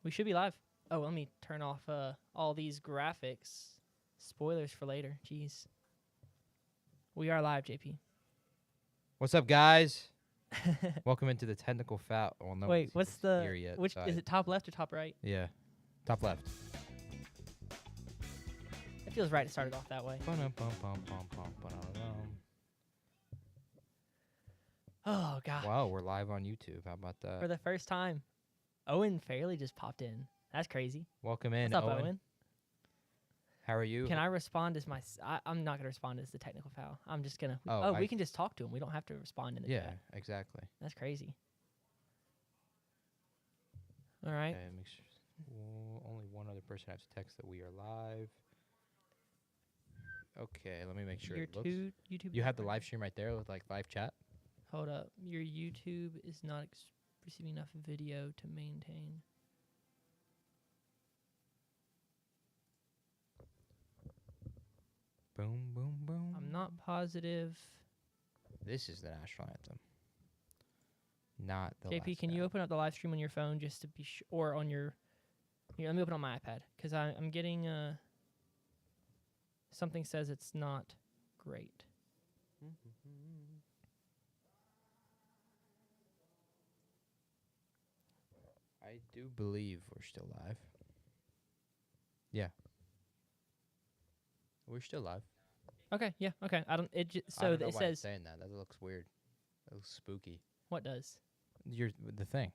We should be live. Oh, let me turn off all these graphics. Spoilers for later. Jeez. We are live, JP. What's up, guys? Welcome into the Technical Fowl. Well, no Wait, one's what's the here yet, which so is it? Top left or top right? Yeah, top left. It feels right to start it off that way. Oh god. Wow, we're live on YouTube. How about that? For the first time, Owen Fairley just popped in. That's crazy. Welcome in, What's up, Owen. Owen? How are you? Can I respond as my? I'm not gonna respond as the technical foul. I'm just gonna. Oh, we can just talk to him. We don't have to respond in the Yeah, chat. exactly. That's crazy. All right. Okay, make sure only one other person has to text that we are live. Okay, let me make sure Your it looks. YouTube. You have the live stream right there with like live chat. Hold up. Your YouTube is not receiving enough video to maintain. Boom, boom, boom. I'm not positive. This is the national anthem. Not the. JP, last can you guy. open up the live stream on your phone just to be sure, or on your? Here, let me open on my iPad because I'm getting something says it's not great. I do believe we're still live. Yeah. We're still live. Okay, yeah, okay. I don't. It I so don't know it why it's says saying that. That looks weird. That looks spooky. what does? The thing.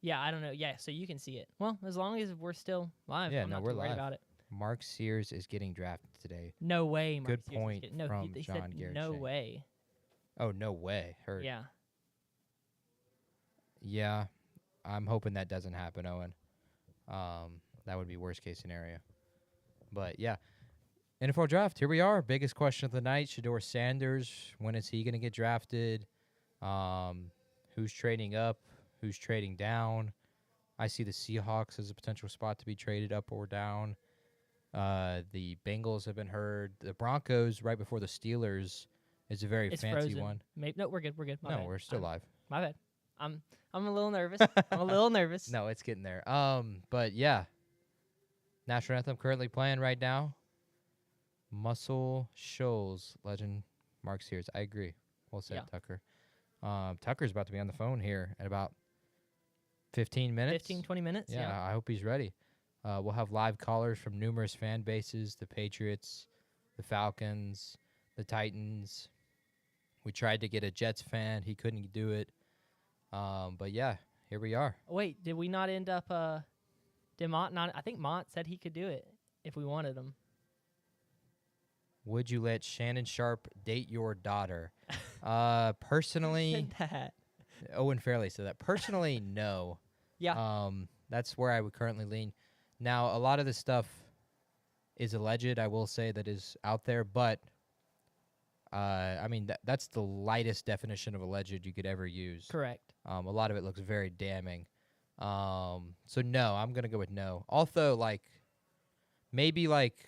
Yeah, I don't know. Yeah, so you can see it. Well, as long as we're still live, Yeah, I'm no, not we're too worried live. about it. Mark Sears is getting drafted today. No way. Mark Good Sears is point getting- no, from he John said Garrett no Shank. way. Oh, no way. Heard. Yeah. Yeah. I'm hoping that doesn't happen, Owen. That would be worst case scenario. But yeah. NFL draft, here we are. Biggest question of the night. Shador Sanders. When is he going to get drafted? Who's trading up? Who's trading down? I see the Seahawks as a potential spot to be traded up or down. The Bengals have been heard. The Broncos right before the Steelers is a very It's fancy frozen. one. Maybe no, we're good. We're good. My No, bad. we're still live. My bad. I'm a little nervous. I'm a little nervous. No, it's getting there. But yeah. National anthem currently playing right now. Muscle Shoals legend Mark Sears. I agree. Well said, Yeah. Tucker. Tucker's about to be on the phone here in about 15 minutes. 15, 20 minutes. Yeah, Yeah. I hope he's ready. We'll have live callers from numerous fan bases, the Patriots, the Falcons, the Titans. We tried to get a Jets fan. He couldn't do it. But yeah, here we are. Wait, did we not end up? Did Mont not? I think Mont said he could do it if we wanted him. Would you let Shannon Sharp date your daughter? Personally, Said that. Owen Fairley said that. Personally, no. Yeah. That's where I would currently lean. Now, a lot of this stuff is alleged, I will say, that is out there, but I mean, that's the lightest definition of alleged you could ever use. Correct. A lot of it looks very damning. So no, I'm going to go with no. Although, like, maybe, like,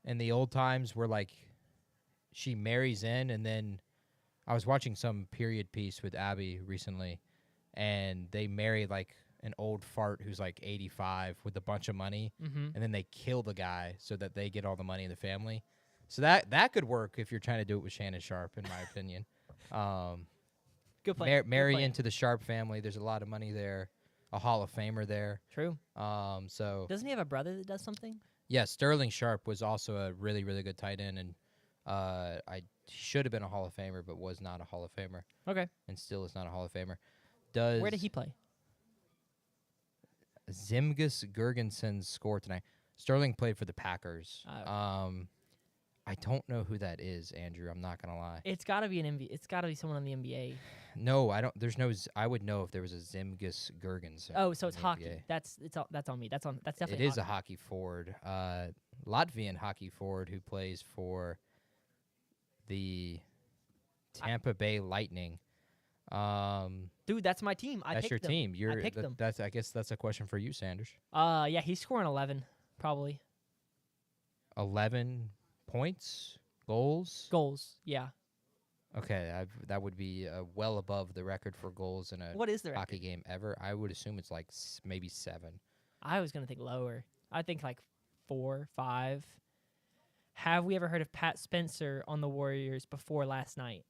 in the old times where, like, she marries in, and then I was watching some period piece with Abby recently, and they marry, like, an old fart who's, like, 85 with a bunch of money, Mm-hmm. and then they kill the guy so that they get all the money in the family. So that could work if you're trying to do it with Shannon Sharp, in my opinion. Good plan. Marry into the Sharp family. There's a lot of money there. A Hall of Famer there. True. So Doesn't he have a brother that does something? yeah, Sterling Sharp was also a really, really good tight end, and he should have been a Hall of Famer, but was not a Hall of Famer, Okay. and still is not a Hall of Famer. Does Where did he play? Zimgus Gergensen score tonight? Sterling played for the Packers. Oh. I don't know who that is, Andrew. I'm not gonna lie. It's got to be an NBA. It's got to be someone on the NBA. No, I don't. There's no. I would know if there was a Zimgus Gergensen. Oh, so in it's the hockey. NBA. That's on me. That's It definitely. is a hockey. hockey forward, Latvian hockey forward who plays for the Tampa Bay Lightning. Dude, that's my team. I That's picked your them. team. You're picked them. That's. I guess that's a question for you, Sanders. Yeah, he's scoring 11 probably 11 points, goals. goals. Yeah. Okay, that would be well above the record for goals in a What is the hockey record? game ever. I would assume it's like maybe 7. I was gonna think lower. I think like 4, 5. Have we ever heard of Pat Spencer on the Warriors before last night?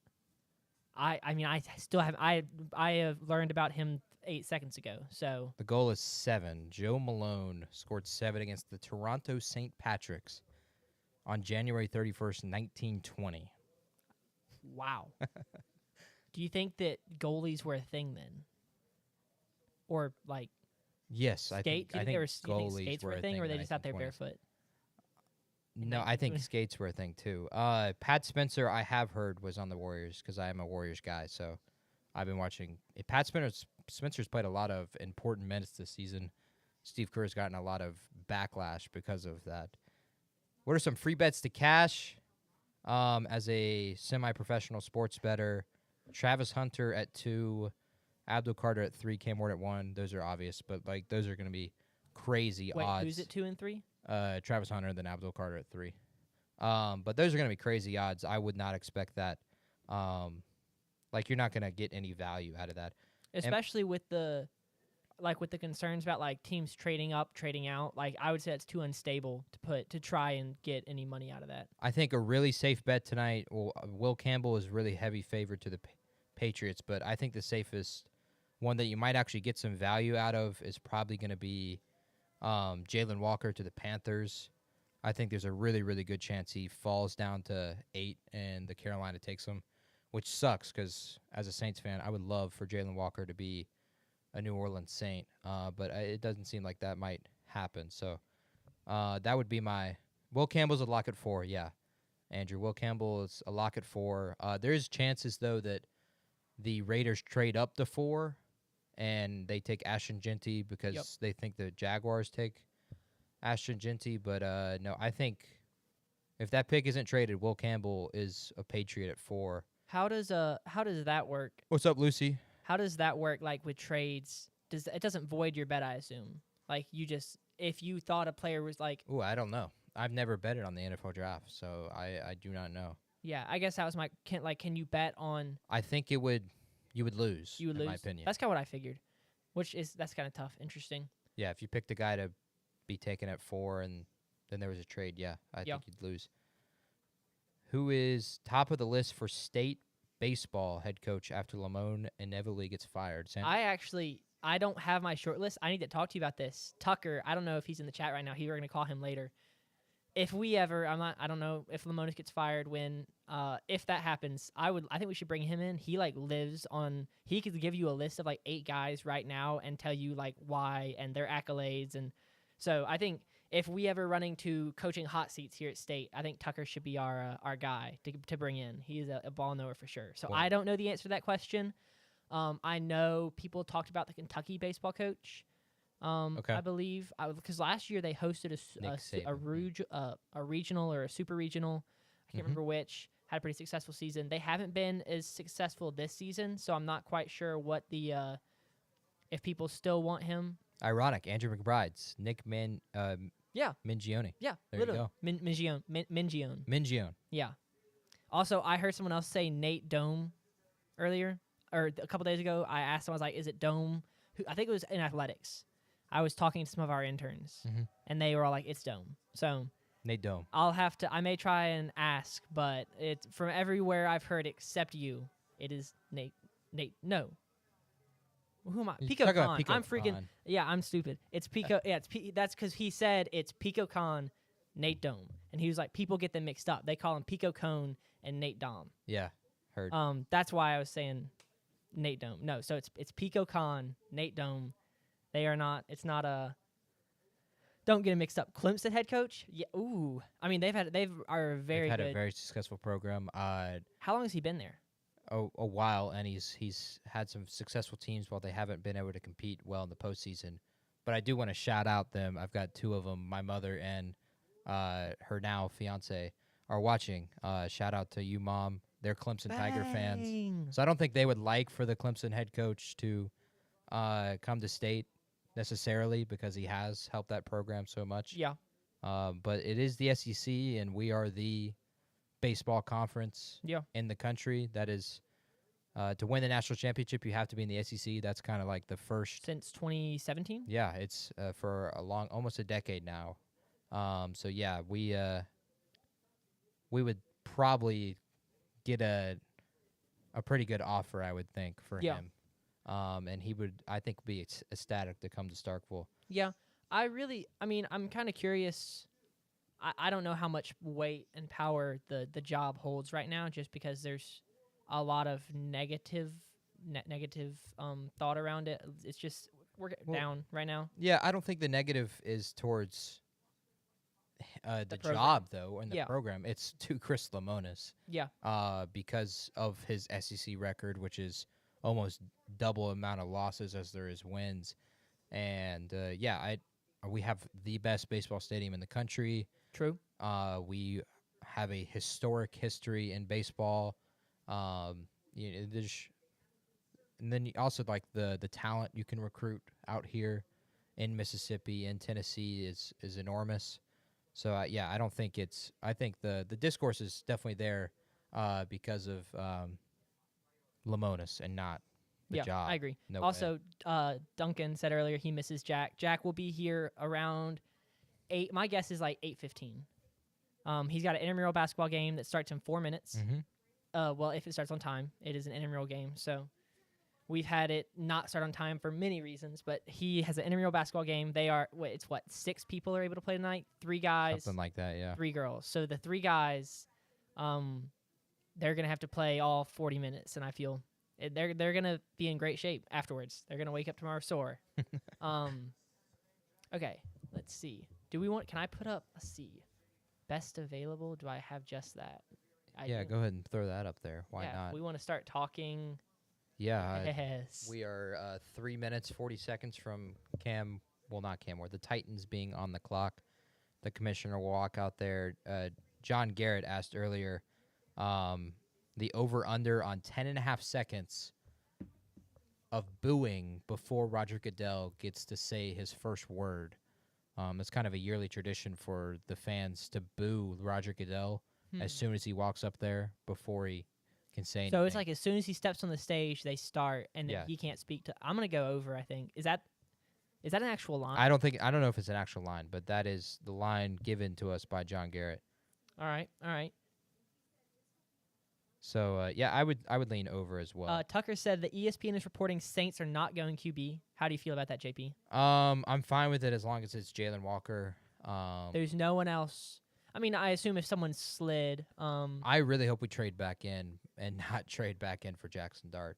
I mean, I still have. I have learned about him 8 seconds ago. So The goal is 7. Joe Malone scored 7 against the Toronto St. Patricks on January 31st, 1920. wow. Do you think that goalies were a thing then, or like Yes, I think do you think goalies skates were were a a thing, or were in they the just out there 1920s. barefoot? No, I think skates were a thing too. Pat Spencer, I have heard, was on the Warriors because I am a Warriors guy. So I've been watching. Pat Spencer's played a lot of important minutes this season. Steve Kerr's gotten a lot of backlash because of that. What are some free bets to cash? As a semi-professional sports bettor, Travis Hunter at 2, Abdul Carter at 3, Cam Ward at 1. Those are obvious, but like those are going to be crazy Wait, odds. who's at 2 and 3? Travis Hunter, then Abdul Carter at 3. But those are going to be crazy odds. I would not expect that. Like you're not going to get any value out of that. Especially with the concerns about like teams trading up, trading out. Like I would say it's too unstable to try and get any money out of that. I think a really safe bet tonight. Well, Will Campbell is really heavy favored to the Patriots, but I think the safest one that you might actually get some value out of is probably going to be Jalen Walker to the Panthers. I think there's a really, really good chance he falls down to 8 and the Carolina takes him, which sucks because as a Saints fan, I would love for Jalen Walker to be a New Orleans Saint, but it doesn't seem like that might happen. So that would be my Will Campbell's a lock at 4, yeah. Andrew, Will Campbell is a lock at 4. There's chances, though, that the Raiders trade up to 4 and they take Ashton Genty because they think the Jaguars take Ashton Genty. But no, I think if that pick isn't traded, Will Campbell is a Patriot at 4. How does that work? What's up, Lucy? How does that work like with trades? It doesn't void your bet, I assume. Like you just if you thought a player was like Ooh, I don't know. I've never betted on the NFL draft, so I do not know. yeah, I guess that was my can you bet on I think you would lose. you would lose? In my opinion. That's kind of what I figured. That's kind of tough. Interesting. Yeah, if you picked a guy to be taken at 4 and then there was a trade, I think you'd lose. Who is top of the list for state baseball head coach after Lamone inevitably gets fired? Sam? I don't have my short list. I need to talk to you about this. Tucker, I don't know if he's in the chat right now. We're going to call him later. If we ever, I don't know if Lamonis gets fired if that happens, I think we should bring him in. He he could give you a list of like 8 guys right now and tell you like why and their accolades. And so I think if we ever running to coaching hot seats here at State, I think Tucker should be our guy to bring in. He is a ball knower for sure. So I don't know the answer to that question. I know people talked about the Kentucky baseball coach. I believe because last year they hosted a regional or a super regional. I can't remember which. Had a pretty successful season. They haven't been as successful this season, so I'm not quite sure what the if people still want him. Ironic. Andrew McBride's Nick Mingione. Yeah, There literally. you go. Mingione. Yeah. Also, I heard someone else say Nate Dome earlier or a couple days ago. I asked him, I was like, "Is it Dome?" I think it was in athletics. I was talking to some of our interns, and they were all like, "It's Dome." So Nate Dome. I may try and ask, but it's from everywhere I've heard except you. It is Nate. No. Who am I? Pico Khan. I'm freaking. Khan. Yeah, I'm stupid. It's Pico. Yeah, that's because he said it's Pico Khan, Nate Dome, and he was like, people get them mixed up. They call him Pico Cone and Nate Dom. Yeah, heard. That's why I was saying Nate Dome. No, so it's Pico Khan, Nate Dome. They are not. It's not a. Don't get it mixed up. Clemson head coach. Yeah. Ooh. I mean, they've are very had good. a very successful program. How long has he been there? A while, and he's had some successful teams while they haven't been able to compete well in the postseason. But I do want to shout out them. I've got 2 of them. My mother and her now fiance are watching. Shout out to you, Mom. They're Clemson Tiger fans. So I don't think they would like for the Clemson head coach to come to State necessarily because he has helped that program so much. Yeah. But it is the SEC, and we are the baseball conference Yeah. in the country that is To win the national championship, you have to be in the SEC. That's kind of like the first. Since 2017. Yeah, it's for almost a decade now. So yeah, we would probably get a pretty good offer, I would think, for Yeah. him. And he would, I think, be ecstatic to come to Starkville. Yeah. I'm kind of curious. I don't know how much weight and power the job holds right now, just because there's a lot of negative thought around it. It's just we're down right now. Yeah, I don't think the negative is towards the program. job, though, and the Yeah. program. It's to Chris Lemonis. Yeah. Because of his SEC record, which is almost double amount of losses as there is wins. And we have the best baseball stadium in the country. True. We have a historic history in baseball. And then also like the talent you can recruit out here in Mississippi and Tennessee is enormous. So I don't think it's. I think the discourse is definitely there because of Lemonis and not the job. I agree. No Also, Duncan said earlier he misses Jack. Jack will be here around 8. My guess is like 8:15. He's got an intramural basketball game that starts in 4 minutes. Mm-hmm. Well, if it starts on time, it is an intramural game. So we've had it not start on time for many reasons, but he has an intramural basketball game. It's 6 people are able to play tonight? 3 guys. Something like that, yeah. 3 girls. So the 3 guys, they're going to have to play all 40 minutes, and I feel they're going to be in great shape afterwards. They're going to wake up tomorrow sore. Okay, let's see. Can I put up, let's see, best available? Do I have just that? Go ahead and throw that up there. Why not? We want to start talking. Yeah. Yes. We are 3 minutes, 40 seconds from the Titans being on the clock. The commissioner will walk out there. John Garrett asked earlier the over-under on 10.5 seconds of booing before Roger Goodell gets to say his first word. It's kind of a yearly tradition for the fans to boo Roger Goodell as soon as he walks up there before he can say anything. So it's like as soon as he steps on the stage, they start, and then he can't speak to. I'm gonna go over. I think is that an actual line? I don't know if it's an actual line, but that is the line given to us by John Garrett. All right. So I would lean over as well. Tucker said that ESPN is reporting Saints are not going QB. How do you feel about that, JP? I'm fine with it as long as it's Jalen Walker. There's no one else. I mean, I assume if someone slid. I really hope we trade back in and not trade back in for Jackson Dart.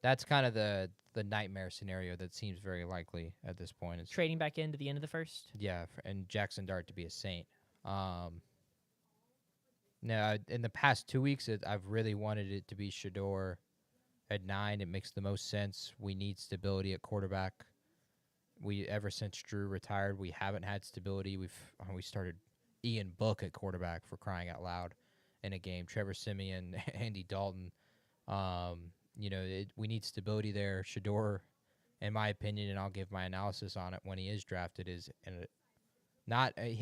That's kind of the nightmare scenario that seems very likely at this point. Is trading back into the end of the first? Yeah, and Jackson Dart to be a Saint. Now, in the past 2 weeks, I've really wanted it to be Shador at 9. It makes the most sense. We need stability at quarterback. Ever since Drew retired, we haven't had stability. We started Ian Book at quarterback, for crying out loud, in a game. Trevor Siemian, Andy Dalton. We need stability there. Shador, in my opinion, and I'll give my analysis on it when he is drafted, he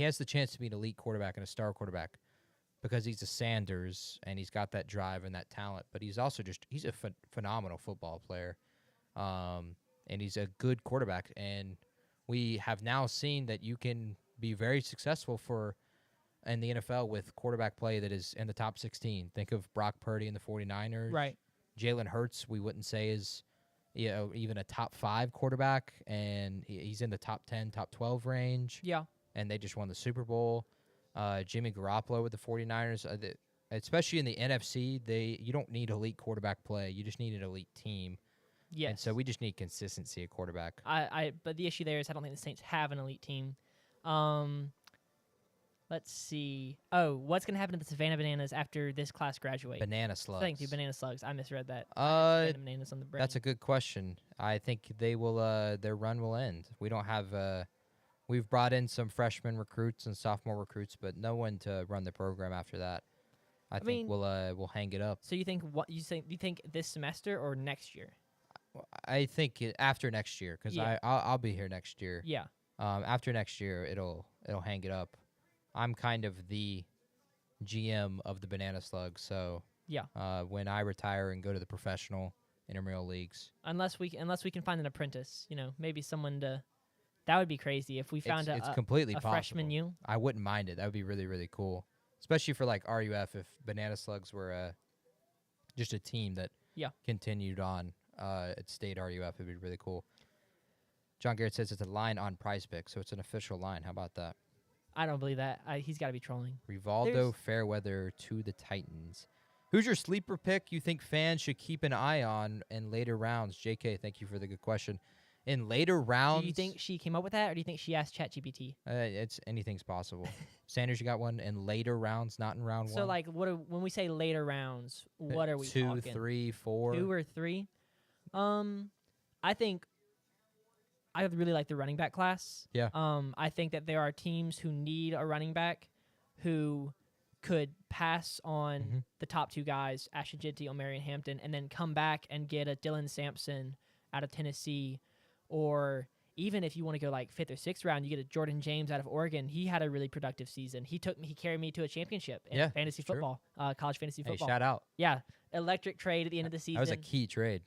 has the chance to be an elite quarterback and a star quarterback because he's a Sanders and he's got that drive and that talent. But he's also he's a phenomenal football player, and he's a good quarterback. And we have now seen that you can be very successful in the NFL with quarterback play that is in the top 16. Think of Brock Purdy and the 49ers. Right. Jalen Hurts, we wouldn't say is even a top 5 quarterback, and he's in the top 10, top 12 range. Yeah. And they just won the Super Bowl. Jimmy Garoppolo with the 49ers, especially in the NFC, you don't need elite quarterback play. You just need an elite team. Yes. And so we just need consistency at quarterback. But the issue there is I don't think the Saints have an elite team. Let's see. Oh, what's going to happen to the Savannah Bananas after this class graduates? Banana slugs. Thank you, Banana Slugs. I misread that. Bananas on the brain. That's a good question. I think they will. Their run will end. We don't have. We've brought in some freshman recruits and sophomore recruits, but no one to run the program after that. I think we'll hang it up. So you think Do you think this semester or next year? I think after next year, because I'll be here next year. Yeah. After next year, it'll hang it up. I'm kind of the GM of the Banana Slug, so Yeah. When I retire and go to the professional intramural leagues. Unless we can find an apprentice, maybe someone to. That would be crazy if we found It's a completely a possible. freshman you. I wouldn't mind it. That would be really, really cool. Especially for like RUF if Banana Slugs were just a team that Yeah. continued on at state RUF. It'd be really cool. John Garrett says it's a line on Prize Pick, so it's an official line. How about that? I don't believe that. He's got to be trolling. Rivaldo Fairweather to the Titans. Who's your sleeper pick you think fans should keep an eye on in later rounds? JK, thank you for the good question. In later rounds... Do you think she came up with that, or do you think she asked ChatGPT? It's anything's possible. Sanders, you got one in later rounds, not in round one? So, like, when we say later rounds, what are we talking? 2, 3, 4? 2 or 3? I think I really like the running back class. Yeah. I think that there are teams who need a running back who could pass on the top 2 guys, Ashton Jeanty or Marion Hampton, and then come back and get a Dylan Sampson out of Tennessee. Or even if you want to go like 5th or 6th round, you get a Jordan James out of Oregon. He had a really productive season. He carried me to a championship in fantasy football, college fantasy football. Hey, shout out. Yeah, electric trade at the end of the season. That was a key trade.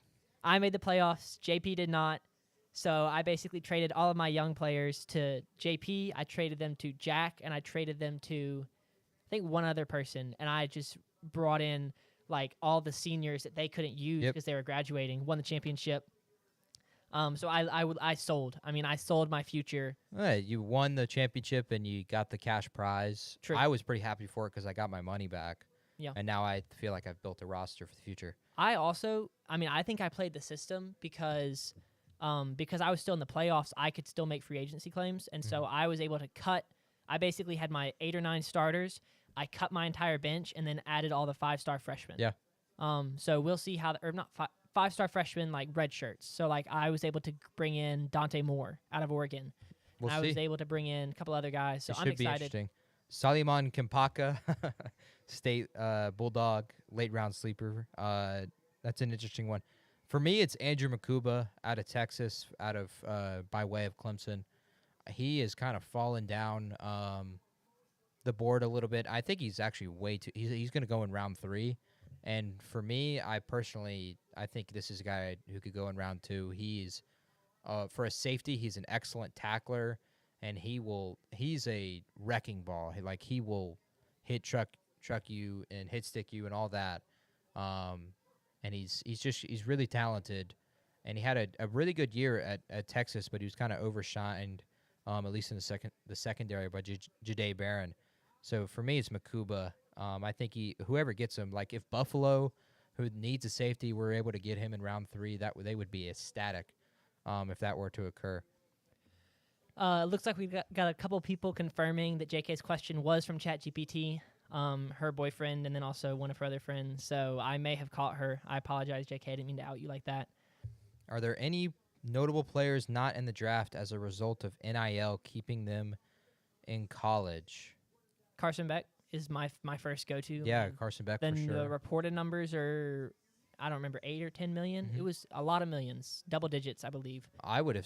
I made the playoffs. JP did not. So I basically traded all of my young players to JP. I traded them to Jack, and I traded them to, I think, one other person. And I just brought in like all the seniors that they couldn't use because they were graduating. Won the championship. So I sold. I mean, I sold my future. You won the championship and you got the cash prize. True. I was pretty happy for it because I got my money back. Yeah. And now I feel like I've built a roster for the future. I think I played the system because I was still in the playoffs. I could still make free agency claims, and so I was able to cut. I basically had my 8 or 9 starters. I cut my entire bench and then added all the 5-star freshmen. Yeah. So we'll see how or not 5-star freshmen, like red shirts. So like I was able to bring in Dante Moore out of Oregon. I was able to bring in a couple other guys. So I'm excited. Be interesting. Saliman Kimpaka, state Bulldog, late round sleeper. That's an interesting one. For me, it's Andrew Makuba out of Texas, by way of Clemson. He is kind of fallen down the board a little bit. I think he's actually way too. He's going to go in round 3. And for me, I think this is a guy who could go in round 2. He's for a safety, he's an excellent tackler, and he's a wrecking ball. He will hit truck you and hit stick you and all that. And he's really talented, and he had a really good year at Texas, but he was kind of overshined, at least in the secondary by Jahdae Barron. So for me, it's Makuba. I think whoever gets him, like if Buffalo, who needs a safety, were able to get him in round 3, they would be ecstatic if that were to occur. It looks like we've got a couple people confirming that JK's question was from ChatGPT, her boyfriend, and then also one of her other friends. So I may have caught her. I apologize, JK. I didn't mean to out you like that. Are there any notable players not in the draft as a result of NIL keeping them in college? Carson Beck is my first go-to. Yeah, Carson Beck for sure. Then the reported numbers are, I don't remember, 8 or 10 million. It was a lot of millions, double digits, I believe. I would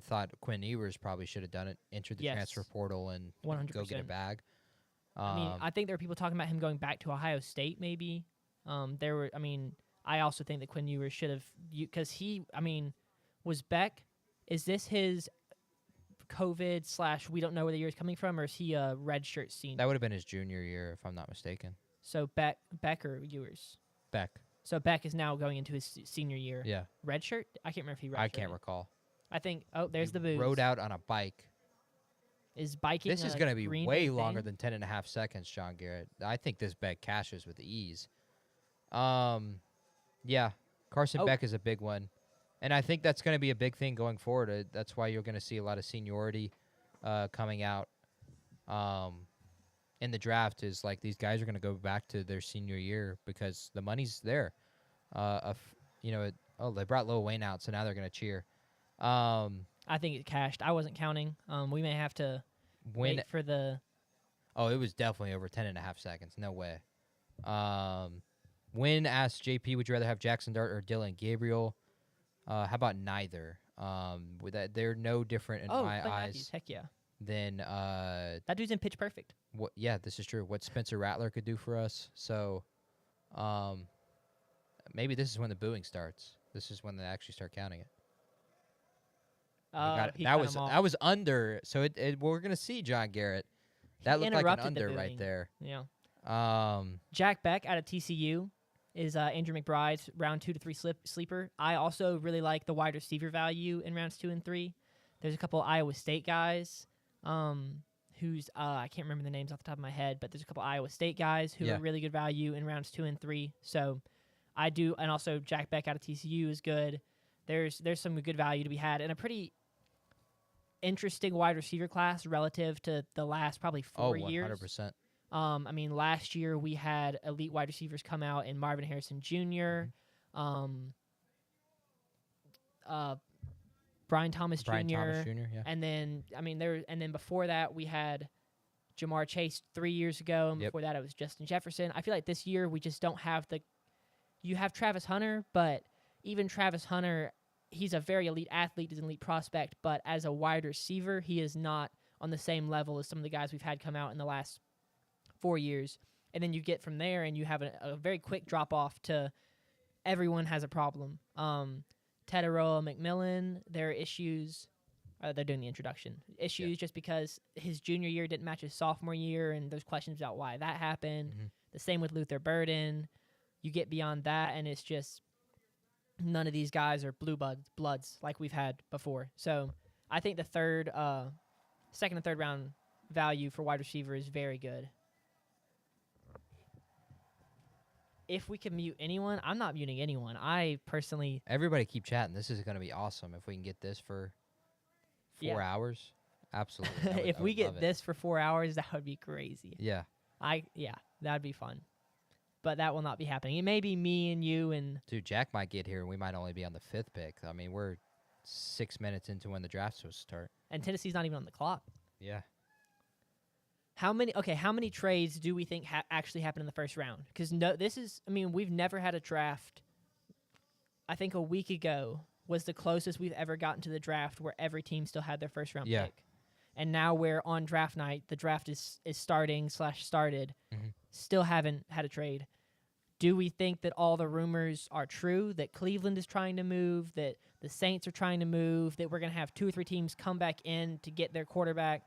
thought Quinn Ewers probably should have done it, entered the transfer portal and 100%. Go get a bag. I think there are people talking about him going back to Ohio State maybe. I also think that Quinn Ewers should have, because was Beck, is this his COVID / we don't know where the year is coming from, or is he a redshirt senior? That would have been his junior year, if I'm not mistaken. So Beck or Ewers? Beck. So Beck is now going into his senior year. Yeah. Redshirt? I can't remember if he redshirted. I can't recall. I think, there's the booze. Rode out on a bike. Is biking This is going to be Green way Bay longer thing? than 10.5 seconds, John Garrett. I think this bet cashes with ease. Yeah, Carson Beck is a big one. And I think that's going to be a big thing going forward. That's why you're going to see a lot of seniority coming out in the draft, is like these guys are going to go back to their senior year because the money's there. They brought Lil Wayne out, so now they're going to cheer. I think it cashed. I wasn't counting. We may have to wait for the... Oh, it was definitely over 10.5 seconds. No way. Wynn asked JP, would you rather have Jackson Dart or Dylan Gabriel? How about neither? They're no different in my eyes. Matthews. Heck yeah. Than that dude's in Pitch Perfect. Yeah, this is true. What Spencer Rattler could do for us. So, Maybe this is when the booing starts. This is when they actually start counting it. He That cut was him off. that was under. So we're gonna see John Garrett. That He looked like an interrupted the under right booing. there. Yeah. Jack Beck out of TCU is Andrew McBride's round 2 to 3 sleeper. I also really like the wide receiver value in rounds 2 and 3. There's a couple Iowa State guys who's I can't remember the names off the top of my head, but there's a couple Iowa State guys who are really good value in rounds 2 and 3. So I do, and also Jack Beck out of TCU is good. There's some good value to be had, and a pretty interesting wide receiver class relative to the last probably 4 years. 100%. I mean, last year we had elite wide receivers come out in Marvin Harrison Jr., Brian Thomas Jr. Yeah. And then before that we had Jamar Chase 3 years ago, and before that it was Justin Jefferson. I feel like this year we just don't have you have Travis Hunter, but even Travis Hunter, he's a very elite athlete, he's an elite prospect, but as a wide receiver, he is not on the same level as some of the guys we've had come out in the last 4 years. And then you get from there and you have a very quick drop off to everyone has a problem. Teteroa McMillan, there are issues. They're doing the introduction. Issues just because his junior year didn't match his sophomore year, and there's questions about why that happened. The same with Luther Burden. You get beyond that, and it's just none of these guys are bloods like we've had before. So I think the second and third round value for wide receiver is very good. If we can mute anyone, I'm not muting anyone. I personally... Everybody keep chatting. This is going to be awesome if we can get this for 4 hours. Absolutely. If we get this for 4 hours, that would be crazy. Yeah. That would be fun. But that will not be happening. It may be me and you and... Dude, Jack might get here, and we might only be on the 5th pick. I mean, we're 6 minutes into when the draft's supposed to start. And Tennessee's not even on the clock. Yeah. How many trades do we think actually happen in the first round? Because we've never had a draft. I think a week ago was the closest we've ever gotten to the draft where every team still had their first round pick. And now we're on draft night. The draft is started. Still haven't had a trade. Do we think that all the rumors are true, that Cleveland is trying to move, that the Saints are trying to move, that we're going to have 2 or 3 teams come back in to get their quarterback?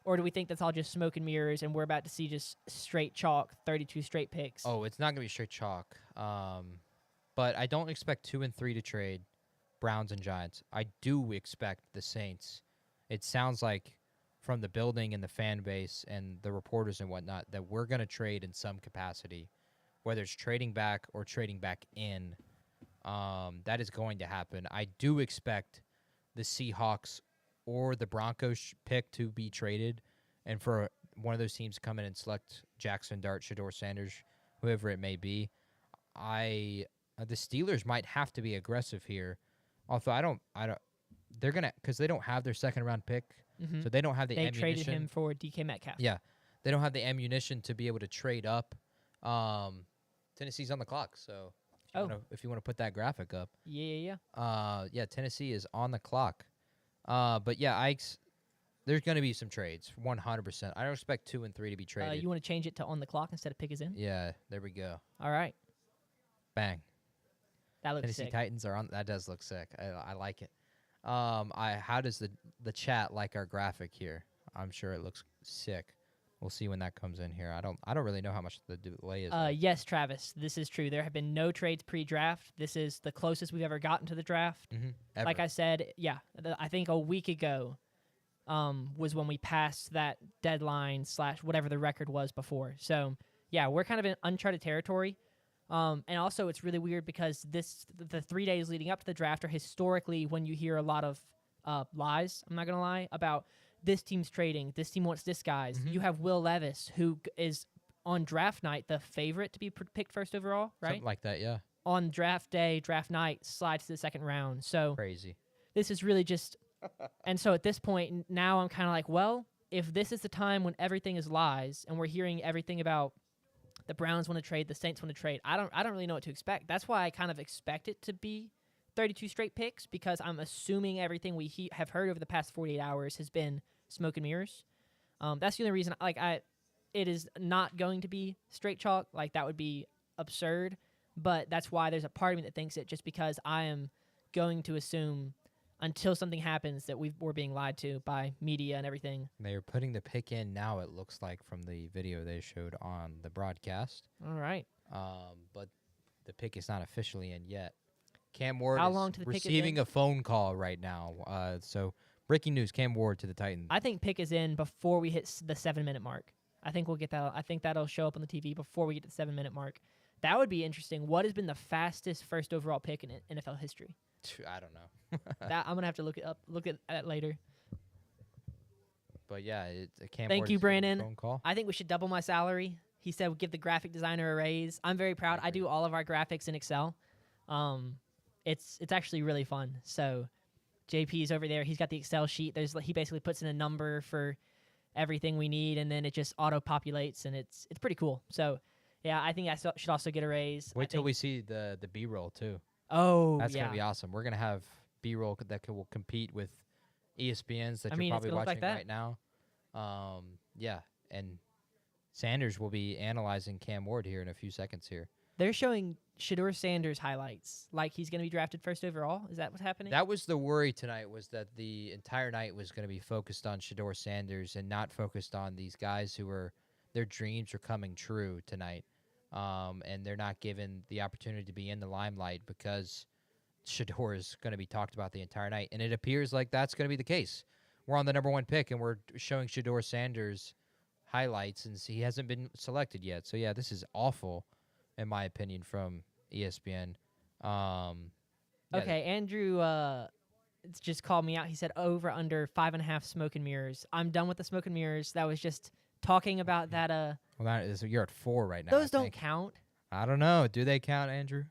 Or do we think that's all just smoke and mirrors and we're about to see just straight chalk, 32 straight picks? Oh, it's not going to be straight chalk. But I don't expect 2 and 3 to trade Browns and Giants. I do expect the Saints. It sounds like from the building and the fan base and the reporters and whatnot that we're going to trade in some capacity, whether it's trading back or trading back in. That is going to happen. I do expect the Seahawks or the Broncos pick to be traded, and for one of those teams to come in and select Jackson Dart, Shedeur Sanders, whoever it may be. The Steelers might have to be aggressive here. Although they're gonna, because they don't have their second round pick, so they don't have the ammunition. They traded him for DK Metcalf. Yeah, they don't have the ammunition to be able to trade up. Tennessee's on the clock, so if you want to put that graphic up. Yeah. Tennessee is on the clock. But yeah, there's going to be some trades, 100%. I don't expect 2 and 3 to be traded. You want to change it to on the clock instead of pick is in? Yeah, there we go. All right. Bang. That looks Tennessee sick. Titans are on. That does look sick. I like it. How does the chat like our graphic here? I'm sure it looks sick. We'll see when that comes in here. I don't really know how much the delay is. Yes, Travis, this is true. There have been no trades pre-draft. This is the closest we've ever gotten to the draft. Ever. Like I said, I think a week ago was when we passed that deadline / whatever the record was before. So, yeah, we're kind of in uncharted territory. And also, it's really weird because the 3 days leading up to the draft are historically when you hear a lot of lies, I'm not going to lie, about this team's trading, this team wants this guys. You have Will Levis, who is on draft night the favorite to be picked first overall, right? Something like that, yeah. On draft day, draft night, slides to the second round. So crazy. This is really just... And so at this point, now I'm kind of like, well, if this is the time when everything is lies and we're hearing everything about the Browns want to trade, the Saints want to trade, I don't really know what to expect. That's why I kind of expect it to be 32 straight picks, because I'm assuming everything we have heard over the past 48 hours has been smoke and mirrors. That's the only reason. It is not going to be straight chalk. Like, that would be absurd, but that's why there's a part of me that thinks it, just because I am going to assume until something happens that we're being lied to by media and everything. They are putting the pick in now, it looks like, from the video they showed on the broadcast. All right. But the pick is not officially in yet. Cam Ward How is long to the pick is receiving in? a phone call right now. So breaking news: Cam Ward to the Titans. I think pick is in before we hit the 7-minute mark. I think we'll get that. I think that'll show up on the TV before we get to the 7-minute mark. That would be interesting. What has been the fastest first overall pick in NFL history? I don't know. That I'm gonna have to look it up. Look at that later. But yeah, it's a Cam Thank Ward you, is getting a Brandon. phone call. I think we should double my salary. He said we'll give the graphic designer a raise. I'm very proud. I do all of our graphics in Excel. It's actually really fun. So JP's over there. He's got the Excel sheet. He basically puts in a number for everything we need, and then it just auto populates, and it's pretty cool. So yeah, I think I should also get a raise. Wait till we see the B-roll too. Oh, That's yeah. gonna be awesome. We're gonna have B-roll that will compete with ESPN's that I you're mean, it's probably gonna look watching like that. right now. Yeah, and Sanders will be analyzing Cam Ward here in a few seconds here. They're showing Shedeur Sanders highlights, like he's going to be drafted first overall. Is that what's happening? That was the worry tonight, was that the entire night was going to be focused on Shedeur Sanders and not focused on these guys who were, their dreams are coming true tonight. And they're not given the opportunity to be in the limelight because Shedeur is going to be talked about the entire night. And it appears like that's going to be the case. We're on the number 1 pick, and we're showing Shedeur Sanders highlights, and he hasn't been selected yet. So, yeah, this is awful, in my opinion, from ESPN. Yeah, Okay, Andrew just called me out. He said over under 5.5 smoke and mirrors. I'm done with the smoke and mirrors. That was just talking about that. Well, that is, you're at 4 right now. Those I don't think. count. I don't know. Do they count, Andrew?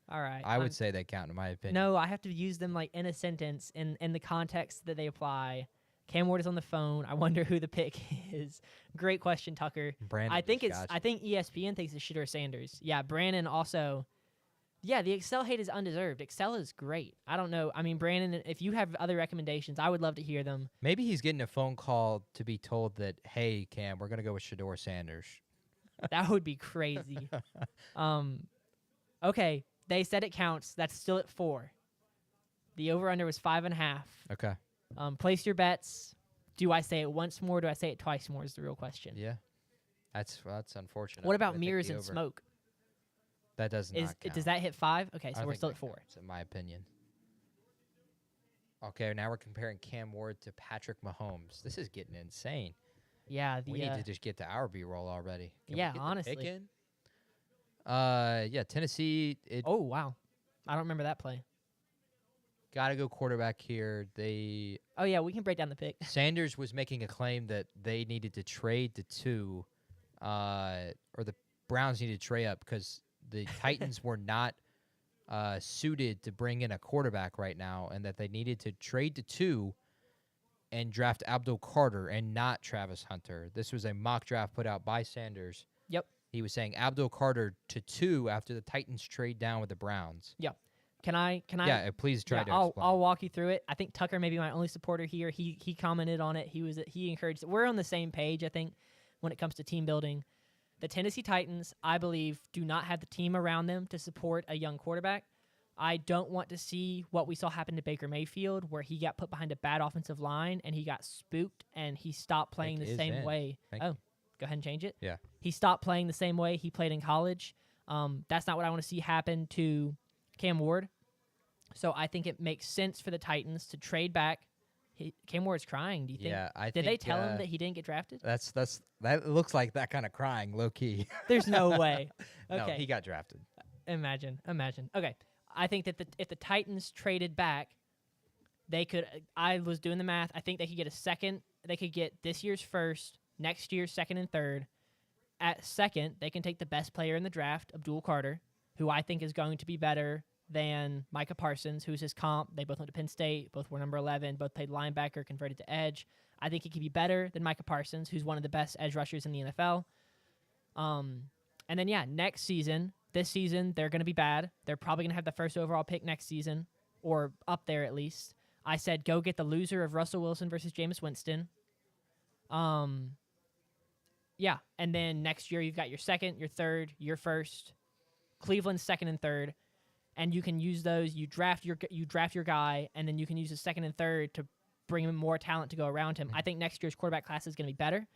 All right. I would say they count, in my opinion. No, I have to use them like in a sentence in the context that they apply. Cam Ward is on the phone. I wonder who the pick is. Great question, Tucker. Brandon I think just got I think ESPN thinks it's Shedeur Sanders. Yeah, Brandon also. Yeah, the Excel hate is undeserved. Excel is great. I don't know. I mean, Brandon, if you have other recommendations, I would love to hear them. Maybe he's getting a phone call to be told that, hey, Cam, we're going to go with Shedeur Sanders. That would be crazy. Okay, they said it counts. That's still at 4. The over-under was 5.5. Okay. Place your bets. Do I say it once more? Do I say it twice more is the real question. Yeah. That's unfortunate. What but I about think mirrors the and over- smoke? That does not count. Does that hit 5? Okay, I so don't we're think still that at 4. counts, in my opinion. Okay, now we're comparing Cam Ward to Patrick Mahomes. This is getting insane. Yeah, We need to just get to our B-roll already. Can we Yeah, get the honestly. pick in? Yeah, Tennessee. Oh, wow. I don't remember that play. Got to go quarterback here. They Oh, yeah, we can break down the pick. Sanders was making a claim that they needed to trade the 2, or the Browns needed to trade up because the Titans were not suited to bring in a quarterback right now, and that they needed to trade the 2 and draft Abdul Carter and not Travis Hunter. This was a mock draft put out by Sanders. Yep. He was saying Abdul Carter to 2 after the Titans trade down with the Browns. Can I? Yeah, please try to I'll explain. walk you through it. I think Tucker may be my only supporter here. He commented on it. He encouraged it. We're on the same page, I think, when it comes to team building. The Tennessee Titans, I believe, do not have the team around them to support a young quarterback. I don't want to see what we saw happen to Baker Mayfield, where he got put behind a bad offensive line and he got spooked and he stopped playing Pick the is same in. way. Thank Oh, you. go ahead and change it. Yeah. He stopped playing the same way he played in college. That's not what I want to see happen to Cam Ward. So I think it makes sense for the Titans to trade back. Cam Ward's crying. Do you think? Yeah, I Did think they tell him that he didn't get drafted? that looks like that kind of crying, low key. There's no way. No, Okay. he got drafted. Imagine. Okay. I think that if the Titans traded back, they could. I was doing the math. I think they could get a second. They could get this year's first, next year's second and third. At second, they can take the best player in the draft, Abdul Carter, who I think is going to be better than Micah Parsons, who's his comp. They both went to Penn State. Both were number 11. Both played linebacker, converted to edge. I think he could be better than Micah Parsons, who's one of the best edge rushers in the NFL. And then, yeah, next season, this season, they're going to be bad. They're probably going to have the first overall pick next season, or up there at least. I said go get the loser of Russell Wilson versus Jameis Winston. Yeah, and then next year you've got your second, your third, your first. Cleveland's second and third, and you can use those. You draft your guy, and then you can use the second and third to bring him more talent to go around him. I think next year's quarterback class is going to be better.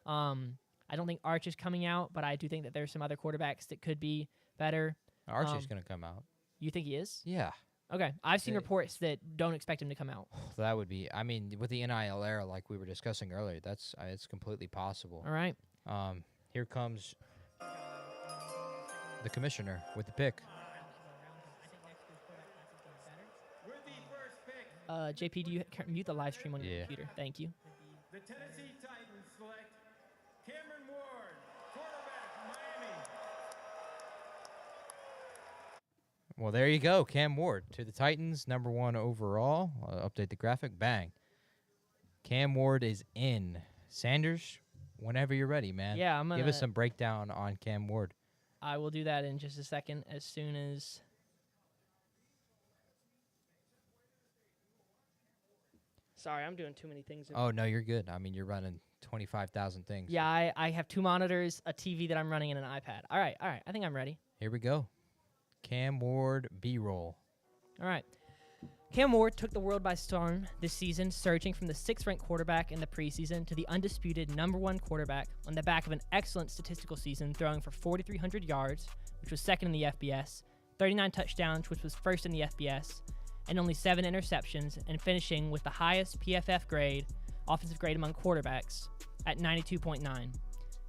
I don't think Arch is coming out, but I do think that there's some other quarterbacks that could be better. Archie's going to come out. You think he is? Yeah. Okay. I've seen reports that don't expect him to come out. That would be, I mean, with the NIL era, like we were discussing earlier, that's it's completely possible. All right. Here comes the commissioner with the pick. JP, do you mute the live stream on your computer? Thank you. The Tennessee Titans select Cameron Ward, quarterback, Miami. Well, there you go. Cam Ward to the Titans, number 1 overall. I'll update the graphic. Bang. Cam Ward is in. Sanders, whenever you're ready, man. Yeah, I'm gonna give us some breakdown on Cam Ward. I will do that in just a second as soon as... Sorry, I'm doing too many things. Oh, no, you're good. I mean, you're running 25,000 things. Yeah, I have 2 monitors, a TV that I'm running, and an iPad. All right. I think I'm ready. Here we go. Cam Ward B-roll. All right. Cam Ward took the world by storm this season, surging from the 6th-ranked quarterback in the preseason to the undisputed number 1 quarterback on the back of an excellent statistical season, throwing for 4,300 yards, which was second in the FBS, 39 touchdowns, which was first in the FBS, and only 7 interceptions, and finishing with the highest PFF grade, offensive grade among quarterbacks, at 92.9.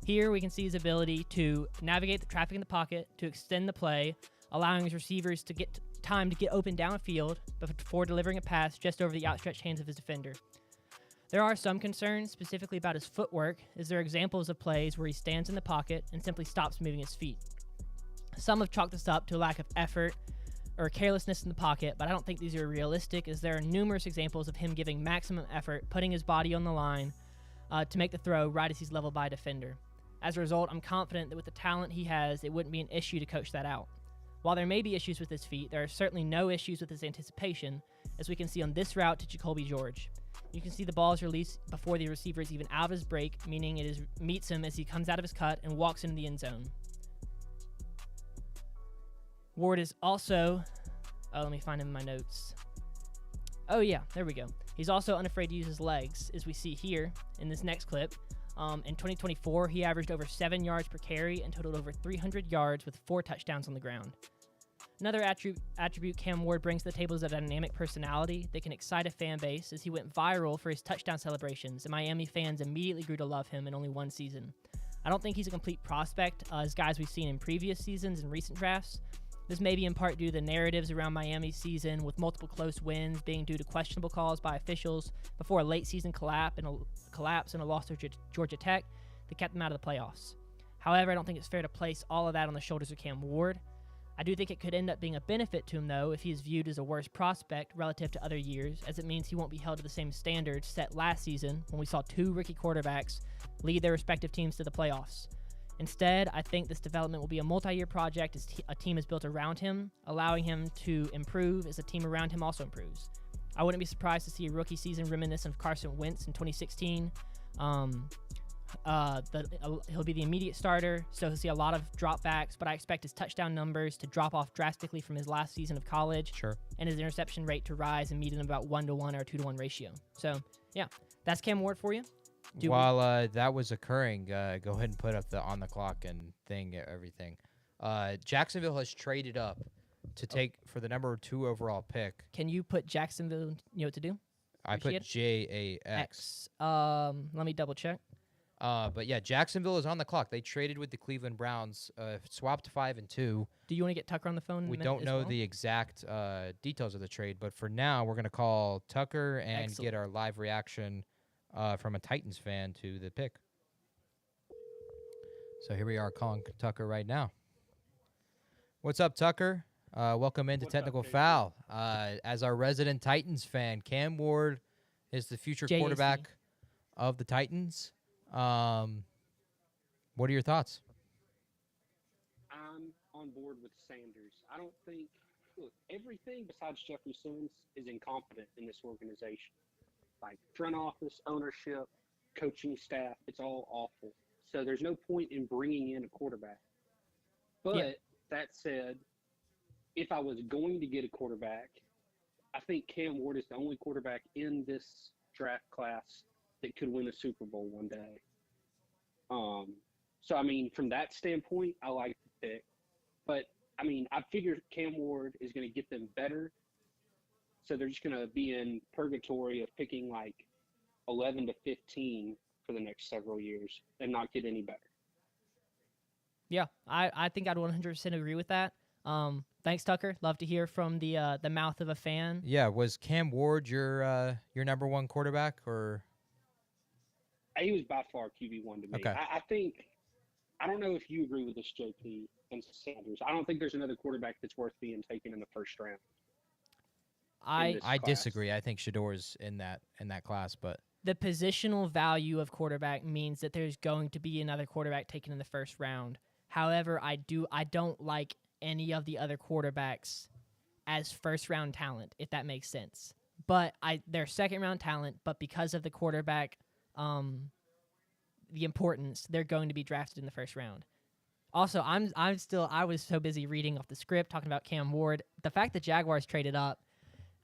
Here we can see his ability to navigate the traffic in the pocket, to extend the play, allowing his receivers to get time to get open downfield before delivering a pass just over the outstretched hands of his defender. There are some concerns, specifically about his footwork, as there are examples of plays where he stands in the pocket and simply stops moving his feet. Some have chalked this up to a lack of effort or carelessness in the pocket, but I don't think these are realistic, as there are numerous examples of him giving maximum effort, putting his body on the line to make the throw right as he's leveled by a defender. As a result, I'm confident that with the talent he has, it wouldn't be an issue to coach that out. While there may be issues with his feet, there are certainly no issues with his anticipation, as we can see on this route to Jacoby George. You can see the ball is released before the receiver is even out of his break, meaning it meets him as he comes out of his cut and walks into the end zone. Ward is also... Oh, let me find him in my notes. Oh, yeah, there we go. He's also unafraid to use his legs, as we see here in this next clip. In 2024, he averaged over 7 yards per carry and totaled over 300 yards with 4 touchdowns on the ground. Another attribute Cam Ward brings to the table is a dynamic personality that can excite a fan base, as he went viral for his touchdown celebrations, and Miami fans immediately grew to love him in only 1 season. I don't think he's a complete prospect, as guys we've seen in previous seasons and recent drafts. This may be in part due to the narratives around Miami's season, with multiple close wins being due to questionable calls by officials before a late-season collapse and a loss to Georgia Tech that kept them out of the playoffs. However, I don't think it's fair to place all of that on the shoulders of Cam Ward. I do think it could end up being a benefit to him, though, if he is viewed as a worse prospect relative to other years, as it means he won't be held to the same standards set last season when we saw 2 rookie quarterbacks lead their respective teams to the playoffs. Instead, I think this development will be a multi-year project as a team is built around him, allowing him to improve as the team around him also improves. I wouldn't be surprised to see a rookie season reminiscent of Carson Wentz in 2016. He'll be the immediate starter, so he'll see a lot of dropbacks, but I expect his touchdown numbers to drop off drastically from his last season of college. Sure. And his interception rate to rise and meet in about 1-to-1 or 2-to-1 ratio. So, yeah, that's Cam Ward for you. While that was occurring, go ahead and put up the on the clock and everything. Jacksonville has traded up to take for the number 2 overall pick. Can you put Jacksonville, you know what to do? I put JAX. Let me double check. But yeah, Jacksonville is on the clock. They traded with the Cleveland Browns, swapped 5 and 2. Do you want to get Tucker on the phone? We don't know the exact details of the trade, but for now, we're going to call Tucker and get our live reaction from a Titans fan to the pick. So here we are calling Tucker right now. What's up, Tucker? Welcome into Technical Foul. As our resident Titans fan, Cam Ward is the future quarterback of the Titans. What are your thoughts? I'm on board with Sanders. I don't think, look, everything besides Jeffrey Simmons is incompetent in this organization. Like front office, ownership, coaching staff, it's all awful. So there's no point in bringing in a quarterback. But That said, if I was going to get a quarterback, I think Cam Ward is the only quarterback in this draft class that could win a Super Bowl one day. So, I mean, from that standpoint, I like the pick. But, I mean, I figure Cam Ward is going to get them better. So they're just going to be in purgatory of picking like 11 to 15 for the next several years and not get any better. Yeah, I think I'd 100% agree with that. Thanks, Tucker. Love to hear from the mouth of a fan. Yeah, was Cam Ward your number one quarterback, or? He was by far QB1 to me. Okay. I think, I don't know if you agree with this, JP and Sanders. I don't think there's another quarterback that's worth being taken in the first round. I I disagree. I think Shador's in that class, but the positional value of quarterback means that there's going to be another quarterback taken in the first round. However, I don't like any of the other quarterbacks as first round talent, if that makes sense. But they're second round talent, but because of the quarterback the importance, they're going to be drafted in the first round. Also, I was so busy reading off the script talking about Cam Ward. The fact that Jaguars traded up,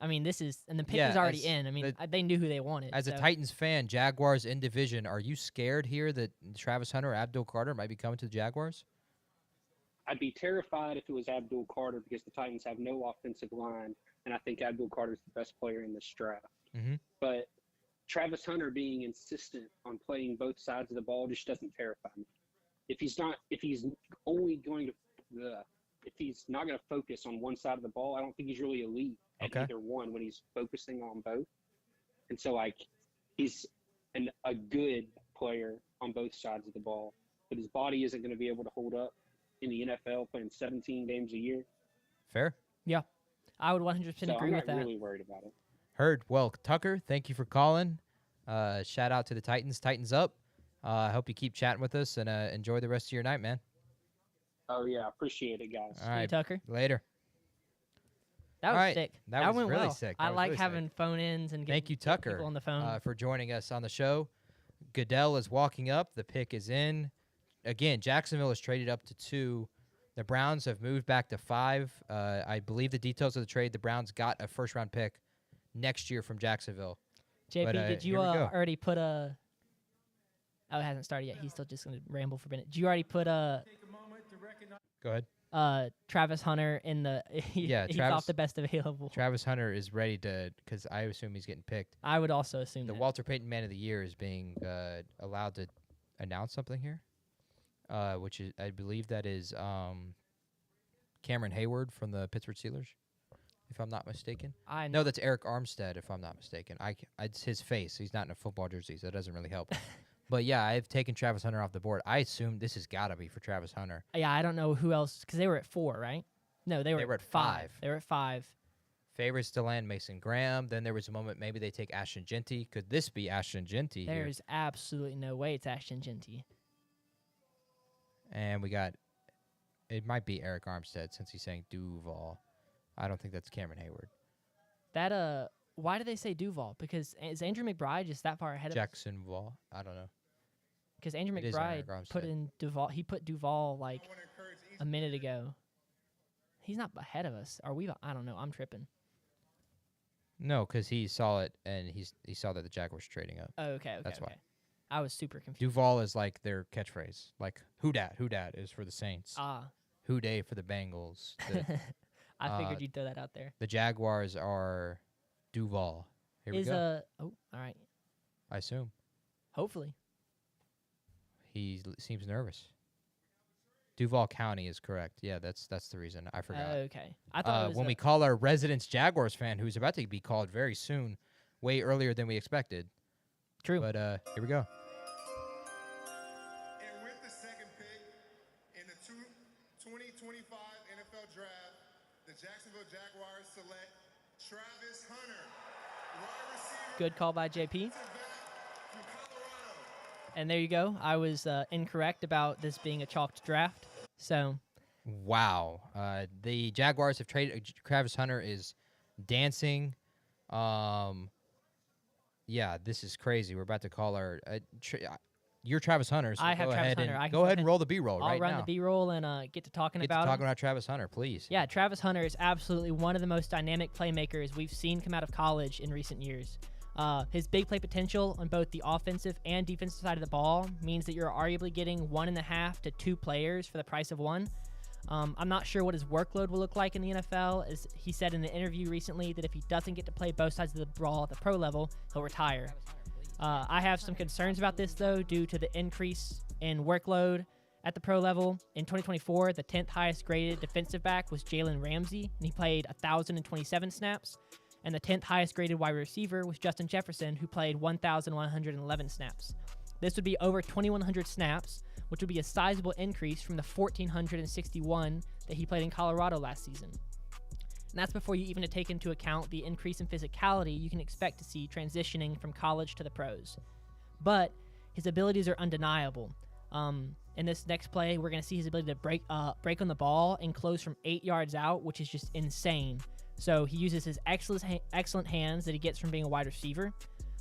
I mean, and the pick was already in. I mean, they knew who they wanted. As a Titans fan, Jaguars in division, are you scared here that Travis Hunter or Abdul Carter might be coming to the Jaguars? I'd be terrified if it was Abdul Carter because the Titans have no offensive line, and I think Abdul Carter is the best player in this draft. Mm-hmm. But Travis Hunter being insistent on playing both sides of the ball just doesn't terrify me. If he's not going to focus on one side of the ball, I don't think he's really elite at either one when he's focusing on both. And so, he's a good player on both sides of the ball, but his body isn't going to be able to hold up in the NFL playing 17 games a year. Fair. Yeah, I would 100% agree with that. I'm not really worried about it. Heard. Well, Tucker, thank you for calling. Shout out to the Titans. Titans up. I hope you keep chatting with us and enjoy the rest of your night, man. Oh, yeah. Appreciate it, guys. All right. See you, Tucker. Later. That was sick. That went was really well. sick. I That was like really having phone-ins and Thank you, getting Tucker, people on the phone. for joining us on the show. Goodell is walking up. The pick is in. Again, Jacksonville is traded up to 2. The Browns have moved back to 5. I believe the details of the trade, the Browns got a first-round pick next year from Jacksonville. JP, but, did you here we go. already put a... Oh, it hasn't started yet. He's still just going to ramble for a minute. Did you already put Go ahead. Travis Hunter in the... he's off the best available. Travis Hunter is ready to, because I assume he's getting picked. I would also assume The that. Walter Payton Man of the Year is being allowed to announce something here, which is, I believe that is Cameron Hayward from the Pittsburgh Steelers, if I'm not mistaken. No, that's Eric Armstead, if I'm not mistaken. It's his face. He's not in a football jersey, so that doesn't really help. But, yeah, I've taken Travis Hunter off the board. I assume this has got to be for Travis Hunter. Yeah, I don't know who else, because they were at 4, right? No, they were at 5. They were at 5. Favorites to land Mason Graham. Then there was a moment maybe they take Ashton Genty. Could this be Ashton Genty here? There's absolutely no way it's Ashton Genty. And we got, it might be Eric Armstead since he's saying Duval. I don't think that's Cameron Hayward. That, why do they say Duval? Because is Andrew McBride just that far ahead of Jacksonville. I don't know. Because Andrew It is McBride Eric put Armstead. in Duval. He put Duval like a minute ago. He's not ahead of us. Are we? I don't know. I'm tripping. No, because he saw it and he saw that the Jaguars trading up. Oh, okay. That's why. I was super confused. Duval is like their catchphrase. Like who dat is for the Saints. Who day for the Bengals. I figured you'd throw that out there. The Jaguars are Duval. Here we go. All right. I assume. Hopefully. He seems nervous. Duval County is correct. Yeah, that's the reason. I forgot. Okay. I thought it was when we call our residence Jaguars fan, who's about to be called very soon, way earlier than we expected. True. But here we go. And with the second pick in the 2025 NFL Draft, the Jacksonville Jaguars select Travis Hunter, wide receiver. Good call by JP. From Colorado. And there you go. I was incorrect about this being a chalked draft. So. Wow. The Jaguars have traded. Travis Hunter is dancing. Yeah, this is crazy. We're about to call our. you're Travis Hunter, so I have go Travis ahead Hunter. and I can go go ahead ahead and roll the B-roll I'll right run now. the B-roll and get to talking Get to about talking him. about Travis Hunter, please. Yeah, Travis Hunter is absolutely one of the most dynamic playmakers we've seen come out of college in recent years. His big play potential on both the offensive and defensive side of the ball means that you're arguably getting 1.5 to 2 players for the price of one. I'm not sure what his workload will look like in the NFL, as he said in an interview recently that if he doesn't get to play both sides of the ball at the pro level, he'll retire. I have some concerns about this, though, due to the increase in workload at the pro level. In 2024, the 10th highest graded defensive back was Jalen Ramsey, and he played 1,027 snaps. And the 10th highest graded wide receiver was Justin Jefferson, who played 1,111 snaps. This would be over 2,100 snaps, which would be a sizable increase from the 1,461 that he played in Colorado last season. And that's before you even take into account the increase in physicality you can expect to see transitioning from college to the pros. But his abilities are undeniable. In this next play, we're going to see his ability to break on the ball and close from 8 yards out, which is just insane. So he uses his excellent hands that he gets from being a wide receiver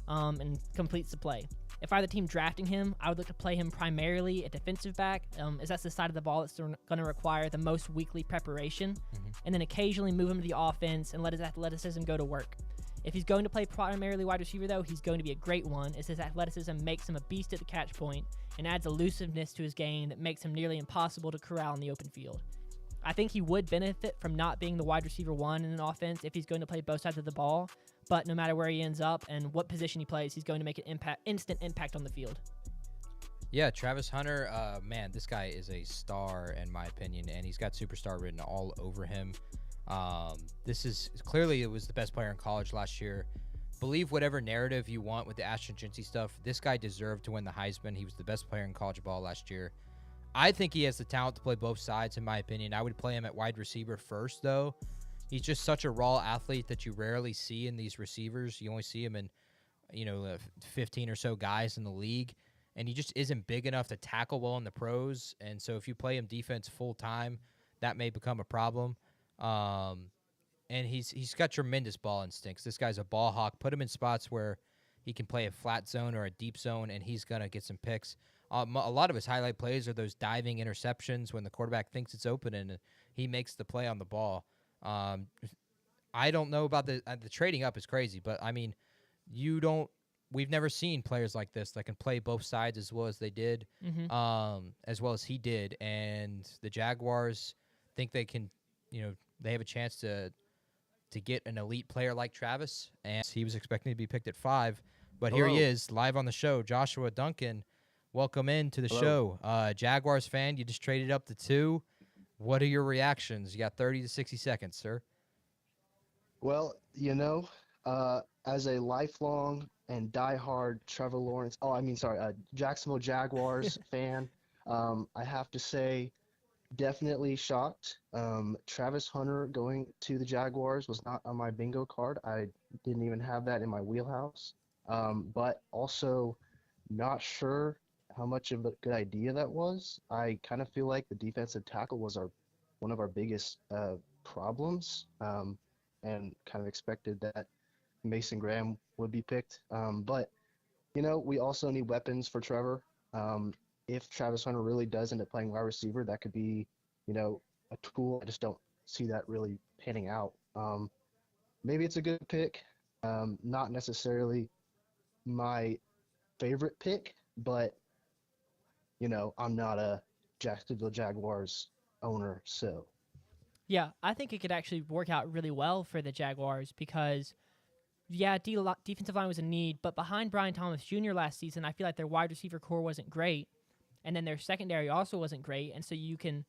and completes the play. If I were the team drafting him, I would look to play him primarily at defensive back, as that's the side of the ball that's going to require the most weekly preparation, and then occasionally move him to the offense and let his athleticism go to work. If he's going to play primarily wide receiver, though, he's going to be a great one, as his athleticism makes him a beast at the catch point and adds elusiveness to his game that makes him nearly impossible to corral in the open field. I think he would benefit from not being the wide receiver one in an offense if he's going to play both sides of the ball, but no matter where he ends up and what position he plays, he's going to make an instant impact on the field. Yeah, Travis Hunter, man, this guy is a star in my opinion, and he's got superstar written all over him. This is clearly, it was the best player in college last year. Believe whatever narrative you want with the astringency stuff. This guy deserved to win the Heisman. He was the best player in college ball last year. I think he has the talent to play both sides, in my opinion. I would play him at wide receiver first, though. He's just such a raw athlete that you rarely see in these receivers. You only see him in, 15 or so guys in the league, and he just isn't big enough to tackle well in the pros. And so if you play him defense full time, that may become a problem. And he's got tremendous ball instincts. This guy's a ball hawk. Put him in spots where he can play a flat zone or a deep zone, and he's gonna get some picks. A lot of his highlight plays are those diving interceptions when the quarterback thinks it's open and he makes the play on the ball. I don't know about the trading up is crazy, but I mean, we've never seen players like this that can play both sides as well as they did, as well as he did. And the Jaguars think they can, they have a chance to get an elite player like Travis. And he was expecting to be picked at 5, but here he is live on the show. Joshua Duncan, welcome into the show. Jaguars fan, you just traded up to 2. What are your reactions? You got 30 to 60 seconds, sir. Well, as a lifelong and diehard Jacksonville Jaguars fan, I have to say, definitely shocked. Travis Hunter going to the Jaguars was not on my bingo card. I didn't even have that in my wheelhouse. But also not sure how much of a good idea that was. I kind of feel like the defensive tackle was one of our biggest problems, and kind of expected that Mason Graham would be picked. But we also need weapons for Trevor. If Travis Hunter really does end up playing wide receiver, that could be, a tool. I just don't see that really panning out. Maybe it's a good pick. Not necessarily my favorite pick, but, I'm not a Jacksonville Jaguars owner, so. Yeah, I think it could actually work out really well for the Jaguars because, defensive line was a need, but behind Brian Thomas Jr. last season, I feel like their wide receiver core wasn't great, and then their secondary also wasn't great, and so you can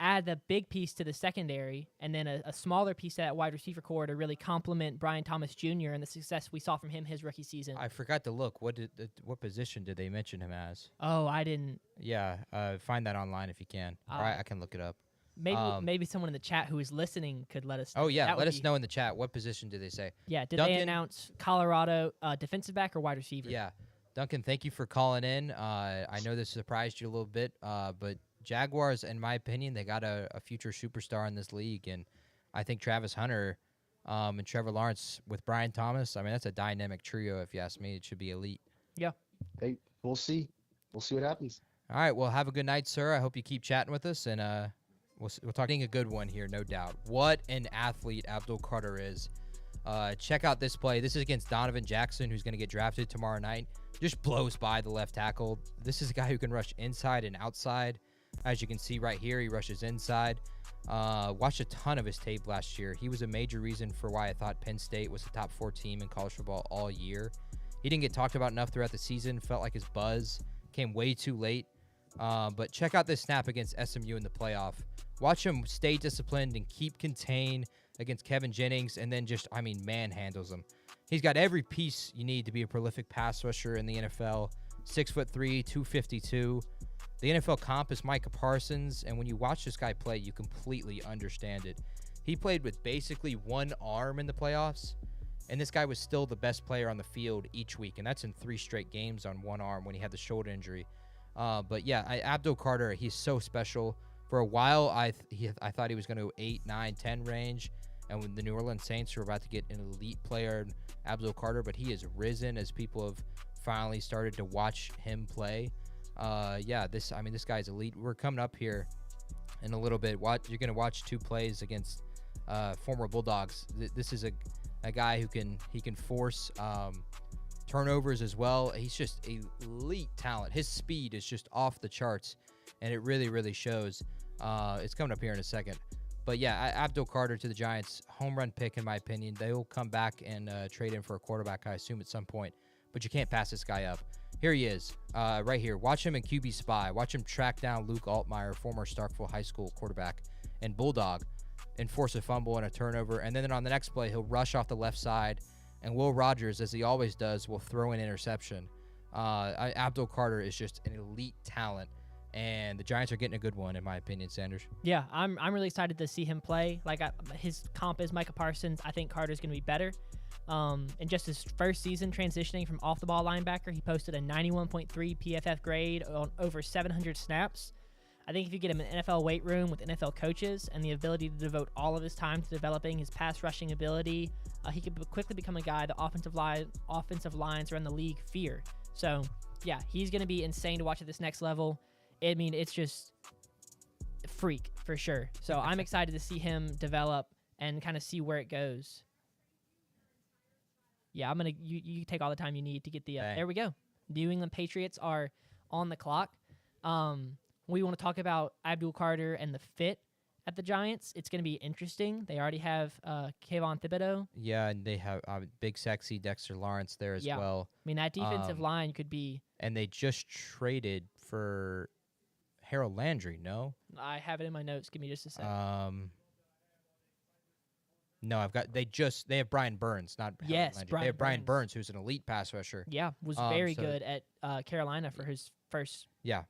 add the big piece to the secondary and then a smaller piece to that wide receiver core to really complement Brian Thomas Jr. and the success we saw from him his rookie season. I forgot to look. What position did they mention him as? Oh, I didn't. Yeah, find that online if you can. I can look it up. Maybe someone in the chat who is listening could let us know. Oh, yeah, let us know in the chat. What position did they say? Yeah, did Duncan, they announce Colorado defensive back or wide receiver? Yeah. Duncan, thank you for calling in. I know this surprised you a little bit, but Jaguars, in my opinion, they got a future superstar in this league, and I think Travis Hunter and Trevor Lawrence with Brian Thomas, I mean, that's a dynamic trio, if you ask me. It should be elite. Yeah. Hey, we'll see. we'll see what happens. All right. Well, have a good night, sir. I hope you keep chatting with us, and we'll talk. A good one here, no doubt. What an athlete Abdul Carter is. Check out this play. This is against Donovan Jackson, who's going to get drafted tomorrow night. Just blows by the left tackle. This is a guy who can rush inside and outside. As you can see right here, he rushes inside. Watched a ton of his tape last year. He was a major reason for why I thought Penn State was the top 4 team in college football all year. He didn't get talked about enough throughout the season. Felt like his buzz came way too late. But check out this snap against SMU in the playoff. Watch him stay disciplined and keep contained against Kevin Jennings, and then just, manhandles him. He's got every piece you need to be a prolific pass rusher in the NFL. 6'3", 252. The NFL comp is Micah Parsons, and when you watch this guy play, you completely understand it. He played with basically one arm in the playoffs, and this guy was still the best player on the field each week, and that's in 3 straight games on one arm when he had the shoulder injury. But yeah, Abdul Carter, he's so special. For a while, I thought he was going to go 8, 9, 10 range, and when the New Orleans Saints were about to get an elite player, Abdul Carter, but he has risen as people have finally started to watch him play. This guy's elite. We're coming up here in a little bit. You're going to watch 2 plays against former Bulldogs. This is a guy who can force turnovers as well. He's just elite talent. His speed is just off the charts, and it really, really shows. It's coming up here in a second. But yeah, Abdul Carter to the Giants, home run pick in my opinion. They will come back and trade in for a quarterback, I assume, at some point. But you can't pass this guy up. Here he is, right here. Watch him in QB Spy. Watch him track down Luke Altmaier, former Starkville High School quarterback, and Bulldog, and force a fumble and a turnover. And then on the next play, he'll rush off the left side, and Will Rogers, as he always does, will throw an interception. Abdul Carter is just an elite talent, and the Giants are getting a good one, in my opinion, Sanders. Yeah, I'm really excited to see him play. His comp is Micah Parsons. I think Carter's going to be better. In just his first season transitioning from off-the-ball linebacker, he posted a 91.3 PFF grade on over 700 snaps. I think if you get him an NFL weight room with NFL coaches and the ability to devote all of his time to developing his pass rushing ability, he could quickly become a guy the offensive lines around the league fear. So, yeah, he's going to be insane to watch at this next level. It's just freak for sure. So I'm excited to see him develop and kind of see where it goes. Yeah, you take all the time you need to get the. There we go. New England Patriots are on the clock. We want to talk about Abdul Carter and the fit at the Giants. It's going to be interesting. They already have Kayvon Thibodeau. Yeah, and they have big, sexy Dexter Lawrence there as well. I mean, that defensive line could be. And they just traded for Harold Landry, no? I have it in my notes. Give me just a second. No, they have Brian Burns, not Harold Landry. They have Brian Burns, who's an elite pass rusher. Yeah, was very good at Carolina for his first. Yeah.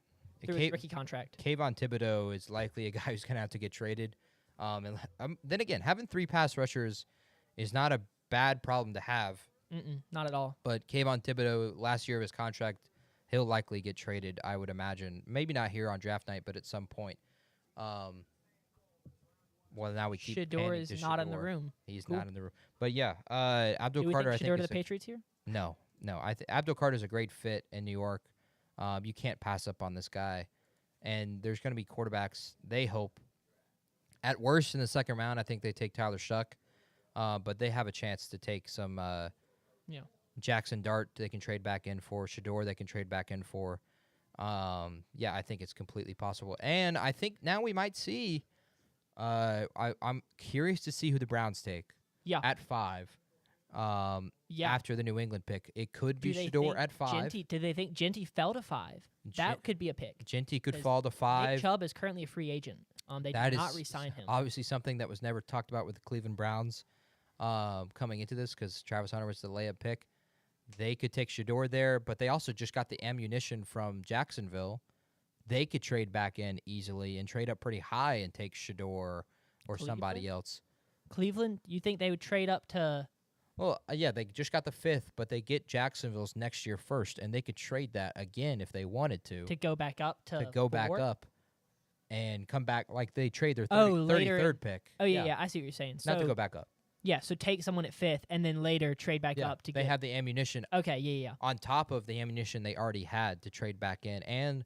Through his rookie contract. Kayvon Thibodeau is likely a guy who's going to have to get traded. Then again, having 3 pass rushers is not a bad problem to have. Not at all. But Kayvon Thibodeau, last year of his contract, he'll likely get traded, I would imagine. Maybe not here on draft night, but at some point. Now we keep Shador is not in the room. He's not in the room. But yeah, Abdul Carter, I think. Shador to the Patriots here? No. Abdul Carter is a great fit in New York. You can't pass up on this guy. And there's going to be quarterbacks, they hope. At worst, in the second round, I think they take Tyler Shuck. But they have a chance to take some Jackson Dart they can trade back in for. Shador they can trade back in for. I think it's completely possible. And I think now we might see, I'm curious to see who the Browns take at 5. After the New England pick. It could be Shador at 5. Do they think Genty fell to 5? That could be a pick. Genty could fall to 5. Nick Chubb is currently a free agent. They did not re-sign him. Obviously something that was never talked about with the Cleveland Browns coming into this because Travis Hunter was the layup pick. They could take Shador there, but they also just got the ammunition from Jacksonville. They could trade back in easily and trade up pretty high and take Shador or somebody else. Cleveland, you think they would trade up to... Well, they just got the 5th, but they get Jacksonville's next year first, and they could trade that again if they wanted to. To go back up to go 4? Back up and come back, like they trade their 33rd pick. Oh, yeah, I see what you're saying. Not to go back up. Yeah, so take someone at 5th and then later trade back Yeah, up to they get. have the ammunition Okay, yeah. on top of the ammunition they already had to trade back in, and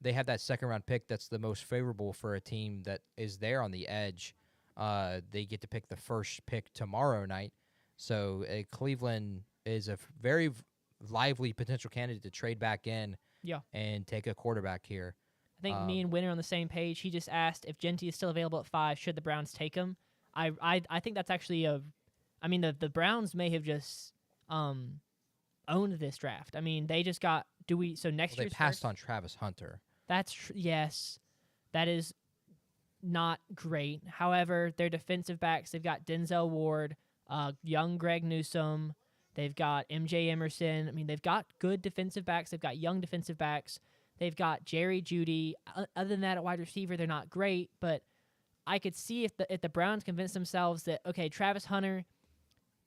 they have that second round pick that's the most favorable for a team that is there on the edge. They get to pick the first pick tomorrow night, so Cleveland is a very lively potential candidate to trade back in. Yeah. And take a quarterback here. I think me and Winner on the same page. He just asked if Genty is still available at 5. Should the Browns take him? I think that's actually I mean, the Browns may have just owned this draft. I mean, they just got. So next They year's passed first, on Travis Hunter. That's yes, that is not great. However, their defensive backs, they've got Denzel Ward, young Greg Newsome. They've got MJ Emerson. I mean, they've got good defensive backs. They've got young defensive backs. They've got Jerry Jeudy. Other than that, at wide receiver, they're not great. But I could see if the Browns convince themselves that, okay, Travis Hunter,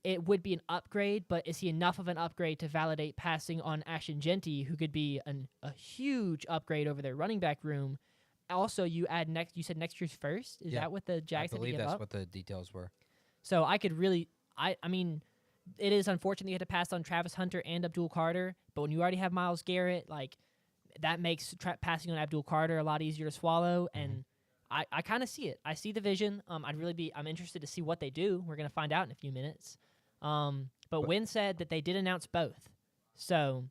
it would be an upgrade, but is he enough of an upgrade to validate passing on Ashton Genty, who could be a huge upgrade over their running back room? Also, you said next year's first? Is that what the Jags I had to believe give that's up? what the details were. So I could really, I mean, it is unfortunate you had to pass on Travis Hunter and Abdul Carter, but when you already have Myles Garrett, like, that makes passing on Abdul Carter a lot easier to swallow, and I kind of see it. I see the vision. I'm interested to see what they do. We're going to find out in a few minutes. But Wynn said that they did announce both. So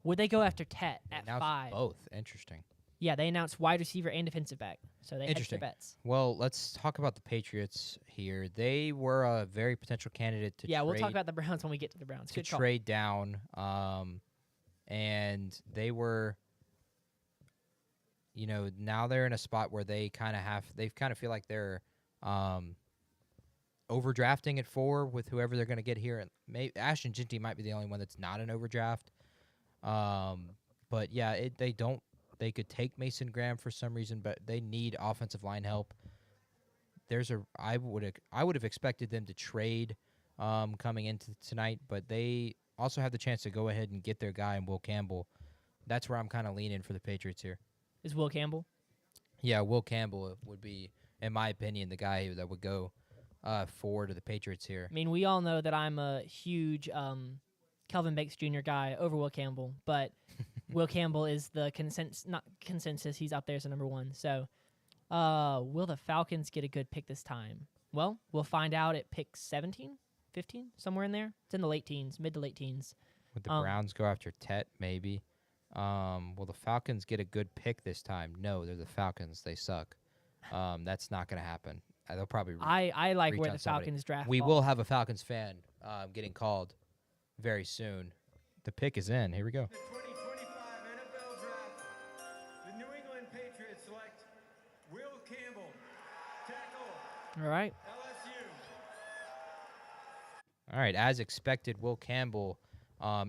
would they go after Tet at Announced 5? both. Interesting. Yeah, they announced wide receiver and defensive back. So they hedged their Interesting. bets. Well, let's talk about the Patriots here. They were a very potential candidate to Yeah, trade, we'll talk about the Browns when we get to the Browns. to Good call. trade down. And they were, now they're in a spot where they kind of feel like they're overdrafting at 4 with whoever they're going to get here. And maybe Ashton Genty might be the only one that's not an overdraft. But yeah, they could take Mason Graham for some reason, but they need offensive line help. I would have expected them to trade coming into tonight, but they also have the chance to go ahead and get their guy in Will Campbell. That's where I'm kind of leaning for the Patriots here. Is Will Campbell? Yeah, Will Campbell would be, in my opinion, the guy that would go forward to the Patriots here. I mean, we all know that I'm a huge Kelvin Banks Jr. guy over Will Campbell, but Will Campbell is the consensus. He's up there as the number 1. So will the Falcons get a good pick this time? Well, we'll find out at pick 17, 15, somewhere in there. It's in the late teens, mid to late teens. Would the Browns go after Tet, maybe? Will the Falcons get a good pick this time? No, they're the Falcons. They suck. That's not going to happen. They'll probably I like reach where on the somebody. Falcons draft. We fall. will have a Falcons fan getting called very soon. The pick is in. Here we go. The 2025 NFL Draft, the New England Patriots select Will Campbell, tackle, All right. LSU. All right, as expected, Will Campbell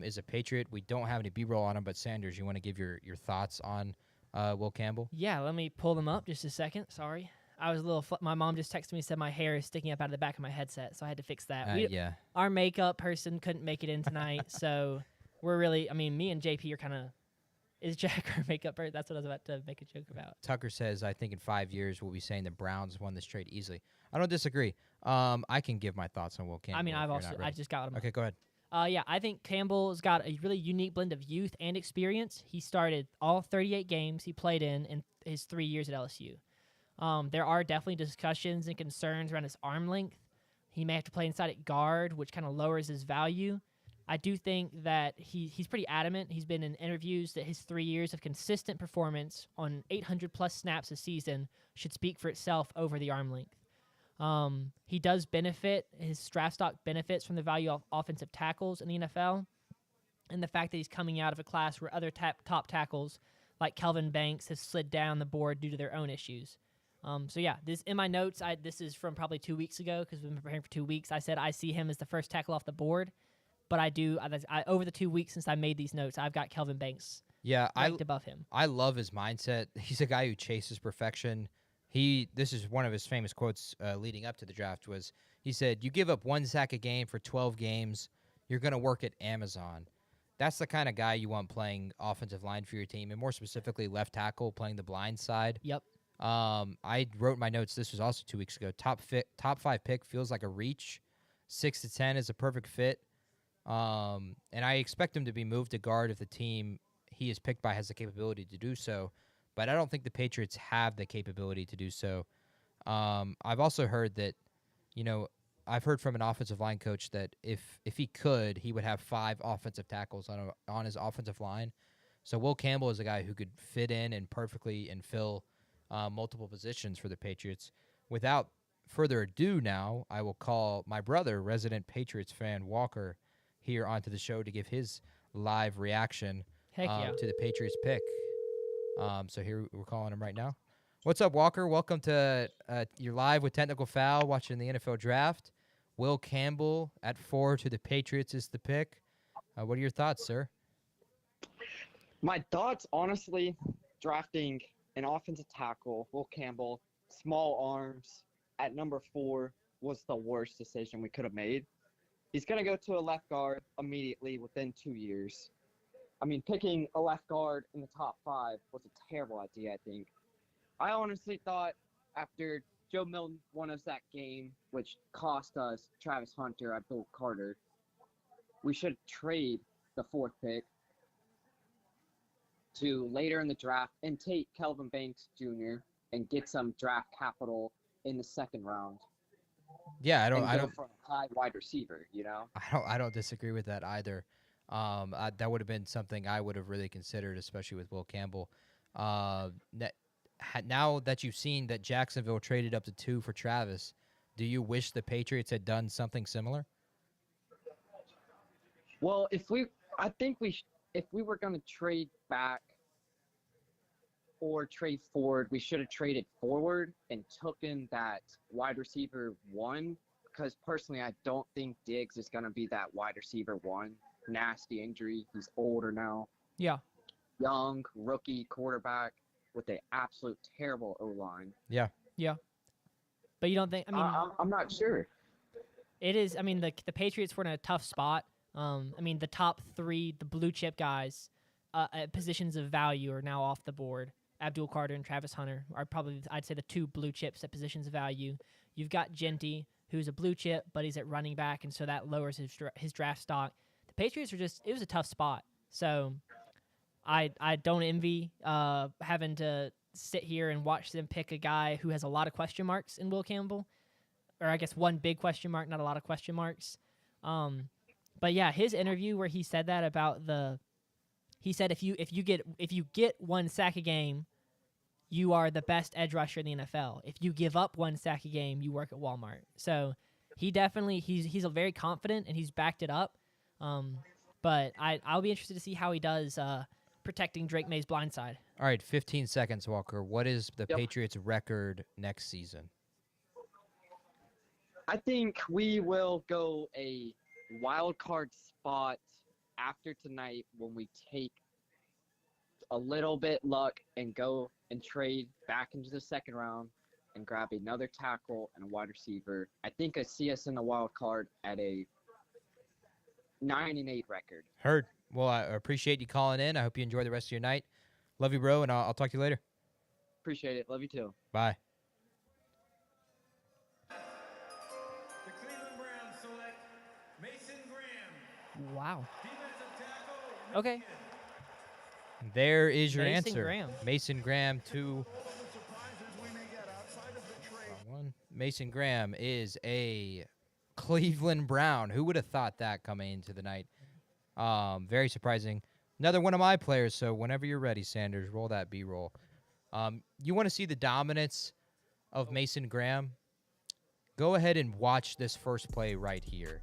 is a Patriot. We don't have any B-roll on him, but Sanders, you want to give your thoughts on Will Campbell? Yeah, let me pull them up just a second. Sorry. I was a little. My mom just texted me and said my hair is sticking up out of the back of my headset, so I had to fix that. Yeah. Our makeup person couldn't make it in tonight, so we're really. I mean, me and JP are kind of. Is Jack our makeup person? That's what I was about to make a joke about. Tucker says, I think in 5 years we'll be saying the Browns won this trade easily. I don't disagree. I can give my thoughts on Will Campbell. I mean, if you're not I ready. just got him. Okay, go ahead. Yeah, I think Campbell's got a really unique blend of youth and experience. He started all 38 games he played in his 3 years at LSU. There are definitely discussions and concerns around his arm length. He may have to play inside at guard, which kind of lowers his value. I do think that he's pretty adamant. He's been in interviews that his 3 years of consistent performance on 800-plus snaps a season should speak for itself over the arm length. He does benefit, his draft stock benefits from the value of offensive tackles in the NFL and the fact that he's coming out of a class where other top tackles like Kelvin Banks have slid down the board due to their own issues. So yeah, this in my notes, this is from probably 2 weeks ago because we've been preparing for 2 weeks. I said I see him as the first tackle off the board, but I over the 2 weeks since I made these notes, I've got Kelvin Banks ranked above him. I love his mindset. He's a guy who chases perfection. This is one of his famous quotes leading up to the draft was, he said, you give up 1 sack a game for 12 games, you're going to work at Amazon. That's the kind of guy you want playing offensive line for your team, and more specifically left tackle, playing the blind side. Yep. I wrote my notes. This was also 2 weeks ago. Top 5 pick feels like a reach. 6 to 10 is a perfect fit. And I expect him to be moved to guard if the team he is picked by has the capability to do so. But I don't think the Patriots have the capability to do so. I've also heard that, I've heard from an offensive line coach that if he could, he would have 5 offensive tackles on his offensive line. So Will Campbell is a guy who could fit in and perfectly and fill multiple positions for the Patriots. Without further ado now, I will call my brother, resident Patriots fan Walker, here onto the show to give his live reaction Heck yeah. to the Patriots pick. So here we're calling him right now. What's up, Walker? Welcome to you're live with Technical Fowl watching the NFL Draft. Will Campbell at 4 to the Patriots is the pick. What are your thoughts, sir? My thoughts, honestly, drafting an offensive tackle, Will Campbell, small arms at number 4 was the worst decision we could have made. He's going to go to a left guard immediately within 2 years. I mean, picking a left guard in the top 5 was a terrible idea, I think. I honestly thought after Joe Milton won us that game, which cost us Travis Hunter, Abdul Carter, we should trade the 4th pick to later in the draft and take Kelvin Banks Jr. and get some draft capital in the 2nd round. Yeah, I don't for a high wide receiver, I don't disagree with that either. That would have been something I would have really considered, especially with Will Campbell. Now that you've seen that Jacksonville traded up to 2 for Travis, do you wish the Patriots had done something similar? Well, if we were going to trade back or trade forward, we should have traded forward and taken that wide receiver 1, because personally I don't think Diggs is going to be that wide receiver 1. Nasty injury. He's older now. Yeah. Young, rookie quarterback with an absolute terrible O-line. Yeah. Yeah. But you don't think, I'm not sure. It is, the Patriots were in a tough spot. The top 3, the blue chip guys at positions of value are now off the board. Abdul Carter and Travis Hunter are probably, I'd say, the 2 blue chips at positions of value. You've got Genty, who's a blue chip, but he's at running back, and so that lowers his draft stock. The Patriots it was a tough spot. So I don't envy having to sit here and watch them pick a guy who has a lot of question marks in Will Campbell, or I guess one big question mark, not a lot of question marks. But yeah, his interview where he said that about he said if you get 1 sack a game, you are the best edge rusher in the NFL. If you give up 1 sack a game, you work at Walmart. So he definitely he's a very confident and he's backed it up. But I'll be interested to see how he does protecting Drake May's blind side. All right, 15 seconds, Walker. What is the Patriots' record next season? I think we will go a wild card spot after tonight when we take a little bit luck and go and trade back into the 2nd round and grab another tackle and a wide receiver. I think I see us in the wild card at a 9-8 record. Heard. Well, I appreciate you calling in. I hope you enjoy the rest of your night. Love you, bro, and I'll talk to you later. Appreciate it. Love you too. Bye. The Cleveland Browns select Mason Graham, Wow. defensive tackle. Okay. There is your Mason answer. Graham. Mason Graham to one. Mason Graham is a Cleveland Brown. Who would have thought that coming into the night? Very surprising. Another one of my players, so whenever you're ready, Sanders, roll that B-roll. You want to see the dominance of Mason Graham? Go ahead and watch this first play right here.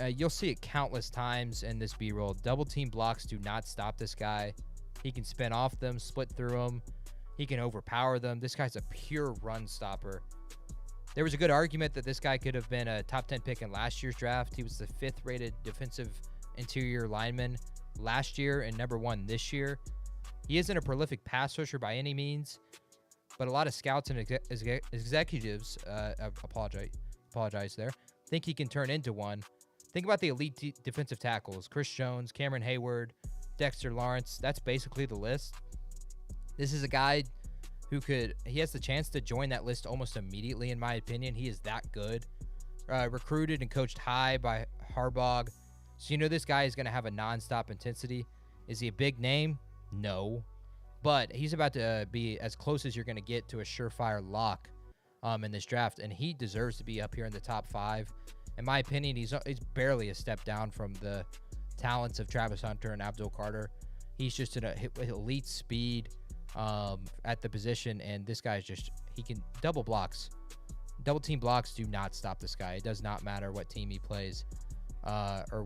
You'll see it countless times in this B-roll. Double team blocks do not stop this guy. He can spin off them, split through them. He can overpower them. This guy's a pure run stopper. There was a good argument that this guy could have been a top 10 pick in last year's draft. He was the 5th rated defensive interior lineman last year and number 1 this year. He isn't a prolific pass rusher by any means, but a lot of scouts and executives, apologize there, think he can turn into one. Think about the elite defensive tackles: Chris Jones, Cameron Hayward, Dexter Lawrence. That's basically the list. This is a guy he has the chance to join that list almost immediately, in my opinion. He is that good. Recruited and coached high by Harbaugh. So you know this guy is going to have a nonstop intensity. Is he a big name? No. But he's about to be as close as you're going to get to a surefire lock in this draft, and he deserves to be up here in the top 5. In my opinion, he's barely a step down from the talents of Travis Hunter and Abdul Carter. He's just an elite speed at the position, and this guy's he can double blocks. Double team blocks do not stop this guy. It does not matter what team he plays or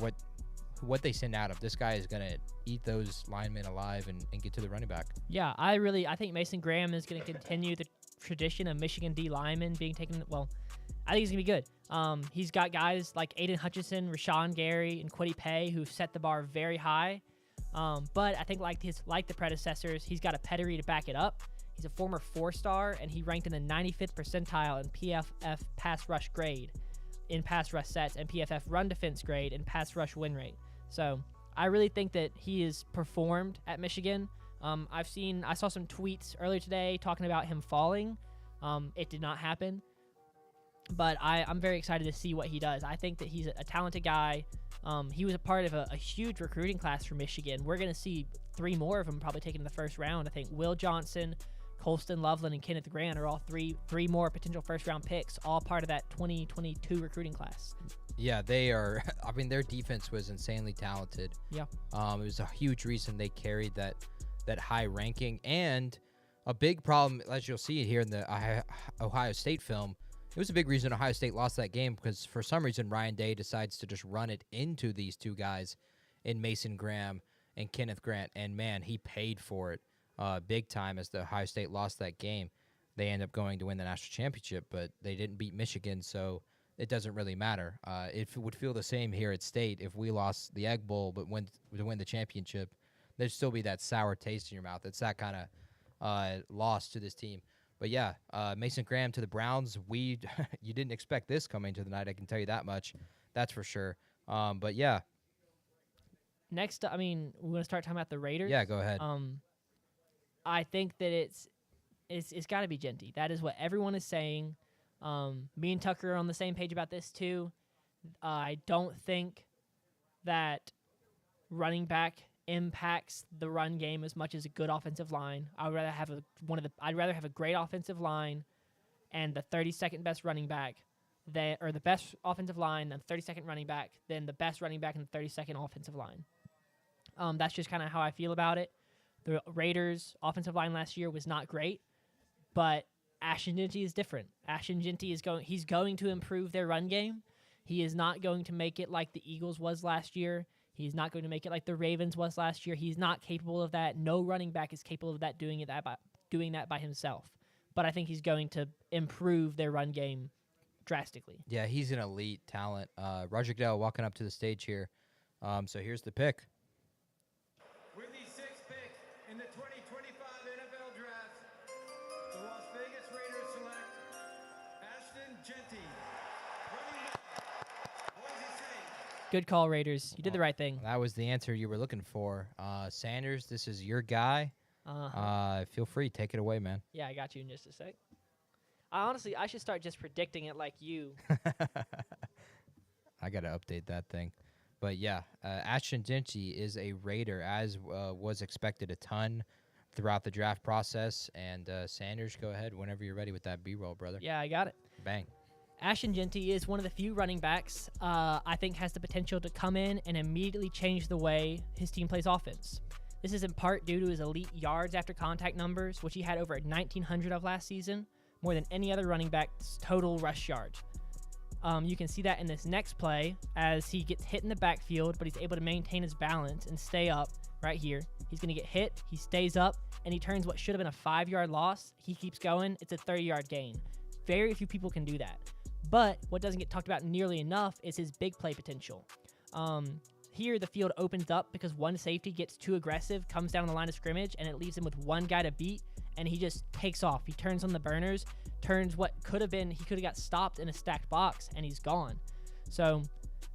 what they send out of. This guy is going to eat those linemen alive and get to the running back. Yeah, I think Mason Graham is going to continue the tradition of Michigan D linemen being taken. Well, I think he's going to be good. He's got guys like Aiden Hutchinson, Rashawn Gary, and Quiddy Pay who set the bar very high. But I think like the predecessors, he's got a pedigree to back it up. He's a former 4-star, and he ranked in the 95th percentile in PFF pass rush grade in pass rush sets and PFF run defense grade and pass rush win rate. So I really think that he has performed at Michigan. I saw some tweets earlier today talking about him falling. It did not happen, but I'm very excited to see what he does. I think that he's a talented guy. He was a part of a huge recruiting class for Michigan. We're going to see 3 more of them probably taken in the first round. I think Will Johnson, Colston Loveland, and Kenneth Grant are all three more potential first-round picks, all part of that 2022 recruiting class. Yeah, they are. I mean, their defense was insanely talented. Yeah. It was a huge reason they carried that high ranking. And a big problem, as you'll see here in the Ohio State film, it was a big reason Ohio State lost that game because for some reason Ryan Day decides to just run it into these 2 guys in Mason Graham and Kenneth Grant. And, man, he paid for it big time as the Ohio State lost that game. They end up going to win the national championship, but they didn't beat Michigan, so it doesn't really matter. It would feel the same here at State if we lost the Egg Bowl but to win the championship. There'd still be that sour taste in your mouth. It's that kind of loss to this team. But, yeah, Mason Graham to the Browns. You didn't expect this coming to the night, I can tell you that much. That's for sure. But, yeah. Next, we're going to start talking about the Raiders. Yeah, go ahead. I think that it's got to be Genty. That is what everyone is saying. Me and Tucker are on the same page about this too. I don't think that running back impacts the run game as much as a good offensive line. I'd rather have a great offensive line and the 32nd best running back or the best offensive line and 32nd running back than the best running back and the 32nd offensive line. That's just kind of how I feel about it. The Raiders' offensive line last year was not great, but Ashton Genty is different. Ashton Genty he's going to improve their run game. He is not going to make it like the Eagles was last year. He's not going to make it like the Ravens was last year. He's not capable of that. No running back is capable of that doing that by himself. But I think he's going to improve their run game drastically. Yeah, he's an elite talent. Roger Goodell walking up to the stage here. So here's the pick. With the 6th pick in the 2025 NFL Draft, the Las Vegas Raiders select Ashton Genty, running back, Boise State. Good call, Raiders. You did the right thing. That was the answer you were looking for. Sanders, this is your guy. Feel free. Take it away, man. Yeah, I got you in just a sec. Honestly, I should start just predicting it like you. I got to update that thing. But, yeah, Ashton Genty is a Raider, as was expected a ton throughout the draft process. And, Sanders, go ahead whenever you're ready with that B-roll, brother. Yeah, I got it. Bang. Ashton Genty is one of the few running backs I think has the potential to come in and immediately change the way his team plays offense. This is in part due to his elite yards after contact numbers, which he had over 1,900 of last season, more than any other running back's total rush yards. You can see that in this next play as he gets hit in the backfield, but he's able to maintain his balance and stay up right here. He's going to get hit, he stays up, and he turns what should have been a 5-yard loss. He keeps going. It's a 30-yard gain. Very few people can do that. But what doesn't get talked about nearly enough is his big play potential. Here, the field opens up because one safety gets too aggressive, comes down the line of scrimmage, and it leaves him with one guy to beat, and he just takes off. He turns on the burners, turns what could have been, he could have got stopped in a stacked box, and he's gone. So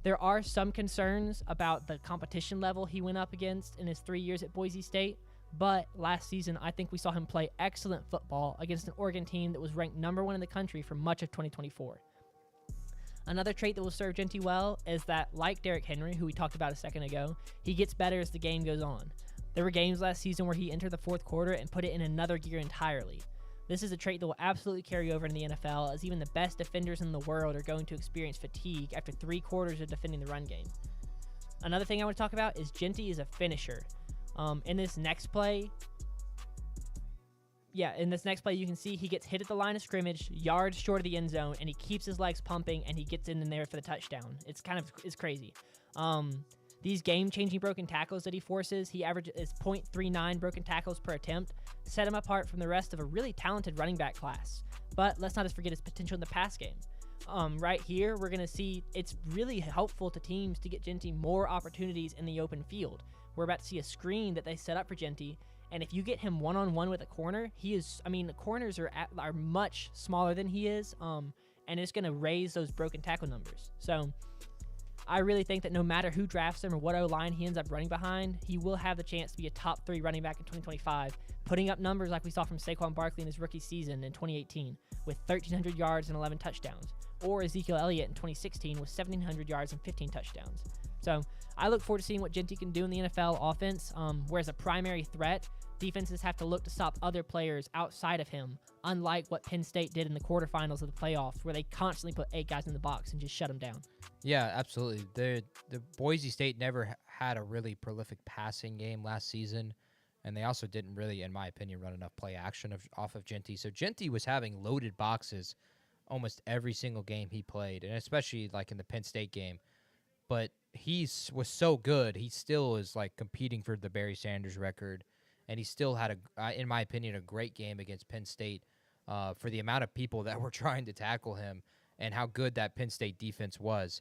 there are some concerns about the competition level he went up against in his 3 years at Boise State, But last season, I think we saw him play excellent football against an Oregon team that was ranked number 1 in the country for much of 2024. Another trait that will serve Genty well is that, like Derrick Henry, who we talked about a second ago, he gets better as the game goes on. There were games last season where he entered the fourth quarter and put it in another gear entirely. This is a trait that will absolutely carry over in the NFL, as even the best defenders in the world are going to experience fatigue after 3 quarters of defending the run game. Another thing I want to talk about is Genty is a finisher. In this next play, you can see he gets hit at the line of scrimmage, yards short of the end zone, and he keeps his legs pumping, and he gets in there for the touchdown. It's crazy. These game-changing broken tackles that he forces, he averages 0.39 broken tackles per attempt, set him apart from the rest of a really talented running back class. But let's not just forget his potential in the pass game. Right here, we're going to see it's really helpful to teams to get Genty more opportunities in the open field. We're about to see a screen that they set up for Genty, and if you get him one-on-one with a corner, the corners are much smaller than he is, and it's going to raise those broken tackle numbers. So I really think that no matter who drafts him or what O-line he ends up running behind, he will have the chance to be a top 3 running back in 2025, putting up numbers like we saw from Saquon Barkley in his rookie season in 2018 with 1,300 yards and 11 touchdowns, or Ezekiel Elliott in 2016 with 1,700 yards and 15 touchdowns. So I look forward to seeing what Genty can do in the NFL offense, whereas a primary threat, defenses have to look to stop other players outside of him, unlike what Penn State did in the quarterfinals of the playoffs, where they constantly put 8 guys in the box and just shut them down. Yeah, absolutely. The Boise State never had a really prolific passing game last season, and they also didn't really, in my opinion, run enough play action off of Genty. So Genty was having loaded boxes almost every single game he played, and especially like in the Penn State game. But he was so good, he still is like competing for the Barry Sanders record, and he still had, in my opinion, a great game against Penn State for the amount of people that were trying to tackle him and how good that Penn State defense was.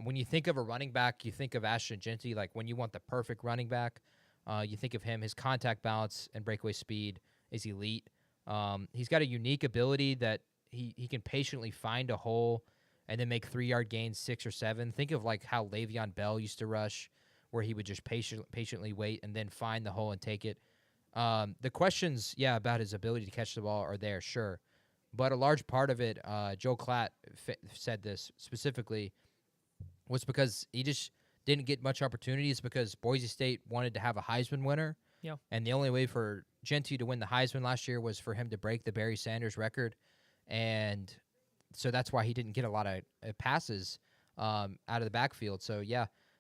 When you think of a running back, you think of Ashton Genty. Like when you want the perfect running back, you think of him. His contact balance and breakaway speed is elite. He's got a unique ability that he can patiently find a hole and then make 3-yard gains, 6 or 7. Think of like how Le'Veon Bell used to rush, where he would just patiently wait and then find the hole and take it. The questions, about his ability to catch the ball are there, sure. But a large part of it, Joe Klatt said this specifically, was because he just didn't get much opportunities because Boise State wanted to have a Heisman winner. Yeah. And the only way for Genty to win the Heisman last year was for him to break the Barry Sanders record. And so that's why he didn't get a lot of passes out of the backfield. So,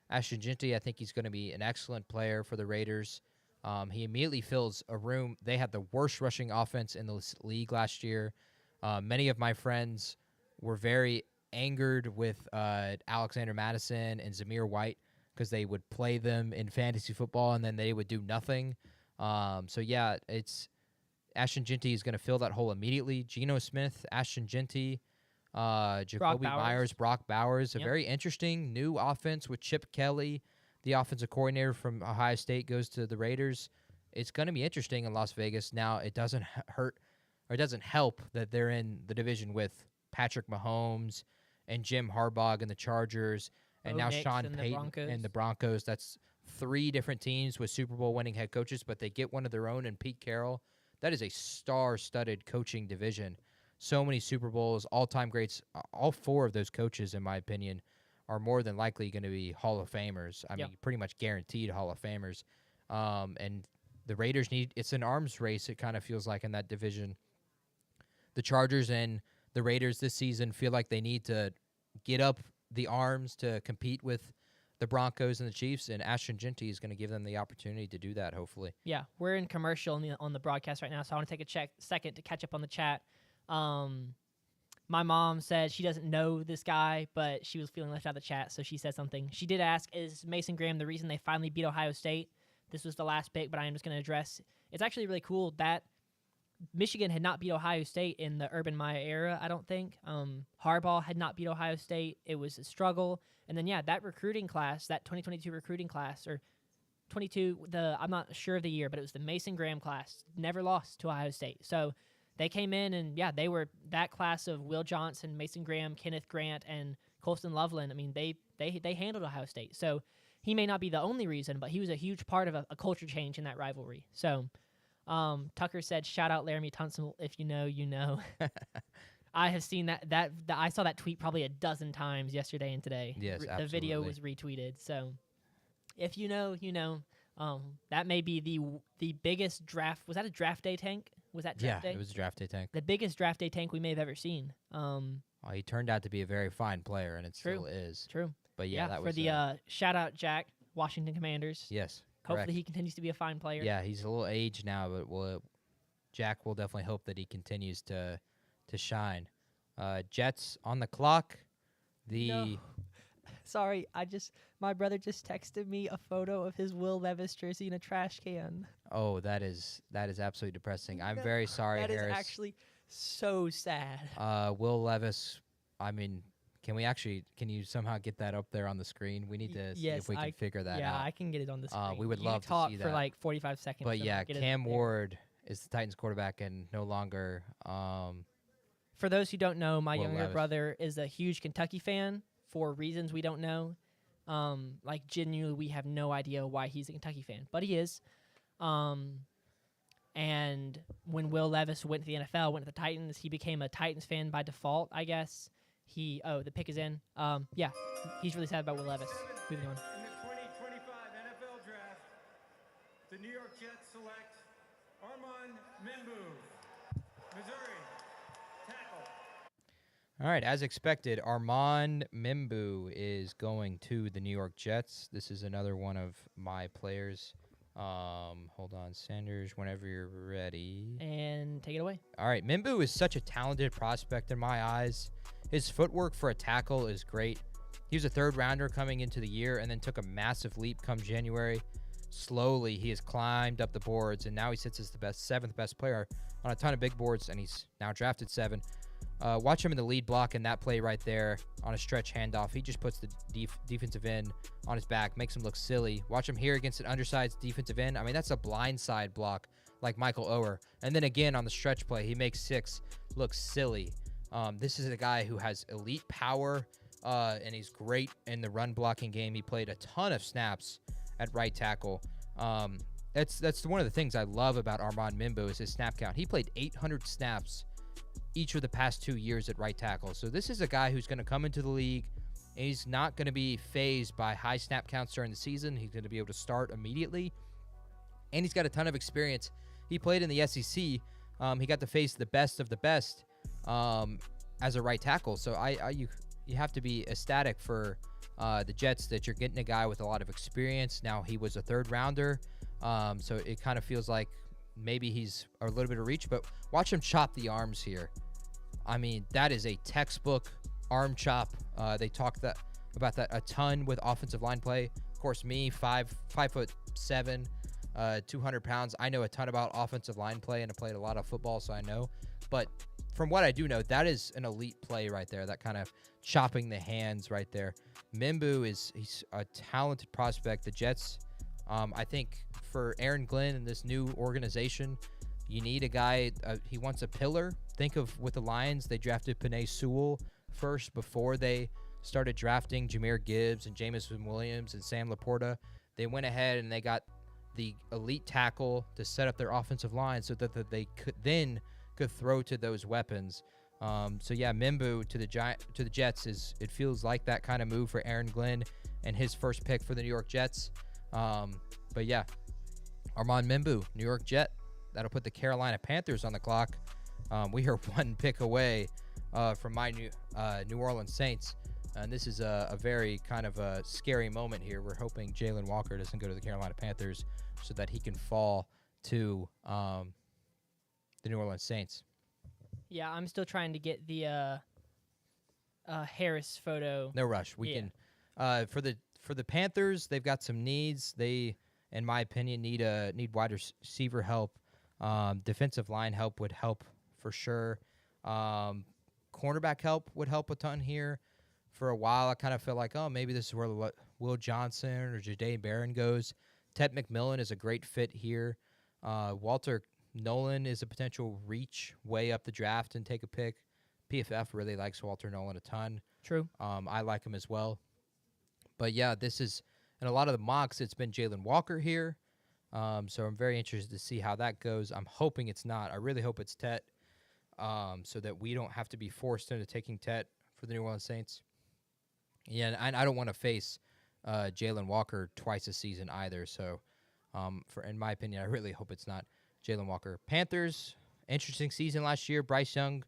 Ashton Genty, I think he's going to be an excellent player for the Raiders. He immediately fills a room. They had the worst rushing offense in the league last year. Many of my friends were very angered with Alexander Madison and Zamir White because they would play them in fantasy football and then they would do nothing. It's Ashton Genty is going to fill that hole immediately. Geno Smith, Ashton Genty, Jacoby Myers, Brock Bowers. A very interesting new offense with Chip Kelly, the offensive coordinator from Ohio State, goes to the Raiders. It's going to be interesting in Las Vegas. Now, it doesn't help that they're in the division with Patrick Mahomes and Jim Harbaugh and the Chargers, and now Sean Payton and the Broncos. That's 3 different teams with Super Bowl winning head coaches, but they get one of their own in Pete Carroll. That is a star-studded coaching division. So many Super Bowls, all-time greats. All 4 of those coaches, in my opinion, are more than likely going to be Hall of Famers. I mean, pretty much guaranteed Hall of Famers. And the Raiders it's an arms race, it kind of feels like, in that division. The Chargers and the Raiders this season feel like they need to get up the arms to compete with the Broncos and the Chiefs, and Ashton Genty is going to give them the opportunity to do that, hopefully. Yeah, we're in commercial on the broadcast right now, so I want to take a second to catch up on the chat. My mom said she doesn't know this guy, but she was feeling left out of the chat, so she said something. She did ask, is Mason Graham the reason they finally beat Ohio State? This was the last pick, but I am just going to address. It's actually really cool that Michigan had not beat Ohio State in the Urban Meyer era, I don't think. Harbaugh had not beat Ohio State. It was a struggle. And then, that recruiting class, that 2022 recruiting class, or 22, I'm not sure of the year, but it was the Mason Graham class, never lost to Ohio State. So they came in and, they were that class of Will Johnson, Mason Graham, Kenneth Grant, and Colston Loveland. I mean, they handled Ohio State. So he may not be the only reason, but he was a huge part of a culture change in that rivalry. So, Tucker said, "Shout out Laramie Tunsil. If you know, you know." I have seen that I saw that tweet probably a dozen times yesterday and today. Yes, The video was absolutely. retweeted. So, if you know, you know. That may be the biggest draft. Was that a draft day tank? Was that draft day? It was a draft day tank. The biggest draft day tank we may have ever seen. Oh, he turned out to be a very fine player, and it True. still is. True. But yeah, that for was the shout out Jack, Washington Commanders. yes. Hopefully Correct. he continues to be a fine player. Yeah, he's a little aged now, but Jack will definitely hope that he continues to shine. Jets on the clock. No. Sorry, my brother just texted me a photo of his Will Levis jersey in a trash can. Oh, that is absolutely depressing. I'm No, very sorry, That is Harris. actually so sad. Will Levis. I mean, can you somehow get that up there on the screen? We need to see yes, if we can figure that yeah, out. I can get it on the screen. We would You love to talk see for that. like 45 seconds. But and yeah, I'll get it Cam up there. Ward is the Titans quarterback and no longer. For those who don't know, my Will younger Levis. brother is a huge Kentucky fan for reasons we don't know. Like genuinely, we have no idea why he's a Kentucky fan, but he is. And when Will Levis went to the NFL, went to the Titans, he became a Titans fan by default, I guess. The pick is in. Yeah, he's really sad about Will Levis. Moving on. In the 2025 NFL Draft, the New York Jets select Armand Mimbu, Missouri, tackle. All right, as expected, Armand Mimbu is going to the New York Jets. This is another one of my players. Hold on, Sanders, whenever you're ready. And take it away. All right, Mimbu is such a talented prospect in my eyes. His footwork for a tackle is great. He was a third rounder coming into the year and then took a massive leap come January. Slowly, he has climbed up the boards, and now he sits as the seventh best player on a ton of big boards, and he's now drafted 7. Watch him in the lead block in that play right there on a stretch handoff. He just puts the defensive end on his back, makes him look silly. Watch him here against an undersized defensive end. I mean, that's a blindside block like Michael Oher. And then again on the stretch play, he makes 6 look silly. This is a guy who has elite power, and he's great in the run blocking game. He played a ton of snaps at right tackle. That's one of the things I love about Armand Mimbu is his snap count. He played 800 snaps each of the past 2 years at right tackle. So this is a guy who's going to come into the league, and he's not going to be phased by high snap counts during the season. He's going to be able to start immediately, and he's got a ton of experience. He played in the SEC. He got to face the best of the best as a right tackle. So you have to be ecstatic for the Jets that you're getting a guy with a lot of experience. Now, he was a third rounder, so it kind of feels like maybe he's a little bit of reach, but watch him chop the arms here. I mean, that is a textbook arm chop. They talk about that a ton with offensive line play. Of course, me, 5'7", 200 pounds. I know a ton about offensive line play, and I played a lot of football, so I know. But from what I do know, that is an elite play right there. That kind of chopping the hands right there. Mimbu he's a talented prospect. The Jets, I think for Aaron Glenn and this new organization, you need a guy. He wants a pillar. Think of with the Lions, they drafted Penei Sewell first before they started drafting Jahmyr Gibbs and Jameson Williams and Sam Laporta. They went ahead and they got the elite tackle to set up their offensive line so that they could throw to those weapons. So yeah, Mimbu to the Jets it feels like that kind of move for Aaron Glenn and his first pick for the New York Jets. But yeah, Armand Mimbu, New York Jet. That'll put the Carolina Panthers on the clock. We are one pick away from my New Orleans Saints. And this is a very kind of a scary moment here. We're hoping Jalen Walker doesn't go to the Carolina Panthers so that he can fall to the New Orleans Saints. Yeah, I'm still trying to get the Harris photo. No rush. We can for the Panthers, they've got some needs. They, in my opinion, need wide receiver help. Defensive line help would help for sure. Cornerback help would help a ton here. For a while, I kind of felt like, oh, maybe this is where Will Johnson or Ja'Day Barron goes. Ted McMillan is a great fit here. Walter Nolan is a potential reach way up the draft and take a pick. PFF really likes Walter Nolan a ton. True. I like him as well. But yeah, this is And a lot of the mocks, it's been Jalen Walker here. So I'm very interested to see how that goes. I'm hoping it's not. I really hope it's Tet, so that we don't have to be forced into taking Tet for the New Orleans Saints. Yeah, and I don't want to face Jalen Walker twice a season either. So, in my opinion, I really hope it's not Jalen Walker. Panthers, interesting season last year. Bryce Young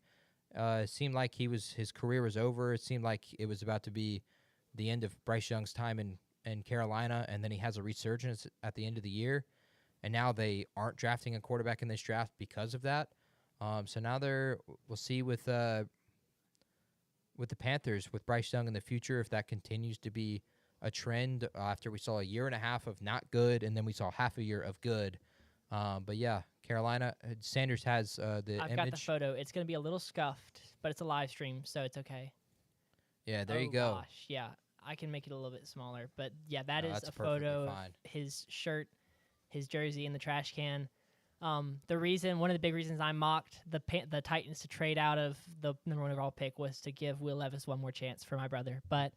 seemed like his career was over. It seemed like it was about to be the end of Bryce Young's time in Carolina, and then he has a resurgence at the end of the year. And now they aren't drafting a quarterback in this draft because of that. So now we'll see with the Panthers, with Bryce Young in the future, if that continues to be a trend after we saw a year and a half of not good, and then we saw half a year of good. But yeah, Carolina, Sanders has the I've image. got the photo. It's going to be a little scuffed, but it's a live stream, so it's okay. Yeah, there you Oh, go. Gosh, yeah, I can make it a little bit smaller, but yeah, that No, is that's a perfectly photo of fine. his shirt, his jersey in the trash can. One of the big reasons I mocked the Titans to trade out of the number 1 overall pick was to give Will Levis one more chance for my brother, but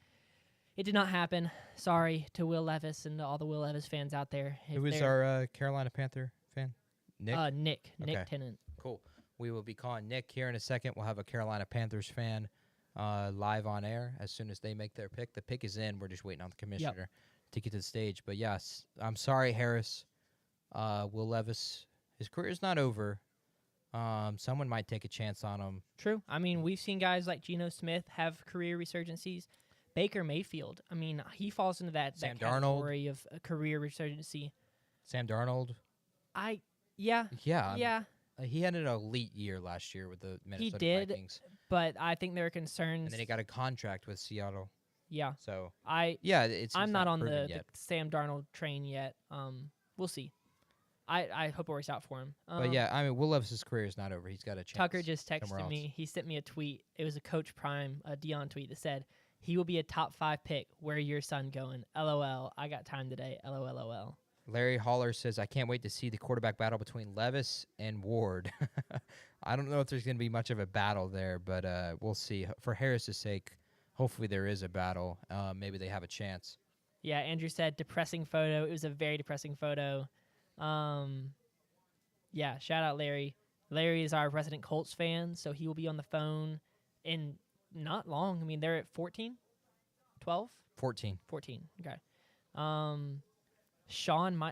it did not happen. Sorry to Will Levis and to all the Will Levis fans out there. If Who is they're- our Carolina Panther fan? Nick? Nick Okay. Tennant. Cool. We will be calling Nick here in a second. We'll have a Carolina Panthers fan live on air as soon as they make their pick. The pick is in. We're just waiting on the commissioner to get to the stage. But yes, I'm sorry, Harris. Will Levis, his career is not over. Someone might take a chance on him. True. I mean, we've seen guys like Geno Smith have career resurgencies. Baker Mayfield, I mean, he falls into that Sam category of a career resurgency. Sam Darnold. Yeah, Yeah. He had an elite year last year with the Minnesota did. Vikings. but I think there are concerns. And then he got a contract with Seattle. Yeah, So, I'm it's not on proven the yet. Sam Darnold train yet. We'll see. I hope it works out for him. But yeah, I mean, Will Levis's career is not over. He's got a chance. Tucker just somewhere texted else. me. He sent me a tweet. It was a Coach Prime, a Dion tweet that said, he will be a top 5 pick. Where your son going? LOL. I got time today. LOL. Larry Haller says, I can't wait to see the quarterback battle between Levis and Ward. I don't know if there's going to be much of a battle there, but we'll see. For Harris's sake, hopefully there is a battle. Maybe they have a chance. Yeah, Andrew said depressing photo. It was a very depressing photo. Yeah, shout out Larry. Larry is our resident Colts fan, so he will be on the phone in not long. I mean, they're at 14? 12? 14. 14. Okay.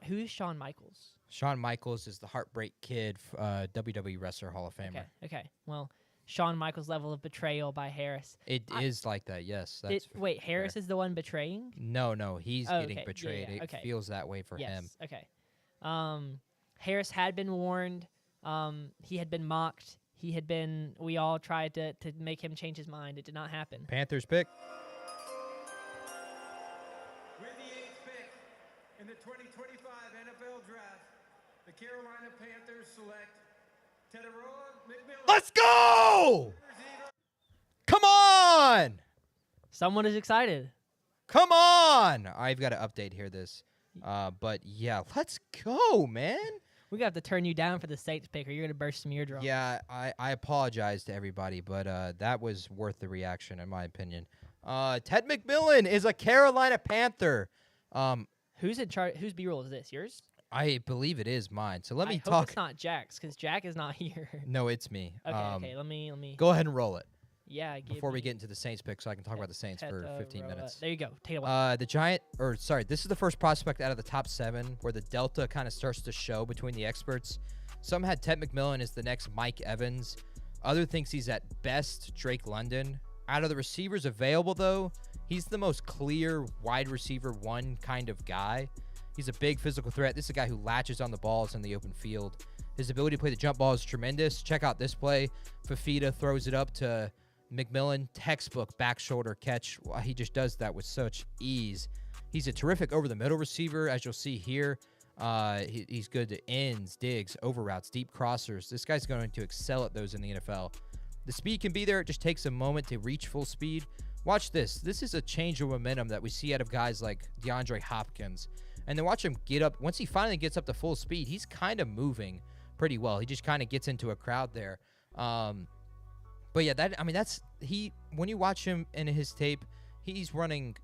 Who's Shawn Michaels? Shawn Michaels is the Heartbreak Kid, WWE Wrestler Hall of Famer. Okay. Well, Shawn Michaels' level of betrayal by Harris. It is like that, yes. That's Wait, Harris is the one betraying? No, he's Oh, getting okay. Yeah, betrayed. yeah, It okay. feels that way for him. Yes. Okay. Harris had been warned. He had been mocked. We all tried to make him change his mind. It did not happen. Panthers pick. With the 8th pick in the 2025 NFL Draft, the Carolina Panthers select Teteroa McMillan. Let's go! Come on! Someone is excited. Come on! I've got to update here but yeah, let's go, man. We're going to have to turn you down for the Saints pick or you're going to burst some eardrums. Yeah, I apologize to everybody, but that was worth the reaction, in my opinion. Ted McMillan is a Carolina Panther. Who's in charge? Whose B-roll is this? Yours? I believe it is mine. So let me I hope talk. it's not Jack's because Jack is not here. No, it's me. Okay. Let me. Go ahead and roll it Yeah. before we get into the Saints pick, so I can talk about the Saints for 15 minutes. There you go. Take it away. This is the first prospect out of the top 7 where the delta kind of starts to show between the experts. Some had Ted McMillan as the next Mike Evans. Other thinks he's at best Drake London. Out of the receivers available, though, he's the most clear wide receiver 1 kind of guy. He's a big physical threat. This is a guy who latches on the balls in the open field. His ability to play the jump ball is tremendous. Check out this play. Fafita throws it up to McMillan. Textbook back shoulder catch. Wow, he just does that with such ease. He's a terrific over-the-middle receiver, as you'll see here. He's good to ends, digs, over routes, deep crossers. This guy's going to excel at those in the NFL. The speed can be there. It just takes a moment to reach full speed. Watch this. This is a change of momentum that we see out of guys like DeAndre Hopkins. And then watch him get up. Once he finally gets up to full speed, he's kind of moving pretty well. He just kind of gets into a crowd there. But yeah, when you watch him in his tape, he's running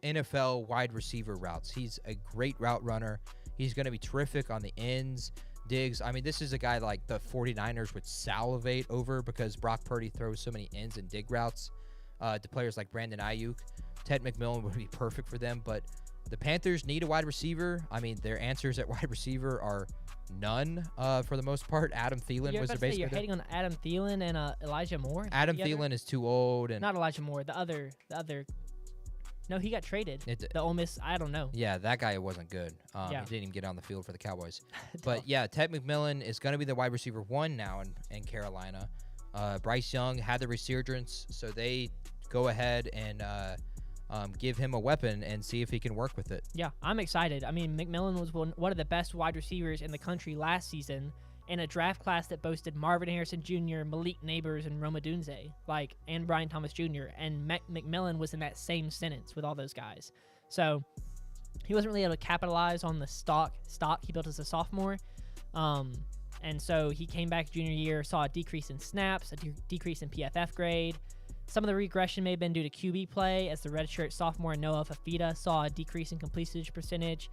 NFL wide receiver routes. He's a great route runner. He's going to be terrific on the ends, digs. I mean, this is a guy like the 49ers would salivate over because Brock Purdy throws so many ends and dig routes to players like Brandon Ayuk. Ted McMillan would be perfect for them, but the Panthers need a wide receiver. I mean, their answers at wide receiver are none for the most part. Adam Thielen was their base. You're hating on Adam Thielen and Elijah Moore. Adam Thielen is too old, and not Elijah Moore. The other. No, he got traded. The Ole Miss. I don't know. Yeah, that guy wasn't good. Yeah. He didn't even get on the field for the Cowboys. But yeah, Ted McMillan is going to be the wide receiver 1 now in Carolina. Bryce Young had the resurgence, so they go ahead and give him a weapon and see if he can work with it. Yeah, I'm excited. I mean, McMillan was one of the best wide receivers in the country last season in a draft class that boasted Marvin Harrison Jr., Malik Neighbors, and Roma Dunze, and Brian Thomas Jr., and McMillan was in that same sentence with all those guys. So he wasn't really able to capitalize on the stock he built as a sophomore. And so he came back junior year, saw a decrease in snaps, a decrease in PFF grade. Some of the regression may have been due to QB play, as the redshirt sophomore Noah Fafita saw a decrease in completion percentage,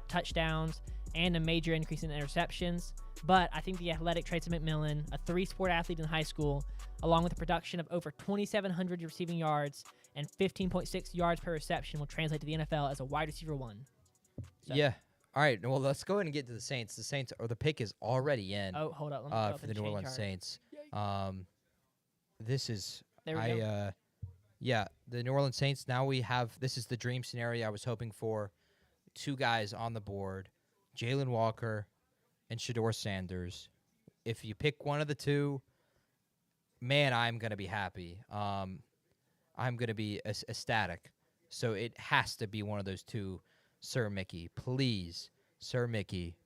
touchdowns, and a major increase in interceptions. But I think the athletic traits of McMillan, a 3-sport athlete in high school, along with a production of over 2,700 receiving yards and 15.6 yards per reception, will translate to the NFL as a wide receiver 1. So. Yeah. All right. Well, let's go ahead and get to the Saints. The pick is already in. Oh, hold up. Let me go for the New Orleans Saints. This is. There we go. Yeah, the New Orleans Saints. Now we have. This is the dream scenario I was hoping for. 2 guys on the board, Jalen Walker and Shedeur Sanders. If you pick one of the 2, man, I'm gonna be happy. I'm gonna be ecstatic. So it has to be one of those 2, Sir Mickey. Please, Sir Mickey,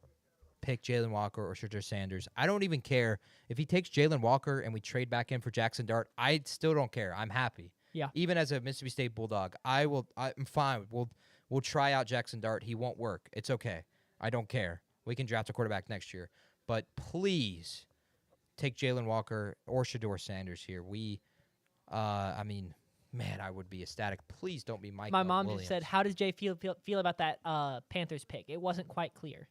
pick Jalen Walker or Shedeur Sanders. I don't even care if he takes Jalen Walker and we trade back in for Jackson Dart. I still don't care. I'm happy. Yeah. Even as a Mississippi State Bulldog, I'm fine. We'll try out Jackson Dart. He won't work. It's okay. I don't care. We can draft a quarterback next year. But please take Jalen Walker or Shedeur Sanders here. I mean, man, I would be ecstatic. Please don't be Mike. My mom Williams. just said, "How does Jay feel about that Panthers pick?" It wasn't quite clear.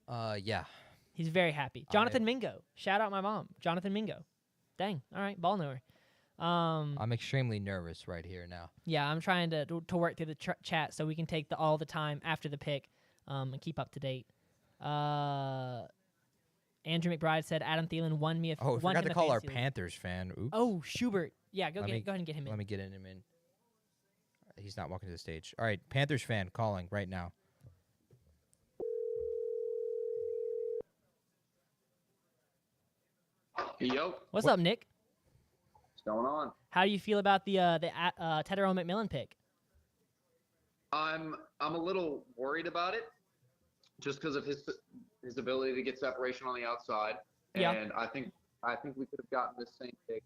Yeah. He's very happy. Jonathan Mingo. Shout out my mom. Jonathan Mingo. Dang. All right. Ball knower. I'm extremely nervous right here now. Yeah, I'm trying to work through the chat so we can take all the time after the pick and keep up to date. Andrew McBride said Adam Thielen won me. We forgot to call our Panthers fan. Oops. Oh, Schubert. Yeah, go ahead and get him in. Let me get him in. He's not walking to the stage. All right, Panthers fan calling right now. Yo. What's up, Nick? What's going on? How do you feel about the Tetero McMillan pick? I'm a little worried about it, just because of his ability to get separation on the outside. Yeah. And I think we could have gotten this same pick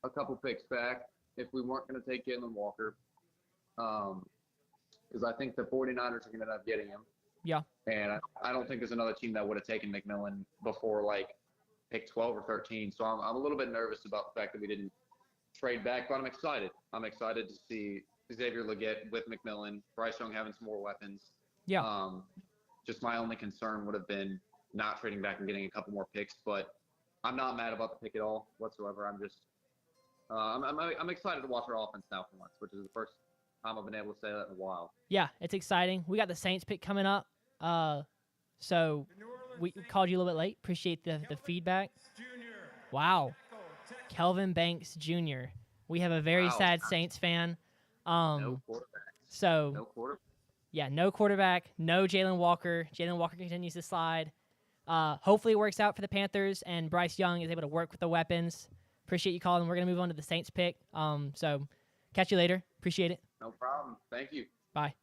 a couple picks back if we weren't going to take Jalen Walker, because I think the 49ers are going to end up getting him. Yeah. And I don't think there's another team that would have taken McMillan before pick 12 or 13. So I'm a little bit nervous about the fact that we didn't trade back, but I'm excited. I'm excited to see Xavier Legette with McMillan, Bryce Young having some more weapons. Yeah. Just my only concern would have been not trading back and getting a couple more picks, but I'm not mad about the pick at all whatsoever. I'm just I'm excited to watch our offense now for once, which is the first time I've been able to say that in a while. Yeah, it's exciting. We got the Saints pick coming up. So we called you a little bit late. Appreciate the feedback. Wow. Kelvin Banks Jr. We have a very sad Saints fan. No quarterback. So No quarterback. yeah, no quarterback, no Jalen Walker. Jalen Walker continues to slide. Hopefully it works out for the Panthers and Bryce Young is able to work with the weapons. Appreciate you calling. We're going to move on to the Saints pick. So catch you later. Appreciate it. No problem. Thank you. Bye.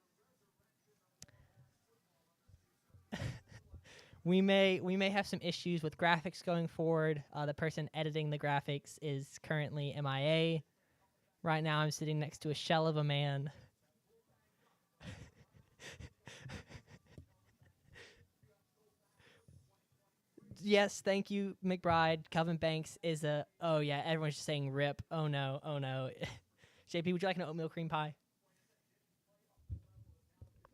We may have some issues with graphics going forward. The person editing the graphics is currently MIA. Right now I'm sitting next to a shell of a man. Yes, thank you, McBride. Kelvin Banks is oh yeah, everyone's just saying rip. Oh no. JP, would you like an oatmeal cream pie?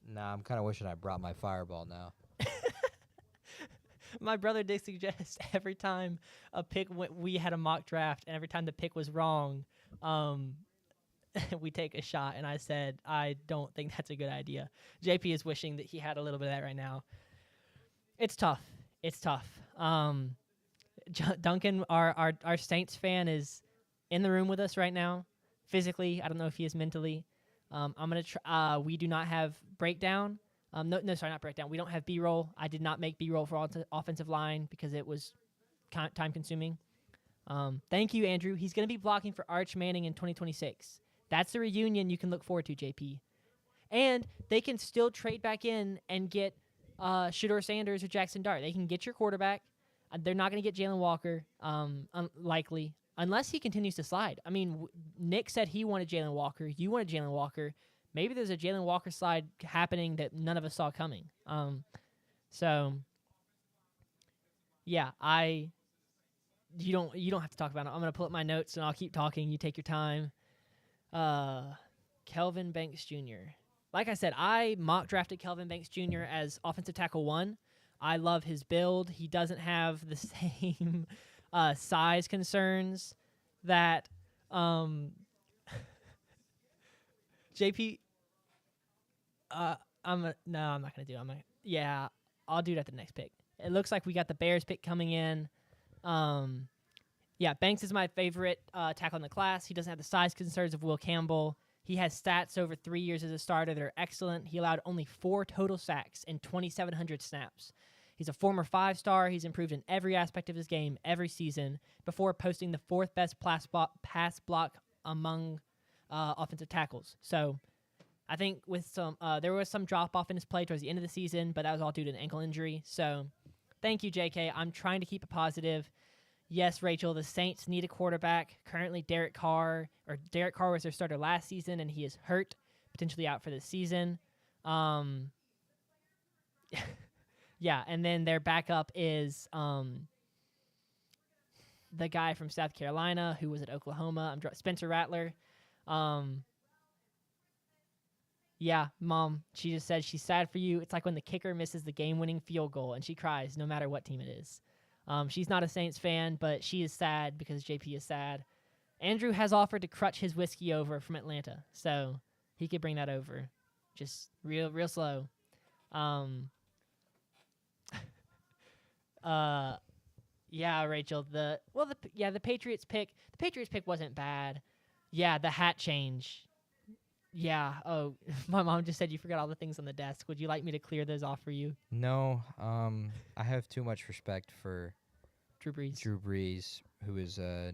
Nah, I'm kind of wishing I brought my fireball now. My brother did suggest every time a pick we had a mock draft, and every time the pick was wrong, we take a shot. And I said, I don't think that's a good idea. JP is wishing that he had a little bit of that right now. It's tough. It's tough. Duncan, our Saints fan, is in the room with us right now. Physically, I don't know if he is mentally. I'm gonna try. We do not have breakdown. No, sorry, not breakdown. We don't have B-roll. I did not make B-roll for offensive line because it was time consuming. Thank you, Andrew. He's gonna be blocking for Arch Manning in 2026. That's the reunion you can look forward to, JP. And they can still trade back in and get Shedeur Sanders or Jackson Dart. They can get your quarterback. They're not going to get Jalen Walker, likely, unless he continues to slide. I mean, Nick said he wanted Jalen Walker. You wanted Jalen Walker. Maybe there's a Jalen Walker slide happening that none of us saw coming. So, yeah, you don't have to talk about it. I'm going to pull up my notes, and I'll keep talking. You take your time. Kelvin Banks Jr. Like I said, I mock drafted Kelvin Banks Jr. as offensive tackle 1. I love his build. He doesn't have the same size concerns that JP. I'm not gonna do it. I'll do it at the next pick. It looks like we got the Bears pick coming in. Banks is my favorite tackle in the class. He doesn't have the size concerns of Will Campbell. He has stats over 3 years as a starter that are excellent. He allowed only 4 total sacks in 2,700 snaps. He's a former 5-star. He's improved in every aspect of his game every season before posting the 4th best pass block among offensive tackles. So I think with some there was some drop-off in his play towards the end of the season, but that was all due to an ankle injury. So thank you, JK. I'm trying to keep it positive. Yes, Rachel, the Saints need a quarterback. Currently, Derek Carr was their starter last season, and he is hurt, potentially out for this season. Yeah, and then their backup is the guy from South Carolina who was at Oklahoma. Spencer Rattler. Yeah, Mom, she just said she's sad for you. It's like when the kicker misses the game-winning field goal, and she cries no matter what team it is. She's not a Saints fan, but she is sad because JP is sad. Andrew has offered to crutch his whiskey over from Atlanta, so he could bring that over. Just real slow. Yeah, Rachel. The Patriots pick. The Patriots pick wasn't bad. Yeah, the hat change. Yeah. Oh, my mom just said you forgot all the things on the desk. Would you like me to clear those off for you? No. I have too much respect for Drew Brees. Drew Brees, who is a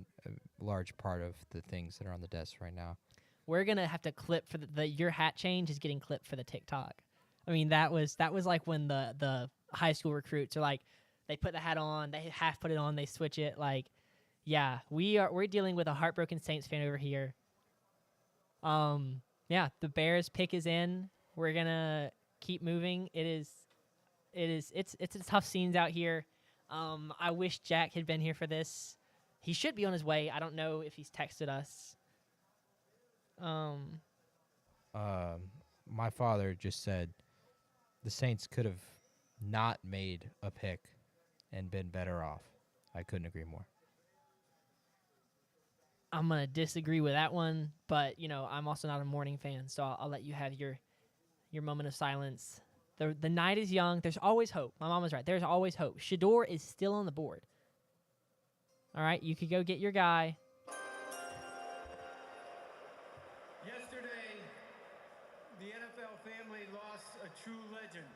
large part of the things that are on the desk right now. We're gonna have to clip for your hat change is getting clipped for the TikTok. I mean, that was like when the high school recruits are like, they put the hat on, they half put it on, they switch it. Like, yeah, we're dealing with a heartbroken Saints fan over here. Yeah, the Bears pick is in. We're gonna keep moving. It's tough scenes out here. I wish Jack had been here for this. He should be on his way. I don't know if he's texted us. My father just said the Saints could have not made a pick and been better off. I couldn't agree more. I'm going to disagree with that one, but, I'm also not a morning fan, so I'll let you have your moment of silence. The night is young. There's always hope. My mom was right. There's always hope. Shedeur is still on the board. All right, you could go get your guy. Yesterday, the NFL family lost a true legend.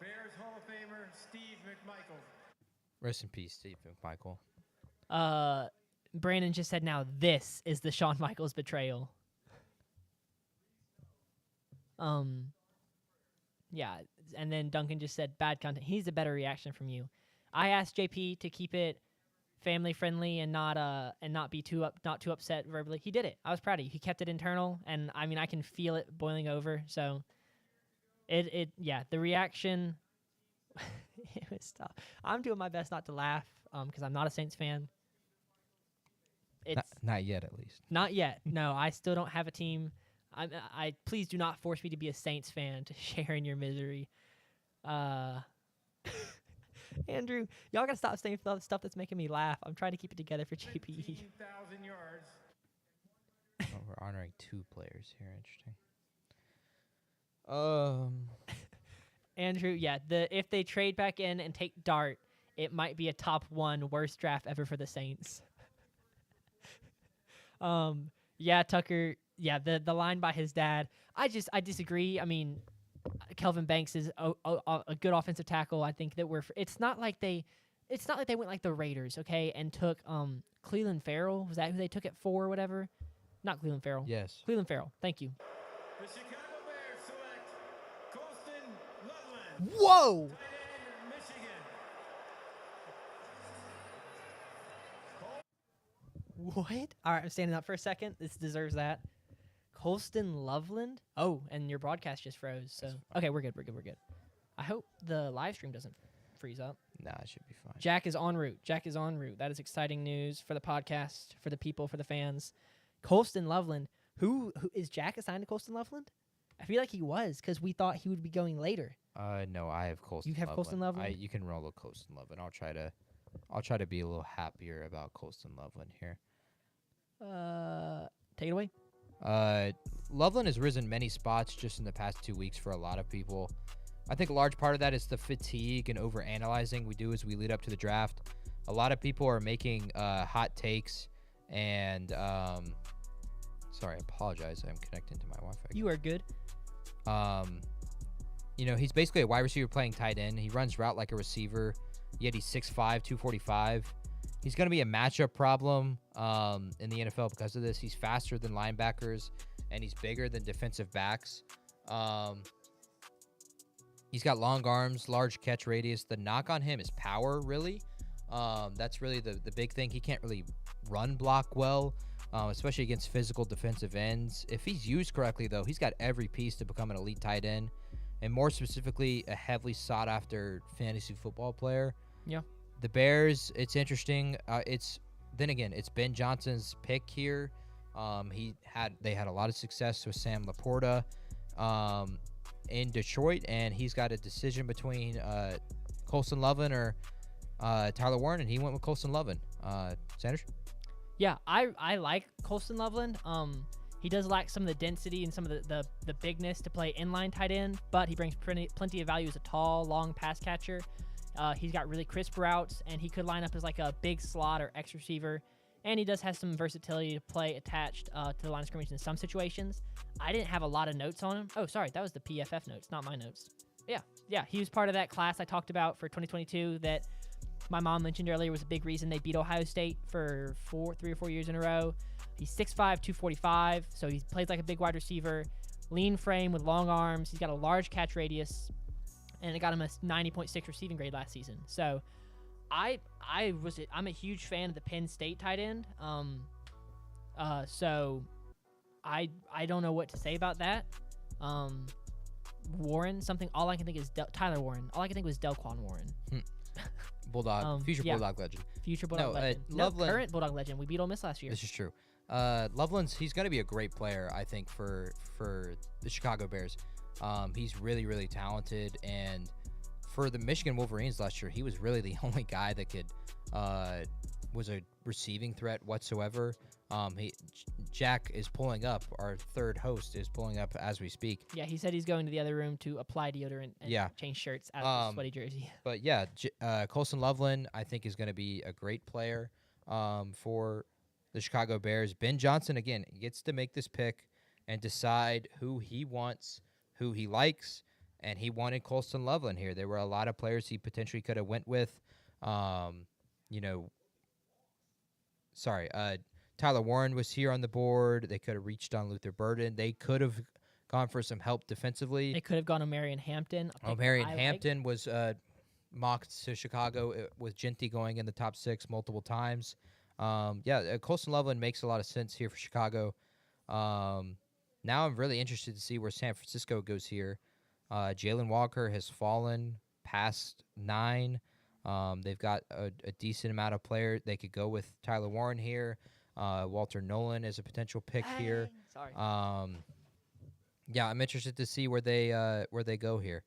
Bears Hall of Famer Steve McMichael. Rest in peace, Steve McMichael. Brandon just said, now this is the Shawn Michaels betrayal. Yeah, and then Duncan just said, bad content. He's a better reaction from you. I asked JP to keep it family friendly and not be too upset verbally. He did it. I was proud of you. He kept it internal, and I mean I can feel it boiling over. So the reaction it was tough. I'm doing my best not to laugh because I'm not a Saints fan. Not yet, at least. Not yet. No, I still don't have a team. I please do not force me to be a Saints fan to share in your misery. Andrew, y'all gotta stop saying stuff that's making me laugh. I'm trying to keep it together for JPE. 15,000 yards. Oh, we're honoring 2 players here. Interesting. Andrew, yeah, if they trade back in and take Dart, it might be a top 1 worst draft ever for the Saints. Yeah, Tucker. Yeah, the line by his dad. I disagree. I mean, Kelvin Banks is a good offensive tackle. I think that it's not like they went like the Raiders, okay, and took Cleveland Farrell. Was that who they took it for or whatever? Not Cleveland Farrell. Yes. Cleveland Farrell. Thank you. The Chicago Bears select Colston Loveland, Whoa! tight end, Michigan. What? All right, I'm standing up for a second. This deserves that. Colston Loveland. Oh, and your broadcast just froze. So okay, we're good. I hope the live stream doesn't freeze up. Nah, it should be fine. Jack is en route. That is exciting news for the podcast, for the people, for the fans. Colston Loveland. Who is Jack assigned to Colston Loveland? I feel like he was because we thought he would be going later. No, I have Colston. You have Colston Loveland? You can roll a Colston Loveland. I'll try to be a little happier about Colston Loveland here. Take it away. Loveland has risen many spots just in the past 2 weeks for a lot of people. I think a large part of that is the fatigue and overanalyzing we do as we lead up to the draft. A lot of people are making hot takes and sorry, I apologize. I'm connecting to my Wi-Fi. You are good. He's basically a wide receiver playing tight end. He runs route like a receiver, yet he's 6'5", 245. He's going to be a matchup problem in the NFL because of this. He's faster than linebackers, and he's bigger than defensive backs. He's got long arms, large catch radius. The knock on him is power, really. That's really the big thing. He can't really run block well, especially against physical defensive ends. If he's used correctly, though, he's got every piece to become an elite tight end, and more specifically, a heavily sought-after fantasy football player. Yeah. The Bears, it's interesting. It's Ben Johnson's pick here. They had a lot of success with Sam Laporta in Detroit, and he's got a decision between Colston Loveland or Tyler Warren, and he went with Colston Loveland. Sanders? Yeah, I like Colston Loveland. He does lack some of the density and some of the bigness to play inline tight end, but he brings plenty of value as a tall, long pass catcher. He's got really crisp routes, and he could line up as like a big slot or X receiver. And he does have some versatility to play attached to the line of scrimmage in some situations. I didn't have a lot of notes on him. Oh, sorry, that was the PFF notes, not my notes. Yeah, he was part of that class I talked about for 2022 that my mom mentioned earlier was a big reason they beat Ohio State for 3 or 4 years in a row. He's 6'5", 245, so he plays like a big wide receiver, lean frame with long arms. He's got a large catch radius, and it got him a 90.6 receiving grade last season. So I'm a huge fan of the Penn State tight end. So I don't know what to say about that. Warren, all I can think is Tyler Warren. All I can think was Delquan Warren. Bulldog, future Bulldog legend. Future Bulldog legend. Loveland, current Bulldog legend. We beat Ole Miss last year. This is true. Loveland's, he's going to be a great player, I think, for the Chicago Bears. He's really, really talented, and for the Michigan Wolverines last year, he was really the only guy that was a receiving threat whatsoever. Jack is pulling up. Our third host is pulling up as we speak. Yeah, he said he's going to the other room to apply deodorant and change shirts out of the sweaty jersey. But yeah, Colston Loveland, I think, is going to be a great player for the Chicago Bears. Ben Johnson, again, gets to make this pick and decide who he wants, who he likes, and he wanted Colston Loveland here. There were a lot of players he potentially could have went with. Tyler Warren was here on the board. They could have reached on Luther Burden. They could have gone for some help defensively. They could have gone to Marion Hampton. Marion Hampton was mocked to Chicago with Genty going in the top 6 multiple times. Colston Loveland makes a lot of sense here for Chicago. Now I'm really interested to see where San Francisco goes here. Jalen Walker has fallen past 9. They've got a decent amount of players. They could go with Tyler Warren here. Walter Nolan is a potential pick here. Sorry. Yeah, I'm interested to see where they go here.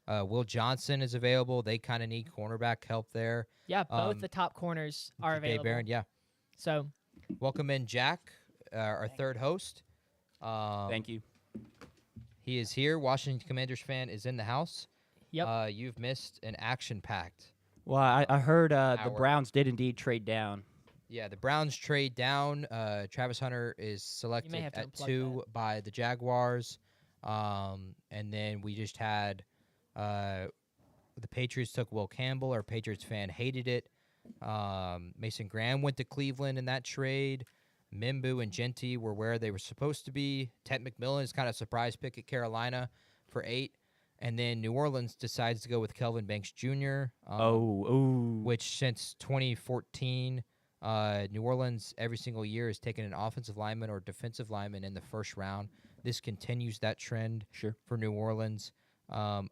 Will Johnson is available. They kind of need cornerback help there. Yeah, both the top corners are Dave available. Barron, yeah. So Welcome in Jack, our third host. Thank you. He is here. Washington Commanders fan is in the house. Yep. You've missed an action-packed. Well, I heard the Hour. Browns did indeed trade down. Yeah, the Browns trade down. Travis Hunter is selected have to at unplug 2 by the Jaguars. And then we just had the Patriots took Will Campbell. Our Patriots fan hated it. Mason Graham went to Cleveland in that trade. Mimbu and Genty were where they were supposed to be. Ted McMillan is kind of a surprise pick at Carolina for 8. And then New Orleans decides to go with Kelvin Banks Jr. Which since 2014, New Orleans every single year has taken an offensive lineman or defensive lineman in the first round. This continues that trend for New Orleans. I'm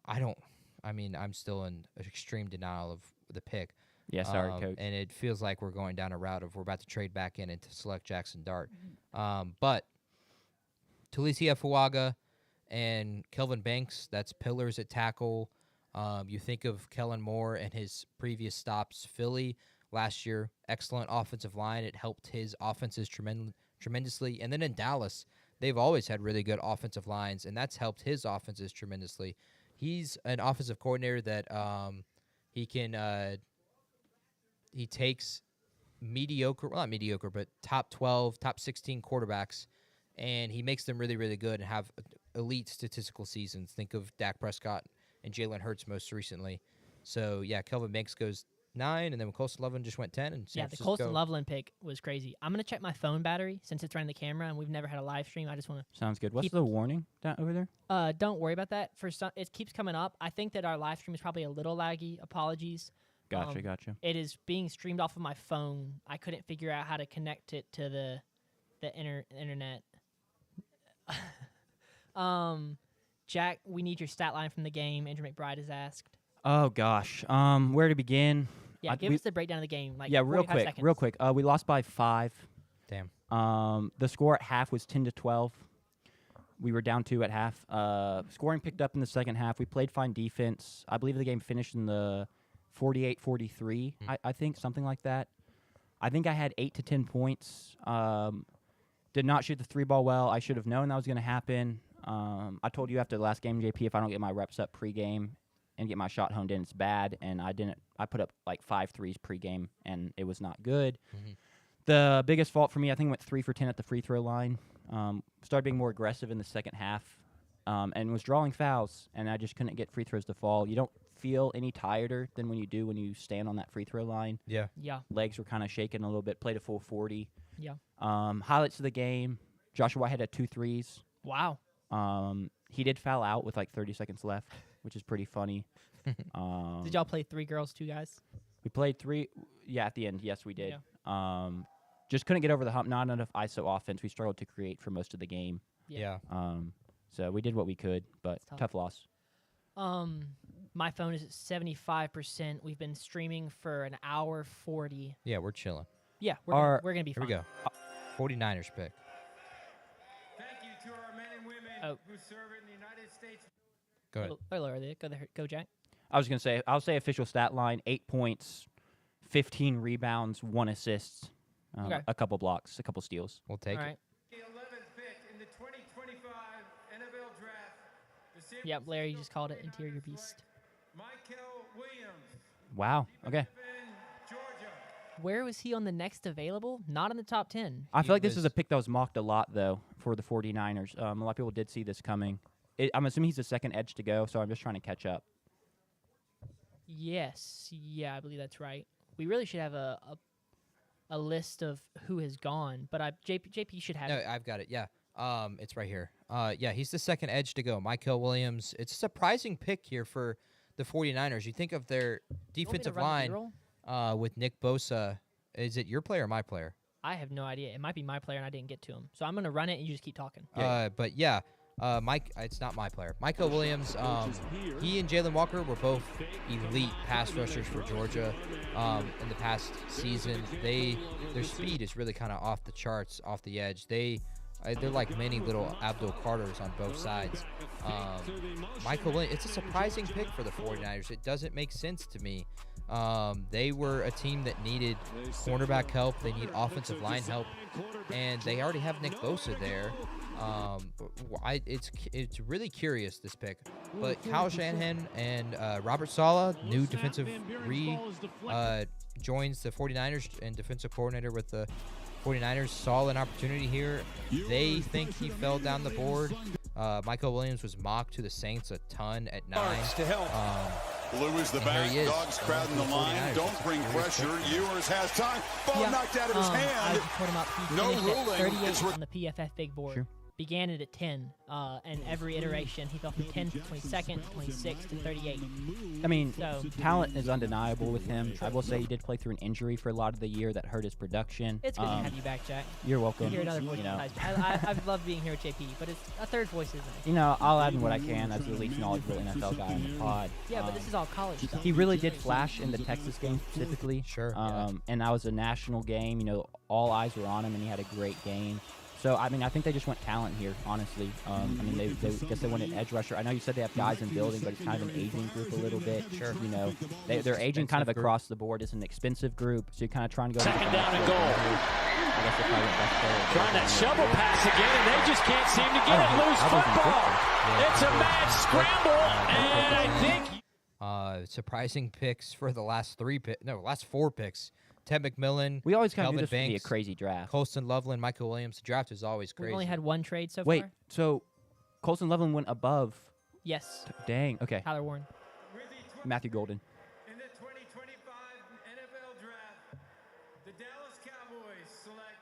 still in extreme denial of the pick. Yeah, sorry, Coach. And it feels like we're going down a route of we're about to trade back in and to select Jackson Dart. But Talisia Fuaga and Kelvin Banks, that's pillars at tackle. You think of Kellen Moore and his previous stops, Philly last year, excellent offensive line. It helped his offenses tremendously. And then in Dallas, they've always had really good offensive lines, and that's helped his offenses tremendously. He's an offensive coordinator that he takes not mediocre, but top 12, top 16 quarterbacks, and he makes them really, really good and have elite statistical seasons. Think of Dak Prescott and Jalen Hurts most recently. So, yeah, Kelvin Banks goes 9, and then Colston Loveland just went 10. And San the Francisco. Colston Loveland pick was crazy. I'm going to check my phone battery since it's running the camera, and we've never had a live stream. I just want to... Sounds good. What's the warning down over there? Don't worry about that. It keeps coming up. I think that our live stream is probably a little laggy. Apologies. Gotcha. It is being streamed off of my phone. I couldn't figure out how to connect it to the internet. Jack, we need your stat line from the game. Andrew McBride has asked. Oh gosh. Where to begin? Yeah, give us the breakdown of the game. Like real 45 seconds. real quick. We lost by 5. Damn. The score at half was 10-12. We were down 2 at half. Scoring picked up in the second half. We played fine defense. I believe the game finished in the 48-43. I think something like that. I think I had 8 to 10 points. Did not shoot the 3-ball well. I should have known that was going to happen. I told you after the last game, JP, if I don't get my reps up pregame and get my shot honed in, it's bad. And I didn't. I put up like 5 threes pregame, and it was not good. The biggest fault for me, I think, went 3 for 10 at the free throw line. Started being more aggressive in the second half, and was drawing fouls, and I just couldn't get free throws to fall. You don't feel any tireder than when you stand on that free throw line. Yeah. Legs were kind of shaking a little bit. Played a full 40. Yeah. Highlights of the game: Joshua Whitehead had 2 threes. Wow. He did foul out with like 30 seconds left, which is pretty funny. Did y'all play 3 girls, 2 guys? We played 3. Yeah, at the end, yes, we did. Yeah. Just couldn't get over the hump. Not enough ISO offense. We struggled to create for most of the game. Yeah. So we did what we could, but tough loss. My phone is at 75%. We've been streaming for an hour 40. Yeah, we're chilling. Yeah, we're gonna be Here fine. we go. 49ers pick. Thank you to our men and women who serve in the United States. Go ahead. Lower there. Go, Jack. I was gonna say, I'll say official stat line: 8 points, 15 rebounds, 1 assist, a couple blocks, a couple steals. We'll take All it. right. The 11th pick in the 2025 NFL Draft. The San Yep, Larry Francisco just called it 49ers Interior Beast. select Michael Williams, Wow. Okay. Georgia. Where was he on the next available? Not in the top 10. I He feel like this is a was- pick that was mocked a lot, though, for the 49ers. A lot of people did see this coming. I'm assuming he's the second edge to go, so I'm just trying to catch up. Yes. Yeah, I believe that's right. We really should have a list of who has gone, but JP should have No, it. I've got it. Yeah. It's right here. Yeah, he's the second edge to go. Michael Williams. It's a surprising pick here for the 49ers. You think of their You want me to defensive run the line B-roll? with Nick Bosa. Is it your player or my player? I have no idea. It might be my player, and I didn't get to him. So I'm going to run it, and you just keep talking. But yeah, It's not my player. Michael Williams. He and Jalen Walker were both elite pass rushers for Georgia. In the past season, their speed is really kind of off the charts, off the edge. They're like many little Abdul Carters on both sides. Michael Williams, it's a surprising pick for the 49ers. It doesn't make sense to me. They were a team that needed cornerback help. They need offensive line help, and they already have Nick Bosa there. It's really curious, this pick. But Kyle Shanahan and Robert Saleh, new defensive joins the 49ers and defensive coordinator with the 49ers, saw an opportunity here. They think he fell down the board. Michael Williams was mocked to the Saints a ton at 9. Blue is the back. Dogs crowding the line. Don't bring pressure. Ewers has time. Ball knocked out of his hand. I put him up. He No finished at ruling. 38 on the PFF big board. Sure. Began it at 10, and every iteration he fell from 10 to 22nd, 26 to 38. I mean, So- talent is undeniable with him. I will say he did play through an injury for a lot of the year that hurt his production. It's good to have you back, Jack. You're welcome. Hear another voice. You know, I've loved being here with JP, but it's a third voice, isn't it? you know, I'll add in what I can as the least knowledgeable NFL guy on the pod. Yeah, but this is all college stuff. He really did flash in the Texas game specifically. Sure. And that was a national game. You know, all eyes were on him, and he had a great game. So, I mean, I think they just went talent here, honestly. I mean, they guess they went an edge rusher. I know you said they have guys in building, but it's kind of an aging group a little bit. Sure. You know, they're aging kind of across the board. It's an expensive group, so you're kind of trying to go. Second down and goal. I guess they probably went best player. Trying that shovel pass again, and they just can't seem to get it. Loose football. It's a mad scramble, and I think. Surprising picks for the last last 4 picks. Ted McMillan. We always kind of knew Kelvin this would be a Banks, crazy draft. Colston Loveland, Michael Williams. The draft is always crazy. We've only had one trade so Wait, far. so Colston Loveland went above. Yes. Dang. Okay. Tyler Warren. Matthew Golden. In the 2025 NFL Draft, the Dallas Cowboys select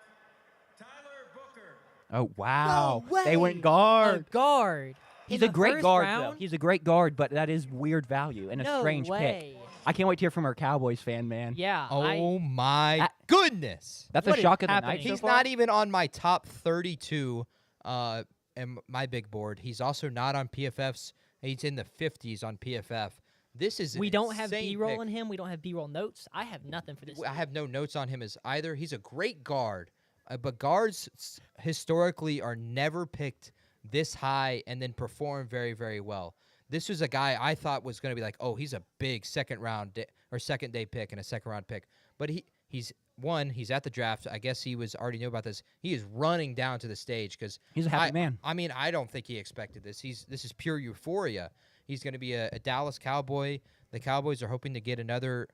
Tyler Booker. Oh wow. No They way! went guard. A guard. He's In a the great first guard, round? though. He's a great guard, but that is weird value and a No strange way. pick. I can't wait to hear from our Cowboys fan, man. Yeah. Oh my goodness. That's What a is shock of the happening? night. so He's far. not even on my top 32 and my big board. He's also not on PFF's. He's in the 50s on PFF. This is an We don't have insane B-roll pick. on him. We don't have B-roll notes. I have nothing for this. I have no notes on him as either. He's a great guard, but guards historically are never picked this high and then perform very, very well. This was a guy I thought was going to be like, oh, he's a big second day pick and a second round pick. But he's at the draft. I guess he already knew about this. He is running down to the stage because He's a happy man. I mean, I don't think he expected this. This is pure euphoria. He's going to be a Dallas Cowboy. The Cowboys are hoping to get another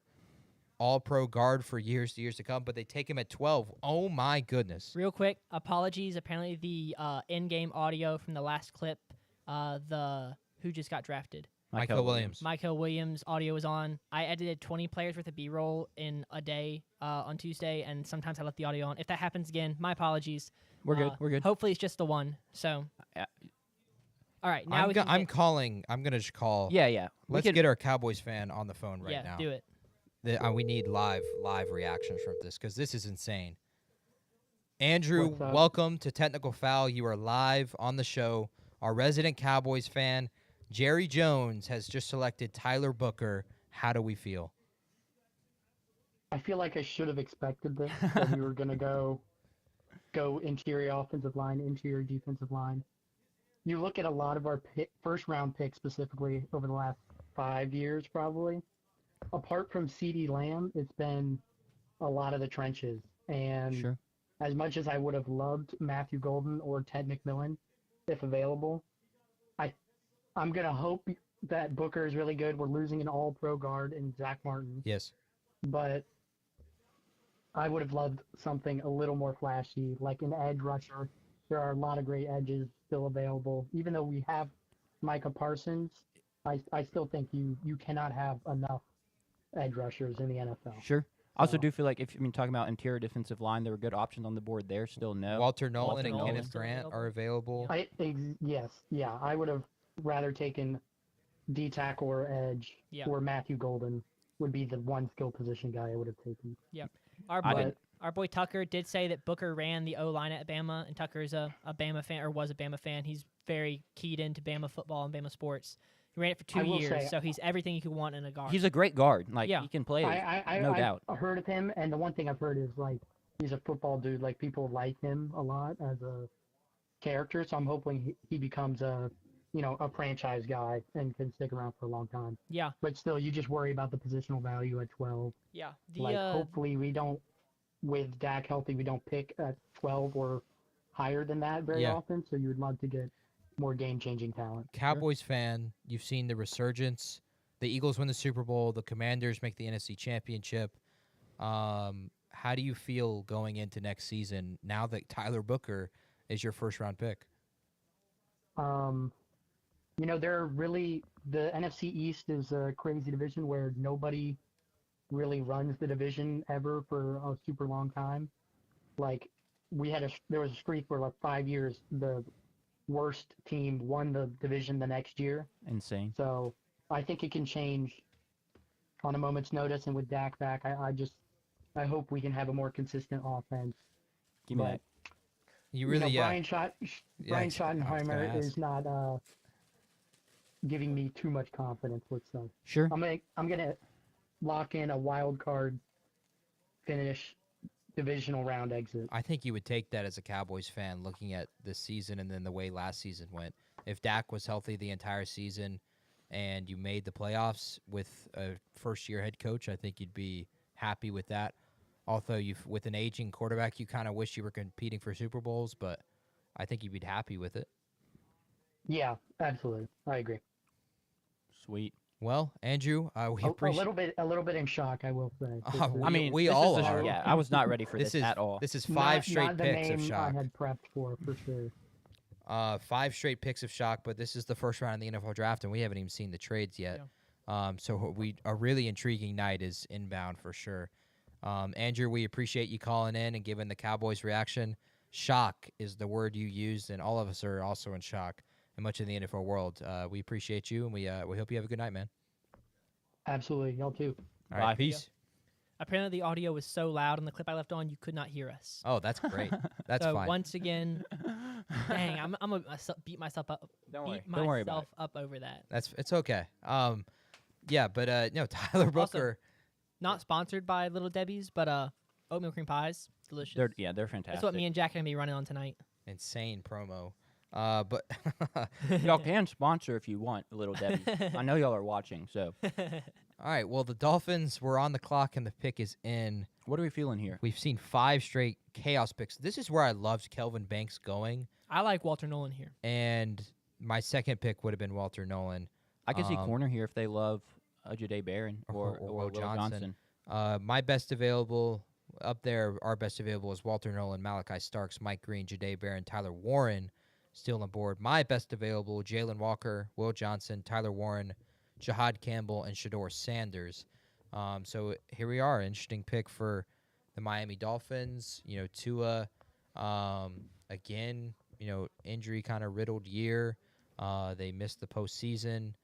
all-pro guard for years to come, but they take him at 12. Oh, my goodness. Real quick, apologies. Apparently, the in-game audio from the last clip, who just got drafted. Michael Williams. Michael Williams audio was on. I edited 20 players worth of B-roll in a day on Tuesday, and sometimes I left the audio on. If that happens again, my apologies. We're good. We're good. Hopefully, it's just the one. So, all right. Now I'm calling. I'm going to just call. Yeah. Let's get our Cowboys fan on the phone right now. do it. We need live reactions from this because this is insane. Andrew, What's up? welcome to Technical Foul. You are live on the show. Our resident Cowboys fan, Jerry Jones, has just selected Tyler Booker. How do we feel? I feel like I should have expected this. That we were going to go interior offensive line, interior defensive line. You look at a lot of our first round picks specifically over the last 5 years, probably. Apart from CeeDee Lamb, it's been a lot of the trenches. And Sure. as much as I would have loved Matthew Golden or Ted McMillan, if available, I'm going to hope that Booker is really good. We're losing an all-pro guard in Zach Martin. Yes. But I would have loved something a little more flashy, like an edge rusher. There are a lot of great edges still available. Even though we have Micah Parsons, I still think you cannot have enough edge rushers in the NFL. Sure. I also do feel like talking about interior defensive line, there were good options on the board there. Still no. Walter Nolan Walter and Nolan Kenneth still Grant available? are available. I would have rather taken D-tackle or edge, Yeah. or Matthew Golden would be the one skill position guy I would have taken. Our boy Tucker did say that Booker ran the O-line at Bama, and Tucker's a Bama fan, or was a Bama fan. He's very keyed into Bama football and Bama sports. He ran it for I 2 will years, say- so he's everything you could want in a guard. He's a great guard. Like Yeah. he can play, I no doubt. I've heard of him, and the one thing I've heard is like he's a football dude. Like people like him a lot as a character, so I'm hoping he becomes a franchise guy and can stick around for a long time. Yeah. But still, you just worry about the positional value at 12. Yeah. Hopefully we don't, with Dak healthy, we don't pick at 12 or higher than that very often. So you would love to get more game-changing talent. Cowboys fan, you've seen the resurgence. The Eagles win the Super Bowl. The Commanders make the NFC Championship. How do you feel going into next season now that Tyler Booker is your first-round pick? They're really, the NFC East is a crazy division where nobody really runs the division ever for a super long time. Like there was a streak where like 5 years the worst team won the division the next year. Insane. So I think it can change on a moment's notice, and with Dak back, I hope we can have a more consistent offense. Give me that. You really, Brian Schottenheimer is not giving me too much confidence. Let's say. Sure. I'm gonna lock in a wild card finish, divisional round exit. I think you would take that as a Cowboys fan looking at this season and then the way last season went. If Dak was healthy the entire season and you made the playoffs with a first-year head coach, I think you'd be happy with that. Although with an aging quarterback, you kind of wish you were competing for Super Bowls, but I think you'd be happy with it. Yeah, absolutely. I agree. Sweet. Well, Andrew, we appreciate a little bit in shock, I will say. We all are. Yeah, I was not ready for this at all. This is five straight picks of shock. I had prepped for sure. 5 straight picks of shock, but this is the first round of the NFL draft, and we haven't even seen the trades yet. Yeah. So a really intriguing night is inbound for sure. Andrew, we appreciate you calling in and giving the Cowboys reaction. Shock is the word you used, and all of us are also in shock and much of the NFL world. We appreciate you, and we hope you have a good night, man. Absolutely. Y'all too. All right, peace. Apparently the audio was so loud on the clip I left on, you could not hear us. Oh, that's great. That's so fine. Once again, dang, I'm gonna beat myself up. Don't worry about it. Up over that. It's okay. Yeah, but Tyler Booker. Not sponsored by Little Debbie's, but oatmeal cream pies, delicious. They're fantastic. That's what me and Jack are gonna be running on tonight. Insane promo. But y'all can sponsor if you want, Little Debbie. I know y'all are watching, so. All right, well, the Dolphins were on the clock, and the pick is in. What are we feeling here? We've seen 5 straight chaos picks. This is where I loved Kelvin Banks going. I like Walter Nolan here. And my second pick would have been Walter Nolan. I can see corner here if they love Jahdae Barron or Will Johnson. My best available up there, our best available is Walter Nolan, Malachi Starks, Mike Green, Jahdae Barron, Tyler Warren still on board. My best available, Jalen Walker, Will Johnson, Tyler Warren, Jahad Campbell, and Shador Sanders. So here we are. Interesting pick for the Miami Dolphins. Tua, again, injury kind of riddled year. They missed the postseason.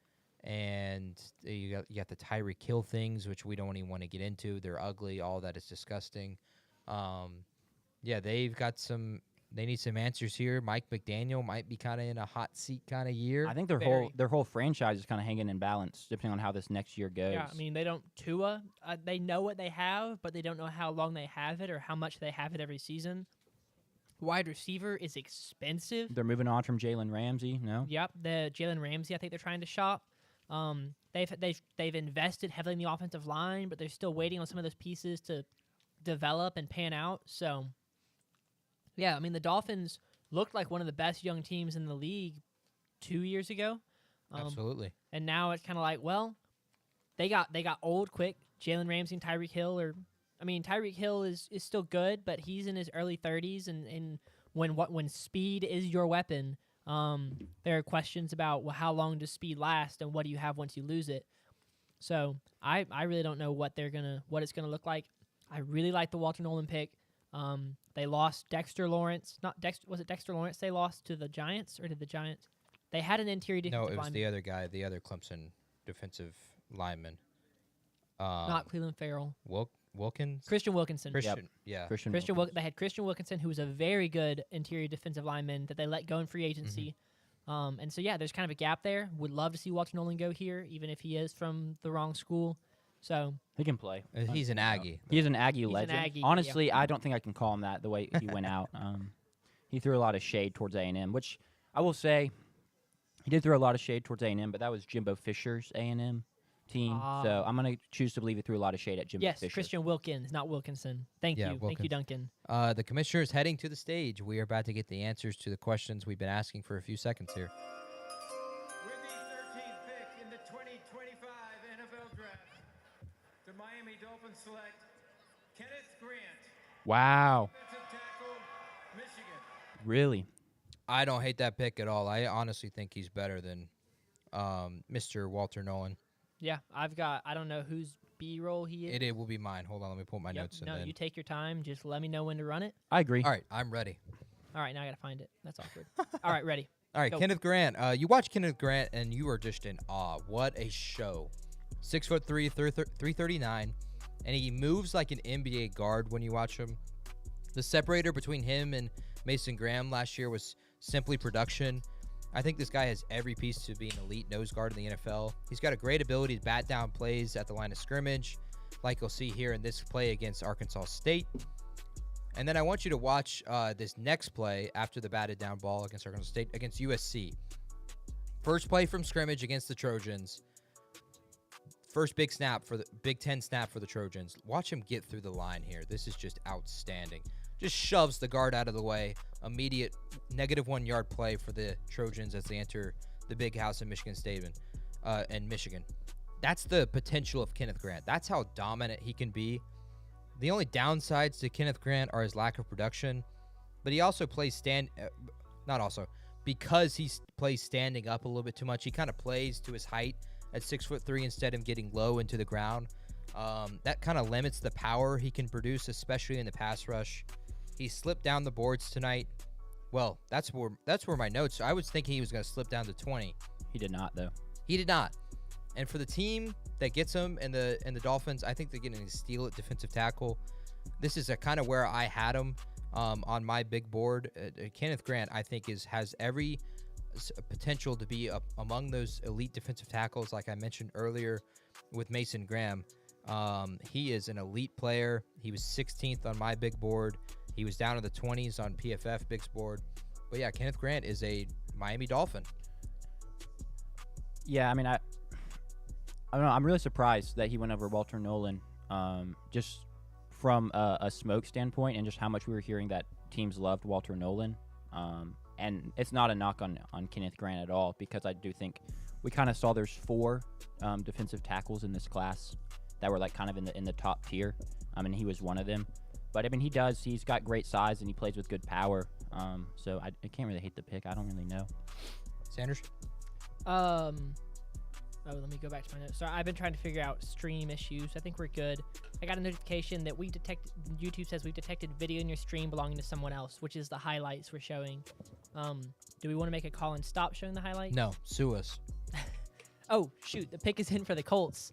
And you got the Tyreek Hill things, which we don't even want to get into. They're ugly. All that is disgusting. They've got they need some answers here. Mike McDaniel might be kind of in a hot seat kind of year. I think their whole franchise is kind of hanging in balance, depending on how this next year goes. Yeah, I mean, they don't Tua. They know what they have, but they don't know how long they have it or how much they have it every season. Wide receiver is expensive. They're moving on from Jalen Ramsey, no? Yep, the Jalen Ramsey, I think they're trying to shop. They've invested heavily in the offensive line, but they're still waiting on some of those pieces to develop and pan out. So, yeah, I mean, the Dolphins looked like one of the best young teams in the league 2 years ago. Absolutely. And now it's kind of like, well, they got old quick. Jalen Ramsey and Tyreek Hill Tyreek Hill is still good, but he's in his early 30s, and when speed is your weapon, there are questions about how long does speed last and what do you have once you lose it. So I really don't know what it's gonna look like. I really like the Walter Nolan pick. They lost Dexter Lawrence. Was it Dexter Lawrence they lost to the Giants, or did the Giants? They had an interior defensive lineman. No, it was the other guy, the other Clemson defensive lineman. Not Cleveland Farrell. Wilkins? Christian Wilkinson. Yeah. They had Christian Wilkinson, who was a very good interior defensive lineman that they let go in free agency. And so, yeah, there's kind of a gap there. Would love to see Walter Nolan go here, even if he is from the wrong school. So he can play. He's an Aggie. He's an Aggie He's an legend. Aggie, Honestly, yeah. I don't think I can call him that the way he went out. He threw a lot of shade towards A&M, which I will say he did throw a lot of shade towards A&M, but that was Jimbo Fisher's A&M team. So I'm going to choose to believe he threw a lot of shade at Jimbo yes, Fisher. Christian Wilkins, not Wilkinson. Thank you. Thank you, Duncan. The commissioner is heading to the stage. We are about to get the answers to the questions we've been asking for a few seconds here. With the 13th pick in the 2025 NFL Draft, the Miami Dolphins select Kenneth Grant, Wow. defensive tackle, Michigan. Really? I don't hate that pick at all. I honestly think he's better than Mr. Walter Nolan. Yeah, I don't know whose B-roll he is. It will be mine. Hold on, let me pull my notes in. No, you take your time. Just let me know when to run it. I agree. All right, I'm ready. All right, now I got to find it. That's awkward. All right, ready. All right, Go. Kenneth Grant. You watch Kenneth Grant, and you are just in awe. What a show. 6'3", 339, and he moves like an NBA guard when you watch him. The separator between him and Mason Graham last year was simply production. I think this guy has every piece to be an elite nose guard in the NFL. He's got a great ability to bat down plays at the line of scrimmage, like you'll see here in this play against Arkansas State. And then I want you to watch this next play after the batted down ball against Arkansas State against USC. First play from scrimmage against the Trojans. First big snap for the Big Ten snap for the Trojans. Watch him get through the line here. This is just outstanding. Just shoves the guard out of the way. Immediate -1 yard play for the Trojans as they enter the big house in Michigan State and Michigan. That's the potential of Kenneth Grant. That's how dominant he can be. The only downsides to Kenneth Grant are his lack of production, but he also plays because he plays standing up a little bit too much. He kind of plays to his height at 6'3" instead of getting low into the ground. That kind of limits the power he can produce, especially in the pass rush. He slipped down the boards tonight. Well, that's where my notes. I was thinking he was going to slip down to 20. He did not, though. He did not. And for the team that gets him and the Dolphins, I think they're getting a steal at defensive tackle. This is a kind of where I had him on my big board. Kenneth Grant, I think, has every potential to be among those elite defensive tackles, like I mentioned earlier with Mason Graham. He is an elite player. He was 16th on my big board. He was down in the 20s on PFF Big's board. But yeah, Kenneth Grant is a Miami Dolphin. Yeah, I mean, I don't know. I'm really surprised that he went over Walter Nolan, just from a smoke standpoint and just how much we were hearing that teams loved Walter Nolan. And it's not a knock on Kenneth Grant at all, because I do think we kind of saw there's 4 defensive tackles in this class that were like kind of in the top tier. I mean, he was one of them. But I mean, he's got great size and he plays with good power. So I can't really hate the pick. I don't really know. Sanders? Oh, let me go back to my notes. Sorry, I've been trying to figure out stream issues. I think we're good. I got a notification that YouTube says we've detected video in your stream belonging to someone else, which is the highlights we're showing. Do we want to make a call and stop showing the highlights? No, sue us. Oh, shoot. The pick is in for the Colts.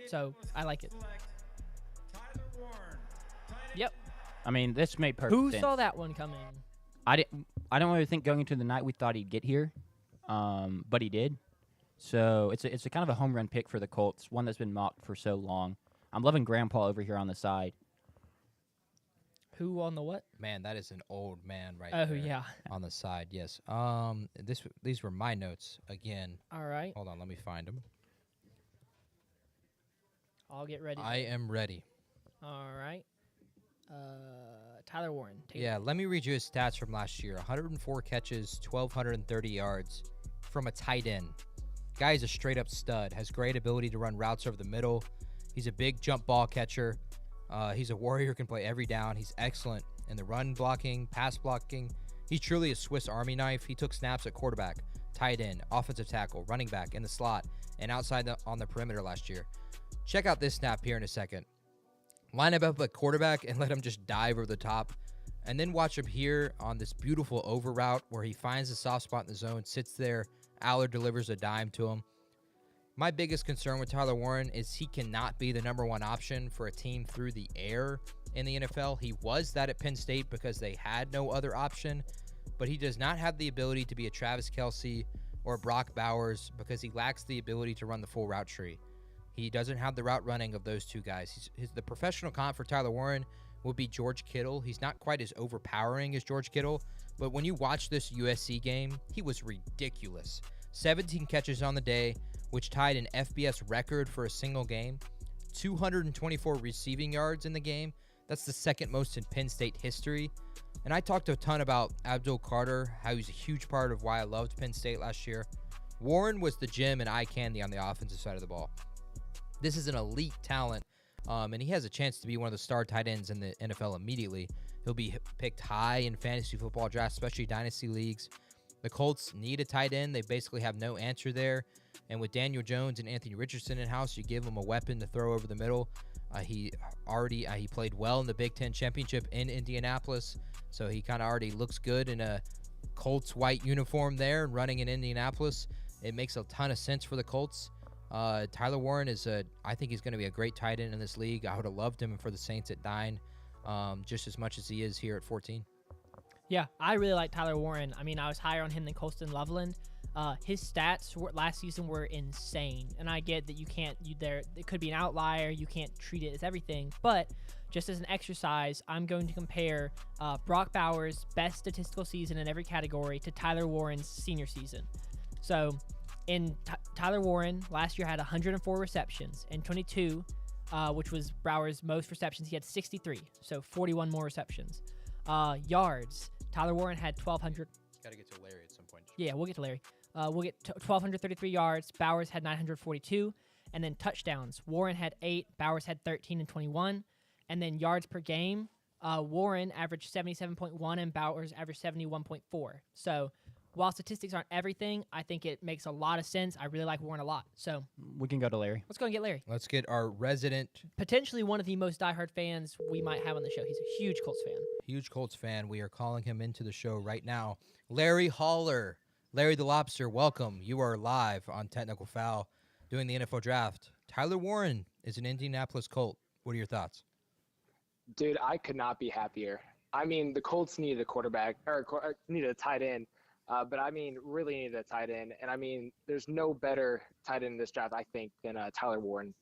So I like it. Yep. I mean, this made perfect Who sense. saw that one coming? I don't really think going into the night we thought he'd get here, but he did. So it's a kind of a home run pick for the Colts, one that's been mocked for so long. I'm loving Grandpa over here on the side. Who on the what? Man, that is an old man right Oh, there. yeah. On the side, yes. These were my notes again. All right. Hold on, let me find them. I'll get ready. I am ready. All right. Tyler Warren. Yeah, let me read you his stats from last year. 104 catches, 1,230 yards from a tight end. Guy is a straight-up stud, has great ability to run routes over the middle. He's a big jump ball catcher. He's a warrior, can play every down. He's excellent in the run blocking, pass blocking. He's truly a Swiss Army knife. He took snaps at quarterback, tight end, offensive tackle, running back, in the slot, and outside on the perimeter last year. Check out this snap here in a second. Line him up at quarterback and let him just dive over the top. And then watch him here on this beautiful over route where he finds a soft spot in the zone, sits there. Allard delivers a dime to him. My biggest concern with Tyler Warren is he cannot be the #1 option for a team through the air in the NFL. He was that at Penn State because they had no other option, but he does not have the ability to be a Travis Kelce or Brock Bowers because he lacks the ability to run the full route tree. He doesn't have the route running of those two guys. The professional comp for Tyler Warren would be George Kittle. He's not quite as overpowering as George Kittle, but when you watch this USC game, he was ridiculous. 17 catches on the day, which tied an FBS record for a single game. 224 receiving yards in the game. That's the second most in Penn State history. And I talked a ton about Abdul Carter, how he's a huge part of why I loved Penn State last year. Warren was the gem and eye candy on the offensive side of the ball. This is an elite talent, and he has a chance to be one of the star tight ends in the NFL immediately. He'll be picked high in fantasy football drafts, especially dynasty leagues. The Colts need a tight end. They basically have no answer there. And with Daniel Jones and Anthony Richardson in-house, you give him a weapon to throw over the middle. He played well in the Big Ten Championship in Indianapolis, so he kind of already looks good in a Colts white uniform there and running in Indianapolis. It makes a ton of sense for the Colts. Tyler Warren I think he's going to be a great tight end in this league. I would have loved him for the Saints at 9, just as much as he is here at 14. Yeah, I really like Tyler Warren. I mean, I was higher on him than Colston Loveland. His stats last season were insane, and I get that it could be an outlier. You can't treat it as everything, but just as an exercise, I'm going to compare Brock Bowers' best statistical season in every category to Tyler Warren's senior season. So, Tyler Warren last year had 104 receptions. In 22, which was Bowers' most receptions, he had 63, so 41 more receptions. Yards, Tyler Warren had 1,200. Got to get to Larry at some point. Yeah, we'll get to Larry. We'll get 1,233 yards. Bowers had 942. And then touchdowns. Warren had 8. Bowers had 13 and 21. And then yards per game, Warren averaged 77.1 and Bowers averaged 71.4. So while statistics aren't everything, I think it makes a lot of sense. I really like Warren a lot. So we can go to Larry. Let's go and get Larry. Let's get our resident, potentially one of the most diehard fans we might have on the show. He's a huge Colts fan. Huge Colts fan. We are calling him into the show right now. Larry Haller. Larry the Lobster, welcome. You are live on Technical Foul doing the NFL Draft. Tyler Warren is an Indianapolis Colt. What are your thoughts? Dude, I could not be happier. I mean, the Colts needed a quarterback, or needed a tight end, but I mean, really needed a tight end. And I mean, there's no better tight end in this draft, I think, than Tyler Warren.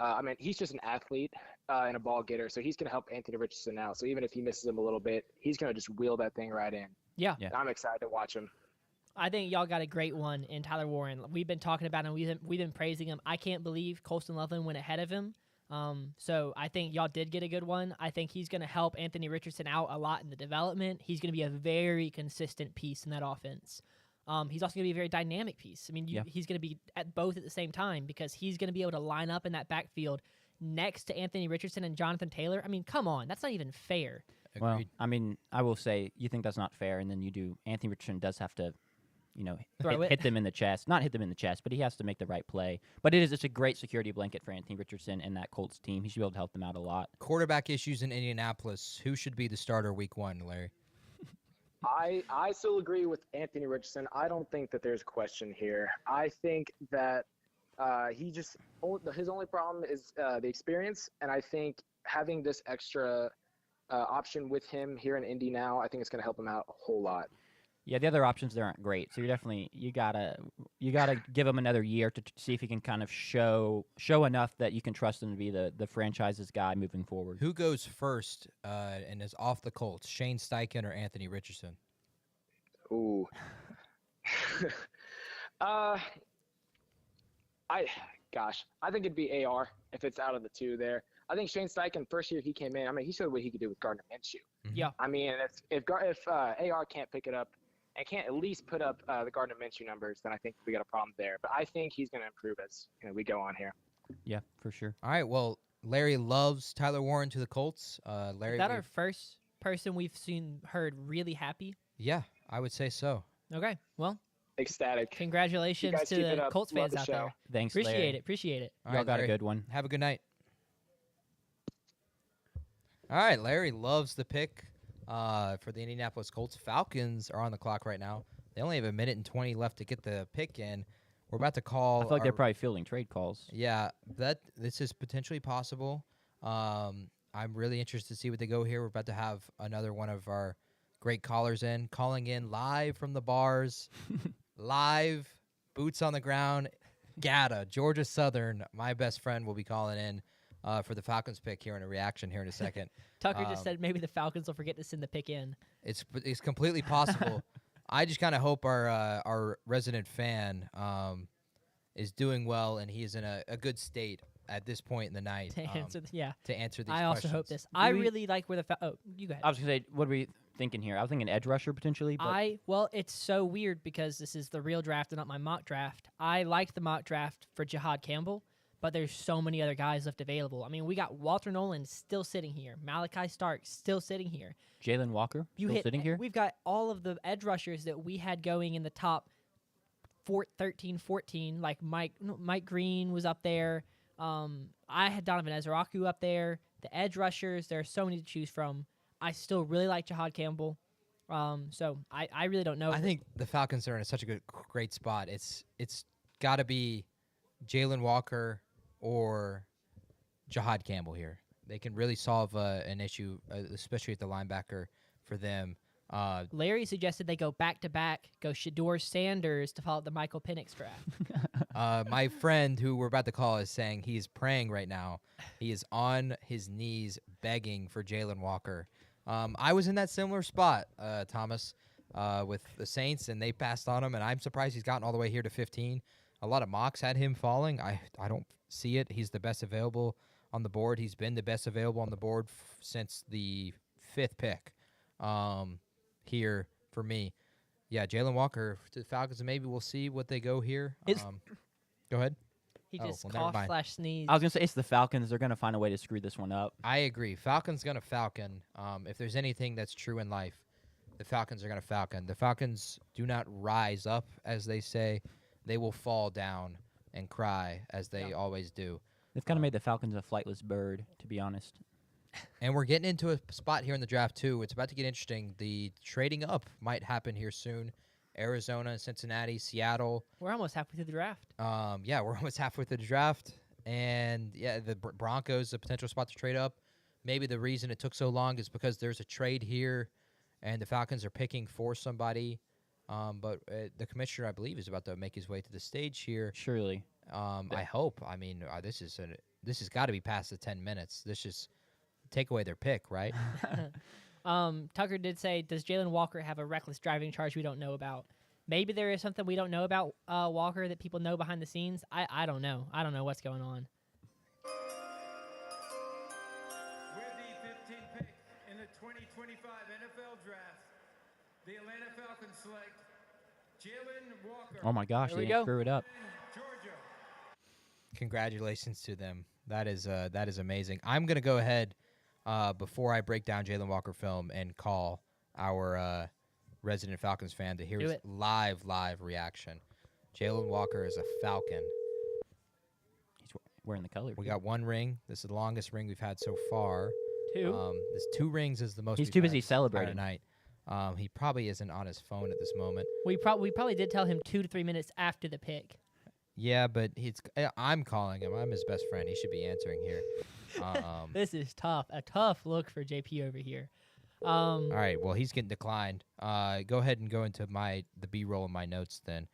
I mean, he's just an athlete and a ball getter, so he's going to help Anthony Richardson out. So even if he misses him a little bit, he's going to just wheel that thing right in. Yeah. And I'm excited to watch him. I think y'all got a great one in Tyler Warren. We've been talking about him. We've been praising him. I can't believe Colston Loveland went ahead of him. So I think y'all did get a good one. I think he's going to help Anthony Richardson out a lot in the development. He's going to be a very consistent piece in that offense. He's also going to be a very dynamic piece. I mean, he's going to be at both at the same time because he's going to be able to line up in that backfield next to Anthony Richardson and Jonathan Taylor. I mean, come on. That's not even fair. Agreed. Well, I mean, I will say you think that's not fair, and then you do. Anthony Richardson does have to, hit them in the chest. Not hit them in the chest, but he has to make the right play. But it's a great security blanket for Anthony Richardson and that Colts team. He should be able to help them out a lot. Quarterback issues in Indianapolis. Who should be the starter week 1, Larry? I still agree with Anthony Richardson. I don't think that there's a question here. I think that his only problem is the experience, and I think having this extra option with him here in Indy now, I think it's going to help him out a whole lot. Yeah, the other options there aren't great, so you gotta give him another year to see if he can kind of show enough that you can trust him to be the franchise's guy moving forward. Who goes first and is off the Colts, Shane Steichen or Anthony Richardson? Ooh, I think it'd be AR if it's out of the two there. I think Shane Steichen, first year he came in, I mean, he showed what he could do with Gardner Minshew. Mm-hmm. Yeah. I mean, if AR can't pick it up and can't at least put up the Gardner Minshew numbers, then I think we got a problem there. But I think he's going to improve as we go on here. Yeah, for sure. All right, well, Larry loves Tyler Warren to the Colts. Larry, is that our first person we've heard really happy? Yeah, I would say so. Okay, well. Ecstatic. Congratulations to the Colts fans out there. Thanks, Appreciate Larry. it. Appreciate it. All Y'all right, got Larry, a good one. Have a good night. All right, Larry loves the pick for the Indianapolis Colts. Falcons are on the clock right now. They only have 1 minute and 20 left to get the pick in. We're about to call. I feel like they're probably fielding trade calls. Yeah, this is potentially possible. I'm really interested to see what they go here. We're about to have another one of our great callers calling in live from the bars, live, boots on the ground. Gata, Georgia Southern, my best friend, will be calling in for the Falcons pick here in a reaction here in a second. Tucker just said maybe the Falcons will forget to send the pick in. It's completely possible. I just kind of hope our resident fan is doing well and he is in a good state at this point in the night To answer, to answer these I also questions. hope this. I really like where the oh, you go ahead. I was gonna say, what are we thinking here? I was thinking edge rusher potentially. But Well, it's so weird because this is the real draft and not my mock draft. I liked the mock draft for Jahad Campbell, but there's so many other guys left available. I mean, we got Walter Nolan still sitting here, Malachi Stark still sitting here, Jalen Walker still sitting here. We've got all of the edge rushers that we had going in the top 13, 14, like Mike Green was up there. I had Donovan Ezraku up there. The edge rushers, there are so many to choose from. I still really like Jahad Campbell. So I really don't know. I think the Falcons are in such a great spot. It's got to be Jalen Walker or Jahad Campbell here. They can really solve an issue, especially at the linebacker for them. Larry suggested they go back-to-back, go Shador Sanders to follow up the Michael Penix draft. My friend who we're about to call is saying he is praying right now. He is on his knees begging for Jalen Walker. I was in that similar spot, Thomas, with the Saints, and they passed on him, and I'm surprised he's gotten all the way here to 15. A lot of mocks had him falling. I don't see it. He's the best available on the board. He's been the best available on the board since the 5th pick here for me. Yeah, Jalen Walker to the Falcons, and maybe we'll see what they go here. Go ahead. He just coughed/sneezed. I was going to say, it's the Falcons. They're going to find a way to screw this one up. I agree. Falcons going to Falcon. If there's anything that's true in life, the Falcons are going to Falcon. The Falcons do not rise up, as they say. They will fall down and cry, as they always do. They've kind of made the Falcons a flightless bird, to be honest. And we're getting into a spot here in the draft, too. It's about to get interesting. The trading up might happen here soon. Arizona, Cincinnati, Seattle. We're almost halfway through the draft. Yeah, we're almost halfway through the draft. And, yeah, the Broncos, a potential spot to trade up. Maybe the reason it took so long is because there's a trade here, and the Falcons are picking for somebody. But the commissioner, I believe, is about to make his way to the stage here. Surely. I hope. I mean, this has got to be past the 10 minutes. This just take away their pick, right? Tucker did say, does Jalen Walker have a reckless driving charge we don't know about? Maybe there is something we don't know about Walker that people know behind the scenes. I don't know. I don't know what's going on. With the 15th pick in the 2025 NFL Draft, the Atlanta Falcons select Jalen Walker. Oh, my gosh. They didn't screw it up. Georgia. Congratulations to them. That is amazing. I'm going to go ahead before I break down Jalen Walker film and call our resident Falcons fan to hear his live lireaction. Jalen Walker is a Falcon. He's wearing the color. We got 1 ring. This is the longest ring we've had so far. 2. This 2 rings is the most. He's too busy celebrating tonight. He probably isn't on his phone at this moment. We probably did tell him 2 to 3 minutes after the pick. Yeah, but I'm calling him. I'm his best friend. He should be answering here. This is tough. A tough look for JP over here. All right. Well, he's getting declined. Go ahead and go into the B-roll in my notes then.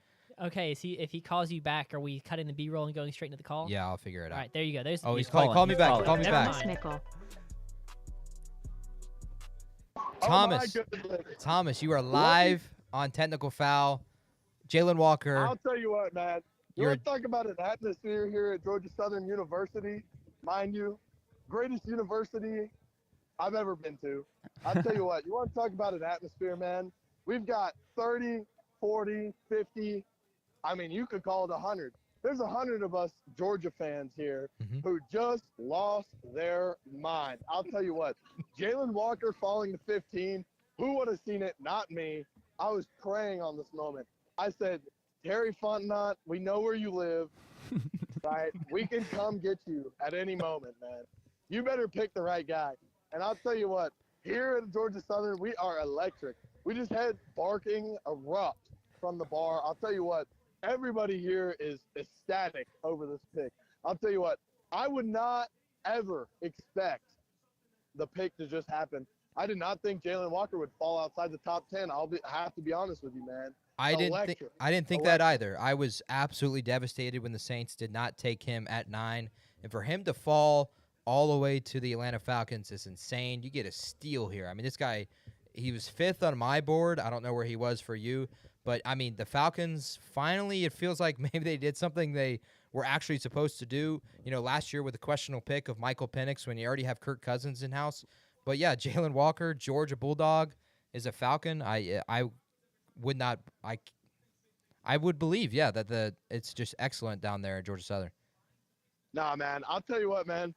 Okay. If he calls you back, are we cutting the B-roll and going straight into the call? Yeah, I'll figure it out. All right. There you go. There's. He's calling. Call me back. Call me back. Thomas, you are live on Technical Foul. Jalen Walker. I'll tell you what, man. You want to talk about an atmosphere here at Georgia Southern University, mind you, greatest university I've ever been to. I'll tell you what, you want to talk about an atmosphere, man? We've got 30, 40, 50. I mean, you could call it 100. There's 100 of us Georgia fans here who just lost their mind. I'll tell you what, Jalen Walker falling to 15, who would have seen it? Not me. I was praying on this moment. I said, Terry Fontenot, we know where you live, right? We can come get you at any moment, man. You better pick the right guy. And I'll tell you what, here at Georgia Southern, we are electric. We just had barking erupt from the bar. I'll tell you what, everybody here is ecstatic over this pick. I'll tell you what, I would not ever expect the pick to just happen. I did not think Jalen Walker would fall outside the top 10. I have to be honest with you, man. I didn't think that either. I was absolutely devastated when the Saints did not take him at 9, and for him to fall all the way to the Atlanta Falcons is insane. You get a steal here. I mean, this guy, he was 5th on my board. I don't know where he was for you, but I mean, the Falcons finally, it feels like maybe they did something they were actually supposed to do. You know, last year with the questionable pick of Michael Penix when you already have Kirk Cousins in house. But yeah, Jalen Walker, Georgia Bulldog, is a Falcon. I would believe, yeah, that it's just excellent down there at Georgia Southern. Nah, man, I'll tell you what, man.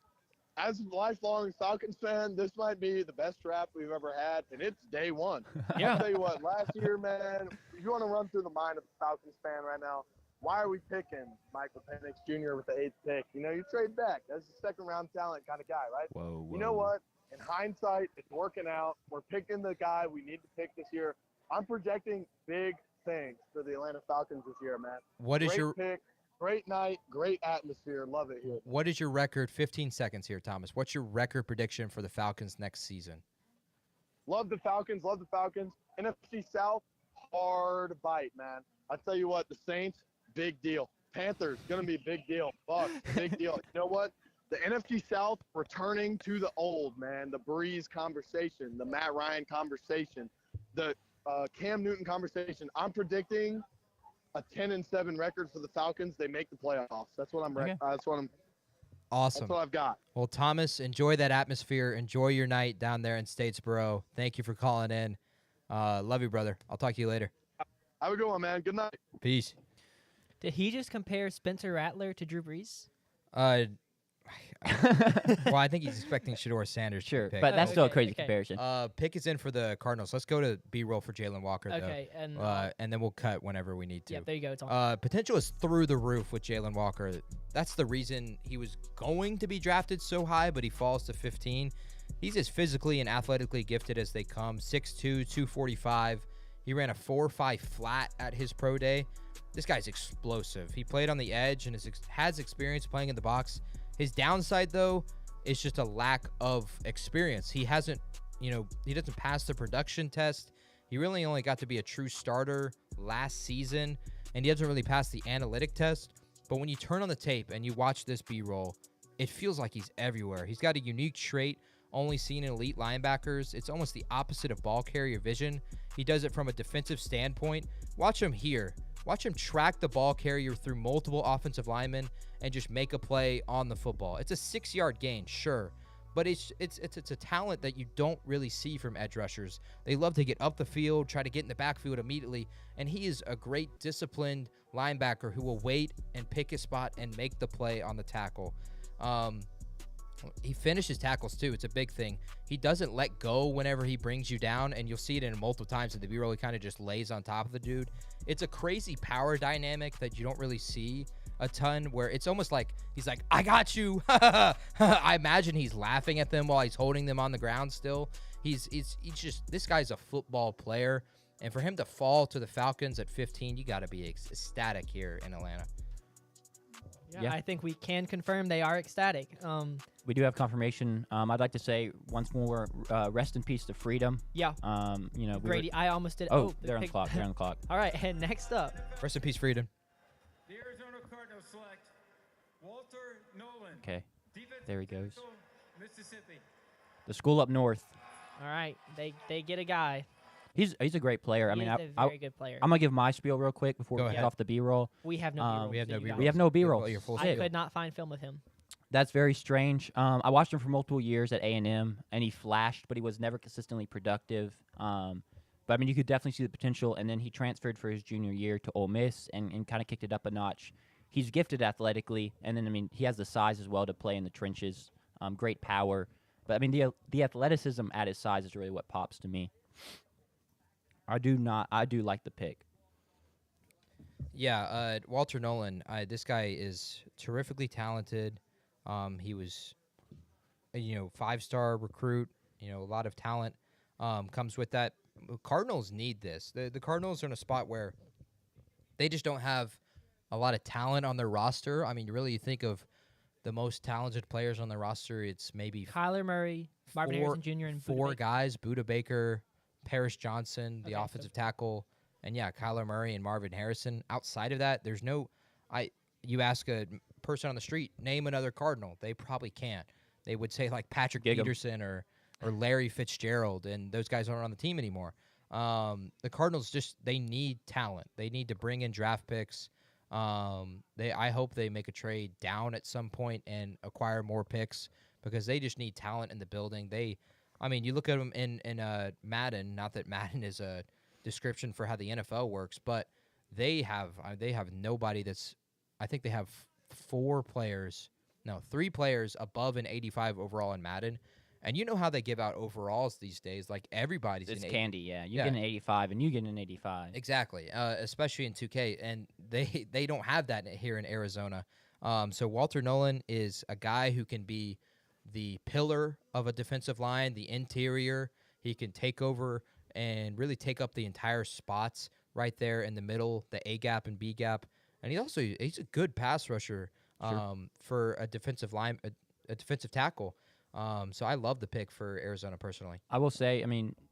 As a lifelong Falcons fan, this might be the best draft we've ever had, and it's day one. Yeah. I'll tell you what, last year, man, if you want to run through the mind of a Falcons fan right now, why are we picking Michael Penix Jr. with the 8th pick? You know, you trade back. That's a second-round talent kind of guy, right? Whoa. You know what? In hindsight, it's working out. We're picking the guy we need to pick this year. I'm projecting big things for the Atlanta Falcons this year, man. What is Great pick, great night, great atmosphere. Love it here. What is your record? 15 seconds here, Thomas. What's your record prediction for the Falcons next season? Love the Falcons. Love the Falcons. NFC South, hard bite, man. I tell you what, the Saints, big deal. Panthers, going to be a big deal. Bucks, big deal. You know what? The NFC South returning to the old, man. The Breeze conversation, the Matt Ryan conversation, the Cam Newton conversation. I'm predicting a 10-7 record for the Falcons. They make the playoffs. That's what I'm. Awesome. That's what I've got. Well, Thomas, enjoy that atmosphere. Enjoy your night down there in Statesboro. Thank you for calling in. Love you, brother. I'll talk to you later. Have a good one, man. Good night. Peace. Did he just compare Spencer Rattler to Drew Brees? Well, I think he's expecting Shedeur Sanders. Sure, pick. but that's still a crazy comparison. Pick is in for the Cardinals. Let's go to B-roll for Jalen Walker, Okay, though. And then we'll cut whenever we need to. Yep, there you go. It's on. Potential is through the roof with Jalen Walker. That's the reason he was going to be drafted so high, but he falls to 15. He's as physically and athletically gifted as they come. 6'2", 245. He ran a 4.5 flat at his pro day. This guy's explosive. He played on the edge and has experience playing in the box. His downside, though, is just a lack of experience. He hasn't, he doesn't pass the production test. He really only got to be a true starter last season, and he doesn't really pass the analytic test. But when you turn on the tape and you watch this B-roll, it feels like he's everywhere. He's got a unique trait only seen in elite linebackers. It's almost the opposite of ball carrier vision. He does it from a defensive standpoint. Watch him here. Watch him track the ball carrier through multiple offensive linemen and just make a play on the football. It's a 6-yard gain, sure, but it's a talent that you don't really see from edge rushers. They love to get up the field, try to get in the backfield immediately, and he is a great disciplined linebacker who will wait and pick his spot and make the play on the tackle. He finishes tackles too. It's a big thing. He doesn't let go whenever he brings you down, and you'll see it in multiple times in the B-roll. He kind of just lays on top of the dude. It's a crazy power dynamic that you don't really see a ton, where it's almost like he's like, I got you. I imagine he's laughing at them while he's holding them on the ground still. He's just, this guy's a football player, and for him to fall to the Falcons at 15, you got to be ecstatic here in Atlanta. Yeah, I think we can confirm they are ecstatic. We do have confirmation. I'd like to say once more, rest in peace to Freedom. Yeah. Grady, I almost did. Oh, they're on the clock. They're on the clock. All right, and next up. Rest in peace, Freedom. The Arizona Cardinals select Walter Nolan. Okay. There he goes. Mississippi. The school up north. All right, they get a guy. He's a great player. He is a very good player. I'm gonna give my spiel real quick before we get off the B-roll. We have no B-roll. We have no B-roll. I could not find film of him. That's very strange. I watched him for multiple years at A&M, and he flashed, but he was never consistently productive. But, I mean, you could definitely see the potential, and then he transferred for his junior year to Ole Miss and kind of kicked it up a notch. He's gifted athletically, and then, I mean, he has the size as well to play in the trenches, great power. But, I mean, the athleticism at his size is really what pops to me. I do like the pick. Yeah, Walter Nolan, this guy is terrifically talented. He was, 5-star recruit. A lot of talent comes with that. Cardinals need this. The Cardinals are in a spot where they just don't have a lot of talent on their roster. I mean, really, you think of the most talented players on the roster. It's maybe Kyler Murray, Marvin Harrison Jr., and Budda four Baker. guys: Budda Baker, Paris Johnson, the Okay, offensive tackle, and Kyler Murray and Marvin Harrison. Outside of that, there's no. You ask a person on the street, name another Cardinal. They probably can't. They would say like Patrick Peterson or Larry Fitzgerald, and those guys aren't on the team anymore. The Cardinals they need talent. They need to bring in draft picks. I hope they make a trade down at some point and acquire more picks because they just need talent in the building. You look at them in Madden. Not that Madden is a description for how the NFL works, but they have nobody that's. I think they have 3 players above an 85 overall in Madden. And you know how they give out overalls these days. Like, everybody's It's in candy, yeah. You get an 85, and you get an 85. Exactly, especially in 2K. And they don't have that here in Arizona. So Walter Nolan is a guy who can be the pillar of a defensive line, the interior. He can take over and really take up the entire spots right there in the middle, the A-gap and B-gap. And he's a good pass rusher for a defensive line, a defensive tackle. So I love the pick for Arizona personally. I will say,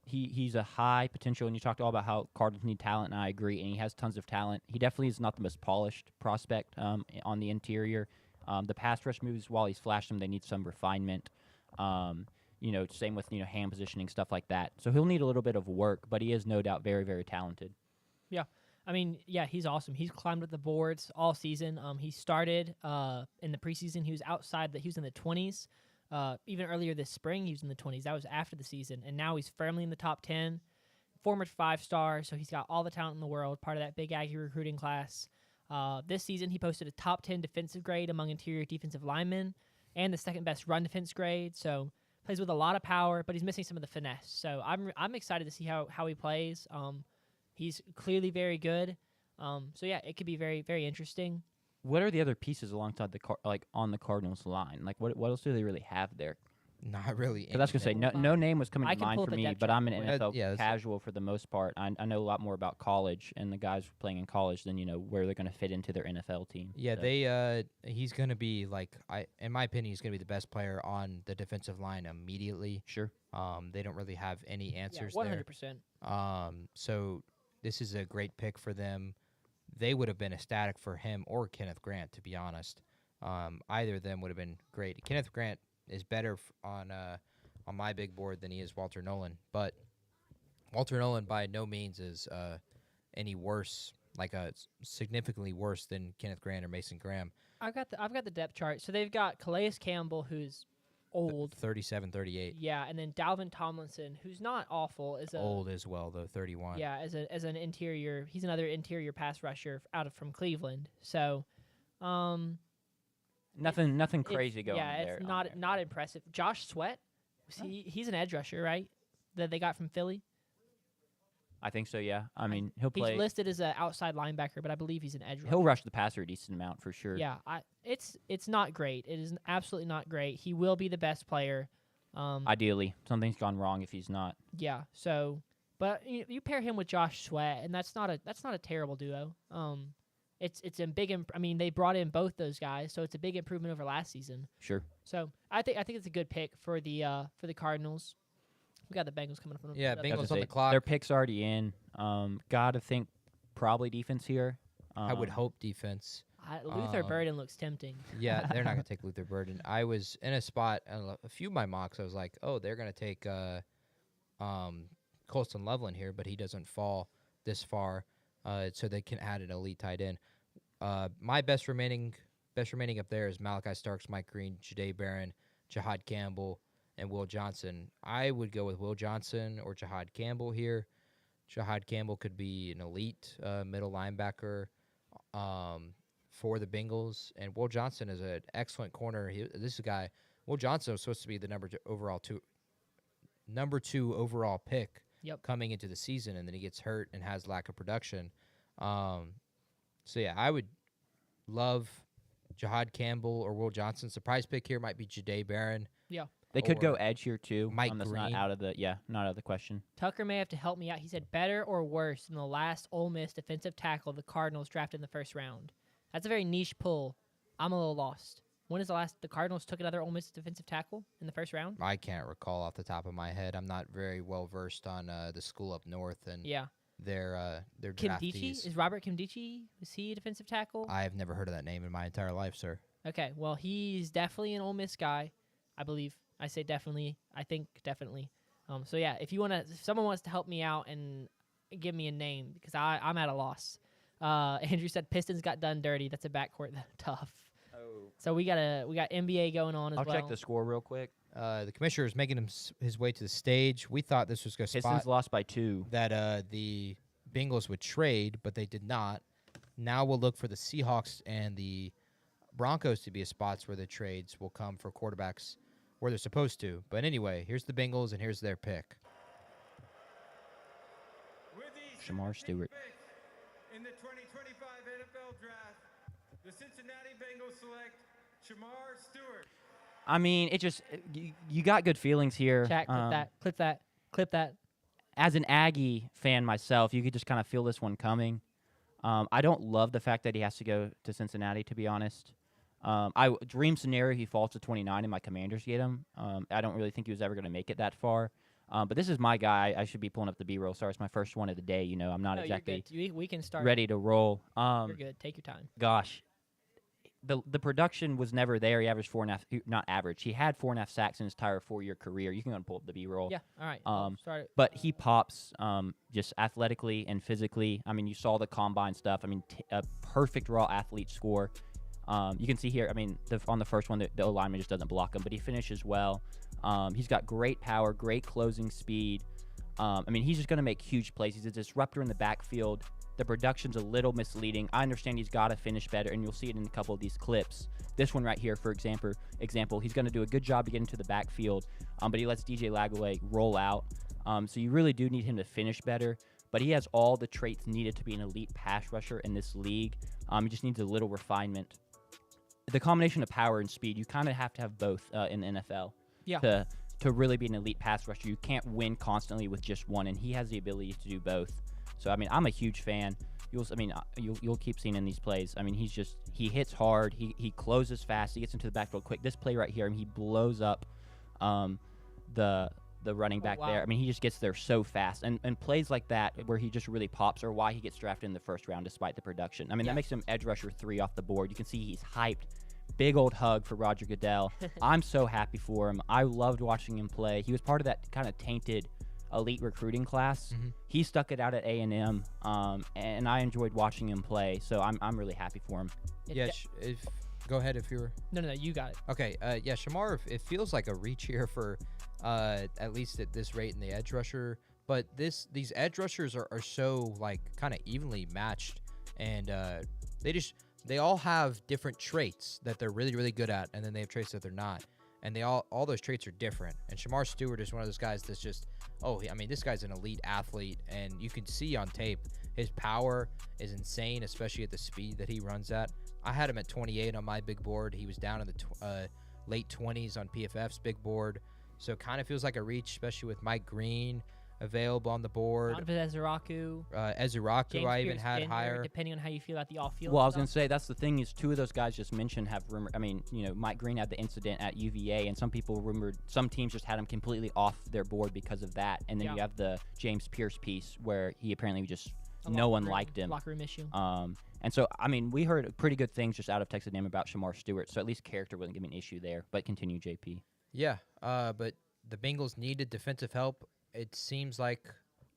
he's a high potential, and you talked all about how Cardinals need talent, and I agree, and he has tons of talent. He definitely is not the most polished prospect on the interior. The pass rush moves, while he's flashed them, they need some refinement. Same with hand positioning, stuff like that. So he'll need a little bit of work, but he is no doubt very, very talented. Yeah. He's awesome. He's climbed up the boards all season. He started in the preseason. He was he was in the 20s. Even earlier this spring, he was in the 20s. That was after the season. And now he's firmly in the top 10. Former 5-star, so he's got all the talent in the world, part of that big Aggie recruiting class. This season, he posted a top 10 defensive grade among interior defensive linemen and the second best run defense grade. So plays with a lot of power, but he's missing some of the finesse. So I'm excited to see how he plays. He's clearly very good. It could be very, very interesting. What are the other pieces alongside on the Cardinals line? Like, what else do they really have there? Not really. Because I was gonna say no name was coming to mind for me, but I'm an chart. NFL casual for the most part. I know a lot more about college and the guys playing in college than where they're gonna fit into their NFL team. Yeah, he's gonna be in my opinion, he's gonna be the best player on the defensive line immediately. Sure. They don't really have any answers 100%. there. So this is a great pick for them. They would have been ecstatic for him or Kenneth Grant, to be honest. Either of them would have been great. Kenneth Grant is better on my big board than he is Walter Nolan, but Walter Nolan by no means is any worse, significantly worse than Kenneth Grant or Mason Graham. I've got the depth chart. So they've got Calais Campbell, who's old, 37, 38. Yeah, and then Dalvin Tomlinson, who's not awful, is old as well though, 31. Yeah, as an interior, he's another interior pass rusher from Cleveland. So, nothing crazy going there. Yeah, it's not impressive. Josh Sweat, he's an edge rusher, right? That they got from Philly. I think so. Yeah, he'll play. He's listed as an outside linebacker, but I believe he's an edge rusher. He'll rush the passer a decent amount for sure. Yeah, it's not great. It is absolutely not great. He will be the best player. Ideally, something's gone wrong if he's not. Yeah. So, but you pair him with Josh Sweat, and that's not a terrible duo. It's a big. They brought in both those guys, so it's a big improvement over last season. Sure. So I think it's a good pick for the Cardinals. We got the Bengals coming up. Yeah, Bengals on the clock. Their pick's already in. Gotta think probably defense here. I would hope defense. Luther Burden looks tempting. Yeah, they're not going to take Luther Burden. I was in a spot, a few of my mocks, I was like, oh, they're going to take Colston Loveland here, but he doesn't fall this far, so they can add an elite tight end. My best remaining up there is Malachi Starks, Mike Green, Jahdae Barron, Jahad Campbell, and Will Johnson. I would go with Will Johnson or Jahad Campbell here. Jahad Campbell could be an elite middle linebacker for the Bengals, and Will Johnson is an excellent corner. This is a guy. Will Johnson was supposed to be the number two overall pick coming into the season, and then he gets hurt and has lack of production. I would love Jahad Campbell or Will Johnson. Surprise pick here might be Jahdae Barron. Yeah. They could go edge here too. Mike that's Green. not out of the question. Tucker may have to help me out. He said better or worse than the last Ole Miss defensive tackle the Cardinals drafted in the first round. That's a very niche pull. I'm a little lost. When is the last the Cardinals took another Ole Miss defensive tackle in the first round? I can't recall off the top of my head. I'm not very well versed on the school up north and Yeah. their Kimdichie? draftees. Is Robert Kimdichie? Is he a defensive tackle? I have never heard of that name in my entire life, sir. Okay, well, he's definitely an Ole Miss guy, I believe. I say definitely. I think definitely. So yeah, if someone wants to help me out and give me a name because I'm at a loss. Andrew said Pistons got done dirty. That's a backcourt tough. Oh. So we got NBA going on as well. I'll check the score real quick. The commissioner is making his way to the stage. We thought this was going to Pistons spot lost by 2. that the Bengals would trade, but they did not. Now we'll look for the Seahawks and the Broncos to be a spots where the trades will come for quarterbacks where they're supposed to. But anyway, here's the Bengals and here's their pick. Shamar Stewart. In the 2025 NFL Draft, the Cincinnati Bengals select Shamar Stewart. I mean, it just you got good feelings here. Chat, clip that. As an Aggie fan myself, you could just kind of feel this one coming. I don't love the fact that he has to go to Cincinnati, to be honest. Dream scenario, he falls to 29 and my Commanders get him. I don't really think he was ever going to make it that far. But this is my guy. I should be pulling up the B-roll. Sorry, it's my first one of the day. You know, I'm not exactly we can start. ready to roll. You're good. Take your time. Gosh, the production was never there. He averaged 4.5. Not average. He had 4.5 sacks in his entire 4-year career. You can go and pull up the B-roll. Yeah. All right. I'll start it. But he pops just athletically and physically. I mean, you saw the combine stuff. I mean, a perfect raw athlete score. You can see here, I mean, on the first one, the O-lineman just doesn't block him, but he finishes well. He's got great power, great closing speed. I mean, he's just going to make huge plays. He's a disruptor in the backfield. The production's a little misleading. I understand he's got to finish better, and you'll see it in a couple of these clips. This one right here, for example, he's going to do a good job of getting to the backfield, but he lets DJ Lagaway roll out. So you really do need him to finish better. But he has all the traits needed to be an elite pass rusher in this league. He just needs a little refinement. The combination of power and speed, you kind of have to have both in the NFL to really be an elite pass rusher. You can't win constantly with just one, and he has the ability to do both. So, I mean, I'm a huge fan. You'll keep seeing in these plays. I mean, he hits hard. He closes fast. He gets into the backfield quick. This play right here, I mean, he blows up the running back there. I mean, he just gets there so fast. And plays like that where he just really pops are why he gets drafted in the first round despite the production. I mean, that makes him edge rusher 3 off the board. You can see he's hyped. Big old hug for Roger Goodell. I'm so happy for him. I loved watching him play. He was part of that kind of tainted elite recruiting class. Mm-hmm. He stuck it out at A&M, and I enjoyed watching him play. So I'm really happy for him. Go ahead if you're... No, you got it. Okay, Shamar, it feels like a reach here for at least at this rate in the edge rusher. But these edge rushers are so, like, kind of evenly matched. And they all have different traits that they're really, really good at, and then they have traits that they're not. And all those traits are different. And Shamar Stewart is one of those guys that's just, this guy's an elite athlete, and you can see on tape his power is insane, especially at the speed that he runs at. I had him at 28 on my big board. He was down in the late 20s on PFF's big board. So it kind of feels like a reach, especially with Mike Green available on the board. Ezuraku. Ezuraku I even had higher. Depending on how you feel about the off-field Well, I was going to say, that's the thing is 2 of those guys just mentioned have rumor. I mean, Mike Green had the incident at UVA, and some people rumored, some teams just had him completely off their board because of that. And then you have the James Pierce piece where he apparently just, no one liked him. Locker room issue. And so, I mean, we heard pretty good things just out of Texas A&M about Shamar Stewart, so at least character wouldn't give me an issue there. But continue, JP. Yeah, but the Bengals needed defensive help. It seems like,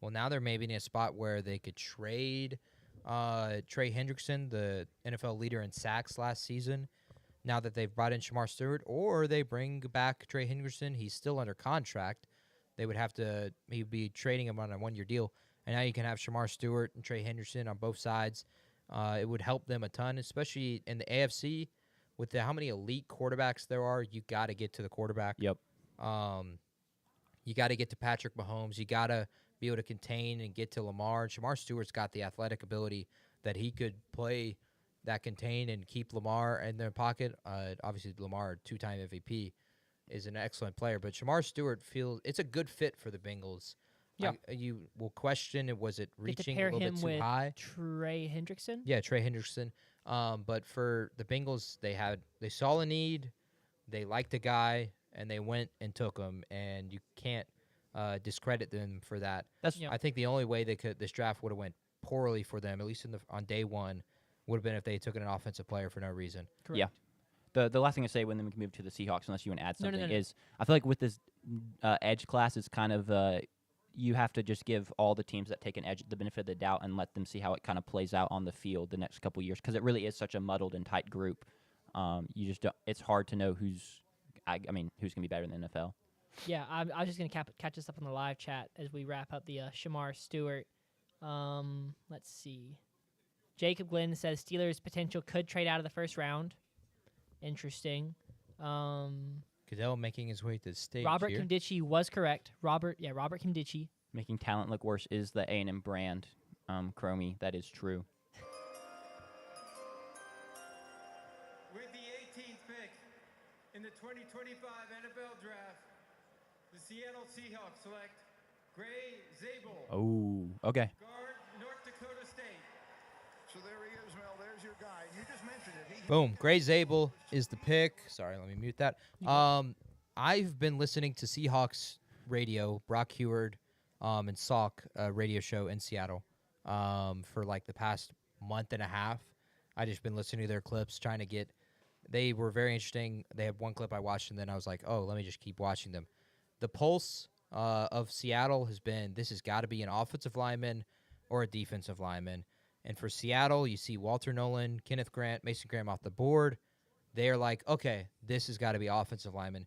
now they're maybe in a spot where they could trade Trey Hendrickson, the NFL leader in sacks last season, now that they've brought in Shamar Stewart, or they bring back Trey Hendrickson. He's still under contract. They would have to be trading him on a 1-year deal. And now you can have Shamar Stewart and Trey Hendrickson on both sides. It would help them a ton, especially in the AFC with how many elite quarterbacks there are. You got to get to the quarterback. Yep. You got to get to Patrick Mahomes. You got to be able to contain and get to Lamar. And Shamar Stewart's got the athletic ability that he could play that contain and keep Lamar in their pocket. Obviously, Lamar, 2-time MVP, is an excellent player. But Shamar Stewart feels it's a good fit for the Bengals. Yeah. You will question, was it reaching a little bit too high? Trey Hendrickson? Yeah, Trey Hendrickson. But for the Bengals, they saw a need, they liked a guy, and they went and took him. And you can't discredit them for that. I think the only way this draft would have went poorly for them, at least on day one, would have been if they took an offensive player for no reason. Correct. Yeah. The last thing I say, when then we can move to the Seahawks, unless you want to add something, No. is I feel like with this edge class, it's kind of you have to just give all the teams that take an edge the benefit of the doubt and let them see how it kind of plays out on the field the next couple of years, because it really is such a muddled and tight group. You just don't, it's hard to know who's going to be better in the NFL. Yeah, I was just going to catch us up on the live chat as we wrap up the Shamar Stewart. Let's see. Jacob Glenn says Steelers potential could trade out of the first round. Interesting. Goodell making his way to the stage Robert here. Kimdichie was correct. Robert Kimdichie. Making talent look worse is the A&M brand, Chromie. That is true. With the 18th pick in the 2025 NFL Draft, the Seattle Seahawks select Gray Zabel. Oh, okay. Guard, North Dakota State. So there he is, Mel. There's your guy. You just mentioned it. Boom. Gray Zabel is the pick. Sorry, let me mute that. I've been listening to Seahawks radio, Brock Heward, and Salk radio show in Seattle for like the past month and a half. I just been listening to their clips, trying to get. They were very interesting. They had one clip I watched, and then I was like, oh, let me just keep watching them. The pulse of Seattle has been this has got to be an offensive lineman or a defensive lineman. And for Seattle, you see Walter Nolan, Kenneth Grant, Mason Graham off the board. They're like, okay, this has got to be offensive lineman.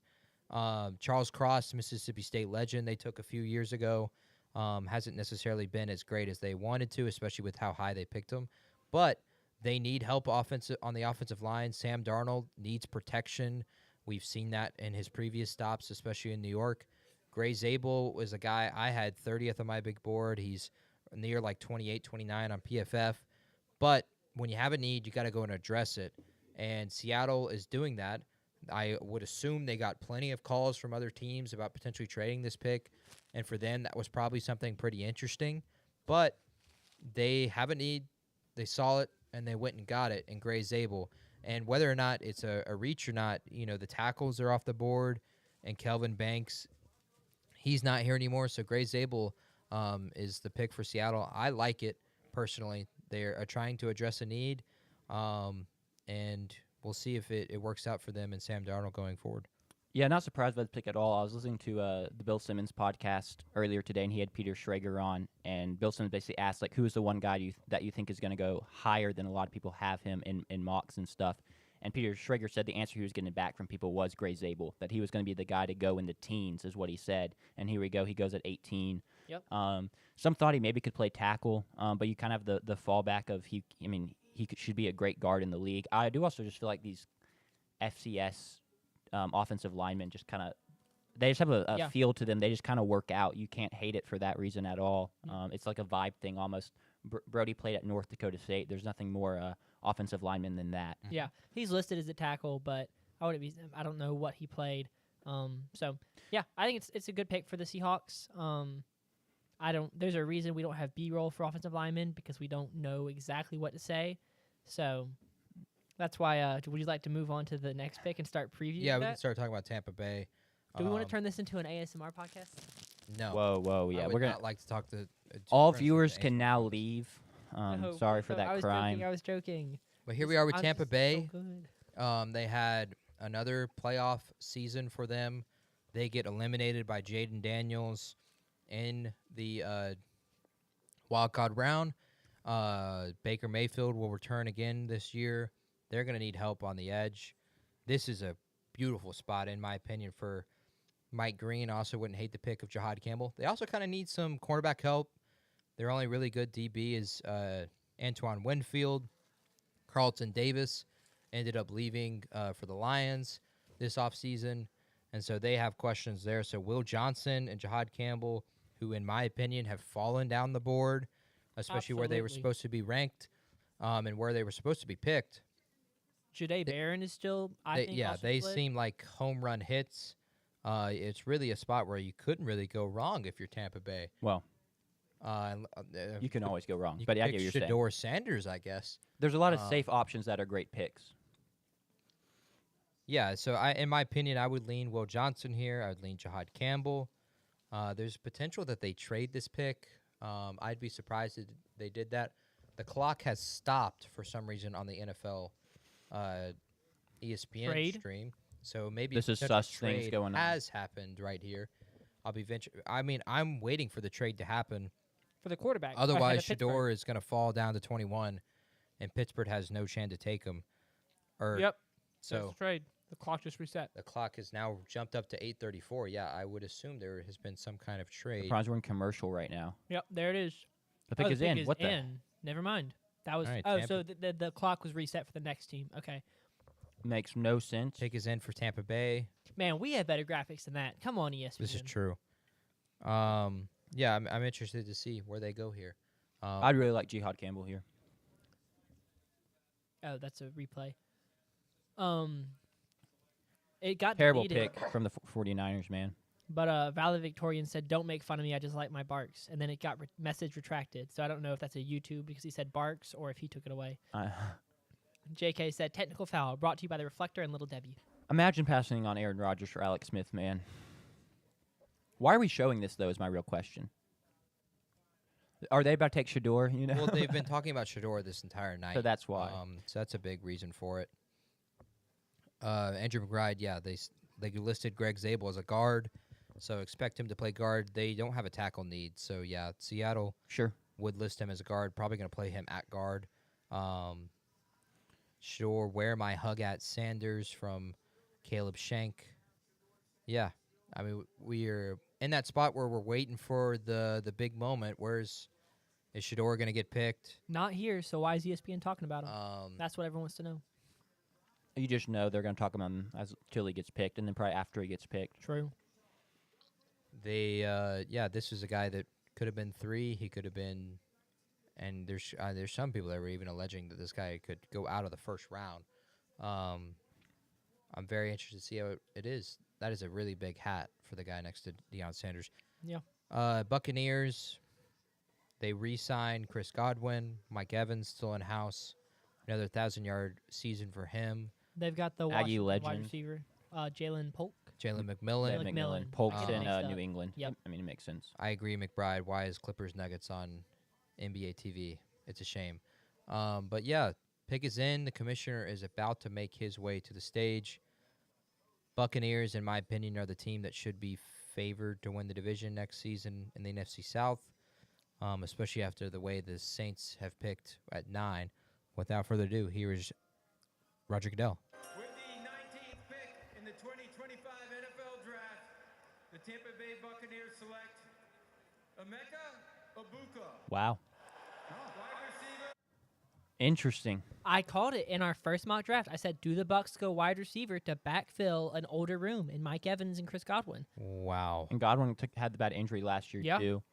Charles Cross, Mississippi State legend, they took a few years ago. Hasn't necessarily been as great as they wanted to, especially with how high they picked him. But they need help on the offensive line. Sam Darnold needs protection. We've seen that in his previous stops, especially in New York. Gray Zabel was a guy I had 30th on my big board. He's near like 28, 29 on PFF. But when you have a need, you got to go and address it. And Seattle is doing that. I would assume they got plenty of calls from other teams about potentially trading this pick. And for them, that was probably something pretty interesting. But they have a need. They saw it, and they went and got it in Gray Zabel. And whether or not it's a reach or not, the tackles are off the board. And Kelvin Banks, he's not here anymore. So Gray Zabel is the pick for Seattle. I like it personally. They're trying to address a need, and we'll see if it works out for them and Sam Darnold going forward. Yeah, not surprised by the pick at all. I was listening to the Bill Simmons podcast earlier today, and he had Peter Schrager on, and Bill Simmons basically asked, like, who is the one guy that you think is going to go higher than a lot of people have him in mocks and stuff. And Peter Schrager said the answer he was getting back from people was Gray Zabel, that he was going to be the guy to go in the teens is what he said. And here we go. He goes at 18. Yep. Some thought he maybe could play tackle, but you kind of have the fallback of he should be a great guard in the league. I do also just feel like these FCS offensive linemen just kind of they just have a feel to them. They just kind of work out. You can't hate it for that reason at all. It's like a vibe thing almost. Brody played at North Dakota State. There's nothing more offensive lineman than that. Yeah, he's listed as a tackle, but I don't know what he played. So yeah, I think it's a good pick for the Seahawks. There's a reason we don't have B-roll for offensive linemen because we don't know exactly what to say. So that's why. Would you like to move on to the next pick and start previewing? Yeah, we can start talking about Tampa Bay. Do we want to turn this into an ASMR podcast? No. Whoa, yeah, we're gonna like to talk to. All viewers can now leave. No, Sorry for that crime. I was joking. But here we are with I'm Tampa just Bay. so good. They had another playoff season for them. They get eliminated by Jaden Daniels in the wild card round. Baker Mayfield will return again this year. They're going to need help on the edge. This is a beautiful spot, in my opinion, for Mike Green. Also wouldn't hate the pick of Jahad Campbell. They also kind of need some cornerback help. Their only really good DB is Antoine Winfield. Carlton Davis ended up leaving for the Lions this offseason, and so they have questions there. So Will Johnson and Jahad Campbell, who in my opinion have fallen down the board, especially where they were supposed to be ranked and where they were supposed to be picked. Jahdae Barron is still, I think, also they split. seem like home run hits. It's really a spot where you couldn't really go wrong if you're Tampa Bay. Well, You can always go wrong. You But can I pick get what you're saying. Shador Sanders, I guess. There's a lot of safe options that are great picks. Yeah, so in my opinion, I would lean Will Johnson here. I would lean Jihad Campbell. There's potential that they trade this pick. I'd be surprised if they did that. The clock has stopped for some reason on the NFL ESPN Trade? stream. So maybe This is potential sus things trade going on. has happened right here. I'm waiting for the trade to happen. For the quarterback. ahead Otherwise, of Pittsburgh. Shador is going to fall down to 21, and Pittsburgh has no chance to take him. Yep. So That's trade. The clock just reset. the clock has now jumped up to 8:34. Yeah, I would assume there has been some kind of trade. Surprised we're in commercial right now. Yep, there it is. The pick is in. What the? Never mind. That was All right, so the clock was reset for the next team. Okay. Makes no sense. Pick is in for Tampa Bay. Man, we have better graphics than that. Come on, ESPN. This is true. Yeah, I'm interested to see where they go here. I'd really like Jihad Campbell here. Oh, that's a replay. It got Terrible deleted, pick from the 49ers, man. But Valid Victorian said, "Don't make fun of me. I just like my barks." And then it got message retracted. So I don't know if that's a YouTube because he said barks or if he took it away. JK said, "Technical foul brought to you by the Reflector and Little Debbie." Imagine passing on Aaron Rodgers for Alex Smith, man. Why are we showing this, though, is my real question. Are they about to take Shador, you know? Well, they've been talking about Shador this entire night. So that's why. So that's a big reason for it. Andrew McBride, yeah, they listed Greg Zabel as a guard, so expect him to play guard. They don't have a tackle need, so yeah, Seattle would list him as a guard. Probably going to play him at guard. Sure, where my hug at Sanders from Caleb Schenk. Yeah, I mean we're in that spot where we're waiting for the big moment. Is Shador going to get picked? Not here, so why is ESPN talking about him? That's what everyone wants to know. You just know they're going to talk about him until he gets picked, and then probably after he gets picked. True. This is a guy that could have been 3. He could have been, and there's some people that were even alleging that this guy could go out of the first round. I'm very interested to see how it is. That is a really big hat for the guy next to Deion Sanders. Yeah. Buccaneers, they re-signed Chris Godwin. Mike Evans still in house. Another 1,000-yard season for him. They've got the Aggie wide legend. receiver, Jalen Polk. Jalen McMillan. McMillan. Polk's in mixed up. New England. Yep. I mean, it makes sense. I agree, McBride. Why is Clippers Nuggets on NBA TV? It's a shame. But yeah, pick is in. The commissioner is about to make his way to the stage. Buccaneers, in my opinion, are the team that should be favored to win the division next season in the NFC South, especially after the way the Saints have picked at 9. Without further ado, here is Roger Goodell. With the 19th pick in the 2025 NFL Draft, the Tampa Bay Buccaneers select Emeka Egbuka. Wow. Wide receiver. Interesting. I called it in our first mock draft. I said, do the Bucs go wide receiver to backfill an older room in Mike Evans and Chris Godwin? Wow. And Godwin had the bad injury last year, too.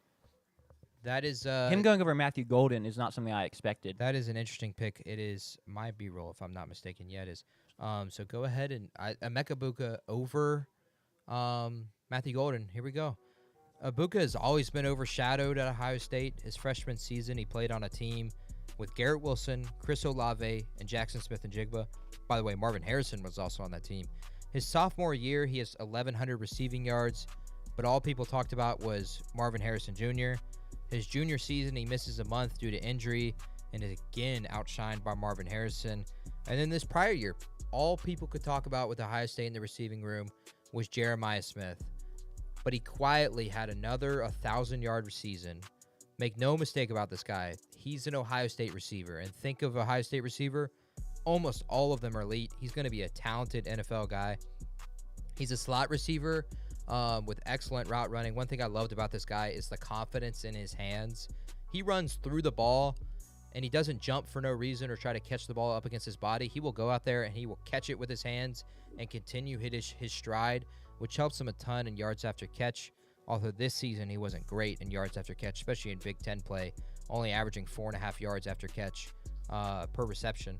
That is him going over Matthew Golden is not something I expected. That is an interesting pick. It is my B-roll, if I'm not mistaken. Yeah, it is. So go ahead and Emeka Egbuka over Matthew Golden. Here we go. Egbuka has always been overshadowed at Ohio State. His freshman season, he played on a team with Garrett Wilson, Chris Olave, and Jackson Smith-Njigba. By the way, Marvin Harrison was also on that team. His sophomore year, he has 1,100 receiving yards, but all people talked about was Marvin Harrison Jr. His junior season, he misses a month due to injury and is again outshined by Marvin Harrison. And then this prior year, all people could talk about with Ohio State in the receiving room was Jeremiah Smith. But he quietly had another 1,000-yard season. Make no mistake about this guy. He's an Ohio State receiver. And think of Ohio State receiver, almost all of them are elite. He's going to be a talented NFL guy. He's a slot receiver with excellent route running. One thing I loved about this guy is the confidence in his hands. He runs through the ball, and he doesn't jump for no reason or try to catch the ball up against his body. He will go out there, and he will catch it with his hands and continue his stride, which helps him a ton in yards after catch. Although this season he wasn't great in yards after catch, especially in Big Ten play, only averaging 4.5 yards after catch per reception.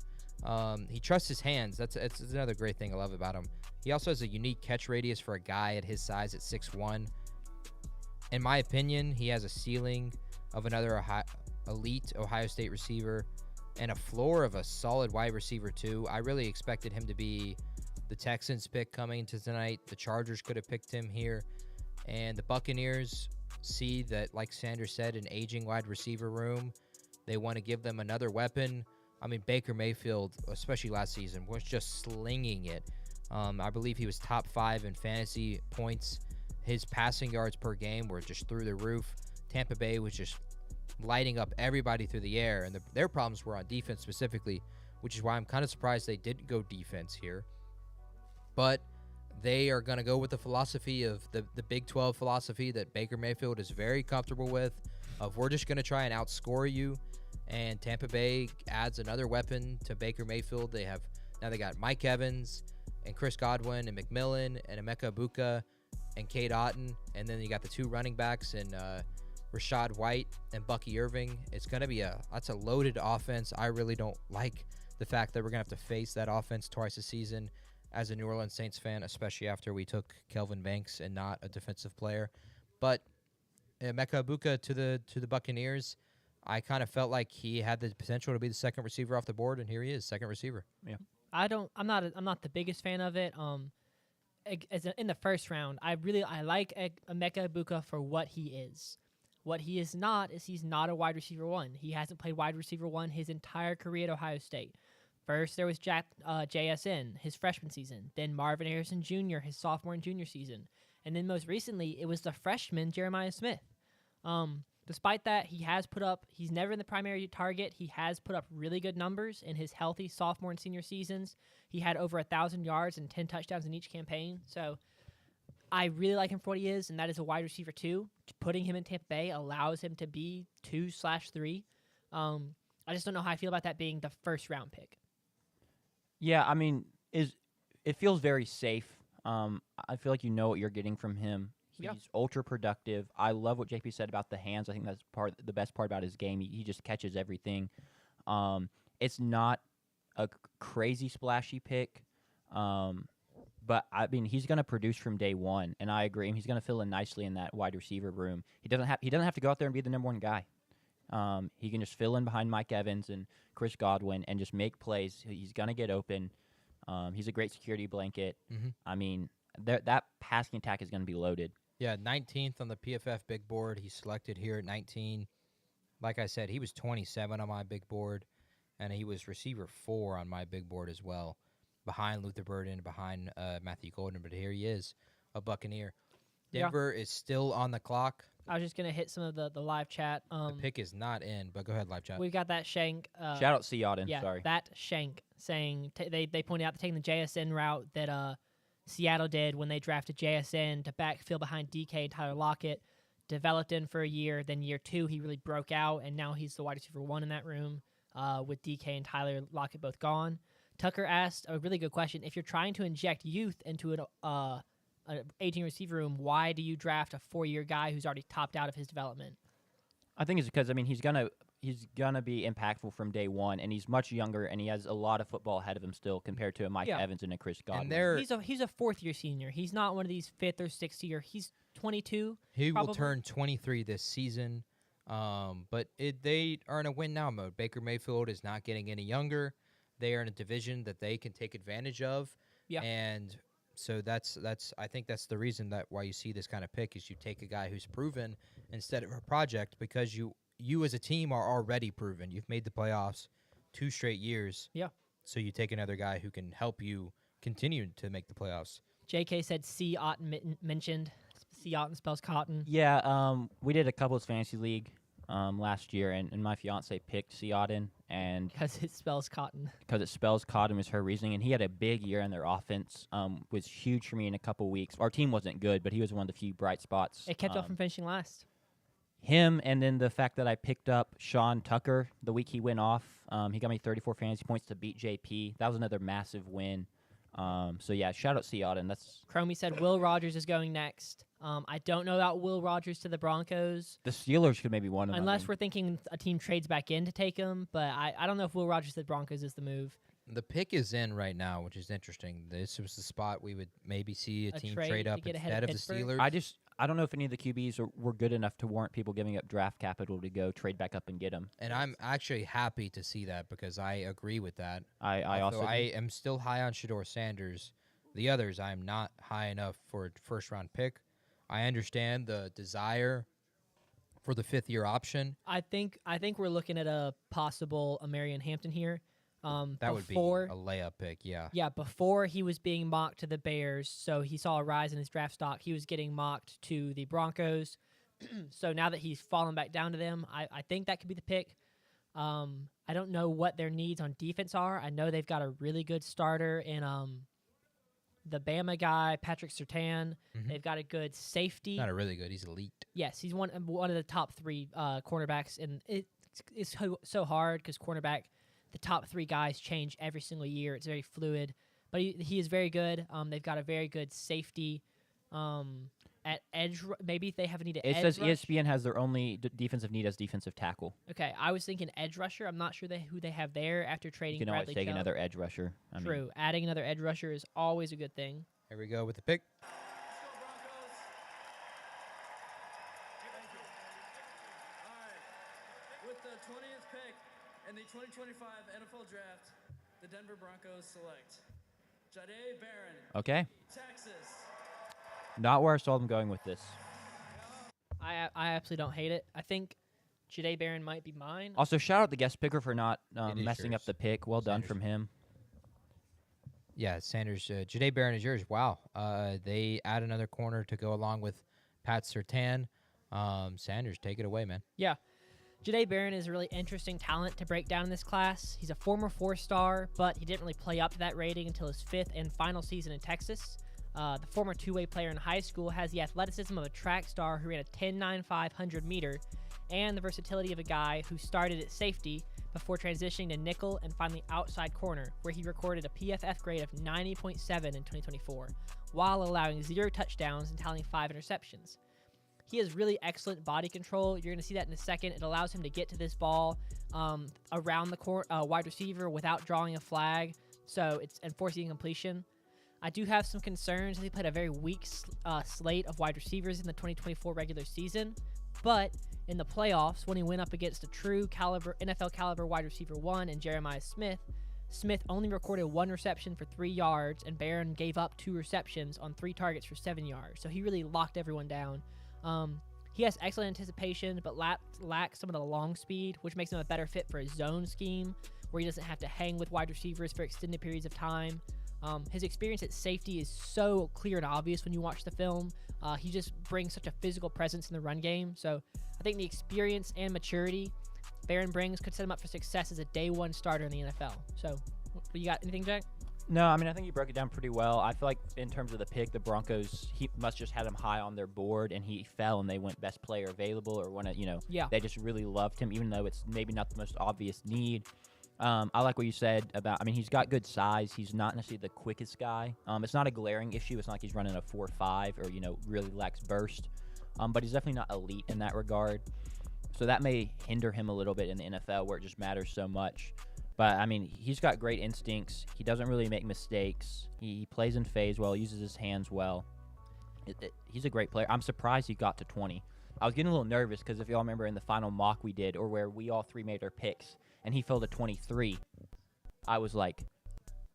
He trusts his hands. It's another great thing I love about him. He also has a unique catch radius for a guy at his size at 6'1". In my opinion, he has a ceiling of another elite Ohio State receiver and a floor of a solid wide receiver too. I really expected him to be the Texans pick coming into tonight. The Chargers could have picked him here. And the Buccaneers see that, like Sanders said, an aging wide receiver room. They want to give them another weapon. I mean, Baker Mayfield, especially last season, was just slinging it. I believe he was top 5 in fantasy points. His passing yards per game were just through the roof. Tampa Bay was just lighting up everybody through the air, and their problems were on defense specifically, which is why I'm kind of surprised they didn't go defense here. But they are going to go with the philosophy of the Big 12 philosophy that Baker Mayfield is very comfortable with, of we're just going to try and outscore you. And Tampa Bay adds another weapon to Baker Mayfield. They got Mike Evans and Chris Godwin and McMillan and Emeka Egbuka and Cade Otton. And then you got the 2 running backs and Rashad White and Bucky Irving. It's going to be that's a loaded offense. I really don't like the fact that we're going to have to face that offense twice a season as a New Orleans Saints fan, especially after we took Kelvin Banks and not a defensive player. But Emeka Egbuka to the Buccaneers, I kind of felt like he had the potential to be the second receiver off the board, and here he is, second receiver. Yeah. I'm not the biggest fan of it. In the first round, I like Emeka Egbuka for what he is. What he is not is he's not a wide receiver 1. He hasn't played wide receiver 1 his entire career at Ohio State. First, there was JSN, his freshman season. Then Marvin Harrison Jr., his sophomore and junior season. And then most recently, it was the freshman, Jeremiah Smith. Despite that, he's never in the primary target. He has put up really good numbers in his healthy sophomore and senior seasons. He had over 1,000 yards and 10 touchdowns in each campaign. So I really like him for what he is, and that is a wide receiver 2. Putting him in Tampa Bay allows him to be 2/3. I just don't know how I feel about that being the first round pick. Yeah, I mean, it feels very safe. I feel like you know what you're getting from him. He's ultra productive. I love what JP said about the hands. I think that's the best part about his game. He just catches everything. It's not a crazy splashy pick, but I mean he's going to produce from day one, and I agree. He's going to fill in nicely in that wide receiver room. He doesn't have to go out there and be the number 1 guy. He can just fill in behind Mike Evans and Chris Godwin and just make plays. He's going to get open. He's a great security blanket. Mm-hmm. I mean, that passing attack is going to be loaded. Yeah, 19th on the PFF big board. He's selected here at 19. Like I said, he was 27 on my big board, and he was receiver 4 on my big board as well, behind Luther Burden, behind Matthew Golden. But here he is, a Buccaneer. Denver is still on the clock. I was just going to hit some of the live chat. The pick is not in, but go ahead, live chat. We've got that Shank. Shout out C. Auden, yeah, sorry. That Shank saying, they pointed out taking the JSN route that Seattle did when they drafted JSN to backfill behind DK and Tyler Lockett, developed in for a year. Then year 2, he really broke out, and now he's the wide receiver 1 in that room with DK and Tyler Lockett both gone. Tucker asked a really good question. If you're trying to inject youth into an aging receiver room, why do you draft a 4-year guy who's already topped out of his development? I think it's because, I mean, he's gonna be impactful from day one, and he's much younger, and he has a lot of football ahead of him still compared to a Mike Evans and a Chris Godwin. And he's a 4th-year senior. He's not one of these 5th or 6th year. He's 22. He will turn 23 this season. But they are in a win now mode. Baker Mayfield is not getting any younger. They are in a division that they can take advantage of. Yeah. And so I think that's the reason that why you see this kind of pick is you take a guy who's proven instead of a project, because you as a team are already proven. You've made the playoffs 2 straight years. Yeah. So you take another guy who can help you continue to make the playoffs. JK said C. Otten mentioned. C. Otten spells cotton. Yeah, we did a couples fantasy league last year, and my fiance picked C. Otten, and because it spells cotton. Because it spells cotton was her reasoning, and he had a big year in their offense. Was huge for me in a couple weeks. Our team wasn't good, but he was one of the few bright spots. It kept up from finishing last. Him, and then the fact that I picked up Sean Tucker the week he went off. He got me 34 fantasy points to beat JP. That was another massive win. So yeah, shout out C. Auden. That's Chromie said Will Rogers is going next. I don't know about Will Rogers to the Broncos. The Steelers could maybe one of them. Unless we're thinking a team trades back in to take him, but I don't know if Will Rogers to the Broncos is the move. The pick is in right now, which is interesting. This was the spot we would maybe see a team trade up instead of the Steelers. I don't know if any of the QBs were good enough to warrant people giving up draft capital to go trade back up and get them. And I'm actually happy to see that because I agree with that. I Although also I am still high on Shador Sanders. The others, I'm not high enough for a first-round pick. I understand the desire for the fifth-year option. I think we're looking at a possible Marion Hampton here. That would be a layup pick, yeah. Yeah, before he was being mocked to the Bears, so he saw a rise in his draft stock. He was getting mocked to the Broncos. So now that he's fallen back down to them, I think that could be the pick. I don't know what their needs on defense are. I know they've got a really good starter in the Bama guy, Patrick Surtain. Mm-hmm. They've got a good safety. Not a really good. He's elite. Yes, he's one of the top 3 cornerbacks, and it's so hard because cornerback, the top 3 guys change every single year. It's very fluid, but he is very good. They've got a very good safety at edge. Maybe they have a need to. It edge says rush. ESPN has their only defensive need as defensive tackle. Okay, I was thinking edge rusher. I'm not sure who they have there after trading. You can Bradley always take Chubb. another edge rusher. True, adding another edge rusher is always a good thing. Here we go with the pick. With the 20th pick in the 2025 NFL Draft, the Denver Broncos select Jahdae Barron, Okay. Texas. Not where I saw them going with this. I absolutely don't hate it. I think Jahdae Barron might be mine. Also, shout out the guest picker for not It is messing up yours. the pick. Well done Sanders. from him. Yeah, Sanders. Jahdae Barron is yours. Wow. They add another corner to go along with Pat Surtain. Sanders, take it away, man. Yeah. Jahdae Barron is a really interesting talent to break down in this class. He's a former 4-star, but he didn't really play up to that rating until his 5th and final season in Texas. The former two-way player in high school has the athleticism of a track star who ran a 10.95 100-meter and the versatility of a guy who started at safety before transitioning to nickel and finally outside corner, where he recorded a PFF grade of 90.7 in 2024, while allowing 0 touchdowns and tallying 5 interceptions. He has really excellent body control. You're going to see that in a second. It allows him to get to this ball around the wide receiver without drawing a flag, so it's enforcing completion. I do have some concerns as he played a very weak slate of wide receivers in the 2024 regular season, but in the playoffs, when he went up against a true NFL caliber wide receiver 1 and Jeremiah Smith, Smith only recorded 1 reception for 3 yards, and Barron gave up 2 receptions on 3 targets for 7 yards, so he really locked everyone down. He has excellent anticipation, but lacks some of the long speed, which makes him a better fit for a zone scheme, where he doesn't have to hang with wide receivers for extended periods of time. His experience at safety is so clear and obvious when you watch the film. He just brings such a physical presence in the run game. So I think the experience and maturity Barron brings could set him up for success as a day 1 starter in the NFL. So, you got anything, Jack? No, I mean, I think you broke it down pretty well. I feel like in terms of the pick, the Broncos, he must just had him high on their board, and he fell, and they went best player available, or one of, they just really loved him, even though it's maybe not the most obvious need. I like what you said about, I mean, he's got good size. He's not necessarily the quickest guy. It's not a glaring issue. It's not like he's running a 4.5 or, really lacks burst. But he's definitely not elite in that regard. So that may hinder him a little bit in the NFL where it just matters so much. But, I mean, he's got great instincts. He doesn't really make mistakes. He plays in phase well, uses his hands well. He's a great player. I'm surprised he got to 20. I was getting a little nervous because if y'all remember in the final mock we did, or where we all 3 made our picks, and he fell to 23, I was like,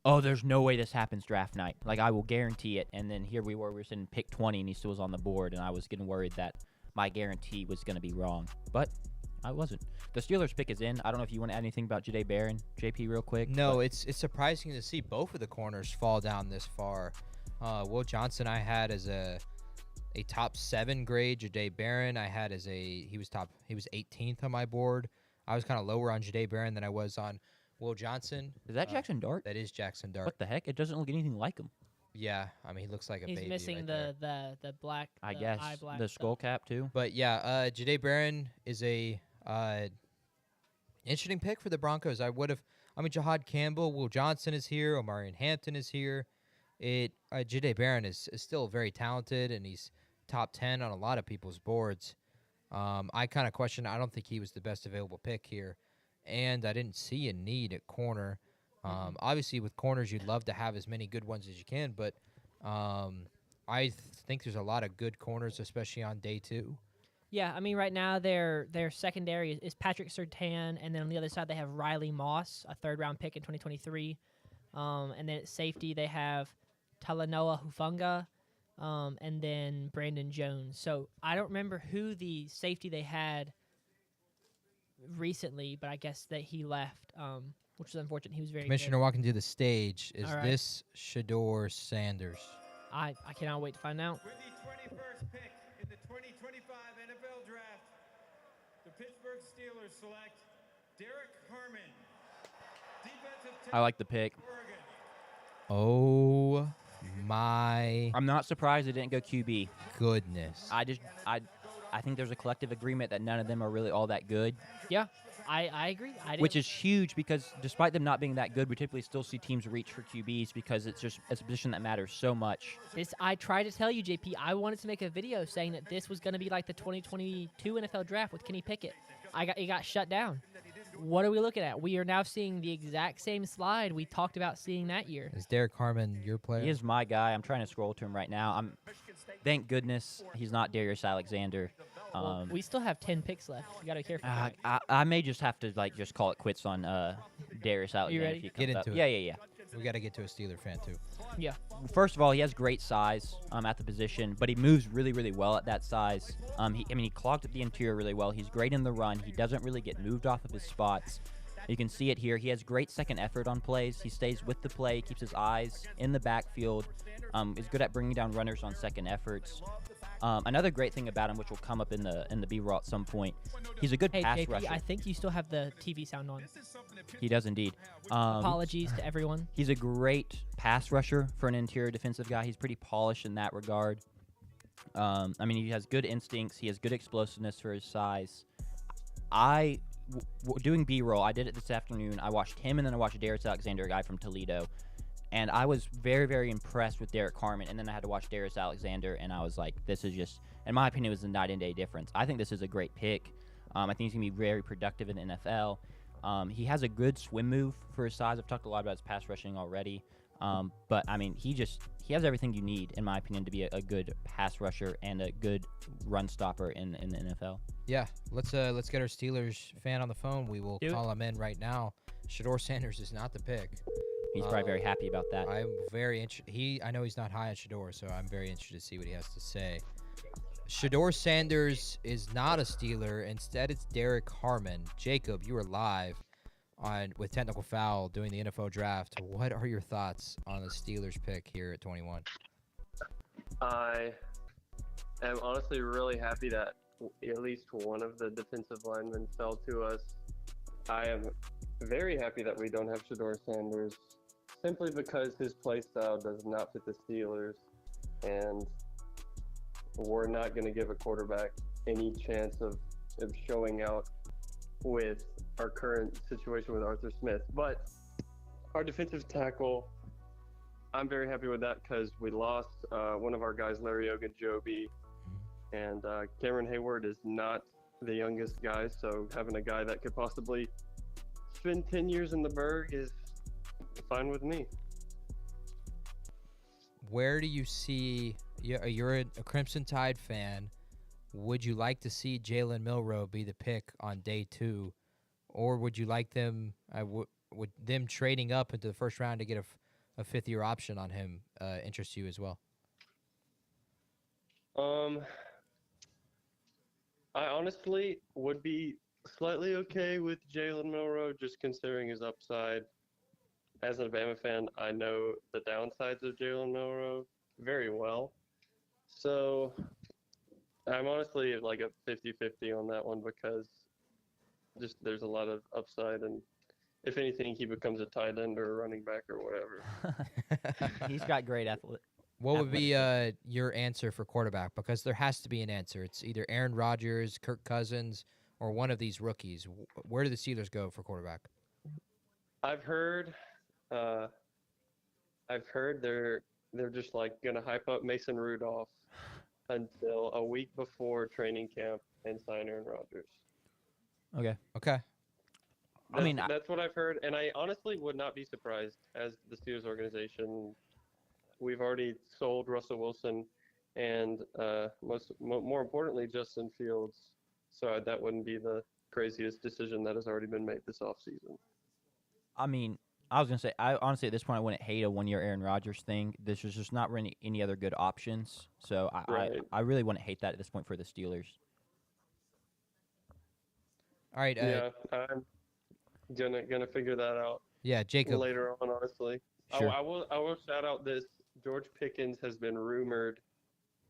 oh, there's no way this happens draft night. Like, I will guarantee it. And then here we were sitting pick 20, and he still was on the board, and I was getting worried that my guarantee was going to be wrong. But I wasn't. The Steelers pick is in. I don't know if you want to add anything about Jahdae Barron, JP, real quick. No, it's surprising to see both of the corners fall down this far. Will Johnson I had as a top 7 grade. Jahdae Barron I had as he was 18th on my board. I was kind of lower on Jahdae Barron than I was on Will Johnson. Is that Jackson Dart? That is Jackson Dart. What the heck? It doesn't look anything like him. Yeah, I mean, he looks like a baby. He's missing right the black, I guess eye black the skull stuff. cap too. But yeah, Jahdae Barron is a interesting pick for the Broncos. Jahad Campbell, Will Johnson is here, Omarion Hampton is here. Jahdae Barron is still very talented, and he's top 10 on a lot of people's boards. I kind of question. I don't think he was the best available pick here, and I didn't see a need at corner. Obviously, with corners, you'd love to have as many good ones as you can, but I think there's a lot of good corners, especially on day 2. Yeah, I mean, right now their secondary is Patrick Surtain, and then on the other side they have Riley Moss, a 3rd-round pick in 2023. And then at safety they have Talanoa Hufunga, and then Brandon Jones. So I don't remember who the safety they had recently, but I guess that he left, which is unfortunate. He was very Commissioner good. walking to the stage. Is All right. this Shador Sanders? I cannot wait to find out. With the 21st pick in the 2025 NFL Draft, the Pittsburgh Steelers select Derek Harmon, defensive I like the pick. Oregon. Oh my! I'm not surprised they didn't go QB. Goodness. I think there's a collective agreement that none of them are really all that good. Yeah, I agree. Which is huge because despite them not being that good, we typically still see teams reach for QBs because it's a position that matters so much. I tried to tell you, JP, I wanted to make a video saying that this was going to be like the 2022 NFL Draft with Kenny Pickett. It got shut down. What are we looking at? We are now seeing the exact same slide we talked about seeing that year. Is Derek Harmon your player? He is my guy. I'm trying to scroll to him right now. Thank goodness he's not Darius Alexander. Well, we still have 10 picks left. You got to be careful. I may just have to just call it quits on Darius Alexander. You ready? If he Get comes into up. it. Yeah. We got to get to a Steeler fan too. Yeah. First of all, he has great size at the position, but he moves really, really well at that size. He clogged up the interior really well. He's great in the run. He doesn't really get moved off of his spots. You can see it here. He has great second effort on plays. He stays with the play, keeps his eyes in the backfield. Is good at bringing down runners on second efforts. Another great thing about him, which will come up in the B-roll at some point, he's a good pass JP, rusher. I think you still have the TV sound on. He does indeed. Apologies to everyone. He's a great pass rusher for an interior defensive guy. He's pretty polished in that regard. He has good instincts. He has good explosiveness for his size. Doing B-roll, I did it this afternoon. I watched him, and then I watched Darius Alexander, a guy from Toledo. And I was very, very impressed with Derek Harmon. And then I had to watch Darius Alexander, and I was like, this is just, in my opinion, it was a night and day difference. I think this is a great pick. I think he's going to be very productive in the NFL. He has a good swim move for his size. I've talked a lot about his pass rushing already. But he has everything you need, in my opinion, to be a good pass rusher and a good run stopper in the NFL. Yeah, let's get our Steelers fan on the phone. We will call him in right now. Shador Sanders is not the pick. He's probably very happy about that. I'm very interested. I know he's not high on Shador, so I'm very interested to see what he has to say. Shador Sanders is not a Steeler. Instead, it's Derek Harmon. Jacob, you are live with Technical Fowl doing the NFL Draft. What are your thoughts on the Steelers pick here at 21? I am honestly really happy that at least one of the defensive linemen fell to us. I am very happy that we don't have Shador Sanders, simply because his play style does not fit the Steelers, and we're not going to give a quarterback any chance of showing out with our current situation with Arthur Smith. But our defensive tackle, I'm very happy with that because we lost one of our guys, Larry Ogunjobi, and Cameron Hayward is not the youngest guy, so having a guy that could possibly spend 10 years in the Berg is fine with me. Where do you see, you're a Crimson Tide fan, would you like to see Jalen Milroe be the pick on day 2, or would you like them, would them trading up into the first round to get a fifth-year option on him interest you as well? I honestly would be slightly okay with Jalen Milroe, just considering his upside. As a Bama fan, I know the downsides of Jalen Milroe very well. So I'm honestly like a 50-50 on that one because just there's a lot of upside, and if anything, he becomes a tight end or a running back or whatever. He's got great athletic. What would be your answer for quarterback? Because there has to be an answer. It's either Aaron Rodgers, Kirk Cousins, or one of these rookies. Where do the Steelers go for quarterback? I've heard they're just like gonna hype up Mason Rudolph until a week before training camp and sign Aaron Rodgers. Okay. That's what I've heard, and I honestly would not be surprised. As the Steelers organization, we've already sold Russell Wilson and more importantly, Justin Fields. So that wouldn't be the craziest decision that has already been made this offseason. I mean, I was gonna say, I honestly at this point I wouldn't hate a 1-year Aaron Rodgers thing. There's just not really any other good options. So I really wouldn't hate that at this point for the Steelers. All right. Yeah, I'm gonna figure that out. Yeah, Jacob. Later on, honestly. Sure. I will shout out this. George Pickens has been rumored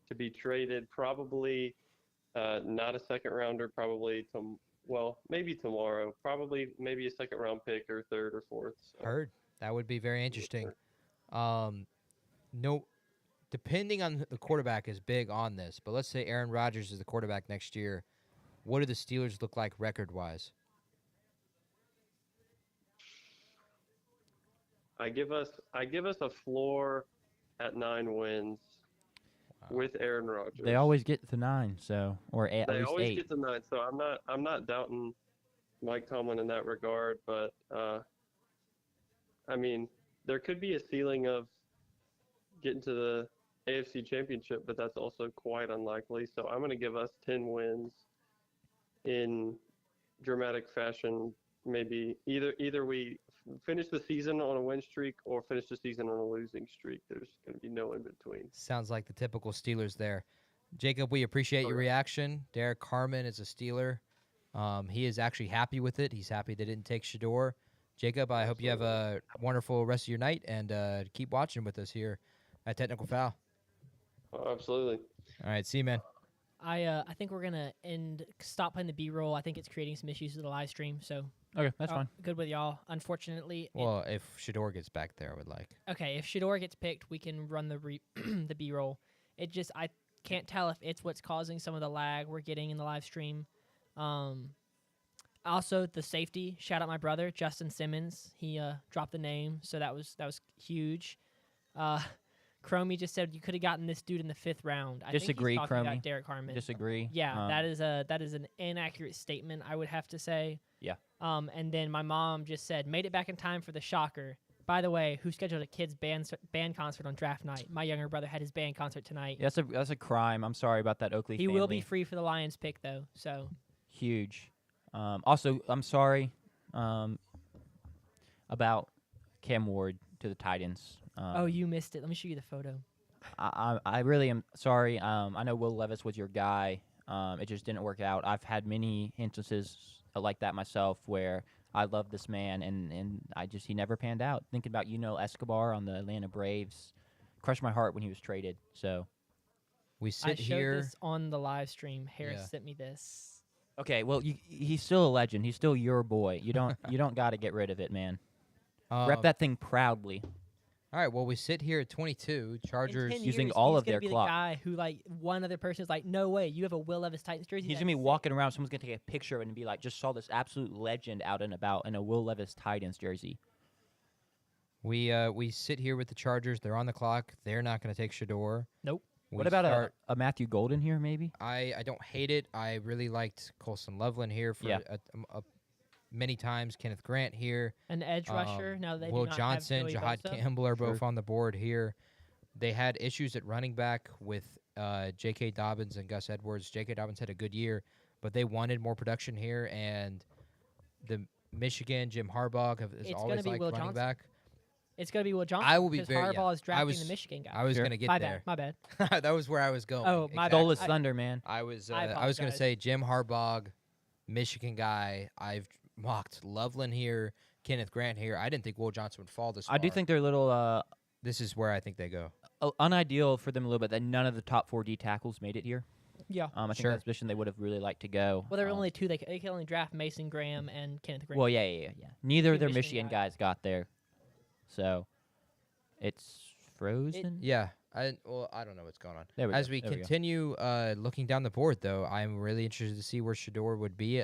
to be traded, probably not a second rounder, probably maybe tomorrow, probably maybe a second round pick or third or fourth. So. Heard. That would be very interesting. No, depending on the quarterback is big on this, but let's say Aaron Rodgers is the quarterback next year. What do the Steelers look like record-wise? I give us a floor at 9 wins with Aaron Rodgers. They always get to 9, so or at They least always 8. get to 9, so I'm not doubting Mike Tomlin in that regard, but I mean, there could be a ceiling of getting to the AFC Championship, but that's also quite unlikely. So I'm going to give us 10 wins in dramatic fashion. Maybe either we finish the season on a win streak or finish the season on a losing streak. There's going to be no in between. Sounds like the typical Steelers there. Jacob, we appreciate your reaction. Derek Carmen is a Steeler. He is actually happy with it. He's happy they didn't take Shador. Jacob, I hope you have a wonderful rest of your night, and keep watching with us here at Technical Foul. Oh, absolutely. All right, see you, man. I think we're gonna stop playing the B-roll. I think it's creating some issues with the live stream. So okay, that's fine. Good with y'all. Unfortunately, well, if Shador gets back there, I would like. Okay, if Shador gets picked, we can run the the B-roll. I can't tell if it's what's causing some of the lag we're getting in the live stream. Also, the safety. Shout out my brother Justin Simmons. He dropped the name, so that was huge. Chromie just said you could have gotten this dude in the 5th round. I Disagree, think he's talking Chromie. about Derek Harmon. Disagree. Yeah, that is an inaccurate statement, I would have to say. Yeah. And then my mom just said, made it back in time for the shocker. By the way, who scheduled a kid's band concert on draft night? My younger brother had his band concert tonight. Yeah, that's a crime. I'm sorry about that, Oakley He family. will be free for the Lions pick, though. So Huge. Also, I'm sorry about Cam Ward to the Titans. oh, you missed it. Let me show you the photo. I really am sorry. I know Will Levis was your guy. It just didn't work out. I've had many instances like that myself where I love this man and he never panned out. Thinking about Escobar on the Atlanta Braves, crushed my heart when he was traded. So we sit I here showed this on the live stream. Harris sent me this. Okay, well he's still a legend. He's still your boy. You don't got to get rid of it, man. Rep that thing proudly. All right, well, we sit here at 22. Chargers using all of their clock. The guy who, one other person is like, no way, you have a Will Levis Titans jersey. He's going to be walking around. Someone's going to take a picture of it and be like, just saw this absolute legend out and about in a Will Levis Titans jersey. We sit here with the Chargers. They're on the clock. They're not going to take Shador. Nope. What about a Matthew Golden here, maybe? I don't hate it. I really liked Colson Loveland here for many times. Kenneth Grant here. An edge rusher. Now they Will do not Johnson, have Jahad Campbell are both on the board here. They had issues at running back with J.K. Dobbins and Gus Edwards. J.K. Dobbins had a good year, but they wanted more production here. And the Michigan, Jim Harbaugh is always like running back. It's going to be Will Johnson. I will be because very. Harbaugh is drafting was, the Michigan guy. I was going to get there. My bad. That was where I was going. Oh, my Stole his bad. thunder, man. I was going to say Jim Harbaugh, Michigan guy. I've mocked Loveland here, Kenneth Grant here. I didn't think Will Johnson would fall this far. I do think they're a little. This is where I think they go. Unideal for them a little bit that none of the top 4 D tackles made it here. Yeah. I think that's a position they would have really liked to go. Well, there were only 2. They could only draft Mason Graham and Kenneth Grant. Well, yeah. Neither of their Michigan guys got there. So it's frozen. I don't know what's going on. As we continue looking down the board, though, I'm really interested to see where Shador would be.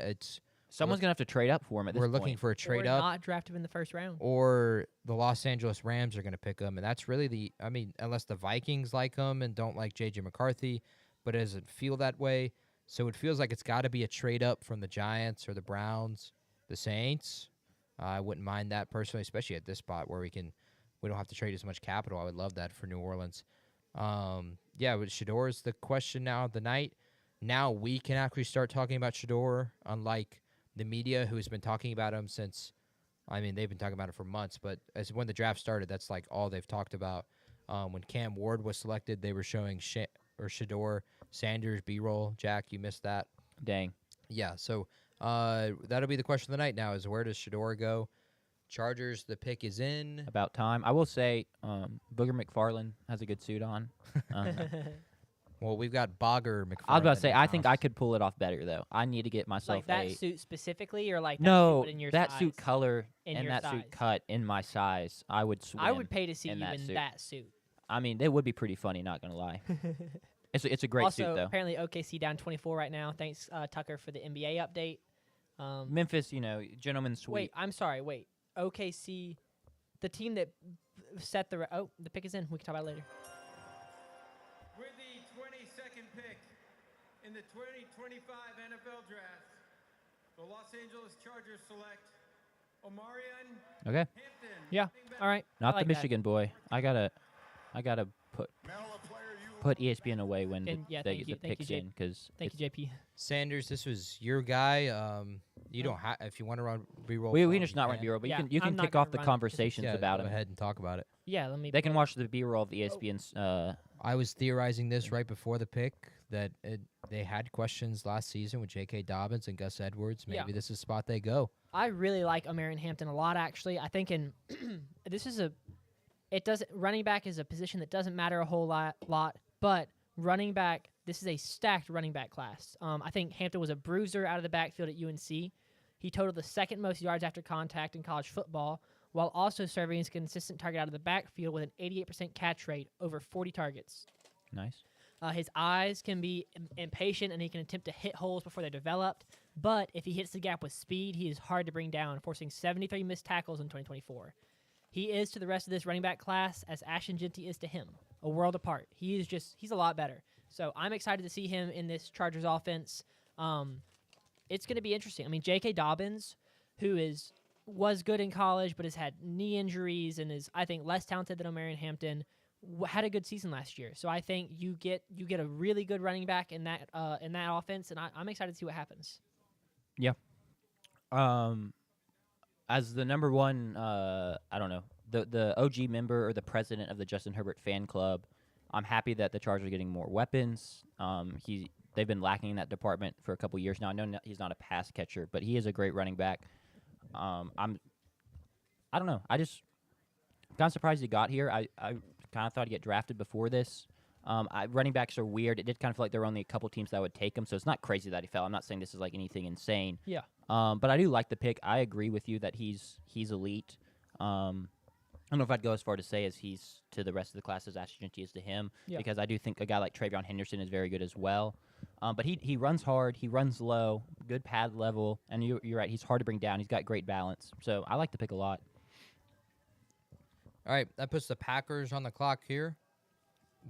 Someone's gonna have to trade up for him at this point. We're looking for a trade up. Not draft him in the first round. Or the Los Angeles Rams are going to pick him, and that's really unless the Vikings like him and don't like J.J. McCarthy, but it doesn't feel that way. So it feels like it's got to be a trade up from the Giants or the Browns, the Saints. I wouldn't mind that personally, especially at this spot where we don't have to trade as much capital. I would love that for New Orleans. yeah, with Shador is the question now of the night. Now we can actually start talking about Shador, unlike the media who's been talking about him since, I mean, they've been talking about it for months, but as when the draft started, that's like all they've talked about. When Cam Ward was selected, they were showing Shador Sanders B-roll. Jack, you missed that. Dang. Yeah, so that'll be the question of the night now is where does Shador go? Chargers, the pick is in. About time. I will say Booger McFarland has a good suit on. Well, we've got Bogger McFarland. I was about to say, I think I could pull it off better, though. I need to get myself like that suit specifically, or like that no, suit in your that size? suit color In and your that size. suit cut in my size. I would swim. I would pay to see in you that in suit. that suit. I mean, it would be pretty funny, not going to lie. It's a great also, suit, though. apparently OKC down 24 right now. Thanks, Tucker, for the NBA update. Memphis, gentleman's sweep. Wait, I'm sorry. Wait, OKC, the team that set the the pick is in. We can talk about it later. With the 22nd pick in the 2025 NFL Draft, the Los Angeles Chargers select Omarion Okay. Hampton. Yeah. All right. Not I like the that. Michigan boy. I gotta put ESPN away when And, yeah, the thank you, picks Jay. in because Thank you, JP. Sanders, this was your guy. You don't have if you want to run B-roll. we call, just you not run can. B-roll, but Yeah, you I'm can not kick gonna off the run it. conversations Yeah, about go him. ahead and talk about it. Yeah, let me. They can watch the B-roll of the ESPN's. I was theorizing this right before the pick that they had questions last season with J.K. Dobbins and Gus Edwards. Maybe Yeah. this is the spot they go. I really like Omarion Hampton a lot, actually. I think this is running back is a position that doesn't matter a whole lot, but running back, this is a stacked running back class. I think Hampton was a bruiser out of the backfield at UNC. He totaled the second most yards after contact in college football, while also serving as a consistent target out of the backfield with an 88% catch rate over 40 targets. Nice. His eyes can be impatient, and he can attempt to hit holes before they're developed. But if he hits the gap with speed, he is hard to bring down, forcing 73 missed tackles in 2024. He is to the rest of this running back class as Ashton Genty is to him, a world apart. He's a lot better. So I'm excited to see him in this Chargers offense. It's going to be interesting. I mean, J.K. Dobbins, who was good in college but has had knee injuries and is, I think, less talented than Omarion Hampton, had a good season last year. So I think you get a really good running back in that offense, and I'm excited to see what happens. Yeah. As the number one, I don't know, the OG member or the president of the Justin Herbert fan club, I'm happy that the Chargers are getting more weapons. They've been lacking in that department for a couple years now. I know he's not a pass catcher, but he is a great running back. I don't know. I just kind of surprised he got here. I kind of thought he'd get drafted before this. Running backs are weird. It did kind of feel like there were only a couple teams that would take him, so it's not crazy that he fell. I'm not saying this is like anything insane. Yeah. But I do like the pick. I agree with you that he's elite. I don't know if I'd go as far to say as he's to the rest of the class as Ashton Genty is to him, because I do think a guy like Travion Henderson is very good as well. But he runs hard, he runs low, good pad level, and you're right, he's hard to bring down. He's got great balance. So I like the pick a lot. All right, that puts the Packers on the clock here.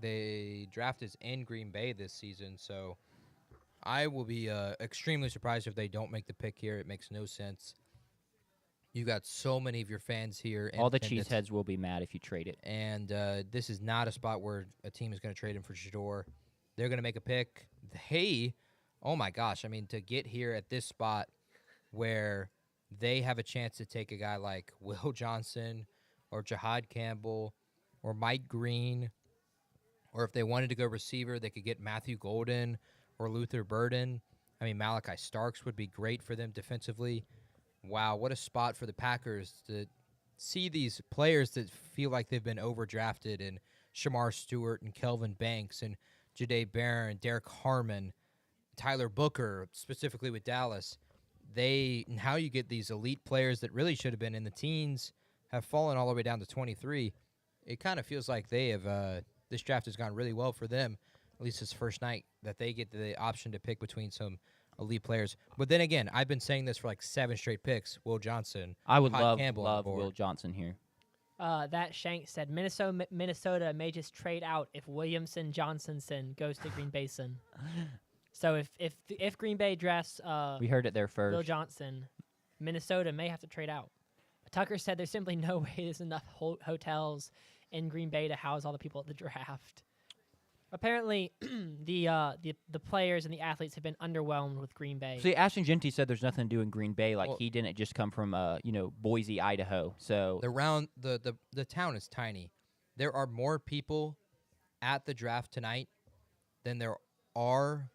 The draft is in Green Bay this season, so I will be extremely surprised if they don't make the pick here. It makes no sense. You got so many of your fans here. All the cheeseheads will be mad if you trade it. And this is not a spot where a team is going to trade him for Shador. They're going to make a pick. Hey, oh my gosh. I mean, to get here at this spot where they have a chance to take a guy like Will Johnson or Jahad Campbell or Mike Green, or if they wanted to go receiver, they could get Matthew Golden or Luther Burden. I mean, Malachi Starks would be great for them defensively. Wow, what a spot for the Packers to see these players that feel like they've been overdrafted, and Shamar Stewart and Kelvin Banks and Jahdae Barron, Derek Harmon, Tyler Booker, specifically with Dallas. How you get these elite players that really should have been in the teens have fallen all the way down to 23. It kind of feels like they have this draft has gone really well for them, at least this first night, that they get the option to pick between some elite players. But then again, I've been saying this for like 7 straight picks. Will Johnson. I would Hot love Campbell on the board. Will Johnson here. That Shank said Minnesota may just trade out if Williamson Johnsonson goes to Green Basin. So if Green Bay drafts we heard it there first. Will Johnson, Minnesota may have to trade out. Tucker said there's simply no way there's enough hotels in Green Bay to house all the people at the draft. Apparently, the players and the athletes have been underwhelmed with Green Bay. See, Ashton Genty said there's nothing to do in Green Bay. Like Well- he didn't just come from Boise, Idaho. So The town is tiny. There are more people at the draft tonight than there are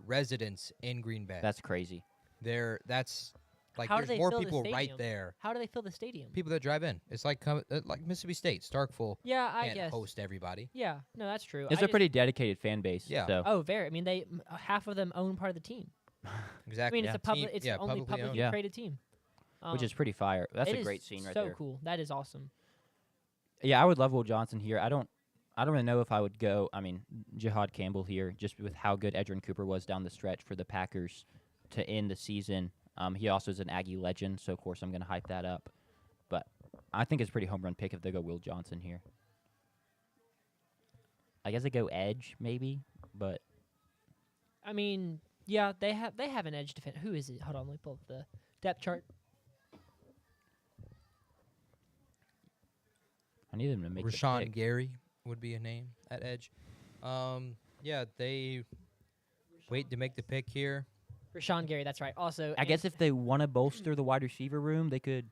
residents in Green Bay. that's crazy. That's like How do there's they more fill the people right stadium? there. How do they fill the stadium? People that drive in. It's like like Mississippi State, Starkville. Yeah, I Can't guess. host everybody. Yeah, no, that's true. It's I a pretty dedicated fan base. Yeah. So. Oh, very. I mean, half of them own part of the team. Exactly. I mean, it's a public. Team- It's yeah, the only publicly publicly owned. traded team. Which is pretty fire. That's it a is great scene right so there. cool. That is awesome. Yeah, I would love Will Johnson here. I don't really know if I would go. I mean, Jihad Campbell here, just with how good Edgerrin Cooper was down the stretch for the Packers to end the season. He also is an Aggie legend, so of course I'm going to hype that up. But I think it's a pretty home run pick if they go Will Johnson here. I guess they go edge maybe, but I mean, yeah, they have an edge defense. Who is it? Hold on, let me pull up the depth chart. I need them to make the Rashawn pick. Gary would be a name at edge. Yeah, they wait to make the pick here. Rashawn Gary, that's right. Also, I guess if they want to bolster the wide receiver room, they could.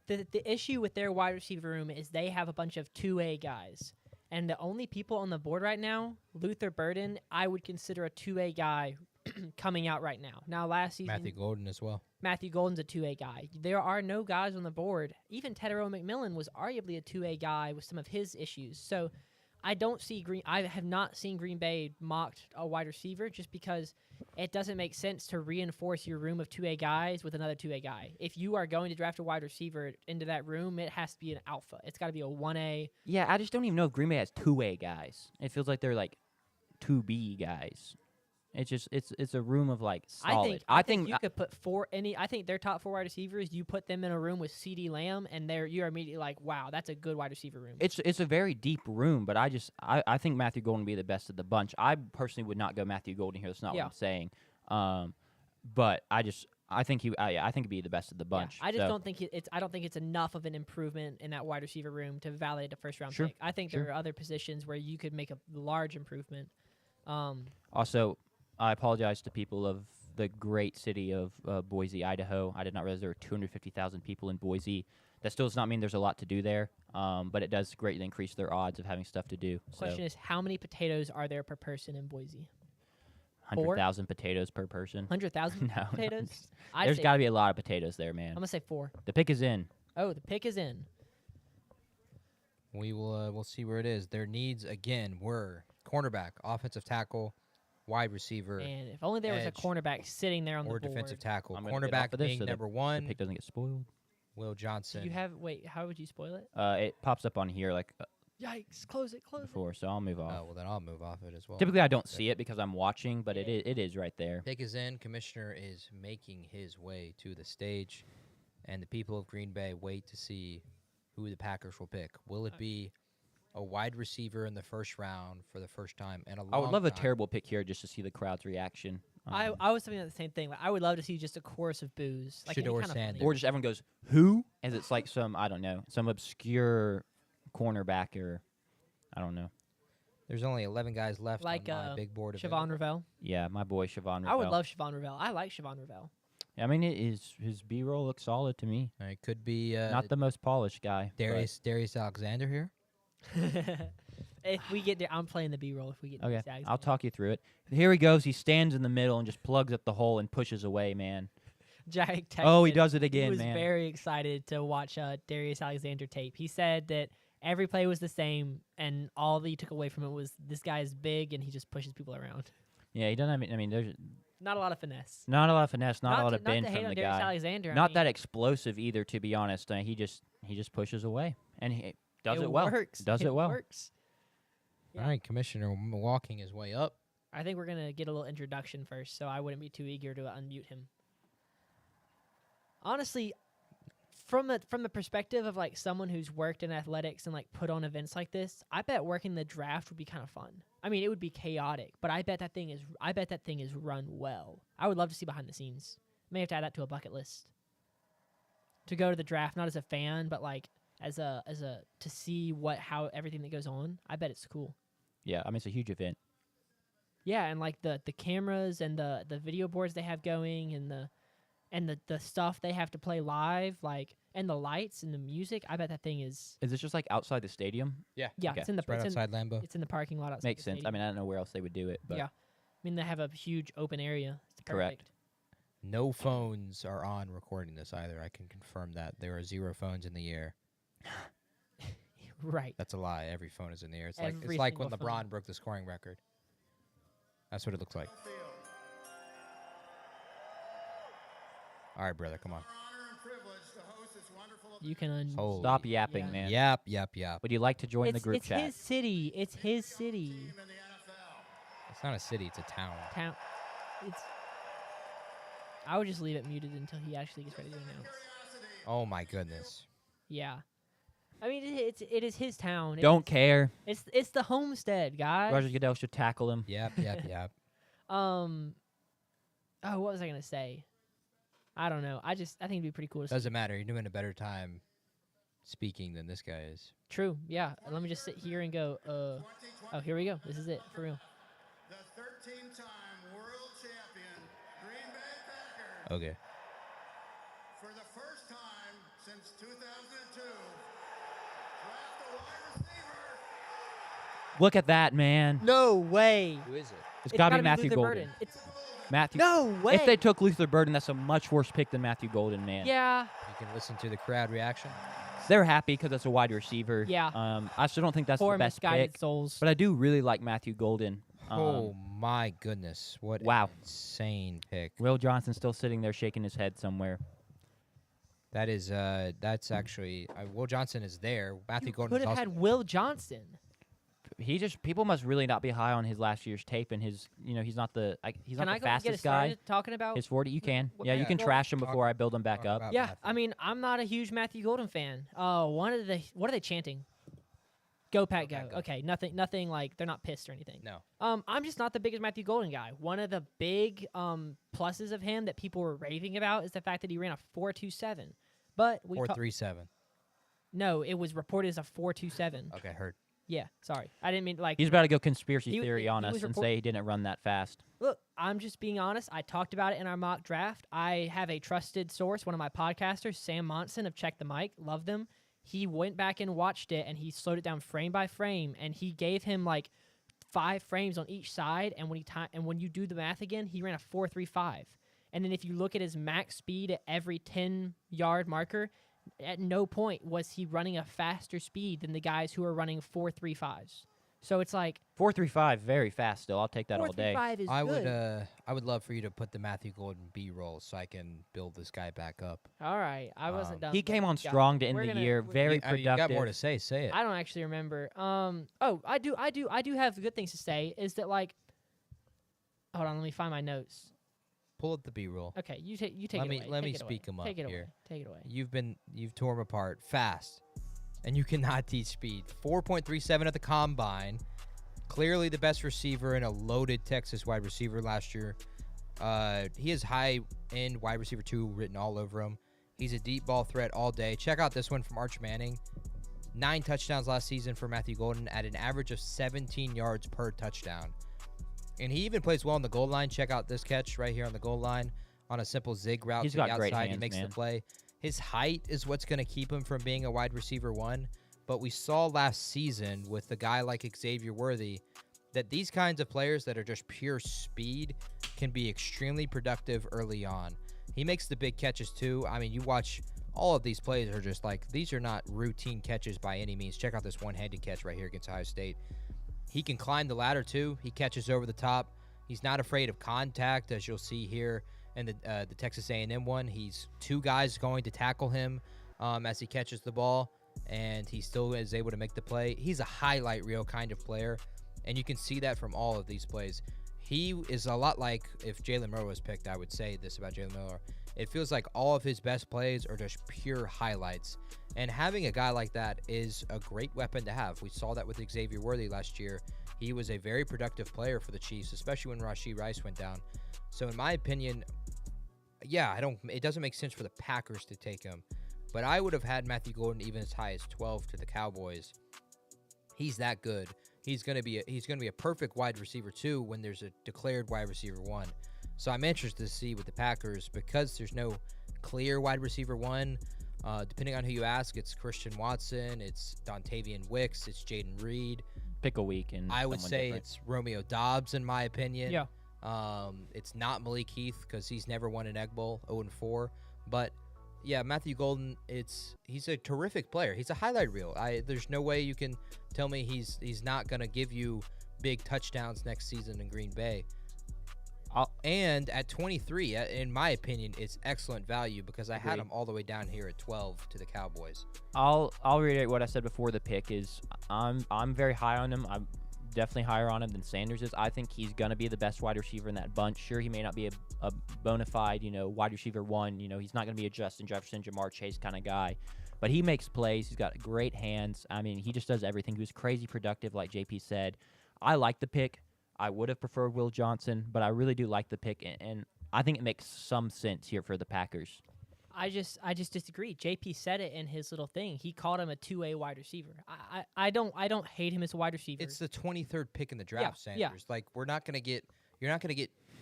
the issue with their wide receiver room is they have a bunch of 2A guys. And the only people on the board right now, Luther Burden, I would consider a 2A guy coming out right now. Now, last season, Matthew Golden as well. Matthew Golden's a 2A guy. There are no guys on the board. Even Tedero McMillan was arguably a 2A guy with some of his issues. So I have not seen Green Bay mocked a wide receiver just because it doesn't make sense to reinforce your room of 2A guys with another 2A guy. If you are going to draft a wide receiver into that room, it has to be an alpha. It's got to be a 1A. Yeah, I just don't even know if Green Bay has 2A guys. It feels like they're like 2B guys. It's just it's a room of like solid. I think you could put I think their top 4 wide receivers, you put them in a room with CeeDee Lamb, and you're immediately like, wow, that's a good wide receiver room. It's a very deep room, but I think Matthew Golden would be the best of the bunch. I personally would not go Matthew Golden here. That's not what I'm saying. But I think he'd be the best of the bunch. Yeah, I just don't think it's enough of an improvement in that wide receiver room to validate a first round Sure, pick. I think there are other positions where you could make a large improvement. Also, I apologize to people of the great city of Boise, Idaho. I did not realize there were 250,000 people in Boise. That still does not mean there's a lot to do there, but it does greatly increase their odds of having stuff to do. Question is, how many potatoes are there per person in Boise? 100,000 potatoes per person. 100,000 No, potatoes? There's got to be a lot of potatoes there, man. I'm going to say 4. The pick is in. Oh, the pick is in. We will we'll see where it is. Their needs again were cornerback, offensive tackle, wide receiver, and if only there was a cornerback sitting there on the board. or defensive tackle. I'm gonna get off Cornerback of this being so number the 1. pick doesn't get spoiled. Will Johnson. How would you spoil it? It pops up on here like Yikes! Close it. before, so I'll move off. Oh, well, then I'll move off it as well. Typically, I don't see it because I'm watching, but it is right there. Pick is in. Commissioner is making his way to the stage, and the people of Green Bay wait to see who the Packers will pick. Will it be a wide receiver in the first round for the first time in a long I would love a time? terrible pick here just to see the crowd's reaction. I was thinking the same thing. Like, I would love to see just a chorus of boos. Like, it'd be Shedeur kinda funny. Sanders. Or just everyone goes, who? As it's like some, I don't know, some obscure cornerback or, I don't know. There's only 11 guys left Like on my big board. Siobhan Ravel. Yeah, my boy Siobhan Ravel. I would love Siobhan Ravel. I like Siobhan Ravel. I mean, his B-roll looks solid to me. It could be Not the most polished guy. Darius Alexander here. If we get there, I'm playing the B-roll. If we get Okay, there, I'll talk you through it. Here he goes. He stands in the middle and just plugs up the hole and pushes away, man. Jack Oh, he texted, does it again, he was man. very excited to watch Darius Alexander tape. He said that every play was the same, and all that he took away from it was this guy is big and he just pushes people around. Yeah, he doesn't. I mean, there's Not a lot of finesse. not a lot of finesse, not a lot to- of bend not to hate from on the Darius guy. Alexander, I Not mean- that explosive either, to be honest. He just pushes away, and he does it well. Works. Does it well. Works. All right, Commissioner walking his way up. I think we're gonna get a little introduction first, so I wouldn't be too eager to unmute him. Honestly, from the perspective of like someone who's worked in athletics and like put on events like this, I bet working the draft would be kind of fun. I mean, it would be chaotic, but I bet that thing is run well. I would love to see behind the scenes. May have to add that to a bucket list. To go to the draft, not as a fan, but like as a to see how everything that goes on. I bet it's cool. Yeah, I mean, it's a huge event. Yeah, and like the cameras and the video boards they have going and the stuff they have to play live, like, and the lights and the music. I bet that thing is. Is this just like outside the stadium? Yeah. Yeah, Okay. it's in the right it's outside Lambeau. It's in the parking lot outside. Makes the sense. I stadium. mean, I don't know where else they would do it, but Yeah, I mean they have a huge open area. It's Correct. perfect. No phones are on recording this either. I can confirm that. There are 0 phones in the air. Right. That's a lie. Every phone is in the air. It's Every like when single LeBron phone. broke the scoring record. That's what it looks like. All right, brother, come on. You can Holy stop yapping, yeah. man. Yap. Would you like to join the group it's chat? his city. It's his city. It's not a city. It's a town. It's. I would just leave it muted until he actually gets ready to announce. Oh my goodness. Yeah, I mean it is his town. Don't care. It's the homestead, guys. Roger Goodell should tackle him. Yep. Oh, what was I gonna say? I don't know. I think it'd be pretty cool to see. Doesn't matter. You're doing a better time speaking than this guy is. True. Yeah. Let me just sit here and go. Oh, here we go. This is it for real. The 13-time world champion Green Bay Packers. Okay. For the first time since 2002, draft a wide receiver. Look at that, man. No way. Who is it? It's got to be Matthew Luther Golden. Burden. It's Matthew. no way. If they took Luther Burden, that's a much worse pick than Matthew Golden, man. Yeah. You can listen to the crowd reaction. They're happy because it's a wide receiver. Yeah. I still don't think that's Poor the best misguided pick. souls. But I do really like Matthew Golden. Oh my goodness! What wow. an insane pick. Will Johnson's still sitting there shaking his head somewhere. That is that's actually Will Johnson is there. Matthew You Golden could is have also had Will Johnson. People must really not be high on his last year's tape and his he's not the he's Can not I the go and get us fastest guy. started talking about His 40, you can. Wh- Yeah, you yeah. can Well, trash him before I build him back up. Yeah, I mean, I'm not a huge Matthew Golden fan. What are they chanting? Go Pack, go. Okay, nothing like they're not pissed or anything. No. I'm just not the biggest Matthew Golden guy. One of the big pluses of him that people were raving about is the fact that he ran a 4.27. But we 4.37. No, it was reported as a 4.27. Okay, heard. Yeah, sorry. I didn't mean like He's about to go conspiracy He- theory he on us was and report- say he didn't run that fast. Look, I'm just being honest. I talked about it in our mock draft. I have a trusted source, one of my podcasters, Sam Monson of Check the Mic. Love them. He went back and watched it, and he slowed it down frame by frame, and he gave him like 5 frames on each side. And when you do the math again, he ran a 4.35. And then if you look at his max speed at every 10-yard marker, at no point was he running a faster speed than the guys who are running 4.35s. So it's like 4.35, very fast still. I'll take that all day. 4.35 is I good. would love for you to put the Matthew Golden B-roll so I can build this guy back up. All right, I wasn't done. He came on Yeah. strong to end We're the gonna- year. we're- Very I mean, productive. you got more to say. Say it. I don't actually remember. I do have good things to say. Is that like? Hold on, let me find my notes. Pull up the B-roll. Okay, you take it Let me away. let me Take it away. speak him up Take it here. away. Take it away. You've torn him apart fast, and you cannot teach speed. 4.37 at the combine. Clearly the best receiver in a loaded Texas wide receiver last year. He has high-end wide receiver 2 written all over him. He's a deep ball threat all day. Check out this one from Arch Manning. 9 touchdowns last season for Matthew Golden at an average of 17 yards per touchdown. And he even plays well on the goal line. Check out this catch right here on the goal line on a simple zig route He's to got the great outside. He hands, makes man. the play. His height is what's going to keep him from being a wide receiver 1. But we saw last season with a guy like Xavier Worthy that these kinds of players that are just pure speed can be extremely productive early on. He makes the big catches too. I mean, you watch all of these plays are just like, these are not routine catches by any means. Check out this one-handed catch right here against Ohio State. He can climb the ladder too. He catches over the top. He's not afraid of contact, as you'll see here in the Texas A&M one. He's 2 guys going to tackle him as he catches the ball, and he still is able to make the play. He's a highlight reel kind of player, and you can see that from all of these plays. He is a lot like if Jalen Miller was picked. I would say this about Jalen Miller. It feels like all of his best plays are just pure highlights. And having a guy like that is a great weapon to have. We saw that with Xavier Worthy last year. He was a very productive player for the Chiefs, especially when Rashee Rice went down. So in my opinion, yeah, it doesn't make sense for the Packers to take him. But I would have had Matthew Golden even as high as 12 to the Cowboys. He's that good. he's gonna be a perfect wide receiver 2 when there's a declared wide receiver 1. So I'm interested to see with the Packers because there's no clear wide receiver 1. Depending on who you ask, it's Christian Watson, it's Dontavian Wicks, it's Jaden Reed. Pick a week, and I would say different. it's Romeo Dobbs in my opinion. Yeah. It's not Malik Heath because he's never won an Egg Bowl, 0-4. But yeah, Matthew Golden, he's a terrific player. He's a highlight reel. There's no way you can tell me he's not gonna give you big touchdowns next season in Green Bay. And at 23, in my opinion, it's excellent value because I had him all the way down here at 12 to the Cowboys. I'll reiterate what I said before the pick is I'm very high on him. I'm definitely higher on him than Sanders is. I think he's going to be the best wide receiver in that bunch. Sure, he may not be a bona fide, wide receiver 1. He's not going to be a Justin Jefferson, Jamar Chase kind of guy. But he makes plays. He's got great hands. I mean, he just does everything. He was crazy productive, like JP said. I like the pick. I would have preferred Will Johnson, but I really do like the pick, and I think it makes some sense here for the Packers. I just disagree. JP said it in his little thing. He called him a 2A wide receiver. I don't hate him as a wide receiver. It's the 23rd pick in the draft, Sanders. Yeah. Like you're not gonna get.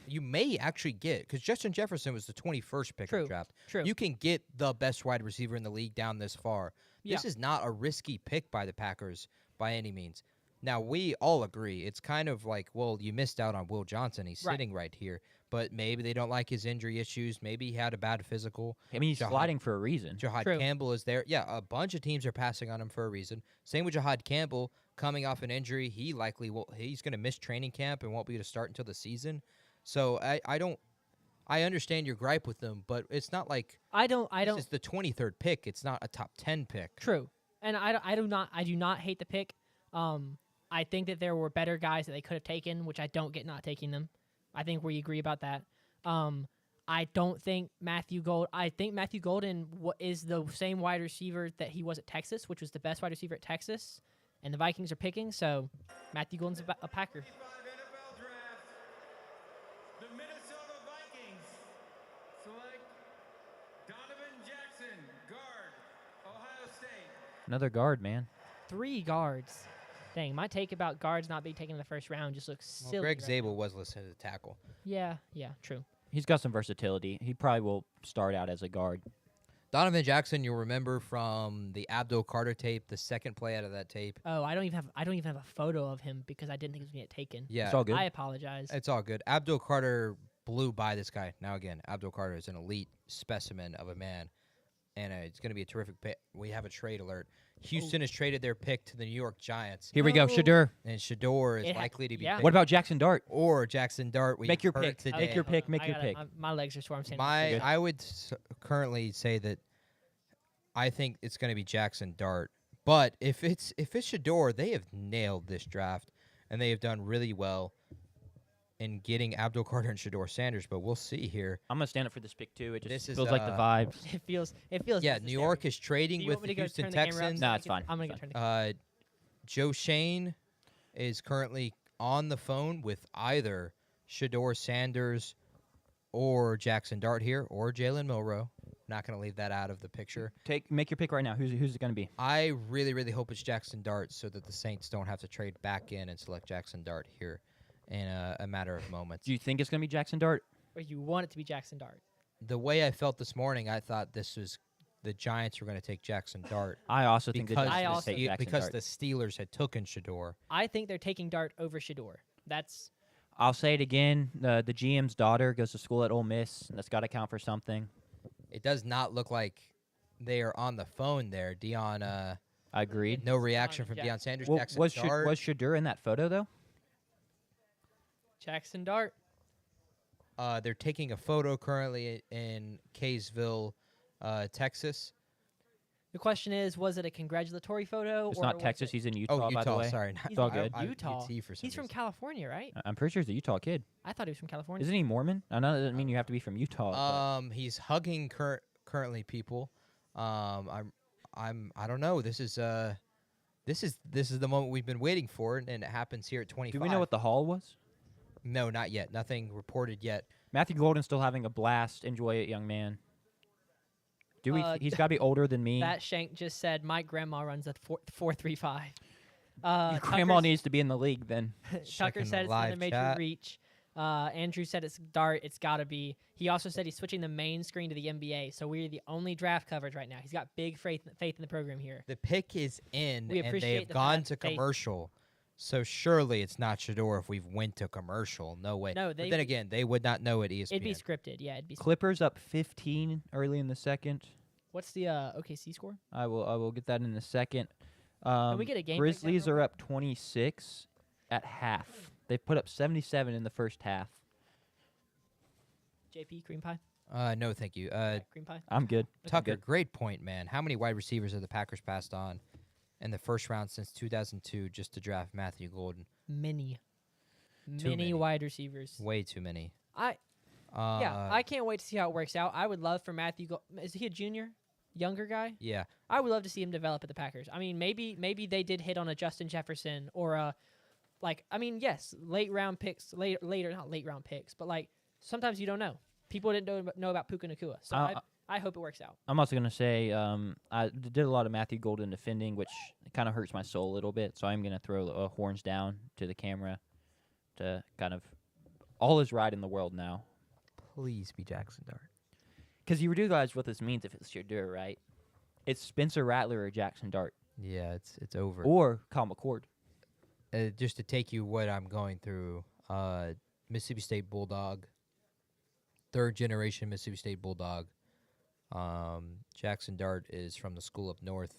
You may actually get because Justin Jefferson was the 21st pick in the draft. True. You can get the best wide receiver in the league down this far. Yeah. This is not a risky pick by the Packers by any means. Now, we all agree. It's kind of like, well, you missed out on Will Johnson. He's sitting right here. But maybe they don't like his injury issues. Maybe he had a bad physical. I mean, he's sliding for a reason. Jahad Campbell is there. Yeah, a bunch of teams are passing on him for a reason. Same with Jahad Campbell coming off an injury. He's going to miss training camp and won't be able to start until the season. So I understand your gripe with them, but it's not like this is the 23rd pick. It's not a top 10 pick. True. And I do not hate the pick. I think that there were better guys that they could have taken, which I don't get not taking them. I think we agree about that. I don't think I think Matthew Golden is the same wide receiver that he was at Texas, which was the best wide receiver at Texas, and the Vikings are picking, so Matthew Golden's a Packer. NFL draft. The Minnesota Vikings select Donovan Jackson, guard, Ohio State. Another guard, man. 3 guards. Dang, my take about guards not being taken in the first round just looks silly. Greg right Zabel now. was listed as a tackle. Yeah, true. He's got some versatility. He probably will start out as a guard. Donovan Jackson, you'll remember from the Abdul Carter tape, the second play out of that tape. Oh, I don't even have a photo of him because I didn't think he was going to get taken. Yeah, it's all good. I apologize. It's all good. Abdul Carter blew by this guy. Now again, Abdul Carter is an elite specimen of a man, and it's going to be a terrific pick. We have a trade alert. Houston has traded their pick to the New York Giants. Here we go, Shador. And Shador is likely to be picked. What about Jackson Dart? Or Jackson Dart. Make your pick. Today. Make your pick. Make your pick. My legs are sore. I'm saying I would currently say that I think it's going to be Jackson Dart. But if it's Shador, they have nailed this draft, and they have done really well in getting Abdul Carter and Shador Sanders. But we'll see here. I'm gonna stand up for this pick too. It just This feels is, like the vibes. It feels. Yeah, New York is trading with the Houston Texans. No, it's fine. I'm gonna go turn the camera. Joe Shane is currently on the phone with either Shador Sanders or Jackson Dart here, or Jalen Milroe. Not going to leave that out of the picture. Make your pick right now. Who's it going to be? I really, really hope it's Jackson Dart so that the Saints don't have to trade back in and select Jackson Dart here in a matter of moments. Do you think it's going to be Jackson Dart? Or you want it to be Jackson Dart? The way I felt this morning, I thought this was the Giants were going to take Jackson Dart. I also think the Giants also take Jackson because Dart. the Steelers had taken Shador. I think they're taking Dart over Shador. I'll say it again. The GM's daughter goes to school at Ole Miss, and that's got to count for something. It does not look like they are on the phone there. Dion. I agreed. No reaction from Deion Sanders. Well, Jackson was Dart. was Shador in that photo though? Jackson Dart. They're taking a photo currently in Kaysville, Texas. The question is, was it a congratulatory photo? It's or not was Texas. He's in Utah, Oh, by the Utah. way. Sorry, It's all good. Utah. for some He's from reason. California, right? I'm pretty sure he's a Utah kid. I thought he was from California. Isn't he Mormon? I know that doesn't mean you have to be from Utah. He's hugging currently people. I don't know. This is the moment we've been waiting for, and it happens here at 25. Do we know what the haul was? No, not yet. Nothing reported yet. Matthew Golden's still having a blast. Enjoy it, young man. He's got to be older than me. That Shank just said, my grandma runs a 4.35. Your grandma needs to be in the league then. Tucker said it's another major reach. Andrew said it's Dart. It's got to be. He also said he's switching the main screen to the NBA, so we're the only draft coverage right now. He's got big faith in the program here. The pick is in, We and they appreciate have the gone to faith. commercial. So surely it's not Shador if we've went to commercial. No way. No, but they- then again, they would not know at ESPN. It'd be scripted. Yeah, it'd be. Clippers up 15 early in the second. What's the OKC score? I will get that in a second. Can we get a game breakdown Grizzlies real are up 26 at half. They've put up 77 in the first half. JP cream pie. No, thank you. Cream pie. I'm good. Tucker, great point, man. How many wide receivers have the Packers passed on in the first round since 2002 just to draft Matthew Golden? Many many. wide receivers. Way too many. I can't wait to see how it works out. I would love for Matthew. Is he a junior, younger guy? Yeah. I would love to see him develop at the Packers. I mean, maybe they did hit on a Justin Jefferson or a, yes, late round picks, later not late round picks, but like sometimes you don't know. People didn't know about Puka Nacua, so I hope it works out. I'm also going to say I did a lot of Matthew Golden defending, which kind of hurts my soul a little bit, so I'm going to throw horns down to the camera to kind of all is right in the world now. Please be Jackson Dart. Because you realize what this means if it's Shador, right? It's Spencer Rattler or Jackson Dart. Yeah, it's over. Or Kyle McCord. Just to take you what I'm going through, Mississippi State Bulldog, third generation Mississippi State Bulldog. Jackson Dart is from the school up north.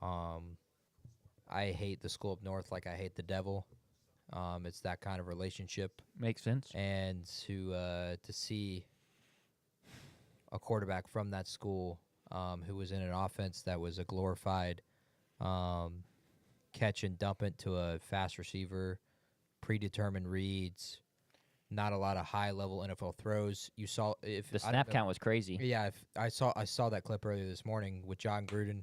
I hate the school up north like I hate the devil. It's that kind of relationship. Makes sense. And to see a quarterback from that school who was in an offense that was a glorified catch and dump it to a fast receiver, predetermined reads, not a lot of high-level NFL throws. You saw if the snap count was crazy. Yeah, I saw that clip earlier this morning with John Gruden.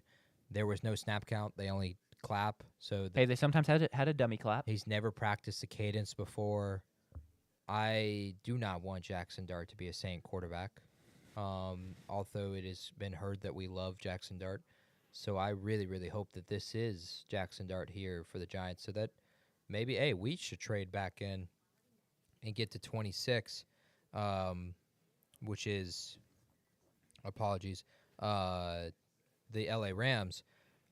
There was no snap count. They only clap. So they sometimes had a dummy clap. He's never practiced the cadence before. I do not want Jackson Dart to be a Saint quarterback. Although it has been heard that we love Jackson Dart. So I really, really hope that this is Jackson Dart here for the Giants so that maybe, hey, we should trade back in and get to 26, which is, apologies, the LA Rams.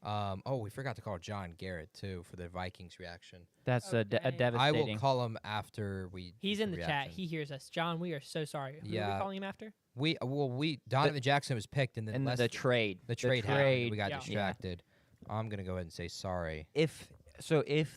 We forgot to call John Garrett, too, for the Vikings reaction. That's a devastating. I will call him after we. He's in the reaction. chat. He hears us. John, we are so sorry. Who are we calling him after? Donovan Jackson was picked, and then the trade. The trade happened. We got distracted. I'm gonna go ahead and say sorry. If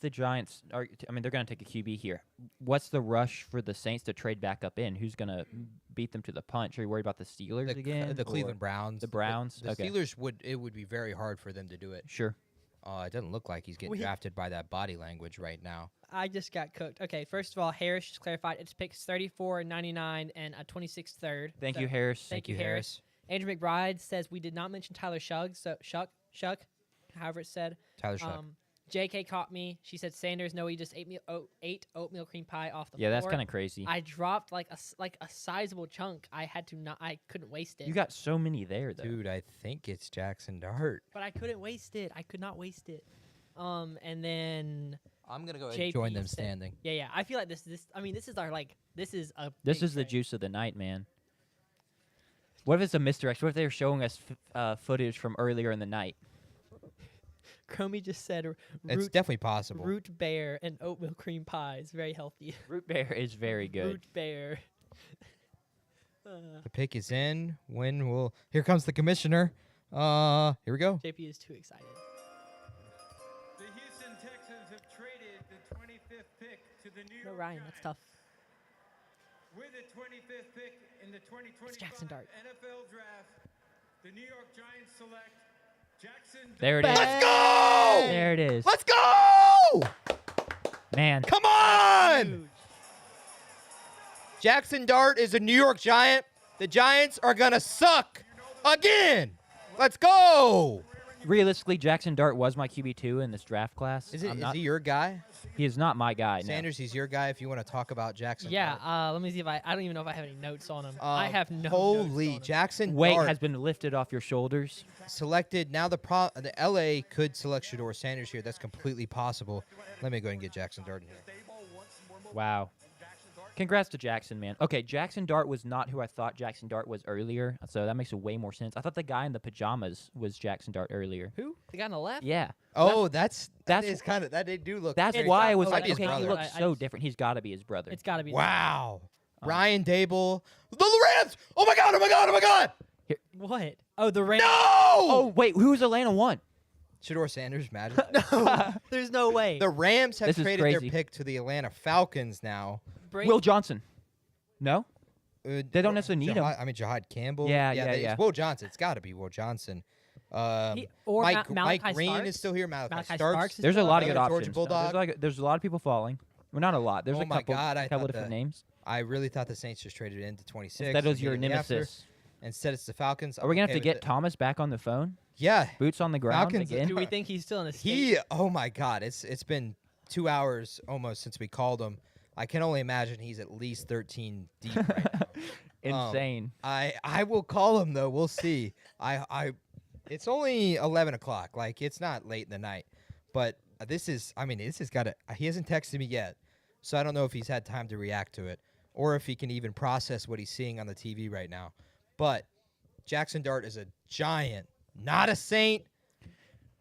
the Giants are, they're gonna take a QB here. What's the rush for the Saints to trade back up in? Who's gonna beat them to the punch? Are you worried about the Steelers again? The Cleveland Browns. The Browns. The Steelers would be very hard for them to do it. Sure. It doesn't look like he's getting drafted by that body language right now. I just got cooked. Okay, first of all, Harris just clarified it's picks 34, 99, and a 26th third. Thank you, Harris. Thank you, Harris. Andrew McBride says we did not mention Tyler Shugg, so Shuck, however it's said. Tyler Shugg. JK caught me. She said Sanders, no, he just ate oatmeal cream pie off the floor. Yeah, that's kind of crazy. I dropped like a sizable chunk. I couldn't waste it. You got so many there, though. Dude, I think it's Jackson Dart. But I couldn't waste it. I could not waste it. And then I'm gonna go ahead and join them standing. Yeah. I feel like this is a. This is the juice of the night, man. What if it's a misdirection? What if they're showing us footage from earlier in the night? Chromie just said it's definitely possible. Root beer and oatmeal cream pie is very healthy. Root beer is very good. Root beer. The pick is in. Here comes the commissioner. Here we go. JP is too excited. The Houston Texans have traded the 25th pick to the New York Ryan, Giants. that's tough. With the 25th pick in the 2025 Jackson Dart. NFL Draft, the New York Giants select Jackson Dart. There it is. Let's go! There it is. Let's go! Man. Come on! Jackson Dart is a New York Giant. The Giants are going to suck again. Let's go! realistically, Jackson Dart was my QB2 in this draft class. Is I'm he not, your guy? He is not my guy. No. Sanders, he's your guy if you want to talk about Jackson Yeah, Dart. let me see if I don't even know if I have any notes on him. I have no notes Holy, on him. Jackson Weight Dart has been lifted off your shoulders. selected. Now the LA could select Shador Sanders here. That's completely possible. Let me go ahead and get Jackson Dart in here. Wow. Congrats to Jackson, man. Okay, Jackson Dart was not who I thought Jackson Dart was earlier, so that makes way more sense. I thought the guy in the pajamas was Jackson Dart earlier. Who? The guy on the left? Yeah. Oh, that is kind of that. They do look. That's very why I similar. was Might like, be his okay, he brother. looks so different. He's got to be his brother. It's got to be. Wow. Brian Dable. The Rams. Oh my God. Oh my God. Oh my God. What? Oh, the Rams. No. Oh wait, who's Atlanta won? Shador Sanders, imagine. No, there's no way. The Rams have This is traded their crazy. pick to the Atlanta Falcons now. Will Johnson. No? They don't necessarily need him. I mean, Jahad Campbell. Yeah. It's Will Johnson. It's got to be Will Johnson. Or Mike Malachi Green Starks? is still here. Malachi Starks is There's a still lot out of there. good Georgia options. Bulldog. There's a lot of people falling. Well, not a lot. There's Oh a my couple, God, I couple thought different that- names. I really thought the Saints just traded into 26. That was your immediately after. nemesis. Instead, it's the Falcons. Are we going to Okay have to with get it. Thomas back on the phone? Yeah. Boots on the ground Falcons- again? Do we think he's still in a Oh my God, it's been 2 hours almost since we called him. I can only imagine he's at least 13 deep right now. Insane. I will call him though. We'll see. It's only 11 o'clock. Like it's not late in the night, but this has got to. He hasn't texted me yet, so I don't know if he's had time to react to it or if he can even process what he's seeing on the TV right now. But Jackson Dart is a giant, not a saint.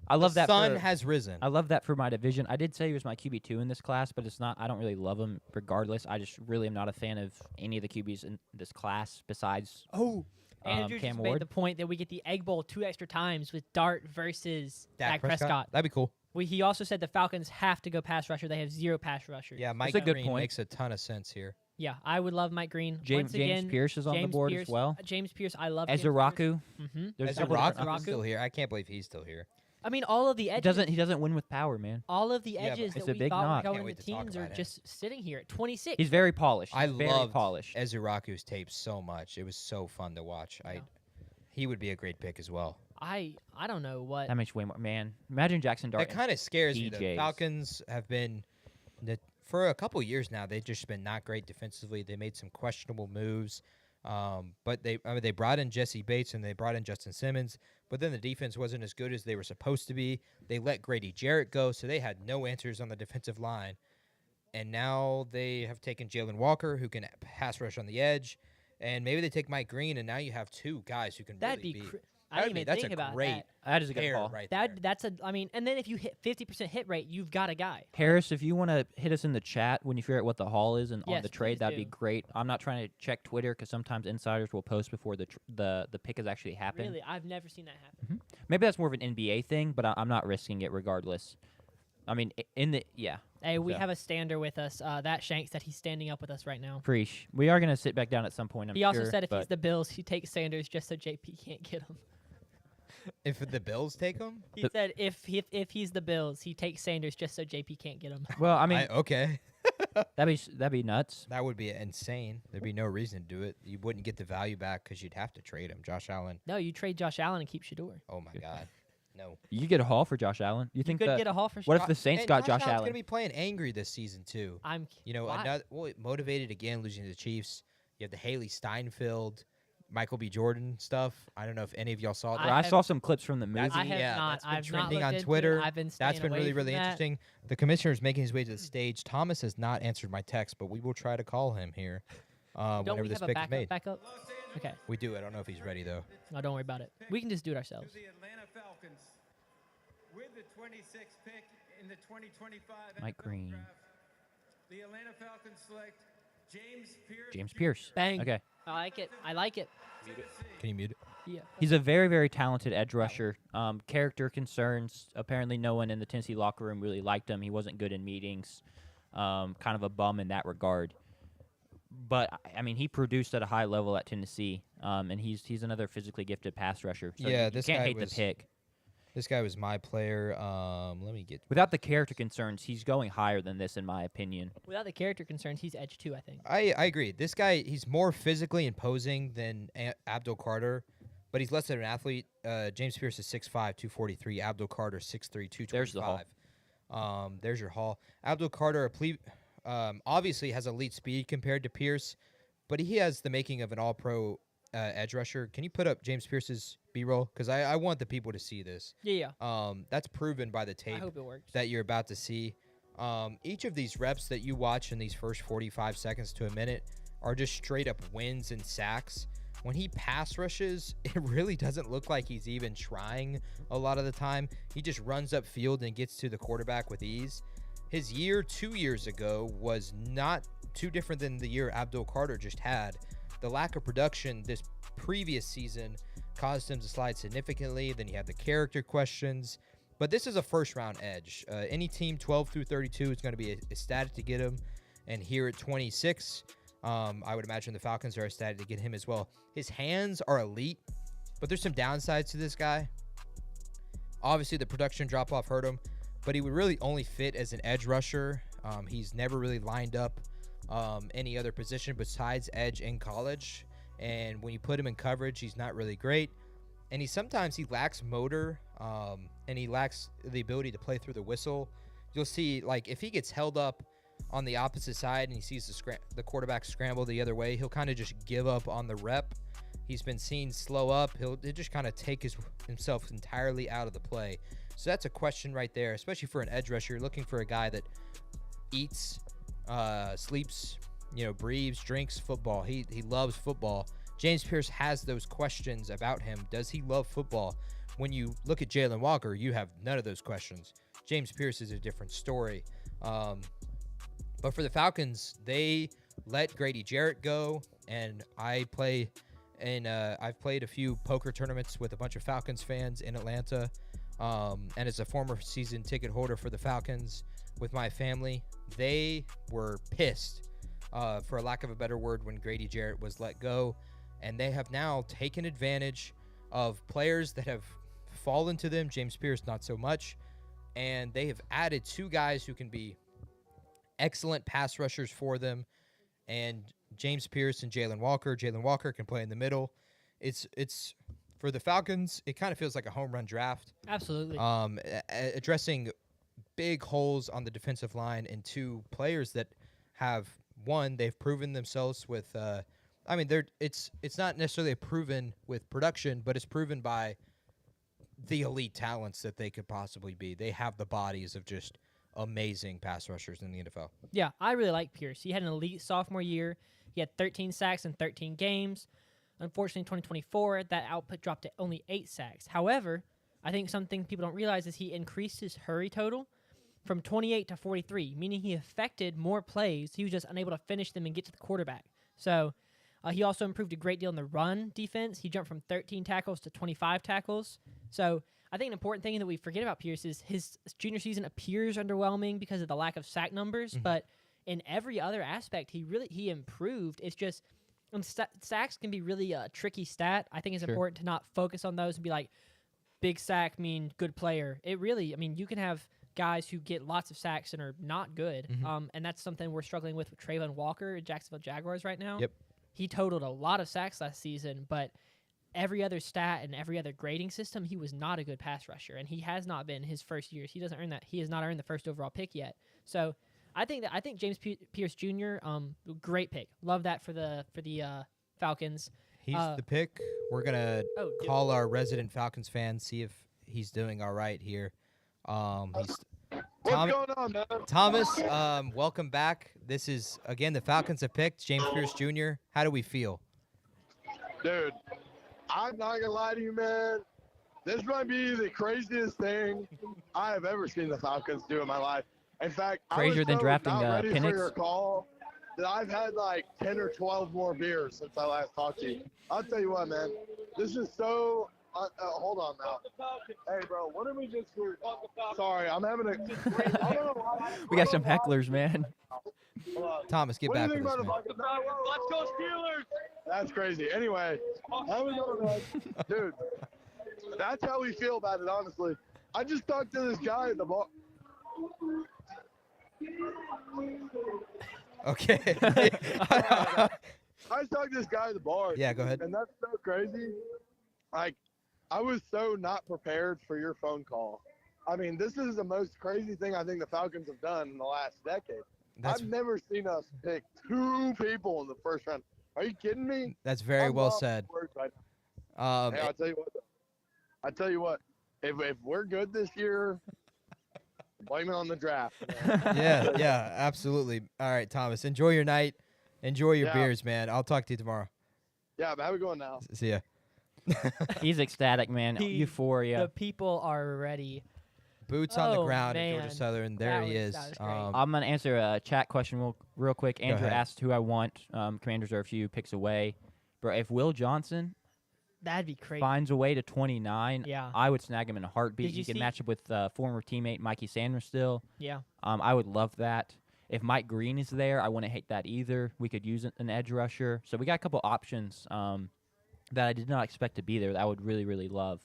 I love the that. sun has risen. I love that for my division. I did say he was my QB2 in this class, but it's not. I don't really love him regardless. I just really am not a fan of any of the QBs in this class besides Andrew Cam just made Ward. the point that we get the Egg Bowl 2 extra times with Dart versus Dak Prescott. That'd be cool. He also said the Falcons have to go pass rusher. They have 0 pass rushers. Yeah, Mike a good Green point. makes a ton of sense here. Yeah, I would love Mike Green. James Once again, Pierce is on the James board Pierce, as well. James Pierce, I love Ezraku. Mm-hmm. There's a Ezra couple Rock different- is still here. I can't believe he's still here. I mean, all of the He edges. doesn't win with power, man. All of the Yeah, but edges it's that a we big thought knock. were Can't going wait to to talk teams are about it. just sitting here at 26. He's very polished. I very loved polished. Ezraku's tape so much. It was so fun to watch. He would be a great pick as well. I don't know what. That makes way more. Man, imagine Jackson Dart. That kind of scares me. The DJs. Falcons have been, for a couple years now, they've just been not great defensively. They made some questionable moves, but they brought in Jesse Bates and they brought in Justin Simmons, but then the defense wasn't as good as they were supposed to be. They let Grady Jarrett go, so they had no answers on the defensive line. And now they have taken Jalen Walker, who can pass rush on the edge, and maybe they take Mike Green, and now you have 2 guys who can That'd really be. be. I didn't even That's think a about great That is a good pair call. right there. That's a. I mean, and then if you hit 50% hit rate, you've got a guy. Harris, if you want to hit us in the chat when you figure out what the haul is and on Yes, the trade, please that'd be do. great. I'm not trying to check Twitter because sometimes insiders will post before the pick has actually happened. Really, I've never seen that happen. Maybe that's more of an NBA thing, but I'm not risking it regardless. I mean, Hey, we So. have a stander with us. That Shanks said he's standing up with us right now. Preach. We are gonna sit back down at some point. I'm He also sure, said if he's but the Bills, he takes Sanders just so JP can't get him. If the Bills take him, He said if he's the Bills, he takes Sanders just so JP can't get him. well, I mean, okay. that'd be nuts. That would be insane. There'd be no reason to do it. You wouldn't get the value back because you'd have to trade him. Josh Allen. No, you trade Josh Allen and keep Shador. Oh my God, no. You get a haul for Josh Allen. You think could that- get a haul for What if Josh- the Saints And got Josh Allen's Allen? gonna be playing angry this season too. Why? Another motivated again, losing to the Chiefs. You have the Haley Steinfeld, Michael B. Jordan stuff. I don't know if any of y'all saw that. I saw some clips from the movie. That's, I have yeah, not. that's been I've not trending looked on into it. Twitter. I've been That's staying been away really, from really that. interesting. The commissioner's making his way to the stage. Thomas has not answered my text, but we will try to call him here Don't whenever we this have a pick is made. backup? Okay. We do. I don't know if he's ready though. No, don't worry about it. We can just do it ourselves. The Atlanta Falcons with the 26th pick in the 2025 Mike NFL Green. Draft. The Atlanta Falcons select James Pierce. Bang. Okay. I like it. I like it. Can you mute it? Yeah. He's a very, very talented edge rusher. Character concerns. Apparently, no one in the Tennessee locker room really liked him. He wasn't good in meetings. Kind of a bum in that regard. But I mean, he produced at a high level at Tennessee, and he's another physically gifted pass rusher. So Yeah, you this can't guy hate was- the pick. This guy was my player. Let me get. Without the character concerns, he's going higher than this, in my opinion. Without the character concerns, he's edge 2, I think. I agree. This guy, he's more physically imposing than Abdul Carter, but he's less than an athlete. James Pierce is 6'5", 243. Abdul Carter 6'3", 225. There's the haul. There's your haul. Abdul Carter obviously has elite speed compared to Pierce, but he has the making of an all-pro edge rusher. Can you put up James Pierce's B-roll? Because I want the people to see this. Yeah. That's proven by the tape I hope it works. that you're about to see. Each of these reps that you watch in these first 45 seconds to a minute are just straight up wins and sacks. When he pass rushes, it really doesn't look like he's even trying a lot of the time. He just runs up field and gets to the quarterback with ease. His year 2 years ago was not too different than the year Abdul Carter just had. The lack of production this previous season caused him to slide significantly. Then you had the character questions. But this is a first-round edge. Any team 12 through 32 is going to be ecstatic to get him. And here at 26, I would imagine the Falcons are ecstatic to get him as well. His hands are elite, but there's some downsides to this guy. Obviously, the production drop-off hurt him, but he would really only fit as an edge rusher. He's never really lined up any other position besides edge in college. And when you put him in coverage, he's not really great. And sometimes he lacks motor, and he lacks the ability to play through the whistle. You'll see, like, if he gets held up on the opposite side and he sees the quarterback scramble the other way, he'll kind of just give up on the rep. He's been seen slow up. He'll just kind of take himself entirely out of the play. So that's a question right there, especially for an edge rusher. You're looking for a guy that eats, sleeps, breathes, drinks football. He loves football. James Pierce has those questions about him. Does he love football? When you look at Jalen Walker, you have none of those questions. James Pierce is a different story. But for the Falcons, they let Grady Jarrett go, and I've played a few poker tournaments with a bunch of Falcons fans in Atlanta, and as a former season ticket holder for the Falcons with my family, they were pissed, for a lack of a better word, when Grady Jarrett was let go, and they have now taken advantage of players that have fallen to them. James Pierce, not so much, and they have added two guys who can be excellent pass rushers for them, and James Pierce and Jalen Walker. Jalen Walker can play in the middle. It's for the Falcons, it kind of feels like a home run draft. Absolutely. Addressing big holes on the defensive line, and two players that have, one, they've proven themselves with it's not necessarily proven with production, but it's proven by the elite talents that they could possibly be. They have the bodies of just amazing pass rushers in the NFL. Yeah, I really like Pierce. He had an elite sophomore year. He had 13 sacks in 13 games. Unfortunately, in 2024, that output dropped to only 8 sacks. However, I think something people don't realize is he increased his hurry total from 28 to 43, meaning he affected more plays. He was just unable to finish them and get to the quarterback. So he also improved a great deal in the run defense. He jumped from 13 tackles to 25 tackles. So I think an important thing that we forget about Pierce is his junior season appears underwhelming because of the lack of sack numbers, but in every other aspect, he improved. It's just sacks can be really a tricky stat. I think it's important to not focus on those and be like, big sack mean good player. It really, you can have guys who get lots of sacks and are not good, and that's something we're struggling with Trayvon Walker at Jacksonville Jaguars right now. Yep. He totaled a lot of sacks last season, but every other stat and every other grading system, he was not a good pass rusher, and he has not been his first years. He doesn't earn that. He has not earned the first overall pick yet. So I think James Pierce Jr. Great pick. Love that for the Falcons. He's the pick. We're gonna call our resident Falcons fan, see if he's doing all right here. What's going on, man? Thomas, welcome back. This is again the Falcons have picked James Pierce Jr. How do we feel? Dude, I'm not gonna lie to you, man. This might be the craziest thing I have ever seen the Falcons do in my life. In fact, crazier than drafting ready for Penix. your call that I've had like 10 or 12 more beers since I last talked to you. I'll tell you what, man. This is so. Hold on now. Hey, bro, what did we just do? Sorry, I'm having a. I don't know why. We got some hecklers, man. Thomas, get back with us, man. Let's go Steelers! That's crazy. Anyway, dude, that's how we feel about it, honestly. I just talked to this guy at the bar. Okay. I just talked to this guy at the bar. Yeah, go ahead. And that's so crazy. Like, I was so not prepared for your phone call. I mean, this is the most crazy thing I think the Falcons have done in the last decade. I've never seen us pick 2 people in the first round. Are you kidding me? That's very well said. Right now. Hey, I'll tell you what. If we're good this year, blame it on the draft. Yeah, absolutely. All right, Thomas, enjoy your night. Enjoy your beers, man. I'll talk to you tomorrow. Yeah, but how we going now? See ya. He's ecstatic, man. Euphoria. The people are ready. Boots on the ground at Georgia Southern. There he is. I'm going to answer a chat question real quick. Andrew ahead. asked who I want. Commanders are a few picks away. Bro, if Will Johnson That'd be crazy. finds a way to 29, Yeah. I would snag him in a heartbeat. Did you can see- match up with former teammate Mikey Sanders still. Yeah. I would love that. If Mike Green is there, I wouldn't hate that either. We could use an edge rusher. So we got a couple options that I did not expect to be there that I would really, really love.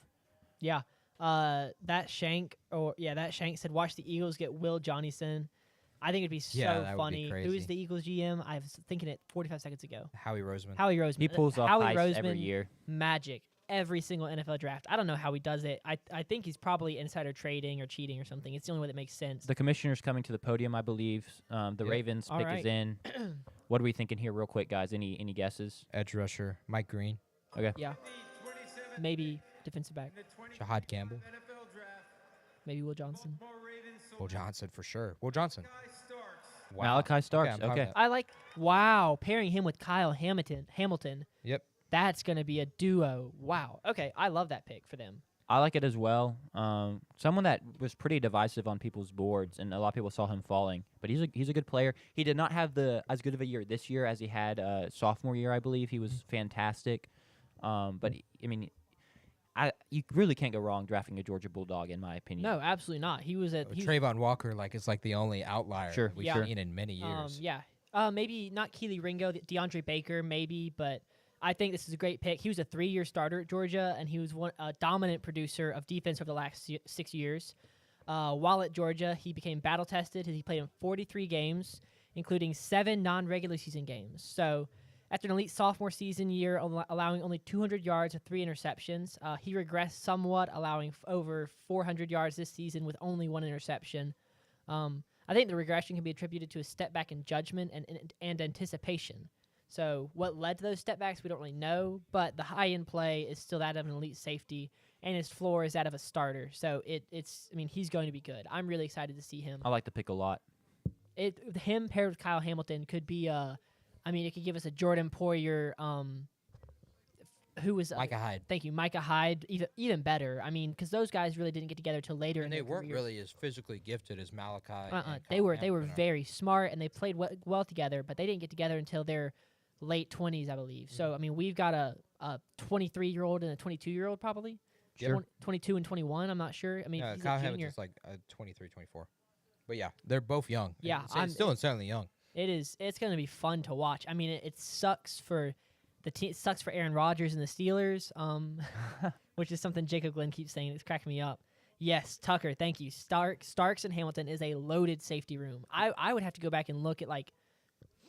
Yeah. That Shank said, watch the Eagles get Will Johnson. I think it'd be so Yeah, that would be funny. crazy. Who's the Eagles GM? I was thinking it 45 seconds ago. Howie Roseman. Howie Roseman. He pulls off Howie heist every Roseman, year. Magic. Every single NFL draft. I don't know how he does it. I think he's probably insider trading or cheating or something. It's the only way that makes sense. The commissioner's coming to the podium, I believe. The Ravens All pick right. is in. What are we thinking here real quick, guys? Any guesses? Edge rusher, Mike Green. Okay. Yeah. Maybe defensive back. Shahad Campbell. Maybe Will Johnson. Will Johnson for sure. Will Johnson. Malachi Starks. I'm proud of Okay. that. I like pairing him with Kyle Hamilton. Yep. That's going to be a duo. Wow. Okay, I love that pick for them. I like it as well. Someone that was pretty divisive on people's boards, and a lot of people saw him falling. But he's a good player. He did not have as good of a year this year as he had sophomore year, I believe. He was fantastic. But you really can't go wrong drafting a Georgia Bulldog, in my opinion. No, absolutely not. He was at Trayvon Walker, is like the only outlier Sure. we've seen in many years. Maybe not Keely Ringo, DeAndre Baker, maybe, but I think this is a great pick. He was a 3-year starter at Georgia, and he was a dominant producer of defense over the last 6 years. While at Georgia, he became battle-tested. He played in 43 games, including 7 non-regular season games. So after an elite sophomore season year, allowing only 200 yards with 3 interceptions, he regressed somewhat, allowing over 400 yards this season with only 1 interception. I think the regression can be attributed to a step back in judgment and anticipation. So what led to those step backs, we don't really know, but the high-end play is still that of an elite safety, and his floor is that of a starter. So he's going to be good. I'm really excited to see him. I like the pick a lot. Him paired with Kyle Hamilton could be it could give us a Jordan Poyer, who was Micah Hyde. Thank you, Micah Hyde. Even better. Because those guys really didn't get together till later. And in they their weren't careers. really as physically gifted as Malachi. and They Kyle were Hamilton are. very smart, and they played well together. But they didn't get together until their late 20s, I believe. So we've got a 23-year-old and a 22-year-old probably. Sure. 22 and 21. I'm not sure. He's Kyle a junior. Hamilton's like 23, 24. But yeah, they're both young. Yeah, It's still insanely young. It is. It's going to be fun to watch. it sucks for the team. It sucks for Aaron Rodgers and the Steelers, which is something Jacob Glenn keeps saying. It's cracking me up. Yes, Tucker, thank you. Starks and Hamilton is a loaded safety room. I would have to go back and look at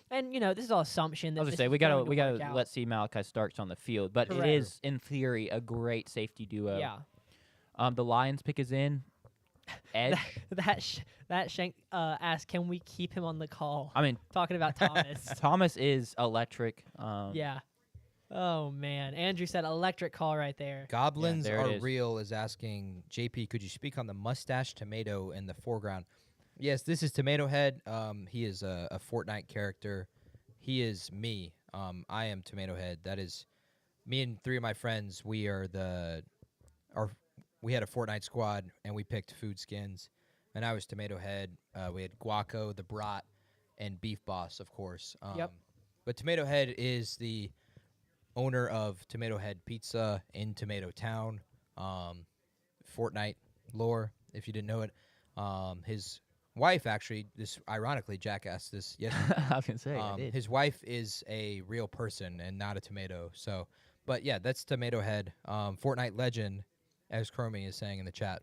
and this is all assumption. I was That gonna say this we is going gotta to work out. let's see Malachi Starks on the field, but Correct. it is in theory a great safety duo. Yeah. The Lions pick is in. Edge. that Shank asked, can we keep him on the call? Talking about Thomas. Thomas is electric. Yeah. Oh man, Andrew said electric call right there. Goblins there it are is. real is asking JP, could you speak on the mustache tomato in the foreground? Yes, this is Tomato Head. He is a Fortnite character. He is me. I am Tomato Head. That is me and 3 of my friends. We had a Fortnite squad and we picked food skins. And I was Tomato Head. We had Guaco, the Brat, and Beef Boss, of course. Yep. But Tomato Head is the owner of Tomato Head Pizza in Tomato Town. Fortnite lore, if you didn't know it. His wife, actually, ironically, Jack asked this yesterday. I was gonna say, I did. His wife is a real person and not a tomato. So, but yeah, that's Tomato Head. Fortnite legend, as Chromie is saying in the chat.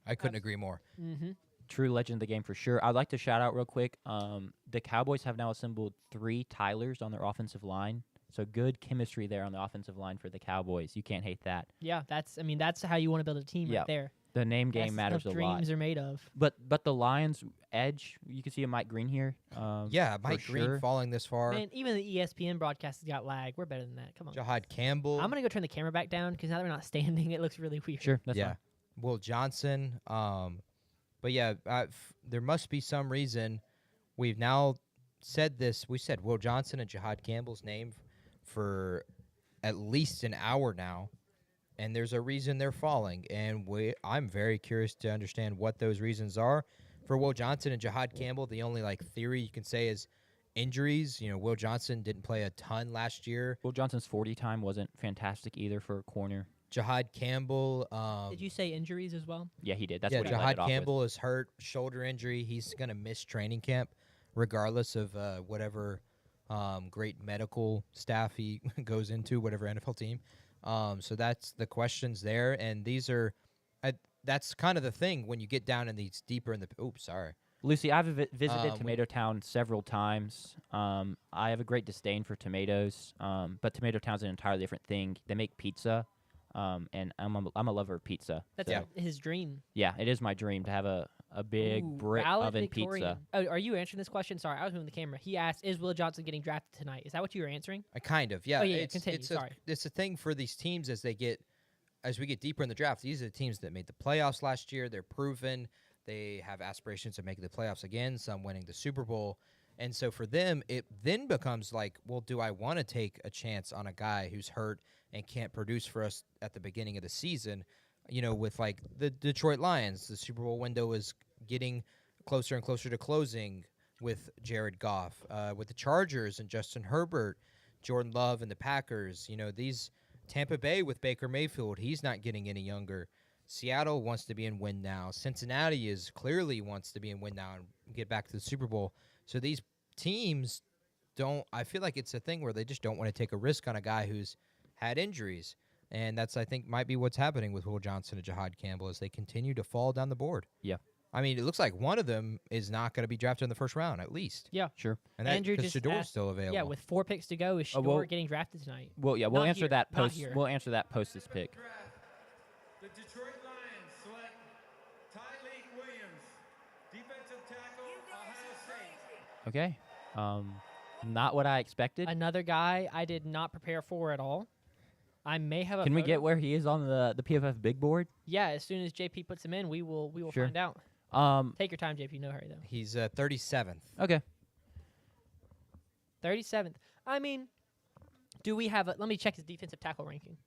I couldn't agree more. Mm-hmm. True legend of the game for sure. I'd like to shout out real quick. The Cowboys have now assembled 3 Tylers on their offensive line. So good chemistry there on the offensive line for the Cowboys. You can't hate that. Yeah, that's how you want to build a team Yeah. right there. The name game That's matters stuff a lot. dreams are made of. But the Lions edge, you can see a Mike Green here. Yeah, for Mike Green sure. falling this far. Man, even the ESPN broadcast has got lag. We're better than that. Come on. Jahad Campbell. I'm gonna go turn the camera back down because now that we're not standing, it looks really weird. Sure, that's yeah. fine. Will Johnson. But yeah, there must be some reason. We've now said this. We said Will Johnson and Jahad Campbell's name for at least an hour now, and there's a reason they're falling. And I'm very curious to understand what those reasons are. For Will Johnson and Jahad Campbell, the only theory you can say is injuries. You know, Will Johnson didn't play a ton last year. Will Johnson's 40 time wasn't fantastic either for a corner. Jahad Campbell. Did you say injuries as well? Yeah, he did. That's yeah, what he led Jahad it off Campbell is hurt, shoulder injury. He's going to miss training camp regardless of whatever great medical staff he goes into, whatever NFL team. So that's the questions there. And these are that's kind of the thing when you get down in these deeper in the – oops, sorry. Lucy, I've visited Tomato Town several times. I have a great disdain for tomatoes, but Tomato Town's an entirely different thing. They make pizza. And I'm a lover of pizza. That's his dream. Yeah, it is my dream to have a big brick oven Victorian. pizza. Oh, are you answering this question? Sorry, I was moving the camera. He asked, "Is Will Johnson getting drafted tonight?" Is that what you were answering? Kind of, yeah. Oh, yeah, continue. Sorry. It's a thing for these teams as we get deeper in the draft. These are the teams that made the playoffs last year. They're proven. They have aspirations of making the playoffs again. Some winning the Super Bowl. And so for them, it then becomes like, well, do I want to take a chance on a guy who's hurt and can't produce for us at the beginning of the season? You know, with the Detroit Lions, the Super Bowl window is getting closer and closer to closing with Jared Goff. With the Chargers and Justin Herbert, Jordan Love and the Packers. You know, these Tampa Bay with Baker Mayfield, he's not getting any younger. Seattle wants to be in win now. Cincinnati clearly wants to be in win now and get back to the Super Bowl. So these teams I feel like it's a thing where they just don't want to take a risk on a guy who's had injuries. And that's, I think, might be what's happening with Will Johnson and Jahad Campbell as they continue to fall down the board. Yeah. I mean, it looks like one of them is not going to be drafted in the first round, at least. Yeah. Sure. And Andrew because just Shador's asked, still available. Yeah, with 4 picks to go, is Shador getting drafted tonight? Well, yeah, we'll Not answer here. that Not post. here. We'll answer that post this pick. The Detroit Lions select Tyleek Williams, defensive tackle, Ohio State. Okay. Not what I expected. Another guy I did not prepare for at all. I may have a Can we photo. get where he is on the PFF big board? Yeah, as soon as JP puts him in, we will Sure. find out. Take your time, JP. No hurry, though. He's 37th. Okay. 37th. I mean, do we have let me check his defensive tackle ranking.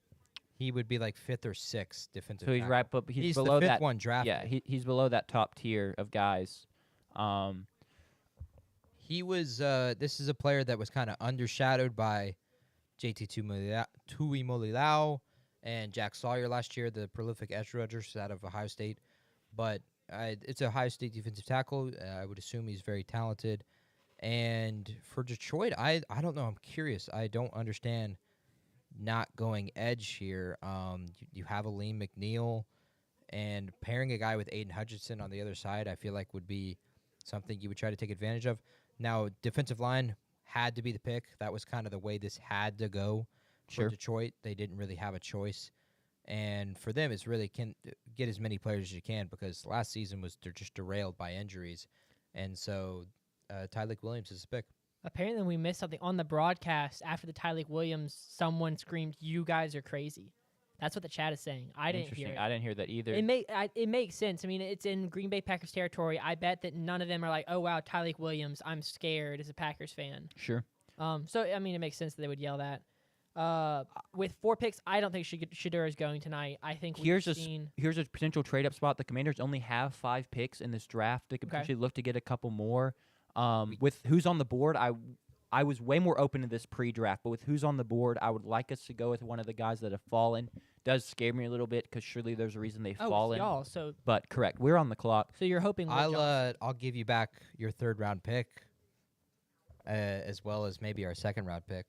He would be like 5th or 6th defensive So he's tackle. right, but he's the below 5th that one drafted. Yeah, he's below that top tier of guys. He was. This is a player that was kind of undershadowed by JT Tuimoloau and Jack Sawyer last year, the prolific edge rushers out of Ohio State. But it's a Ohio State defensive tackle. I would assume he's very talented. And for Detroit, I don't know. I'm curious. I don't understand not going edge here. You have Aleem McNeil, and pairing a guy with Aiden Hutchinson on the other side, I feel like would be something you would try to take advantage of. Now, defensive line had to be the pick. That was kind of the way this had to go for Detroit. They didn't really have a choice. And for them, it's really can get as many players as you can because last season they're just derailed by injuries. And so Tyleek Williams is the pick. Apparently, we missed something on the broadcast after the Tyleek Williams. Someone screamed, "You guys are crazy." That's what the chat is saying. I didn't hear it. I didn't hear that either. It makes sense. I mean, it's in Green Bay Packers territory. I bet that none of them are like, "Oh wow, Tyleek Williams, I'm scared" as a Packers fan. Sure. So I mean, it makes sense that they would yell that. With 4 picks, I don't think Shador is going tonight. I think here's a potential trade up spot. The Commanders only have 5 picks in this draft. They could potentially look to get a couple more. With who's on the board, I was way more open to this pre-draft, but with who's on the board, I would like us to go with one of the guys that have fallen. Does scare me a little bit because surely there's a reason they've fallen. Y'all, so but correct, we're on the clock. So you're hoping I'll give you back your 3rd round pick, as well as maybe our 2nd round pick.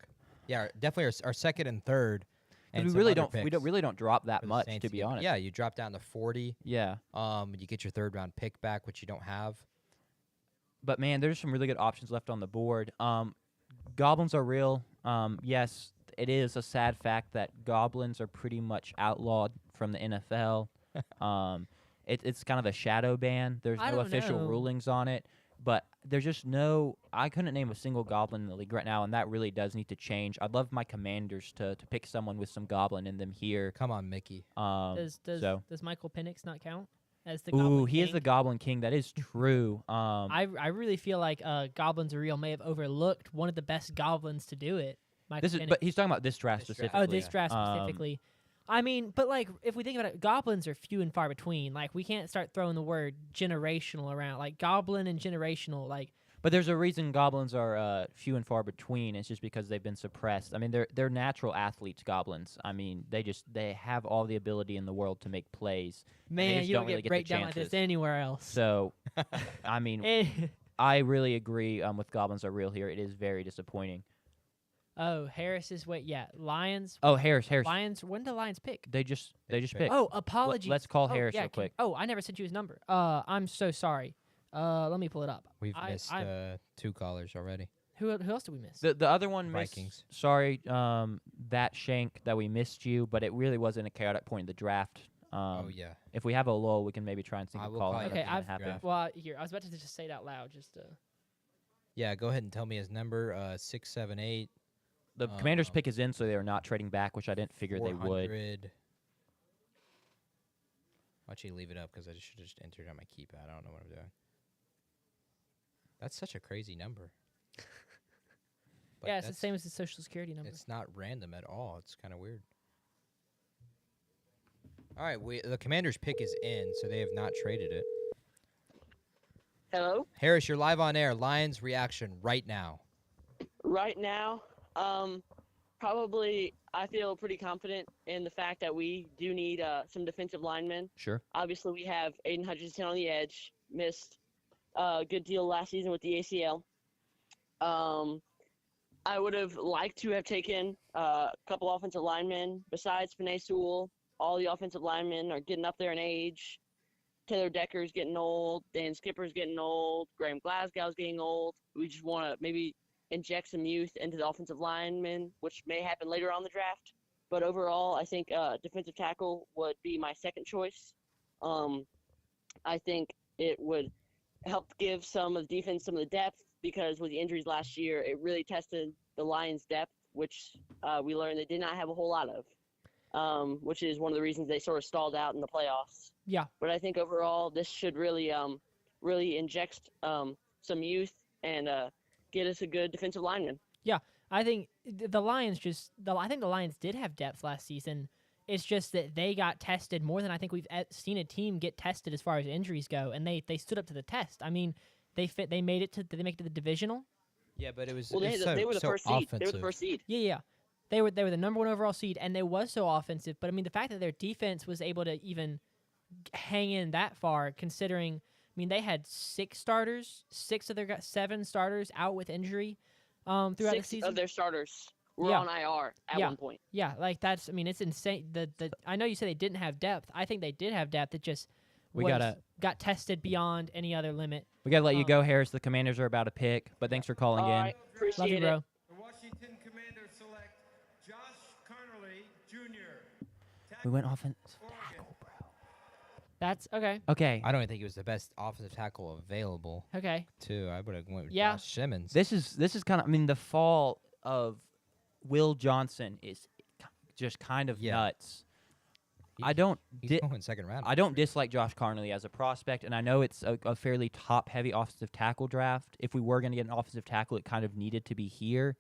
Yeah, definitely our 2nd and 3rd. And we really don't drop that much, to be honest. Yeah, you drop down to 40. Yeah. You get your 3rd round pick back, which you don't have. But man, there's some really good options left on the board. Goblins are real. Yes, it is a sad fact that goblins are pretty much outlawed from the NFL. It's kind of a shadow ban. There's I no don't official know. rulings on it, but there's just no. I couldn't name a single goblin in the league right now, and that really does need to change. I'd love my Commanders to pick someone with some goblin in them here. Come on, Mickey. Does so. Michael Penix not count as the Ooh, Goblin he King? is the Goblin King. That is true. I really feel like Goblins Are Real may have overlooked one of the best goblins to do it. Michael This is, Penix. but he's talking about this draft specifically. Oh, this draft specifically. I mean, but like if we think about it, goblins are few and far between. Like we can't start throwing the word generational around. Like goblin and generational, like. But there's a reason goblins are few and far between. It's just because they've been suppressed. I mean, they're natural athletes. Goblins. I mean, they have all the ability in the world to make plays. Man, you don't really get get breakdown the like this chances. anywhere else. So, I mean, I really agree with Goblins Are Real here. It is very disappointing. Oh, Harris is Lions. Oh, Harris. Lions. When did the Lions pick? They just picked. Oh, apologies. Let's call Oh, Harris yeah, real quick. Oh, I never sent you his number. I'm so sorry. Let me pull it up. We've missed 2 callers already. Who else did we miss? The other one Vikings. missed. Sorry, that Shank that we missed you, but it really wasn't a chaotic point in the draft. Oh yeah. If we have a lull, we can maybe try and think of call. Okay, Well, here I was about to just say it out loud, just to. Yeah, go ahead and tell me his number. 678. The Commanders pick is in, so they are not trading back, which I didn't figure they would. 400. I'll actually leave it up because I should have just entered on my keypad. I don't know what I'm doing. That's such a crazy number. But yeah, it's the same as the Social Security number. It's not random at all. It's kind of weird. All right, the Commanders' pick is in, so they have not traded it. Hello? Harris, you're live on air. Lions reaction right now. Right now, probably I feel pretty confident in the fact that we do need some defensive linemen. Sure. Obviously, we have Aiden Hutchinson on the edge. Missed a good deal last season with the ACL. I would have liked to have taken a couple offensive linemen besides Panay Sewell. All the offensive linemen are getting up there in age. Taylor Decker's getting old. Dan Skipper's getting old. Graham Glasgow's getting old. We just want to maybe inject some youth into the offensive linemen, which may happen later on the draft. But overall, I think defensive tackle would be my second choice. I think it would help give some of the defense some of the depth because with the injuries last year, it really tested the Lions' depth, which we learned they did not have a whole lot of, which is one of the reasons they sort of stalled out in the playoffs. Yeah. But I think overall, this should really inject some youth and get us a good defensive lineman. Yeah, I think the Lions I think the Lions did have depth last season. It's just that they got tested more than I think we've seen a team get tested as far as injuries go, and they stood up to the test. I mean, they made it to did they make it to the divisional? Yeah, but it was Well, they were the first seed. They were the first seed. Yeah. They were the number 1 overall seed, and they was so offensive. But I mean, the fact that their defense was able to even hang in that far, considering I mean they had 6 starters, 6 of their 7 starters out with injury throughout the 6 season. of their starters were on IR at one point. Yeah, like that's I mean it's insane. I know you said they didn't have depth. I think they did have depth. It just got tested beyond any other limit. We gotta let you go, Harris. The Commanders are about to pick, but thanks for calling in. Right, appreciate Love you, it. bro. The Washington Commanders select Josh Connerly Jr. We went offensive tackle, bro. That's okay. Okay. I don't even think he was the best offensive tackle available. Okay. Too. I would have went with Yeah. Josh Simmons. This is kind of. I mean, the fall of Will Johnson is just kind of nuts. He's going second round. I don't dislike Josh Carnley as a prospect, and I know it's a fairly top-heavy offensive tackle draft. If we were going to get an offensive tackle, it kind of needed to be here.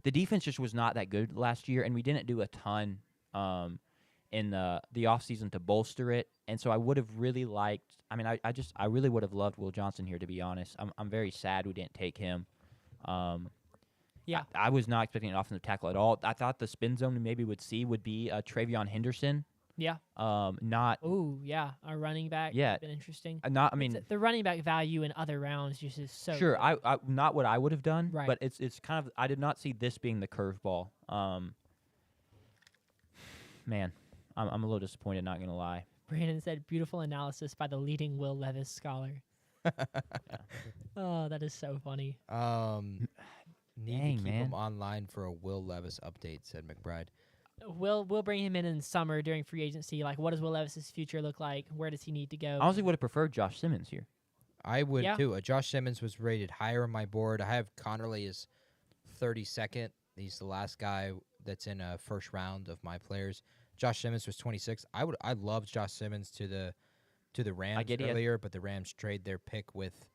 The defense just was not that good last year, and we didn't do a ton in the offseason to bolster it. And so I would have really liked. I mean, I really would have loved Will Johnson here, to be honest. I'm very sad we didn't take him. Yeah, I was not expecting an offensive tackle at all. I thought the spin zone we maybe would be Travion Henderson. Yeah. Not. Ooh, yeah. Our running back. Yeah. Been interesting. I mean, the running back value in other rounds just is so. Sure, good. I not what I would have done, Right. but it's kind of I did not see this being the curveball. Man, I'm a little disappointed. Not gonna lie. Brandon said, "Beautiful analysis by the leading Will Levis scholar." Oh, that is so funny. Need Dang, to keep man. him online for a Will Levis update, said McBride. We'll bring him in summer during free agency. Like, what does Will Levis's future look like? Where does he need to go? I honestly would have preferred Josh Simmons here. I would Yeah. too. Josh Simmons was rated higher on my board. I have Connerly as 32nd. He's the last guy that's in a first round of my players. Josh Simmons was 26. I loved Josh Simmons to the Rams earlier, but the Rams trade their pick with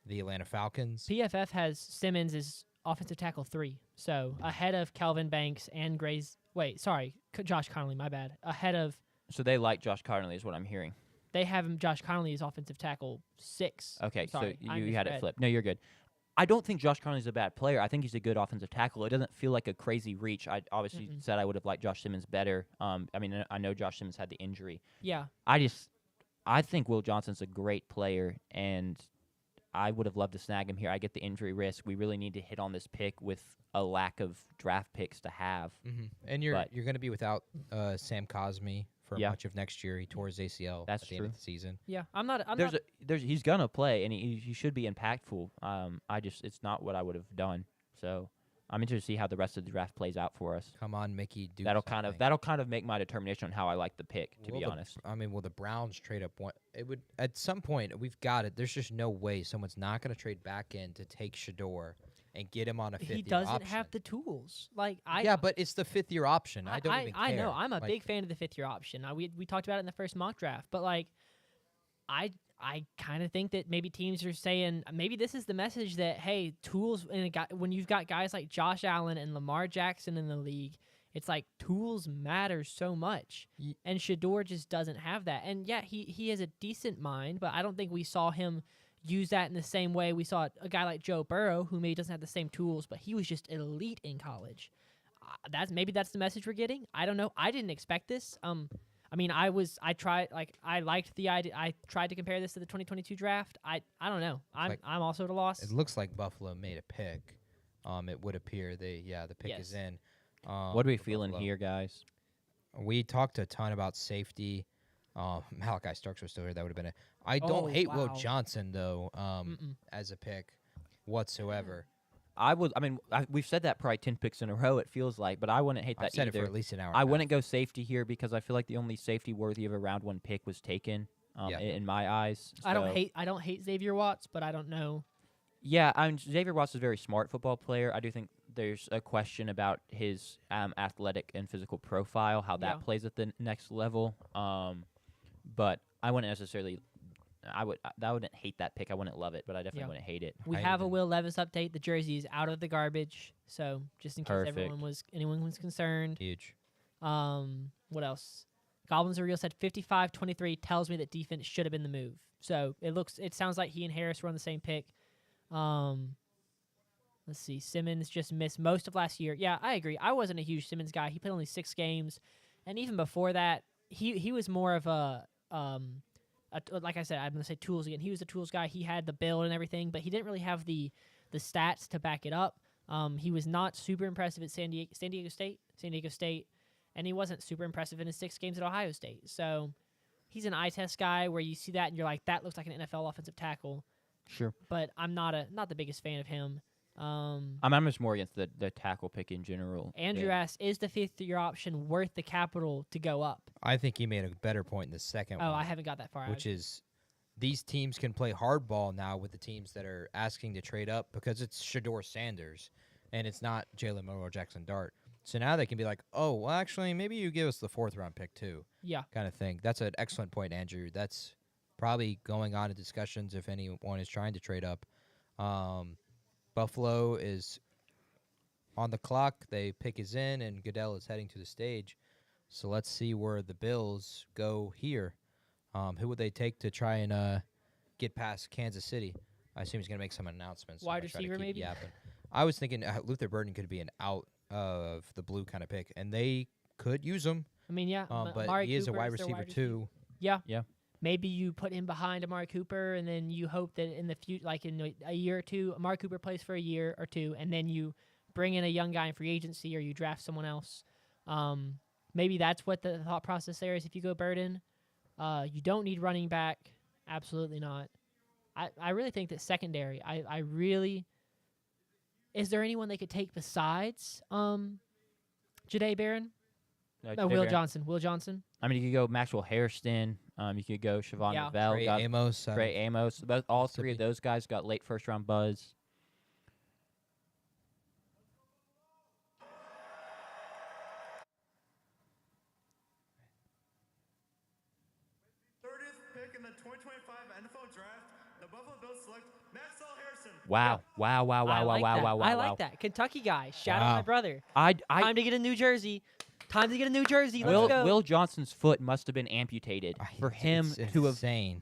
the Atlanta Falcons. PFF has Simmons as offensive tackle 3, so ahead of Calvin Banks and Gray's. Wait, sorry, Josh Connolly. My bad. Ahead of. So they like Josh Connolly is what I'm hearing. They have him, Josh Connolly, as offensive tackle 6. Okay, Sorry, so I you had it misread. flipped. No, you're good. I don't think Josh Connolly's a bad player. I think he's a good offensive tackle. It doesn't feel like a crazy reach. I obviously said I would have liked Josh Simmons better. I mean, I know Josh Simmons had the injury. Yeah. I think Will Johnson's a great player, and I would have loved to snag him here. I get the injury risk. We really need to hit on this pick with a lack of draft picks to have. Mm-hmm. And you're going to be without Sam Cosmi for much of next year. He tore his ACL That's at the true. end of the season. Yeah, I'm not. He's gonna play, and he should be impactful. It's not what I would have done. So I'm interested to see how the rest of the draft plays out for us. Come on, Mickey, do that'll something. kind of make my determination on how I like the pick. To be honest, will the Browns trade up one? It would at some point. We've got it. There's just no way someone's not going to trade back in to take Shador and get him on a 5th-year He doesn't option. have the tools. But it's the 5th-year option. I don't even care. I know. I'm a Like, big fan of the 5th-year option. We talked about it in the first mock draft, but I kind of think that maybe teams are saying maybe this is the message that hey, tools in a guy when you've got guys like Josh Allen and Lamar Jackson in the league, it's like tools matter so much, and Shador just doesn't have that. And yeah, he has a decent mind, but I don't think we saw him use that in the same way we saw a guy like Joe Burrow, who maybe doesn't have the same tools, but he was just elite in college. That's the message we're getting. I don't know. I didn't expect this. I mean, I liked the idea. I tried to compare this to the 2022 draft. I don't know. I'm also at a loss. It looks like Buffalo made a pick. It would appear the pick is in. What are we feeling Buffalo. here, guys? We talked a ton about safety. Malachi Starks was still here. That would have been it. I don't hate Will Johnson though. As a pick whatsoever. We've said that probably 10 picks in a row, it feels like, but I wouldn't hate that I've said either. it for at least an hour. I wouldn't go safety here because I feel like the only safety worthy of a round 1 pick was taken in my eyes. I don't hate Xavier Watts, but I don't know. Yeah, Xavier Watts is a very smart football player. I do think there's a question about his athletic and physical profile, how that plays at the next level. But I wouldn't necessarily. I wouldn't hate that pick. I wouldn't love it, but I definitely wouldn't hate it. We have a Will Levis update. The jersey is out of the garbage, so just in case anyone was concerned. Huge. What else? Goblins are real said 55-23 tells me that defense should have been the move. So it sounds like he and Harris were on the same pick. Let's see. Simmons just missed most of last year. Yeah, I agree. I wasn't a huge Simmons guy. He played only 6 games, and even before that, he was more of a like I said, I'm gonna say tools again. He was a tools guy. He had the build and everything, but he didn't really have the stats to back it up. He was not super impressive at San Diego State, and he wasn't super impressive in his 6 games at Ohio State. So he's an eye test guy where you see that and you're like, that looks like an NFL offensive tackle. Sure. But I'm not the biggest fan of him. I'm just more against the tackle pick in general. Andrew asks, is the 5th-year option worth the capital to go up? I think he made a better point in the second one. Oh, I haven't got that far. Which is these teams can play hardball now with the teams that are asking to trade up because it's Shador Sanders and it's not Jalen Moore or Jackson Dart. So now they can be like, oh, well, actually, maybe you give us the 4th-round pick too. Yeah. Kind of thing. That's an excellent point, Andrew. That's probably going on in discussions if anyone is trying to trade up. Buffalo is on the clock. They pick is in, and Goodell is heading to the stage. So let's see where the Bills go here. Who would they take to try and get past Kansas City? I assume he's going to make some announcements. Wide receiver, maybe? Yapping. I was thinking Luther Burden could be an out of the blue kind of pick, and they could use him. I mean, yeah. But Amari he is Cooper a wide receiver, too. Yeah. Yeah. Maybe you put him behind Amari Cooper, and then you hope that in the future, like in a year or two, Amari Cooper plays for a year or two, and then you bring in a young guy in free agency or you draft someone else. Maybe that's what the thought process there is if you go Burden. You don't need running back. Absolutely not. I really think that secondary, I really Is there anyone they could take besides Jadae Barron? No, No, Jadae Will Barron. Johnson. Will Johnson. I mean, you could go Maxwell Hairston. You could go Siobhan Yeah. Ravel. Trey Amos. Trey Amos. All three of Mississippi. those guys got late first-round buzz. Pick in the 2025 NFL Draft, the Buffalo Bills select Maxwell Harrison. Wow. I like that. Kentucky guy. Shout out my brother. Time to get a New Jersey. Time to get a New Jersey. Let's go. Will Johnson's foot must have been amputated for him to have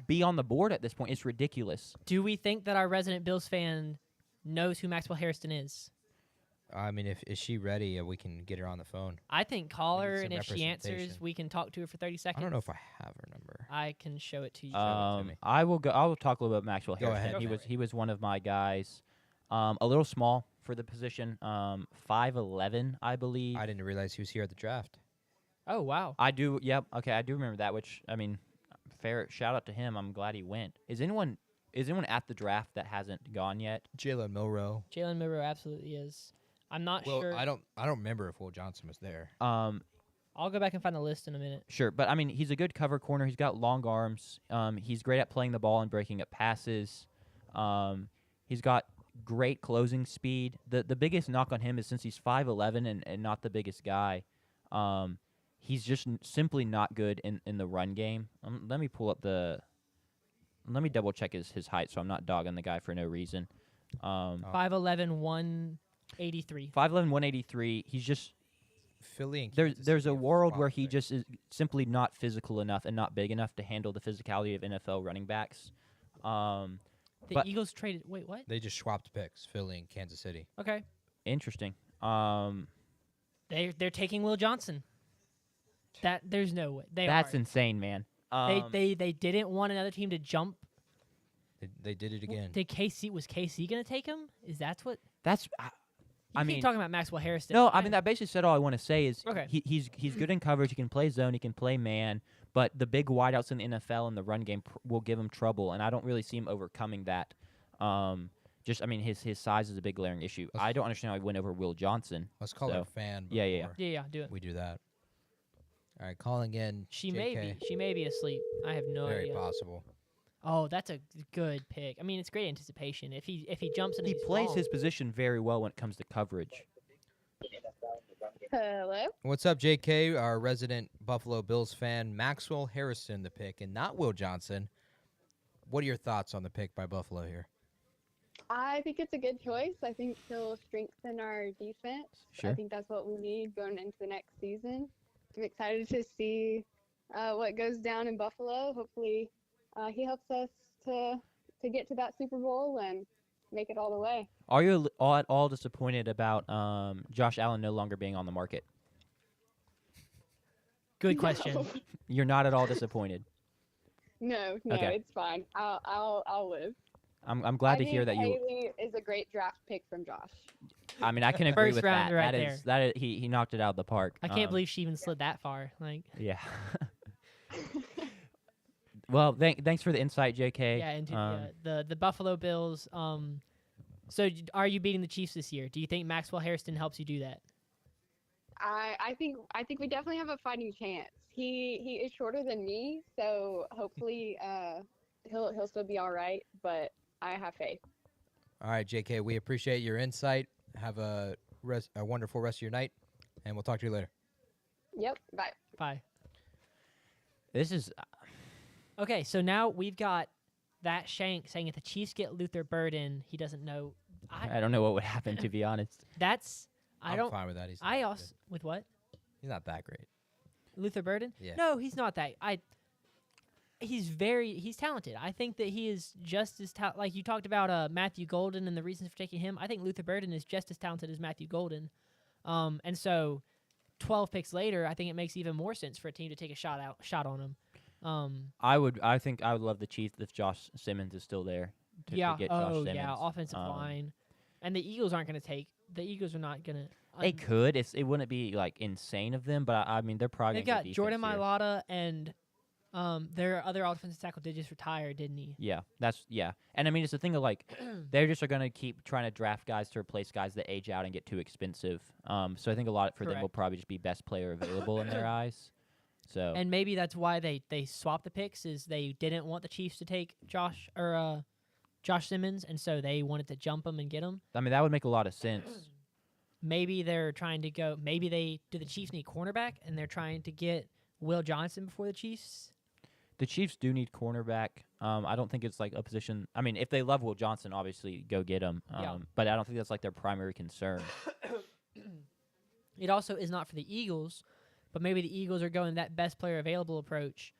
be on the board at this point. It's ridiculous. Do we think that our resident Bills fan knows who Maxwell Hairston is? I mean, if is she ready, we can get her on the phone. I think call We need her, some and if she answers, representation. we can talk to her for 30 seconds. I don't know if I have her number. I can show it to you. I will go. I will talk a little bit about Maxwell Go Hairston. ahead. He was one of my guys. A little small for the position. 5'11", I believe. I didn't realize he was here at the draft. Oh wow. I do. Yep. Okay, I do remember that. Which I mean, fair shout out to him. I'm glad he went. Is anyone at the draft that hasn't gone yet? Jalen Milroe. Jalen Milroe absolutely is. I'm not Well, sure. I don't remember if Will Johnson was there. I'll go back and find the list in a minute. Sure, but I mean, he's a good cover corner. He's got long arms. He's great at playing the ball and breaking up passes. He's got great closing speed. The biggest knock on him is since he's 5'11" and not the biggest guy, he's just simply not good in the run game. Let me pull up let me double check his height so I'm not dogging the guy for no reason. 5'11", 183. 5'11", 183. He's just Philly and there's a world where he just is simply not physical enough and not big enough to handle the physicality of NFL running backs. The but Eagles traded. Wait, what? They just swapped picks, Philly and Kansas City. Okay. Interesting. They're taking Will Johnson. That there's no way. That's insane, man. They didn't want another team to jump. They did it again. Was KC gonna take him? Is that's what? That's. I mean, talking about Maxwell Hairston. No, I mean that basically said all I want to say is Okay. he's good in coverage. He can play zone. He can play man. But the big wideouts in the NFL and the run game will give him trouble, and I don't really see him overcoming that. I mean, his size is a big glaring issue. I don't understand how he went over Will Johnson. Let's call her a fan. Yeah. Yeah, do it. We do that. All right, calling in. She JK. may be asleep. I have no Very idea. possible. Oh, that's a good pick. I mean, it's great anticipation. If he jumps in, He plays his position very well when it comes to coverage. Hello. What's up, JK? Our resident Buffalo Bills fan, Maxwell Harrison, the pick, and not Will Johnson. What are your thoughts on the pick by Buffalo here? I think it's a good choice. I think he'll strengthen our defense. Sure. I think that's what we need going into the next season. I'm excited to see what goes down in Buffalo. Hopefully, he helps us to get to that Super Bowl and make it all the way. Are you at all disappointed about Josh Allen no longer being on the market? Good question. You're not at all disappointed. No, Okay. it's fine. I'll live. I'm glad to hear that you. Haley is a great draft pick from Josh. I mean, I can agree First with that. rounder right That is he knocked it out of the park. I can't believe she even slid that far. Like. Yeah. Well, thanks for the insight, JK. Yeah, and the Buffalo Bills. So are you beating the Chiefs this year? Do you think Maxwell Hairston helps you do that? I think we definitely have a fighting chance. He is shorter than me, so hopefully he'll still be all right. But I have faith. All right, JK, we appreciate your insight. Have a wonderful rest of your night, and we'll talk to you later. Yep. Bye. Bye. This is. Okay, so now we've got that Shank saying if the Chiefs get Luther Burden, he doesn't know. I don't know what would happen, to be honest. I'm fine with that. With what? He's not that great. Luther Burden? Yeah. No, he's not that. He's talented. I think that he is just as like you talked about Matthew Golden and the reasons for taking him. I think Luther Burden is just as talented as Matthew Golden. And so 12 picks later, I think it makes even more sense for a team to take a shot on him. I think I would love the Chiefs if Josh Simmons is still there. To get Josh Simmons. Yeah, offensive line. And the Eagles aren't going to take. The Eagles are not going to. They could. It wouldn't be like insane of them, but I mean they're probably. They've got Jordan Mailata and Their other offensive tackle did just retire, didn't he? Yeah, and I mean it's the thing of like they just are going to keep trying to draft guys to replace guys that age out and get too expensive. So I think a lot for them will probably just be best player available in their eyes. So and maybe that's why they swapped the picks is they didn't want the Chiefs to take Josh Simmons, and so they wanted to jump him and get him. I mean that would make a lot of sense. Maybe they're trying to go. Maybe the Chiefs need cornerback and they're trying to get Will Johnson before the Chiefs. The Chiefs do need cornerback. I don't think it's like a position. I mean, if they love Will Johnson, obviously go get him. But I don't think that's like their primary concern. It also is not for the Eagles, but maybe the Eagles are going that best player available approach.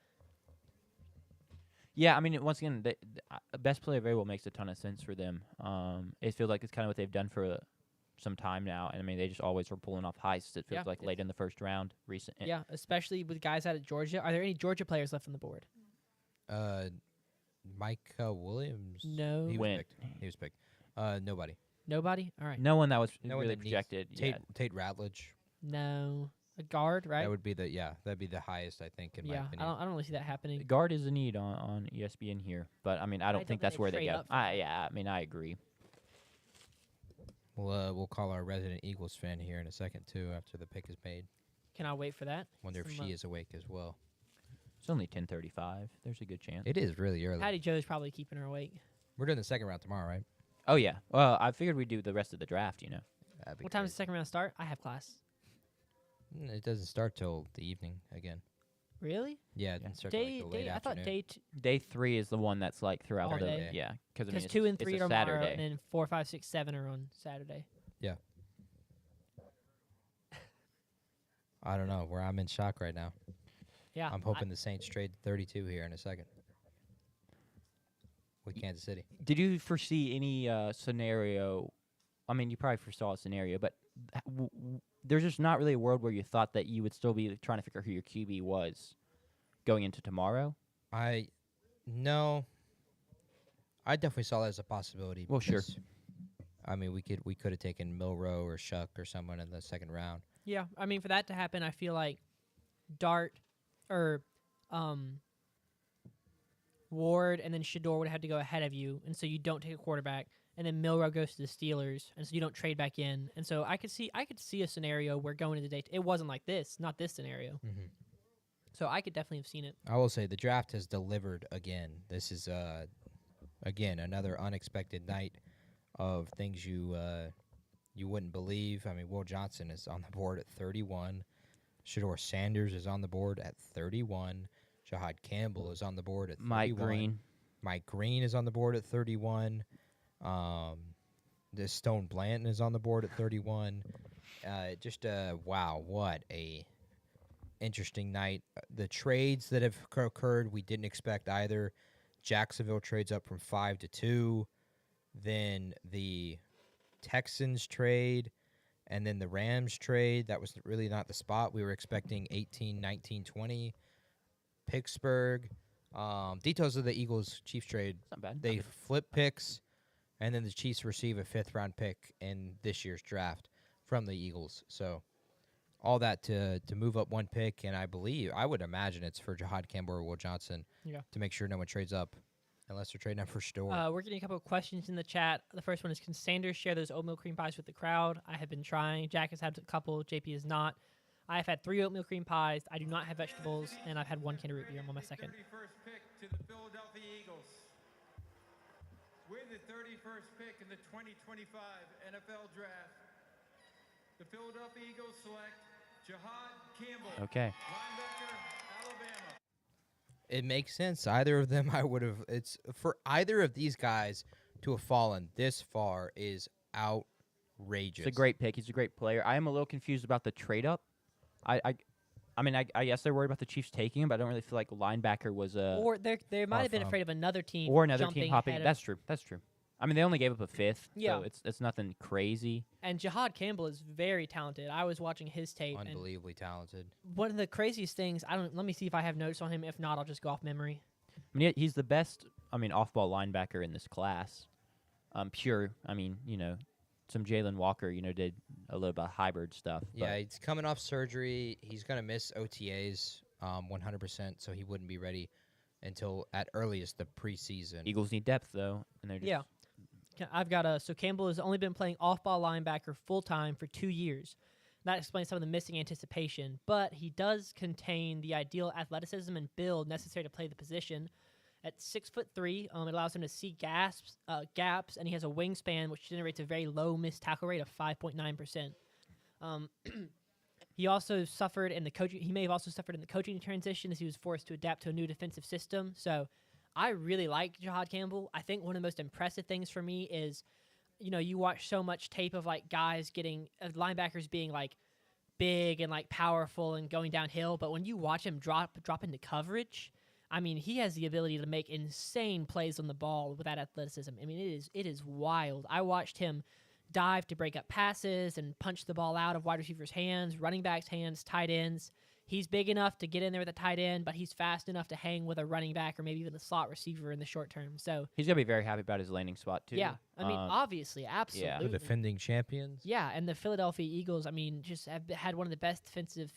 Yeah, I mean, once again, the best player available makes a ton of sense for them. It feels like it's kind of what they've done for some time now, and I mean, they just always were pulling off heists. It feels like late in the first round, recent. Yeah, especially with guys out of Georgia. Are there any Georgia players left on the board? Micah Williams. No. He was picked. Nobody. Nobody. All right. No one that was No one really that projected. Tate Ratledge. No. A guard, right? That would be that'd be the highest, I think, in my opinion. I don't really see that happening. Guard is a need on ESPN here, but I mean, I don't think that's where they go. I mean, I agree. We'll call our resident Eagles fan here in a second too after the pick is made. Can I wait for that? Wonder if she is awake as well. It's only 10:35. There's a good chance. It is really early. Patty Joe's probably keeping her awake. We're doing the second round tomorrow, right? Oh yeah. Well, I figured we'd do the rest of the draft. What time does the second round start? I have class. It doesn't start till the evening again. Really? Yeah, it doesn't start till like the late I thought afternoon. Day 3 is the one that's like throughout all the day. yeah, because I mean, 2 and 3 it's are a tomorrow, Saturday. and then 4, 5, 6, 7 are on Saturday. Yeah. I don't know. I'm in shock right now. Yeah. I'm hoping the Saints trade 32 here in a second with Kansas City. Did you foresee any scenario? I mean, you probably foresaw a scenario, but there's just not really a world where you thought that you would still be trying to figure out who your QB was going into tomorrow. No. I definitely saw that as a possibility. Well, sure. I mean, we could have taken Milroe or Shuck or someone in the second round. Yeah, I mean, for that to happen, I feel like Dart or Ward and then Shador would have to go ahead of you, and so you don't take a quarterback, and then Milroe goes to the Steelers, and so you don't trade back in, and so I could see a scenario where going into the day it wasn't like this, not this scenario. Mm-hmm. So I could definitely have seen it. I will say the draft has delivered again. This is again another unexpected night of things you wouldn't believe. I mean, Will Johnson is on the board at 31. Shador Sanders is on the board at 31. Jahad Campbell is on the board at 31. Mike Green. Mike Green is on the board at 31. Stone Blanton is on the board at 31. Wow, what a interesting night. The trades that have occurred, we didn't expect either. Jacksonville trades up from 5 to 2. Then the Texans trade, and then the Rams trade. That was really not the spot. We were expecting 18, 19, 20. Pittsburgh. Details of the Eagles-Chiefs trade. Not bad. They flip picks, and then the Chiefs receive a 5th-round pick in this year's draft from the Eagles. So all that to move up one pick, and I would imagine it's for Jahad Campbell or Will Johnson to make sure no one trades up. Unless they're trading up for Shador. We're getting a couple of questions in the chat. The first one is, can Sanders share those oatmeal cream pies with the crowd? I have been trying. Jack has had a couple. JP has not. I have had 3 oatmeal cream pies. I do not have vegetables, and I've had 1 can of root beer. I'm on my second. 31st pick to the Philadelphia Eagles. With the 31st pick in the 2025 NFL Draft, the Philadelphia Eagles select Jahad Campbell. Okay. Linebacker, Alabama. It makes sense. Either of them, I would have. It's for either of these guys to have fallen this far is outrageous. It's a great pick. He's a great player. I am a little confused about the trade up. I mean, I guess they're worried about the Chiefs taking him, but I don't really feel like linebacker was a. Or they might have been afraid of another team. Or another jumping team hopping. ahead of- That's true. That's true. I mean, they only gave up a 5th, Yeah. so it's nothing crazy. And Jahad Campbell is very talented. I was watching his tape. Unbelievably talented. One of the craziest things, let me see if I have notes on him. If not, I'll just go off memory. I mean, he's the best, off-ball linebacker in this class. Pure, some Jalen Walker, did a little bit of hybrid stuff. Yeah, he's coming off surgery. He's going to miss OTAs. 100%, so he wouldn't be ready until at earliest the preseason. Eagles need depth though, and they're just Yeah. I've got so Campbell has only been playing off-ball linebacker full-time for 2 years. That explains some of the missing anticipation, but he does contain the ideal athleticism and build necessary to play the position. At 6'3", it allows him to see gaps, and he has a wingspan which generates a very low missed tackle rate of 5.9%. He also suffered in the coaching. He may have also suffered in the coaching transition as he was forced to adapt to a new defensive system. So, I really like Jahad Campbell. I think one of the most impressive things for me is, you watch so much tape of like guys getting linebackers being like big and like powerful and going downhill, but when you watch him drop into coverage, I mean, he has the ability to make insane plays on the ball with that athleticism. I mean, it is wild. I watched him dive to break up passes and punch the ball out of wide receivers' hands, running backs' hands, tight ends. He's big enough to get in there with a tight end, but he's fast enough to hang with a running back or maybe even a slot receiver in the short term. So he's gonna be very happy about his landing spot too. Yeah, I mean, obviously, absolutely. The defending champions. Yeah, and the Philadelphia Eagles, I mean, just have had one of the best defensive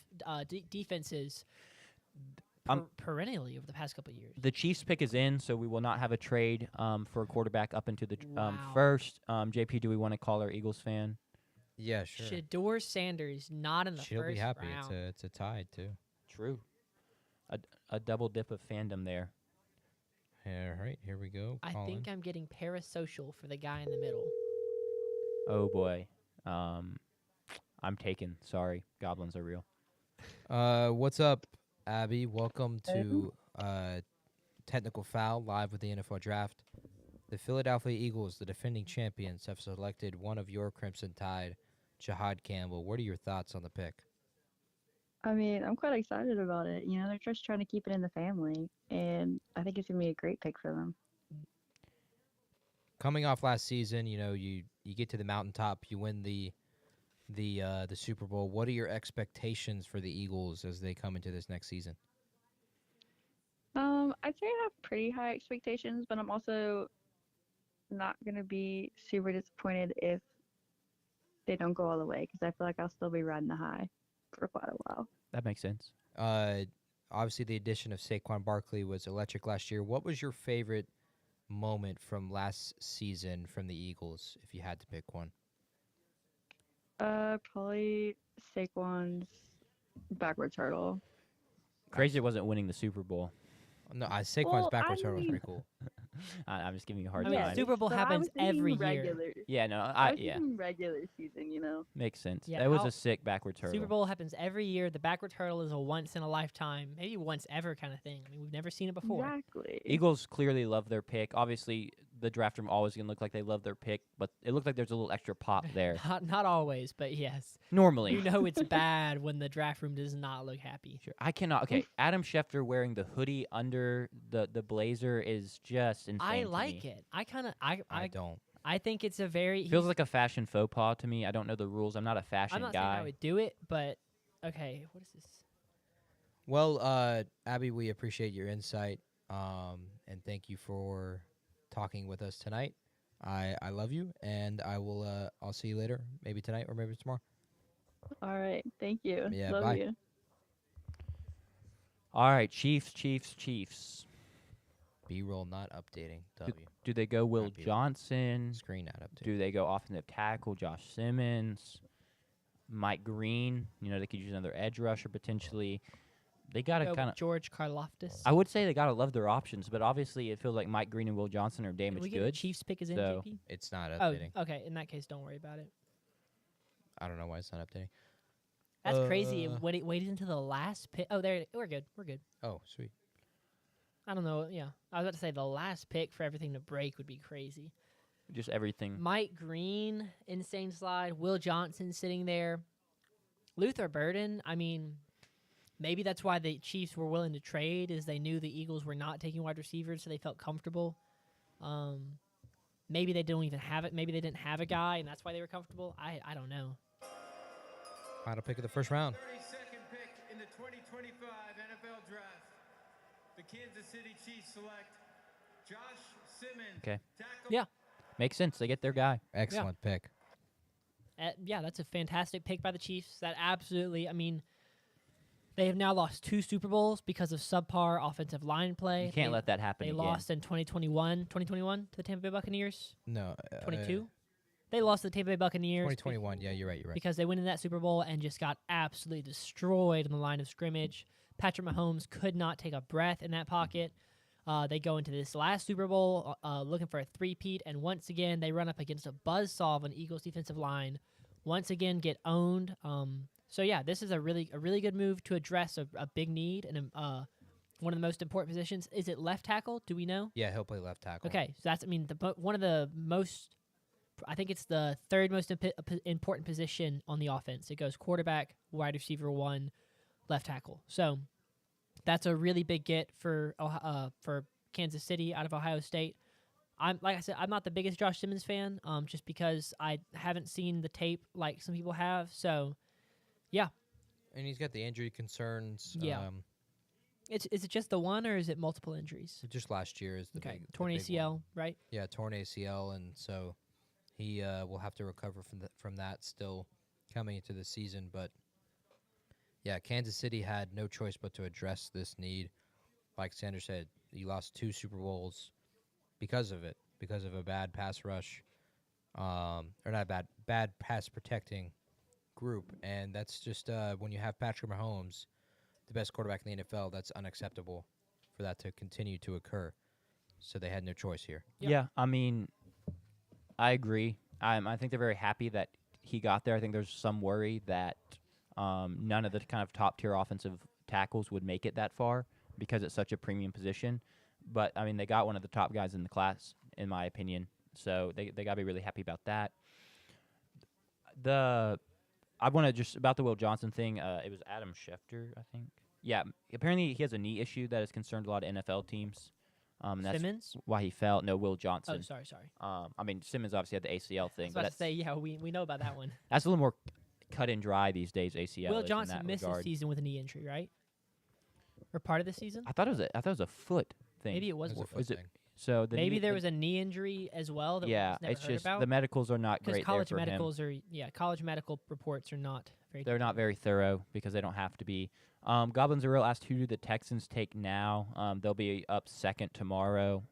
defenses perennially over the past couple of years. The Chiefs pick is in, so we will not have a trade for a quarterback up into the first. JP, do we want to call our Eagles fan? Yeah, sure. Shedeur Sanders not in the She'll first be happy. round. It's a tie too. True. A double dip of fandom there. All right, here we go. I think I'm getting parasocial for the guy in the middle. Oh boy, I'm taken. Sorry, goblins are real. What's up, Abby? Welcome to Technical Foul live with the NFL Draft. The Philadelphia Eagles, the defending champions, have selected one of your Crimson Tide, Jahad Campbell. What are your thoughts on the pick? I mean, I'm quite excited about it. They're just trying to keep it in the family, and I think it's going to be a great pick for them. Coming off last season, you get to the mountaintop, you win the Super Bowl. What are your expectations for the Eagles as they come into this next season? I'd say I have pretty high expectations, but I'm also not going to be super disappointed if they don't go all the way, because I feel like I'll still be riding the high for quite a while. That makes sense. Obviously, the addition of Saquon Barkley was electric last year. What was your favorite moment from last season from the Eagles, if you had to pick one? Probably Saquon's backwards hurdle. Crazy it wasn't winning the Super Bowl. No, Saquon's backwards hurdle was pretty cool. I'm just giving you a hard I mean, time. Super Bowl happens every year. Yeah, no, I was yeah. thinking regular season, Makes sense. Yeah, that was a sick backwards hurdle. Super Bowl happens every year. The backwards hurdle is a once in a lifetime, maybe once ever kind of thing. I mean, we've never seen it before. Exactly. Eagles clearly love their pick. Obviously, the draft room always going to look like they love their pick, but it looked like there's a little extra pop there. Not always, but yes. Normally. It's bad when the draft room does not look happy. Sure. I cannot. Okay, Adam Schefter wearing the hoodie under the blazer is just insane. I to like me. it. I don't. I think it's a very Feels like a fashion faux pas to me. I don't know the rules. I'm not a fashion I'm not guy. saying I would do it, but okay. What is this? Well, Abby, we appreciate your insight, and thank you for talking with us tonight. I love you, and I'll see you later, maybe tonight or maybe tomorrow. All right. Thank you. Yeah, Love bye. you. All right, Chiefs. B-roll not updating. W. Do they go Will Johnson? Screen not updating. Do they go offensive tackle Josh Simmons? Mike Green? They could use another edge rusher potentially. They got to kind of George Karlaftis. I would say they got to love their options, but obviously it feels like Mike Green and Will Johnson are Can damaged we get goods. the Chiefs pick is in, so JP? It's not updating. Oh, okay. In that case, don't worry about it. I don't know why it's not updating. That's crazy. It waited until the last pick. Oh, there. We're good. Oh, sweet. I don't know. Yeah, I was about to say the last pick for everything to break would be crazy. Just everything. Mike Green, insane slide. Will Johnson sitting there. Luther Burden. I mean, maybe that's why the Chiefs were willing to trade, is they knew the Eagles were not taking wide receivers, so they felt comfortable. Maybe they don't even have it. Maybe they didn't have a guy, and that's why they were comfortable. I don't know. Final pick of the first round. 32nd pick in the 2025 NFL Draft. The Kansas City Chiefs select Josh Simmons. Okay. Tackle. Yeah. Makes sense. They get their guy. Excellent pick. Yeah, that's a fantastic pick by the Chiefs. That absolutely, I mean, They have now lost 2 Super Bowls because of subpar offensive line play. You can't let that happen They again. lost in 2021 to the Tampa Bay Buccaneers. No. 22. They lost to the Tampa Bay Buccaneers. 2021. Yeah, you're right. Because they went in that Super Bowl and just got absolutely destroyed on the line of scrimmage. Patrick Mahomes could not take a breath in that pocket. They go into this last Super Bowl looking for a three-peat, and once again they run up against a buzzsaw of an Eagles defensive line. Once again, get owned. So yeah, this is a really good move to address a big need and one of the most important positions. Is it left tackle? Do we know? Yeah, he'll play left tackle. Okay, so that's one of the most. I think it's the third most important position on the offense. It goes quarterback, wide receiver 1, left tackle. So that's a really big get for Kansas City out of Ohio State. Like I said, I'm not the biggest Josh Simmons fan, just because I haven't seen the tape like some people have. So, yeah. And he's got the injury concerns. Yeah. Is it just the one, or is it multiple injuries? Just last year is the okay. big Torn the big ACL, one. right? Yeah, torn ACL, and so he will have to recover from that still coming into the season. But yeah, Kansas City had no choice but to address this need. Like Sanders said, he lost 2 Super Bowls because of it, because of a bad pass rush, or not bad pass protecting group. And that's just when you have Patrick Mahomes, the best quarterback in the NFL, that's unacceptable for that to continue to occur. So they had no choice here. Yeah, I mean, I agree. I think they're very happy that he got there. I think there's some worry that none of the kind of top-tier offensive tackles would make it that far because it's such a premium position. But, I mean, they got one of the top guys in the class, in my opinion. So they got to be really happy about that. I want to just, about the Will Johnson thing, it was Adam Schefter, I think. Yeah, apparently he has a knee issue that has concerned a lot of NFL teams. That's Simmons? why he fell. No, Will Johnson. Oh, sorry. I mean, Simmons obviously had the ACL thing. I was about to say, yeah, we know about that one. That's a little more cut and dry these days, ACL. Will Johnson missed the season with a knee injury, right? Or part of the season? I thought it was a foot thing. Maybe it was a foot thing. So maybe there was a knee injury as well that yeah, was never it's heard just about? the medicals are not great college there for medicals him. college medical reports are not very. They're not very thorough because they don't have to be. Goblins are real asked, who do the Texans take now? They'll be up second tomorrow.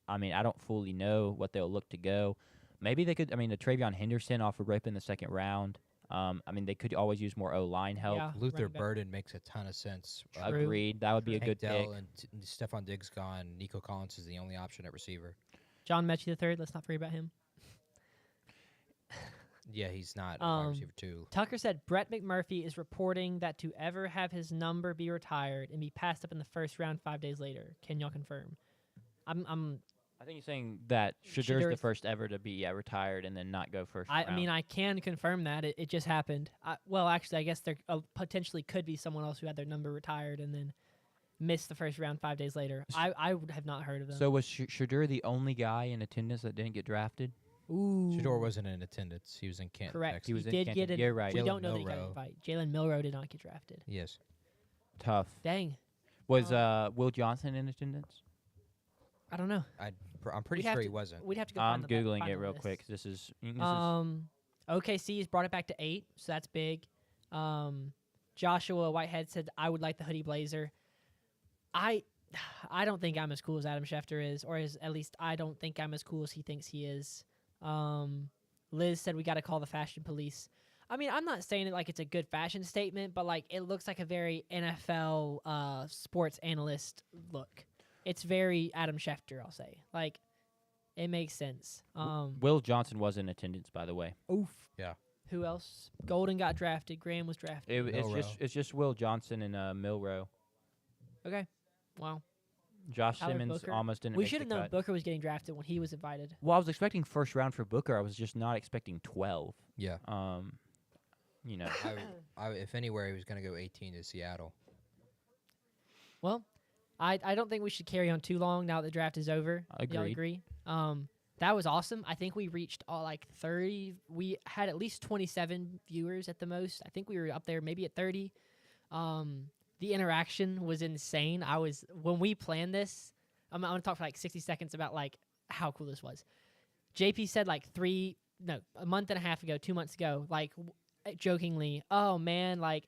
I mean, I don't fully know what they'll look to go. Maybe they could. I mean, the Travion Henderson off a rip in the second round. I mean, they could always use more O-line help. Yeah, Luther Burden makes a ton of sense. Agreed. That would be a good pick. And Stephon Diggs gone. Nico Collins is the only option at receiver. John Mechie III. Let's not forget about him. Yeah, he's not wide receiver 2. Tucker said Brett McMurphy is reporting that to ever have his number be retired and be passed up in the first round 5 days later. Can y'all confirm? I think you're saying that Shadur's the first ever to be retired and then not go first round. I mean, I can confirm that. It just happened. Well, actually, I guess there potentially could be someone else who had their number retired and then missed the first round 5 days later. I would have not heard of them. So was Shadur the only guy in attendance that didn't get drafted? Ooh. Shador wasn't in attendance. He was in Canton. Correct. Texas. He was in did Canton. get it. You're right. We Jalen don't know that he got Milroe. invited. Jalen Milroe did not get drafted. Yes. Tough. Dang. Was Will Johnson in attendance? I don't know. I'm pretty sure he wasn't. We'd have to go I'm find the Googling find it the real list. quick. This is OKC has brought it back to 8, so that's big. Joshua Whitehead said, I would like the hoodie blazer. I don't think I'm as cool as Adam Schefter is, or at least I don't think I'm as cool as he thinks he is. Liz said we got to call the fashion police. I mean, I'm not saying it like it's a good fashion statement, but like it looks like a very NFL sports analyst look. It's very Adam Schefter, I'll say. Like, it makes sense. Will Johnson was in attendance, by the way. Oof. Yeah. Who else? Golden got drafted. Graham was drafted. It's just Will Johnson and Milroe. Okay. Wow. Josh Tyler Simmons Booker. almost didn't We make should the have known cut. Booker was getting drafted when he was invited. Well, I was expecting first round for Booker. I was just not expecting 12. Yeah. You know. If anywhere, he was going to go 18 to Seattle. Well, I don't think we should carry on too long now that the draft is over. Y'all Agreed. agree? That was awesome. I think we reached like 30. We had at least 27 viewers at the most. I think we were up there maybe at 30. The interaction was insane. When we planned this, I'm going to talk for like 60 seconds about like how cool this was. JP said like a month and a half ago, 2 months ago, like jokingly, oh man, like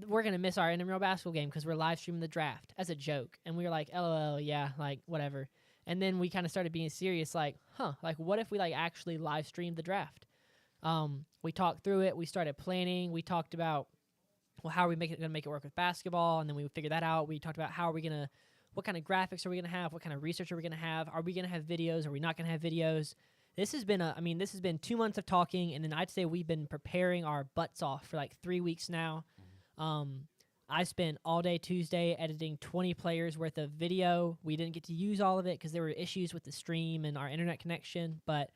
we're gonna miss our intramural basketball game because we're live streaming the draft as a joke, and we were like, LOL, yeah, like whatever. And then we kind of started being serious, like, like what if we like actually live streamed the draft? We talked through it. We started planning. We talked about, well, how are we gonna make it work with basketball? And then we figured that out. We talked about what kind of graphics are we gonna have? What kind of research are we gonna have? Are we gonna have videos? Are we not gonna have videos? This has been 2 months of talking, and then I'd say we've been preparing our butts off for like 3 weeks now. I spent all day Tuesday editing 20 players worth of video. We didn't get to use all of it because there were issues with the stream and our internet connection. But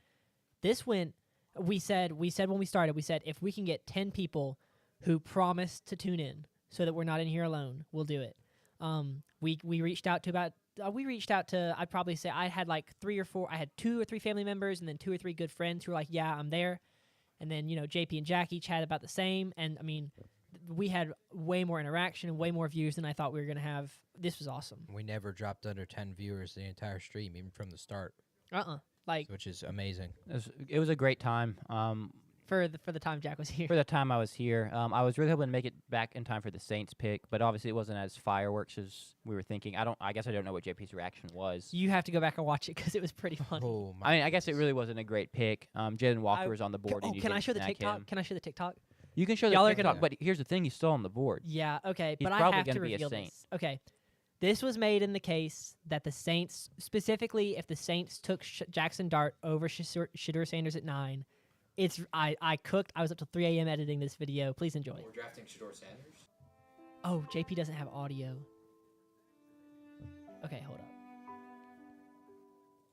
we said when we started, if we can get 10 people who promise to tune in so that we're not in here alone, we'll do it. We reached out to I'd probably say I had like 3 or 4, I had 2 or 3 family members and then 2 or 3 good friends who were like, yeah, I'm there. And then, JP and Jack each had about the same. And I mean, we had way more interaction and way more views than I thought we were going to have. This was awesome. We never dropped under 10 viewers the entire stream, even from the start. Which is amazing. It was a great time. For the time Jack was here. For the time I was here. I was really hoping to make it back in time for the Saints pick, but obviously it wasn't as fireworks as we were thinking. I guess I don't know what JP's reaction was. You have to go back and watch it because it was pretty funny. Oh, I guess it really wasn't a great pick. Jalen Walker was on the board. Can I show the TikTok? Can I show the TikTok? You can show the TikTok, but here's the thing: he's still on the board. Yeah, okay, He's but I probably have gonna to be a reveal Saint. this. Okay, this was made in the case that the Saints, specifically if the Saints took Jackson Dart over Shedeur Sanders at 9, I cooked. I was up till 3 a.m. editing this video. Please enjoy. We're drafting Shedeur Sanders? Oh, JP doesn't have audio. Okay, hold up.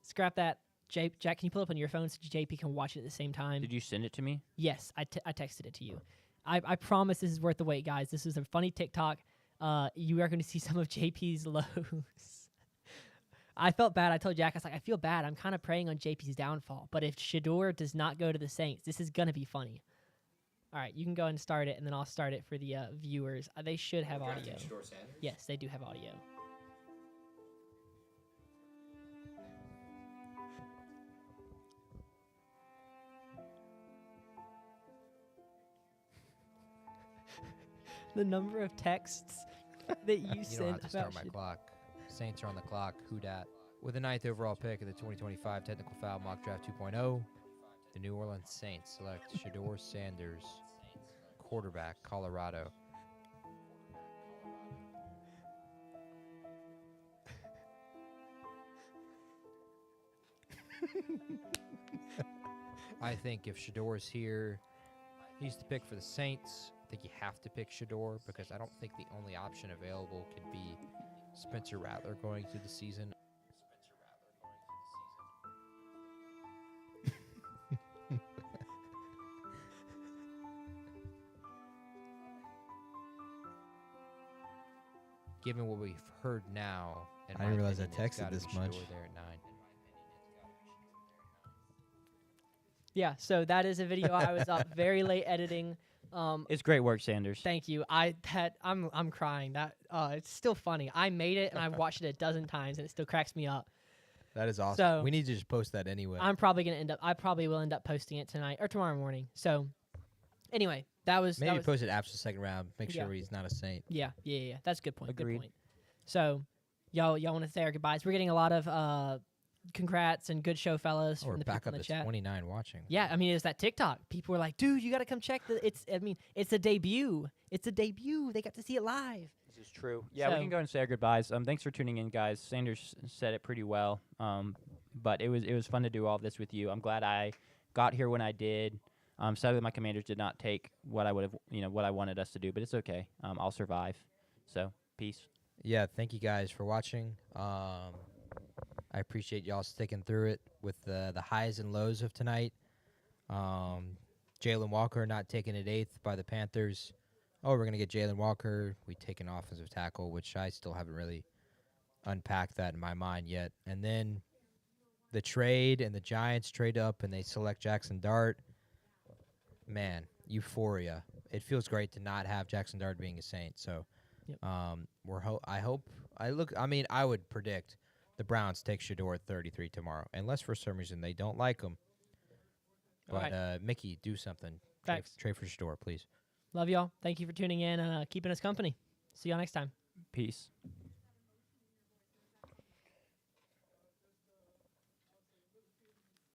Scrap that. Jack, can you pull up on your phone so JP can watch it at the same time? Did you send it to me? Yes, I texted it to you. I promise this is worth the wait, guys. This is a funny TikTok. You are going to see some of JP's lows. I felt bad. I told Jack, I was like, I feel bad. I'm kind of preying on JP's downfall. But if Shedeur does not go to the Saints, this is going to be funny. All right, you can go and start it, and then I'll start it for the viewers. They should have audio. Yes, they do have audio. The number of texts that you send. You don't have to start my clock. Saints are on the clock. Who dat? With the 9th overall pick of the 2025 Technical Foul Mock Draft 2.0, the New Orleans Saints select Shedeur Sanders, quarterback, Colorado. I think if Shedeur's here, he's the pick for the Saints. I think you have to pick Shedeur because I don't think the only option available could be Spencer Rattler going through the season. Given what we've heard now, I didn't realize I texted this much. There at 9. Yeah, so that is a video I was up very late editing. It's great work, Sanders. Thank you. I'm crying. It's still funny. I made it and I've watched it a dozen times and it still cracks me up. That is awesome. So, we need to just post that anyway. I probably will end up posting it tonight or tomorrow morning. So anyway, maybe post it after the second round. Make sure he's not a Saint. Yeah. That's a good point. Agreed. Good point. So y'all want to say our goodbyes. We're getting a lot of congrats and good show, fellas. We're from the back people up in the to chat. 29 watching. Yeah, I mean, it's that TikTok. People were like, dude, you got to come check it's a debut. It's a debut. They got to see it live. This is true. Yeah, we can go and say our goodbyes. Thanks for tuning in, guys. Sanders said it pretty well. But it was fun to do all this with you. I'm glad I got here when I did. Sadly, my Commanders did not take what I would have, what I wanted us to do, but it's okay. I'll survive. So, peace. Yeah, thank you guys for watching. I appreciate y'all sticking through it with the highs and lows of tonight. Jalen Walker not taken at 8th by the Panthers. Oh, we're going to get Jalen Walker. We take an offensive tackle, which I still haven't really unpacked that in my mind yet. And then the trade, and the Giants trade up, and they select Jackson Dart. Man, euphoria. It feels great to not have Jackson Dart being a Saint. So I would predict the Browns take Shedeur at 33 tomorrow, unless for some reason they don't like him. But, Mickey, do something. Thanks. Trade for Shedeur, please. Love y'all. Thank you for tuning in and keeping us company. See y'all next time. Peace.